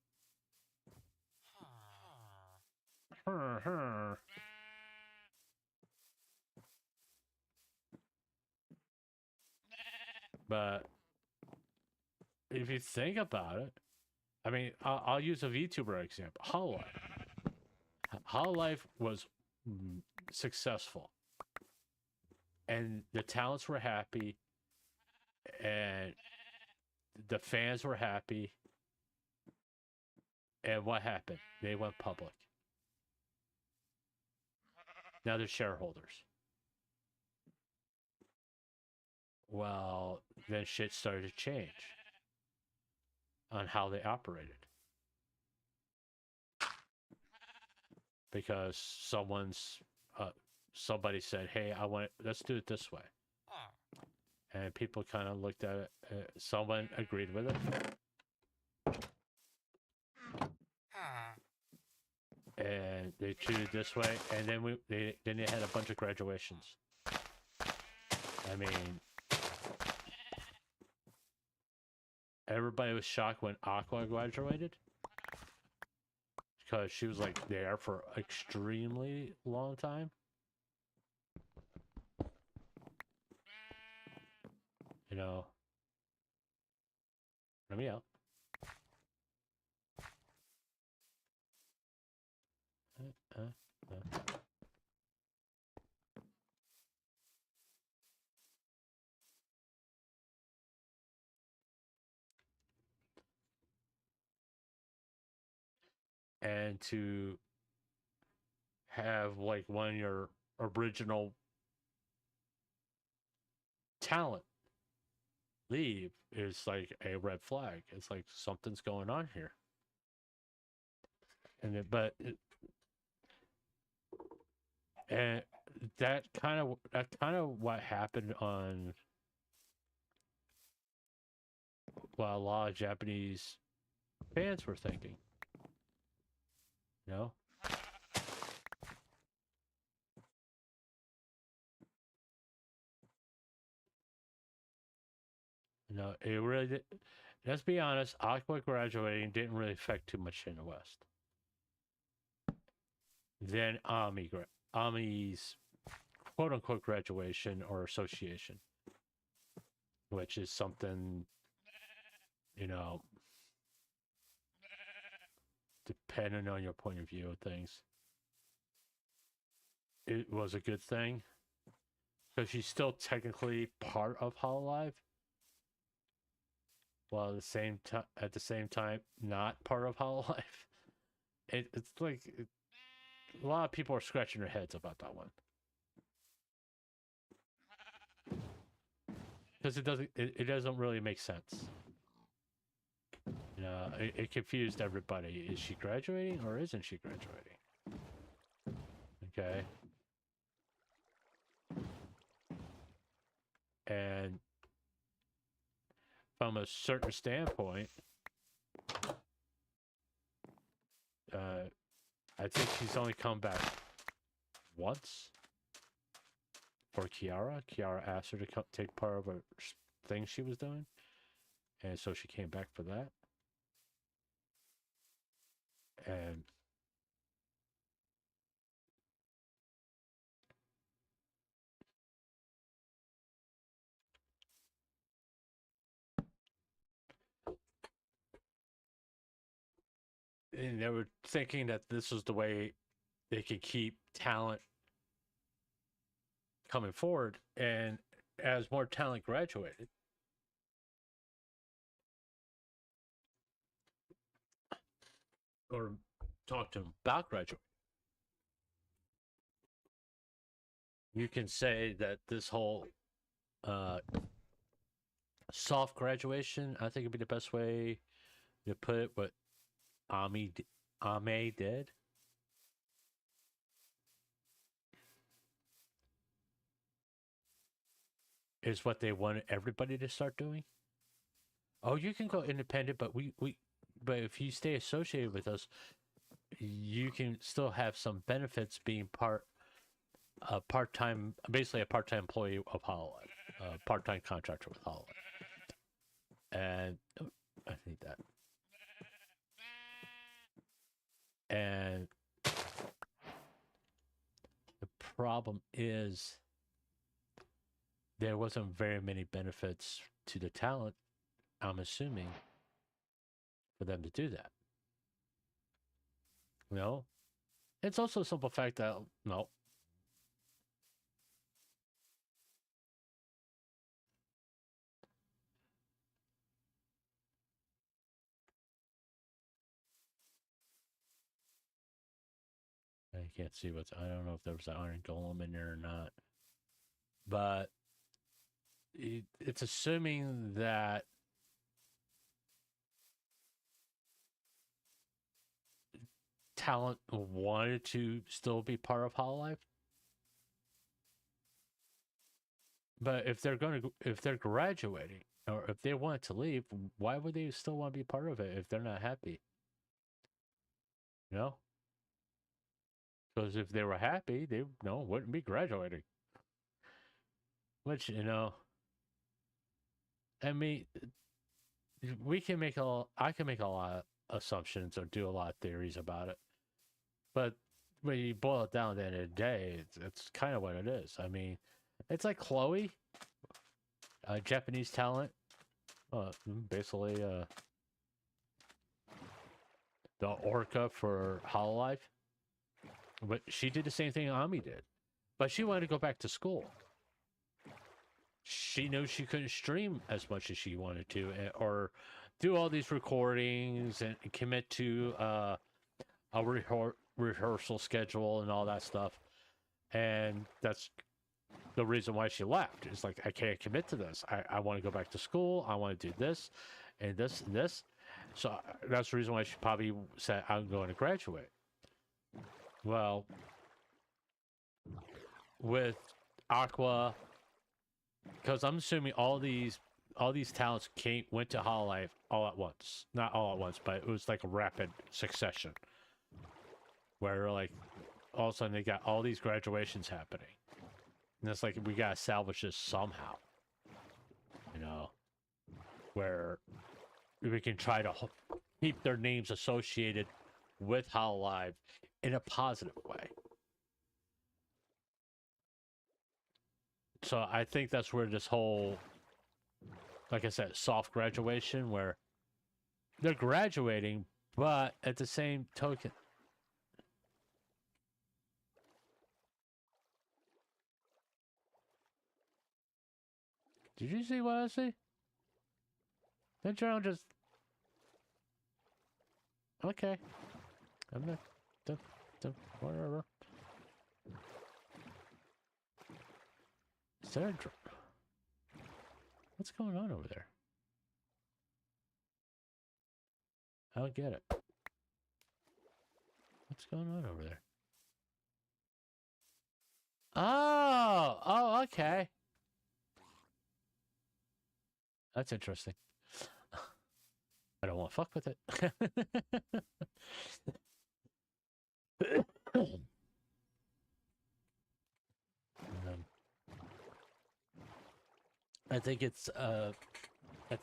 but if you think about it, I mean, I'll use a VTuber example. Hololive. Hololive was successful, and the talents were happy, and the fans were happy. And what happened? They went public. Now they're shareholders. Well, then shit started to change on how they operated. Because somebody said, hey, let's do it this way. And people kind of looked at it. Someone agreed with it. And they treated it this way. And then they had a bunch of graduations. I mean, everybody was shocked when Aqua graduated. Because she was like there for an extremely long time. You know. Let me out. And to have like one of your original talent leave is like a red flag. It's like something's going on here. And and that kind of what happened on what a lot of Japanese fans were thinking. You know? No, it really did. Let's be honest, Aqua graduating didn't really affect too much in the West. Then Ami's quote-unquote graduation or association, which is something, you know, depending on your point of view of things. it was a good thing. Because she's still technically part of Hololive, while at the same time not part of Hololive. It's like a lot of people are scratching their heads about that one because it doesn't really make sense. You know, it confused everybody. Is she graduating or isn't she graduating? Okay. And from a certain standpoint, I think she's only come back once for Kiara. Kiara asked her to take part of a thing she was doing, and so she came back for that. And they were thinking that this was the way they could keep talent coming forward. And as more talent graduated, or talked to them about graduating, you can say that this whole soft graduation, I think would be the best way to put it, what Ame did. Is what they wanted everybody to start doing. Oh, you can go independent, but but if you stay associated with us, you can still have some benefits being part-time, basically a part-time employee of Hololive, a part-time contractor with Hololive. And I need that. And the problem is there wasn't very many benefits to the talent, I'm assuming, for them to do that. You know? It's also a simple fact that, no. I can't see I don't know if there was an iron golem in there or not. But it's assuming that talent wanted to still be part of Hololive. But if they're graduating, or if they want to leave, why would they still want to be part of it if they're not happy? You know? Because if they were happy, they wouldn't be graduating. Which, I mean, I can make a lot of assumptions or do a lot of theories about it. But when you boil it down at the end of the day, it's kind of what it is. I mean, it's like Chloe, a Japanese talent, basically the orca for Hololive. But she did the same thing Ami did. But she wanted to go back to school. She knew she couldn't stream as much as she wanted to, or do all these recordings and commit to a rehearsal schedule and all that stuff. And that's the reason why she left. It's like, I can't commit to this. I want to go back to school. I want to do this and this and this. So that's the reason why she probably said, I'm going to graduate. Well, with Aqua, because I'm assuming all these talents went to Hololive all at once. Not all at once, but it was like a rapid succession. Where like all of a sudden they got all these graduations happening. And it's like, we gotta salvage this somehow. You know? Where we can try to keep their names associated with Hololive in a positive way. So I think that's where this whole, like I said, soft graduation, where they're graduating, but at the same token, Did you see what I see? That drone just... Okay. I'm not... Whatever. Is there a drone? What's going on over there? I don't get it. What's going on over there? Oh! Oh, okay. That's interesting. I don't want to fuck with it. I think it's I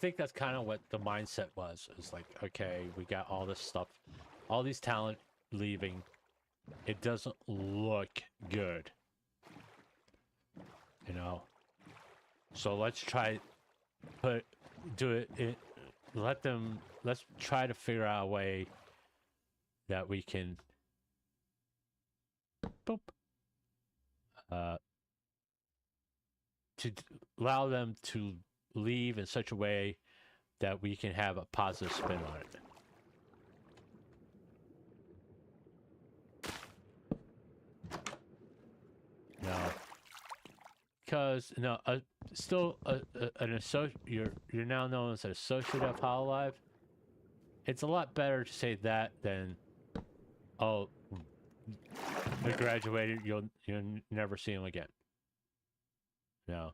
think that's kind of what the mindset was. It's like, okay, we got all this stuff, all these talent leaving. It doesn't look good, you know. So let's try let's try to figure out a way that we can boop to allow them to leave in such a way that we can have a positive spin on it. No, because no, still an associate. You're now known as an associate of Hololive. It's a lot better to say that than, oh, they graduated. You'll never see them again. No.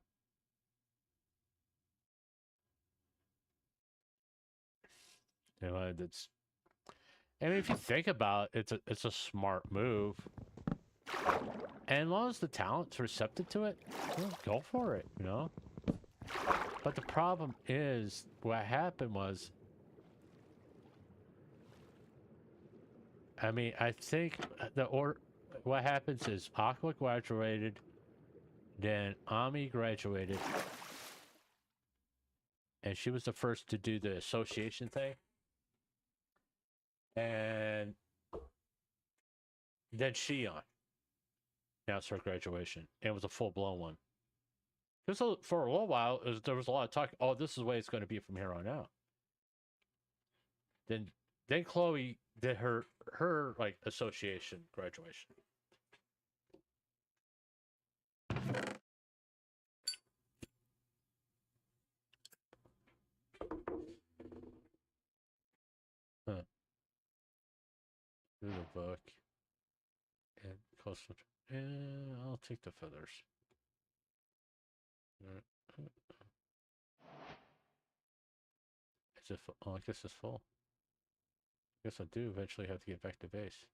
You know, it's. I mean, if you think about it, it's a smart move. And as long as the talent's receptive to it, well, go for it, you know? But the problem is, what happened was, I mean, I think what happens is Aqua graduated, then Ami graduated, and she was the first to do the association thing. And then Shion announced her graduation. And it was a full-blown one. Because for a little while, there was a lot of talk, oh, this is the way it's going to be from here on out. Then Chloe did her like association graduation. Huh. Do the book. And close. And I'll take the feathers. Is it full? Oh, I guess it's full. I guess I do eventually have to get back to base.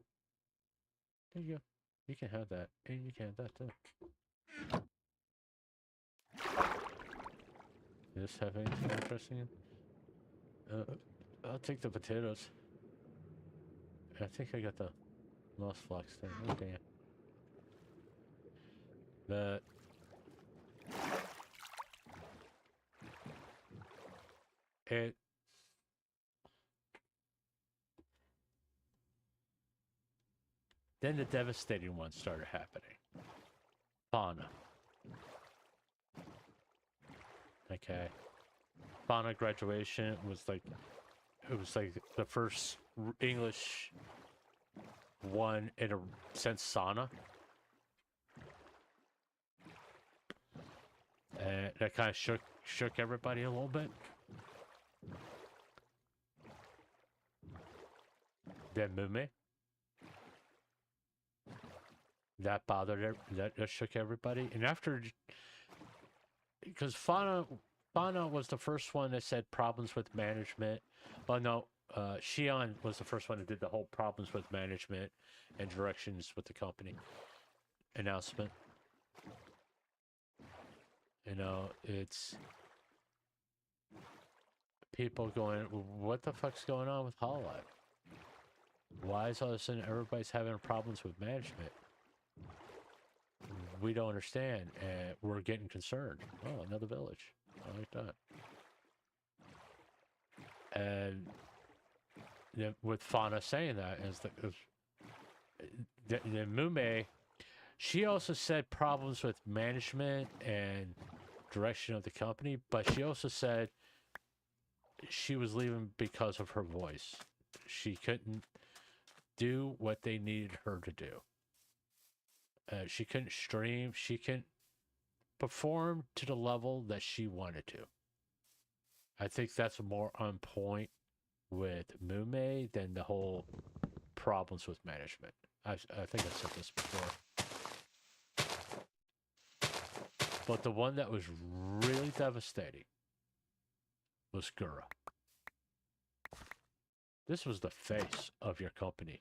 There you go. You can have that. And you can have that too. Does this have anything interesting in? I'll take the potatoes. I think I got the lost flux thing. Oh, damn. But it then the devastating ones started happening. Fauna. Okay. Fauna graduation was like the first English one in a sense sauna. And that kind of shook everybody a little bit. Then Mume. That bothered that shook everybody. And after, because Fauna was the first one that said problems with management. Well, no, Shion was the first one that did the whole problems with management and directions with the company announcement. You know, it's people going, what the fuck's going on with Hololive? Why is all of a sudden everybody's having problems with management? We don't understand, and we're getting concerned. Oh, another village. I like that. And then with Fauna saying that, is the Mume, she also said problems with management and direction of the company, but she also said she was leaving because of her voice. She couldn't do what they needed her to do. She couldn't stream. She couldn't perform to the level that she wanted to. I think that's more on point with Mume than the whole problems with management. I think I said this before. But the one that was really devastating was Gura. This was the face of your company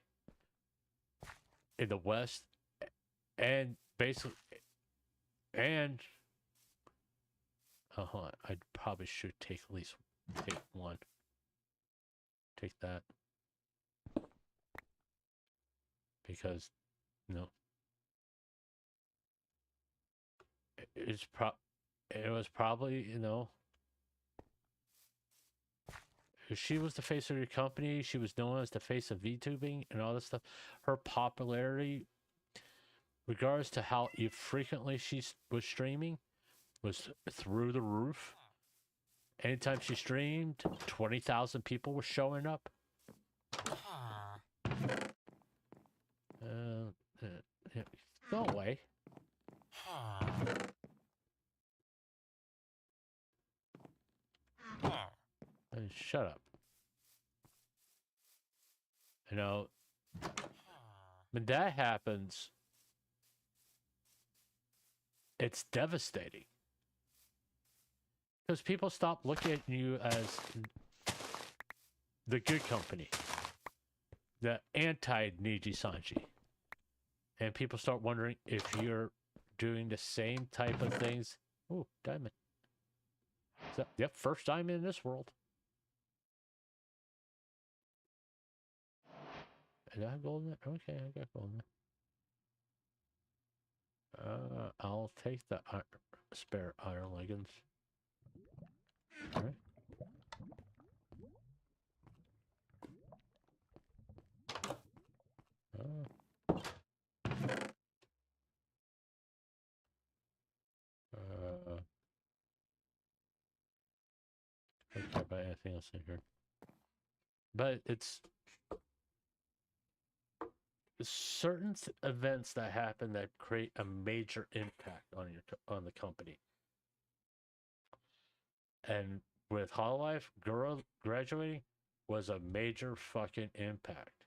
in the West, and basically, and I probably should take at least one. Take that. Because, you know, it was probably, you know, she was the face of your company. She was known as the face of VTubing and all this stuff. Her popularity, regardless to how frequently she was streaming, was through the roof. Anytime she streamed, 20,000 people were showing up. Go away. Shut up. You know, when that happens, it's devastating. Because people stop looking at you as the good company, the anti-Niji Sanji. And people start wondering if you're doing the same type of things. Ooh, diamond. So, yep, first diamond in this world. Did I have gold in there? Okay, I got gold in there. I'll take the spare iron leggings. All right. I don't care about anything else in here. But it's certain events that happen that create a major impact on the company. And with Hololive, Gura graduating was a major fucking impact.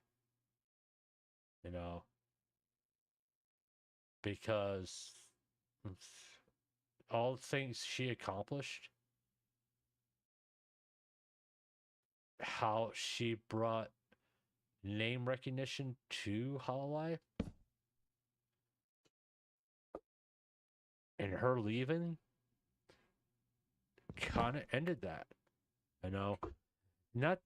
You know, because all the things she accomplished, how she brought name recognition to Hololive, and her leaving kind of ended that. You know, not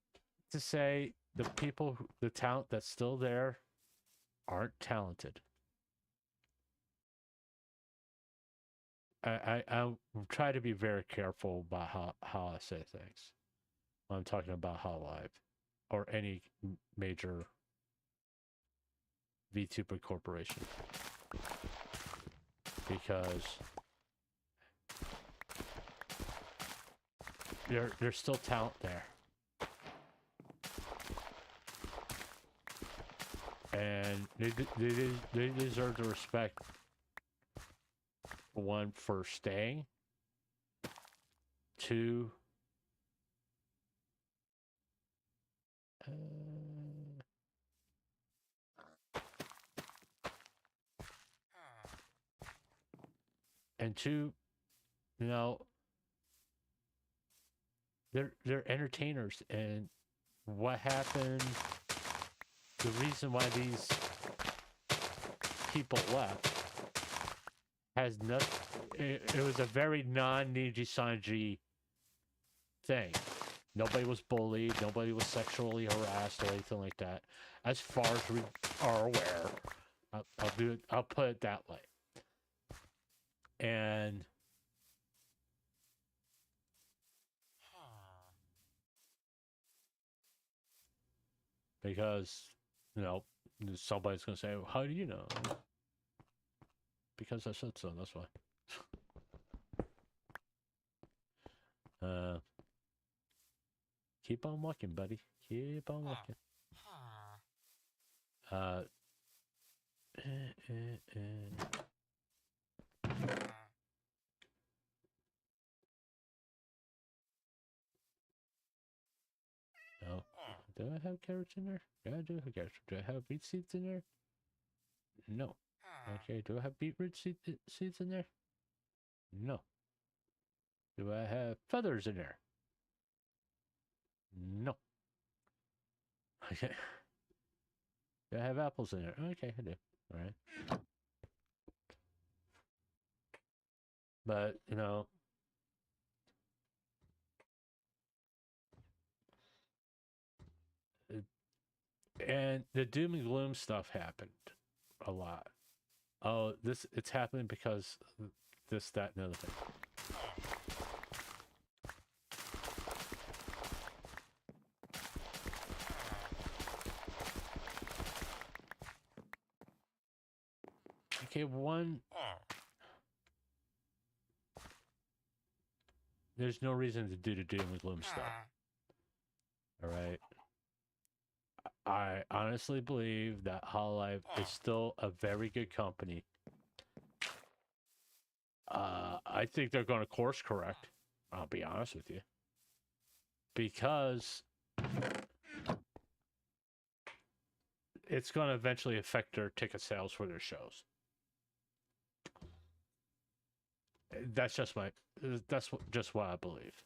to say the people, the talent that's still there aren't talented. I try to be very careful about how I say things when I'm talking about Hololive or any major VTuber corporation, because there's still talent there, and they deserve the respect. One, for staying. Two, and two, you know, they're entertainers, and what happened, the reason why these people left has nothing. It was a very non-Niji Sanji thing. Nobody was bullied, nobody was sexually harassed or anything like that, as far as we are aware. I'll put it that way. And because, you know, somebody's gonna say, well, how do you know? Because I said so, that's why. Keep on looking, buddy. Keep on looking. Uh. No. Do I have carrots in there? Yeah, I do have carrots. Do I have beet seeds in there? No. Okay, do I have beetroot seeds in there? No. Do I have feathers in there? No. Okay. Do I have apples in there? Okay, I do. Alright. But, you know, and the doom and gloom stuff happened a lot. Oh, it's happening because this, that, and the other thing. Okay, there's no reason to do the doom and gloom stuff. Alright? I honestly believe that Hololive is still a very good company. I think they're going to course correct. I'll be honest with you. Because it's going to eventually affect their ticket sales for their shows. That's just what I believe.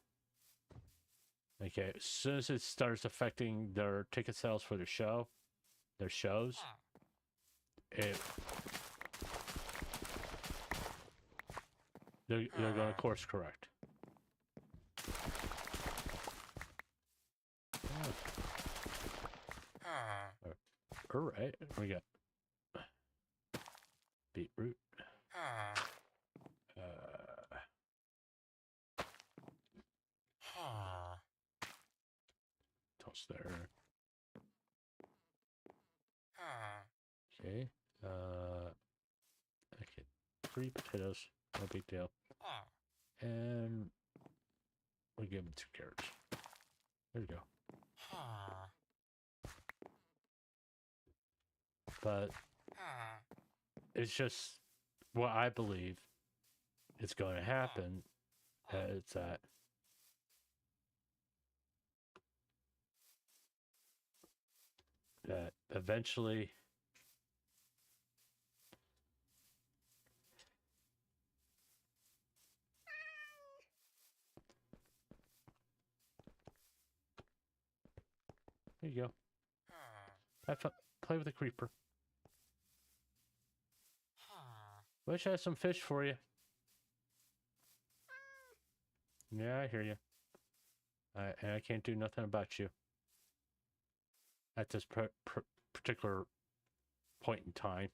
Okay, as soon as it starts affecting their ticket sales for their shows, they're going to course correct. All right, we got beetroot. Toss there. Okay. Okay. 3 potatoes. No big deal. And we give them 2 carrots. There you go. But it's just what I believe is going to happen is that eventually there you go. Have fun. Play with the creeper. Wish I had some fish for you. Yeah, I hear you. And I can't do nothing about you at this particular point in time.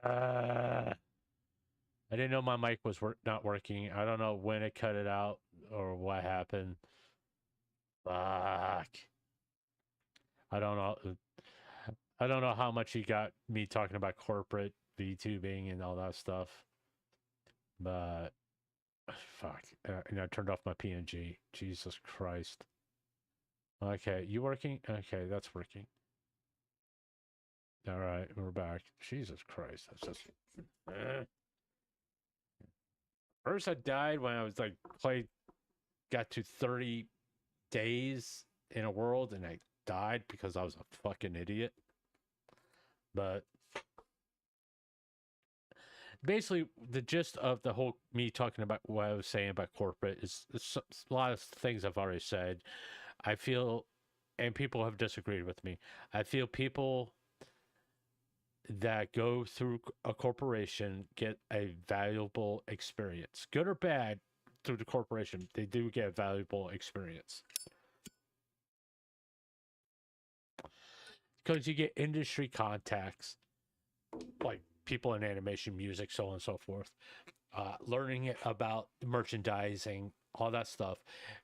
I didn't know my mic was not working. I don't know when it cut it out or what happened. Fuck. I don't know. I don't know how much he got me talking about corporate VTubing and all that stuff. But fuck. And I turned off my PNG. Jesus Christ. Okay, you working? Okay, that's working. All right, we're back. Jesus Christ. That's just. First, I died when I was like, got to 30 days in a world and I died because I was a fucking idiot. But basically, the gist of the whole me talking about what I was saying about corporate is a lot of things I've already said. I feel, and people have disagreed with me, I feel people that go through a corporation get a valuable experience, good or bad, through the corporation. They do get a valuable experience because you get industry contacts, like people in animation, music, so on and so forth, learning about merchandising, all that stuff.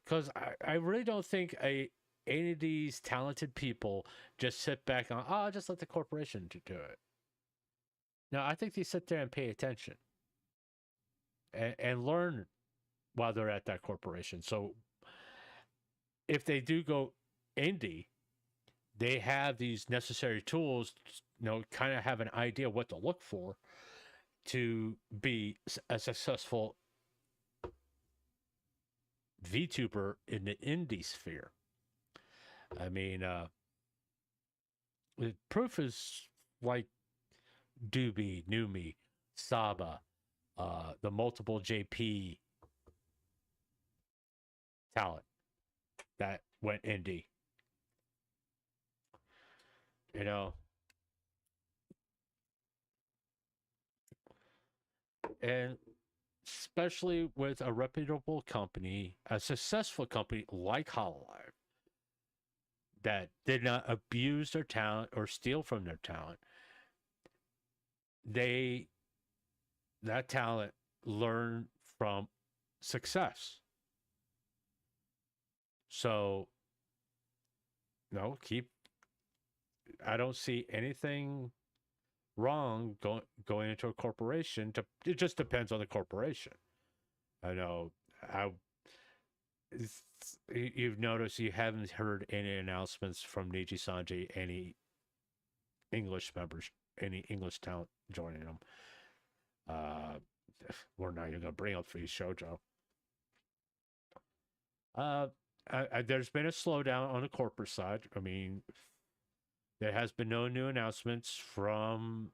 Because I really don't think any of these talented people just sit back on, oh, just let the corporation do it. No, I think they sit there and pay attention and learn while they're at that corporation. So if they do go indie, they have these necessary tools, kind of have an idea what to look for to be a successful VTuber in the indie sphere. I mean, the proof is like Doobie, Numi, Saba, the multiple JP talent that went indie. And especially with a reputable company, a successful company like Hololive that did not abuse their talent or steal from their talent, that talent learned from success. So no, I don't see anything wrong going into a corporation. It just depends on the corporation. I know you've noticed you haven't heard any announcements from Niji Sanji, any English members, any English talent joining them. We're not even gonna bring up Free Shoujo. There's been a slowdown on the corporate side. I mean, there has been no new announcements from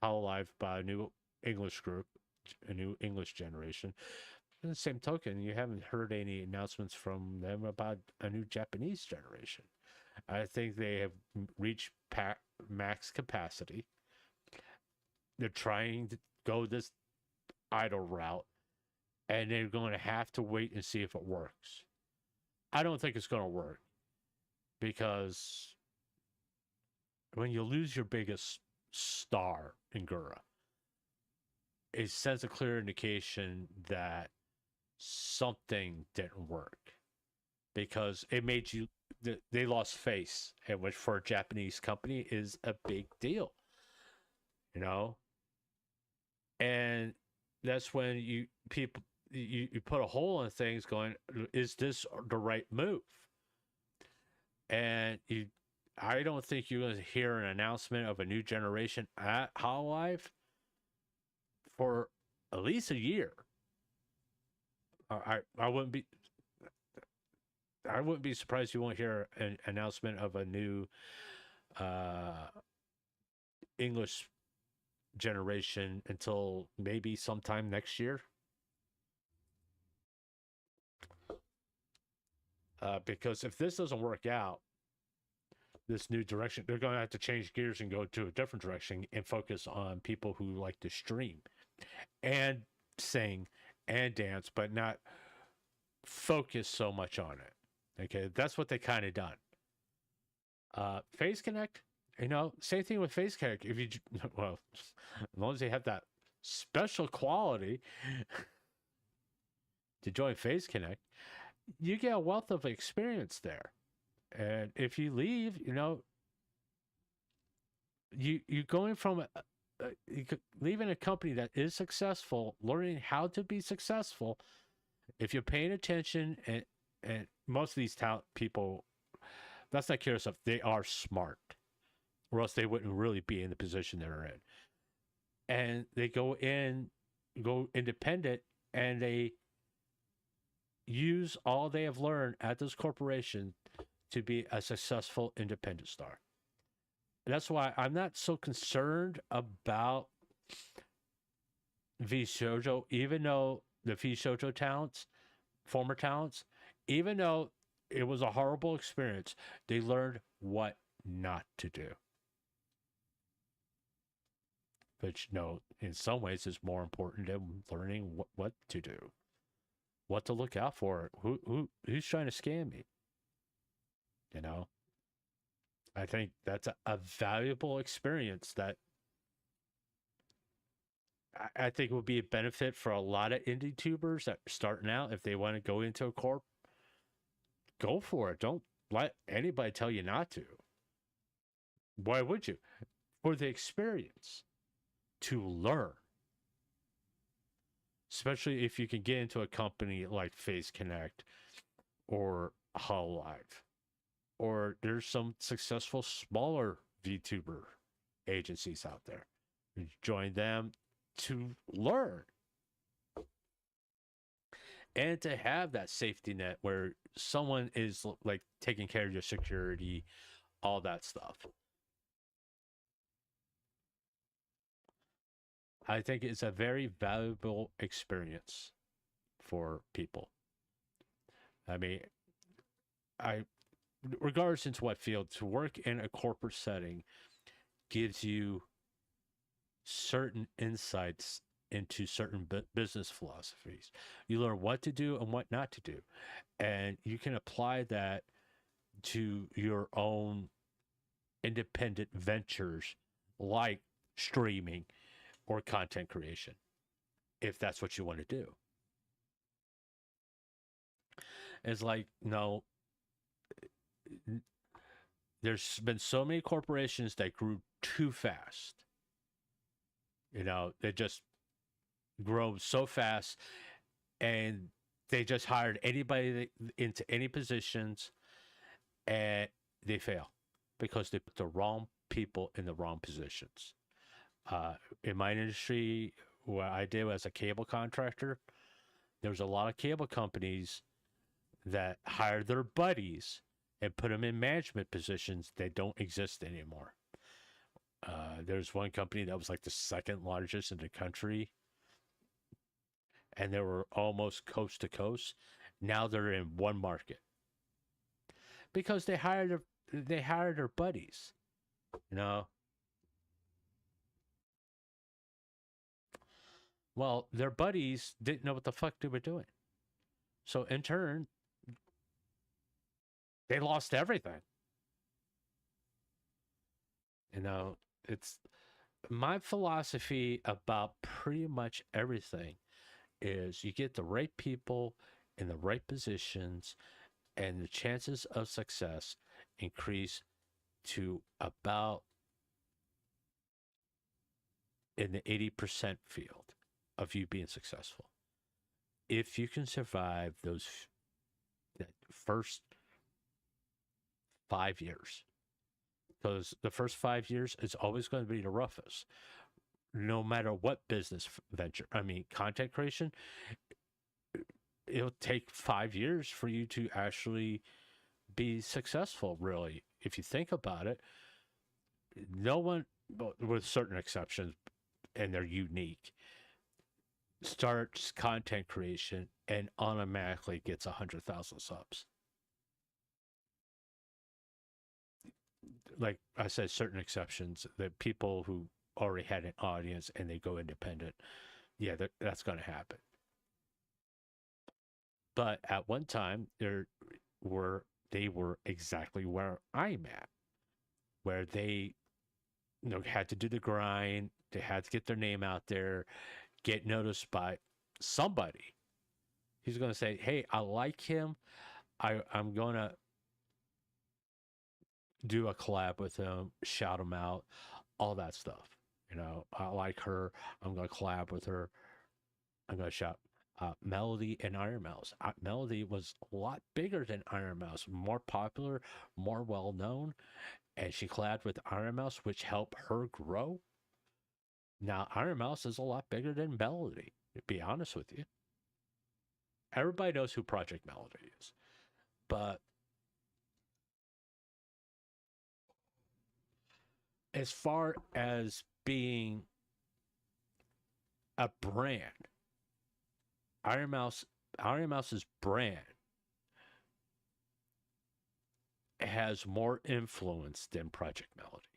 Hololive by a new English group, a new English generation. In the same token, you haven't heard any announcements from them about a new Japanese generation. I think they have reached max capacity. They're trying to go this idol route, and they're going to have to wait and see if it works. I don't think it's going to work because when you lose your biggest star in Gura, it sends a clear indication that something didn't work because it made they lost face, and which for a Japanese company is a big deal, and that's when you put a hole in things going, is this the right move? And I don't think you're going to hear an announcement of a new generation at Hololive for at least a year. I wouldn't be surprised you won't hear an announcement of a new English generation until maybe sometime next year. Because if this doesn't work out, this new direction, they're going to have to change gears and go to a different direction and focus on people who like to stream and sing and dance, but not focus so much on it. Okay, that's what they kind of done. Phase Connect You know, same thing with face cake. If you, well, as long as you have that special quality to join Face Connect, you get a wealth of experience there. And if you leave, you know, you going from leaving a company that is successful, learning how to be successful. If you're paying attention, and most of these talent people, that's not curious stuff. They are smart, or else they wouldn't really be in the position they're in. And they go independent, and they use all they have learned at this corporation to be a successful independent star. And that's why I'm not so concerned about V Shoujo, even though the V Shoujo talents, former talents, even though it was a horrible experience, they learned what not to do. Which, no, in some ways is more important than learning what to do, what to look out for. Who's trying to scam me? You know, I think that's a valuable experience that I think would be a benefit for a lot of indie tubers that are starting out. If they want to go into a corp, go for it. Don't let anybody tell you not to. Why would you? For the experience, to learn. Especially if you can get into a company like Face Connect or Hololive, or there's some successful smaller VTuber agencies out there. You join them to learn and to have that safety net where someone is like taking care of your security, all that stuff. I think it's a very valuable experience for people. I mean, regardless into what field, to work in a corporate setting gives you certain insights into certain business philosophies. You learn what to do and what not to do. And you can apply that to your own independent ventures like streaming or content creation, if that's what you want to do. It's like, no, there's been so many corporations that grew too fast. You know, they just grow so fast, and they just hired anybody into any positions, and they fail because they put the wrong people in the wrong positions. In my industry, what I did as a cable contractor, there was a lot of cable companies that hired their buddies and put them in management positions that don't exist anymore. There's one company that was like the second largest in the country, and they were almost coast to coast. Now they're in one market because they hired their buddies. You know, well, their buddies didn't know what the fuck they were doing, so in turn, they lost everything. You know, it's my philosophy about pretty much everything is you get the right people in the right positions, and the chances of success increase to about in the 80% field of you being successful. If you can survive that first 5 years, because the first 5 years is always going to be the roughest, no matter what business venture. I mean, content creation, it'll take 5 years for you to actually be successful, really. If you think about it, no one, with certain exceptions, and they're unique, starts content creation and automatically gets 100,000 subs. Like I said, certain exceptions, the people who already had an audience and they go independent, yeah, that's going to happen. But at one time, they were exactly where I'm at, where they had to do the grind. They had to get their name out there, get noticed by somebody. He's going to say, "Hey, I like him. I'm going to do a collab with him, shout him out, all that stuff. I like her. I'm going to collab with her. I'm going to shout Melody and Iron Mouse. Melody was a lot bigger than Iron Mouse, more popular, more well known, and she collabed with Iron Mouse, which helped her grow. Now, Iron Mouse is a lot bigger than Melody, to be honest with you. Everybody knows who Project Melody is. But as far as being a brand, Iron Mouse's brand has more influence than Project Melody.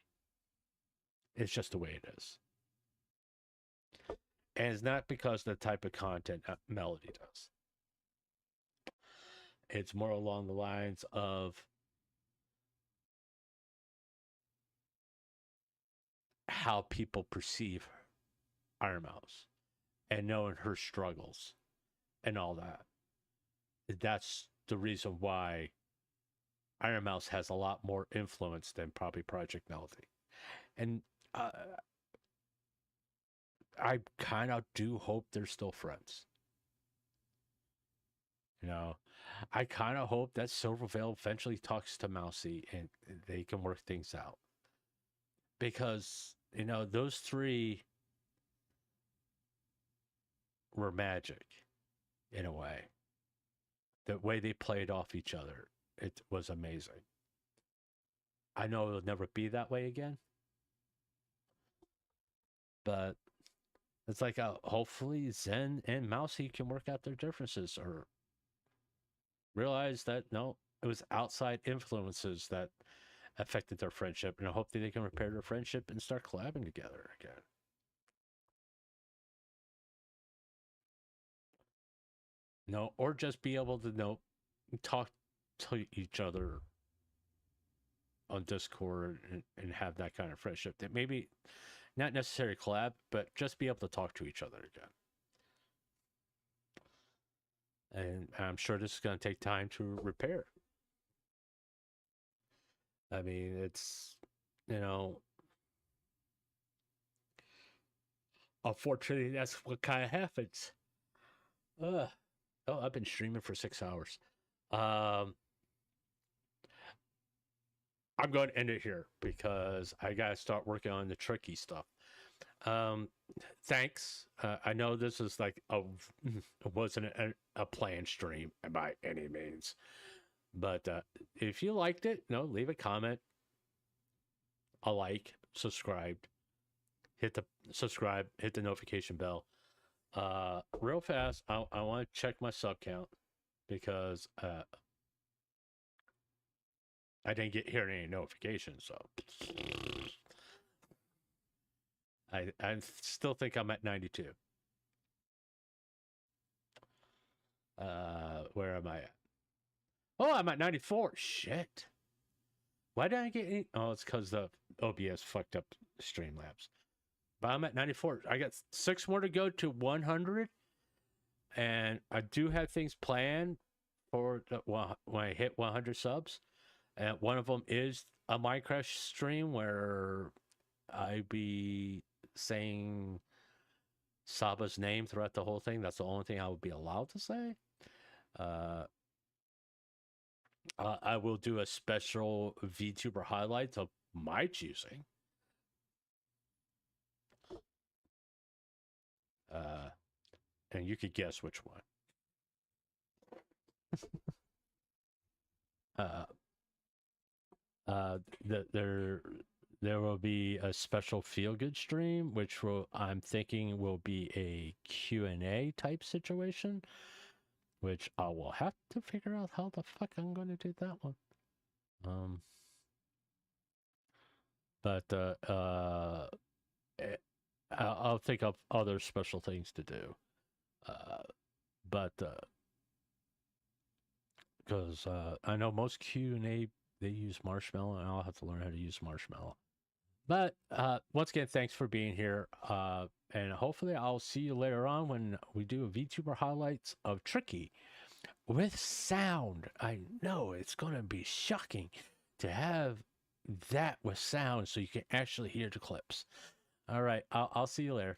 It's just the way it is. And it's not because of the type of content that Melody does. It's more along the lines of how people perceive Iron Mouse and knowing her struggles and all that. That's the reason why Iron Mouse has a lot more influence than probably Project Melody. And I kind of do hope they're still friends. I kind of hope that Silvervale eventually talks to Mousy and they can work things out. Because, those three were magic in a way. The way they played off each other, it was amazing. I know it'll never be that way again. But it's like hopefully Zen and Mousy can work out their differences or realize that no, it was outside influences that affected their friendship, and I hope that they can repair their friendship and start collabing together again. Or just be able to talk to each other on Discord and have that kind of friendship. That maybe not necessarily collab, but just be able to talk to each other again. And I'm sure this is going to take time to repair. I mean, it's, unfortunately, that's what kind of happens. I've been streaming for 6 hours. I'm going to end it here because I got to start working on the tricky stuff. Thanks. I know this is like wasn't a planned stream by any means, but if you liked it, leave a comment, a like, subscribe, hit the notification bell. Real fast, I want to check my sub count because I didn't hear any notifications, so I still think I'm at 92. Where am I at? Oh, I'm at 94. Shit. Why did I get any? Oh, it's because the OBS fucked up Streamlabs. But I'm at 94. I got 6 more to go to 100. And I do have things planned for when I hit 100 subs. And one of them is a Minecraft stream where I be saying Saba's name throughout the whole thing. That's the only thing I would be allowed to say. I will do a special VTuber highlights of my choosing. And you could guess which one. There will be a special feel-good stream, which I'm thinking will be a Q&A type situation, which I will have to figure out how the fuck I'm going to do that one. But I'll think of other special things to do. But because I know most Q&A, they use Marshmallow, and I'll have to learn how to use Marshmallow. But once again, thanks for being here. And hopefully I'll see you later on when we do a VTuber highlights of Tricky with sound. I know it's going to be shocking to have that with sound so you can actually hear the clips. All right, I'll see you later.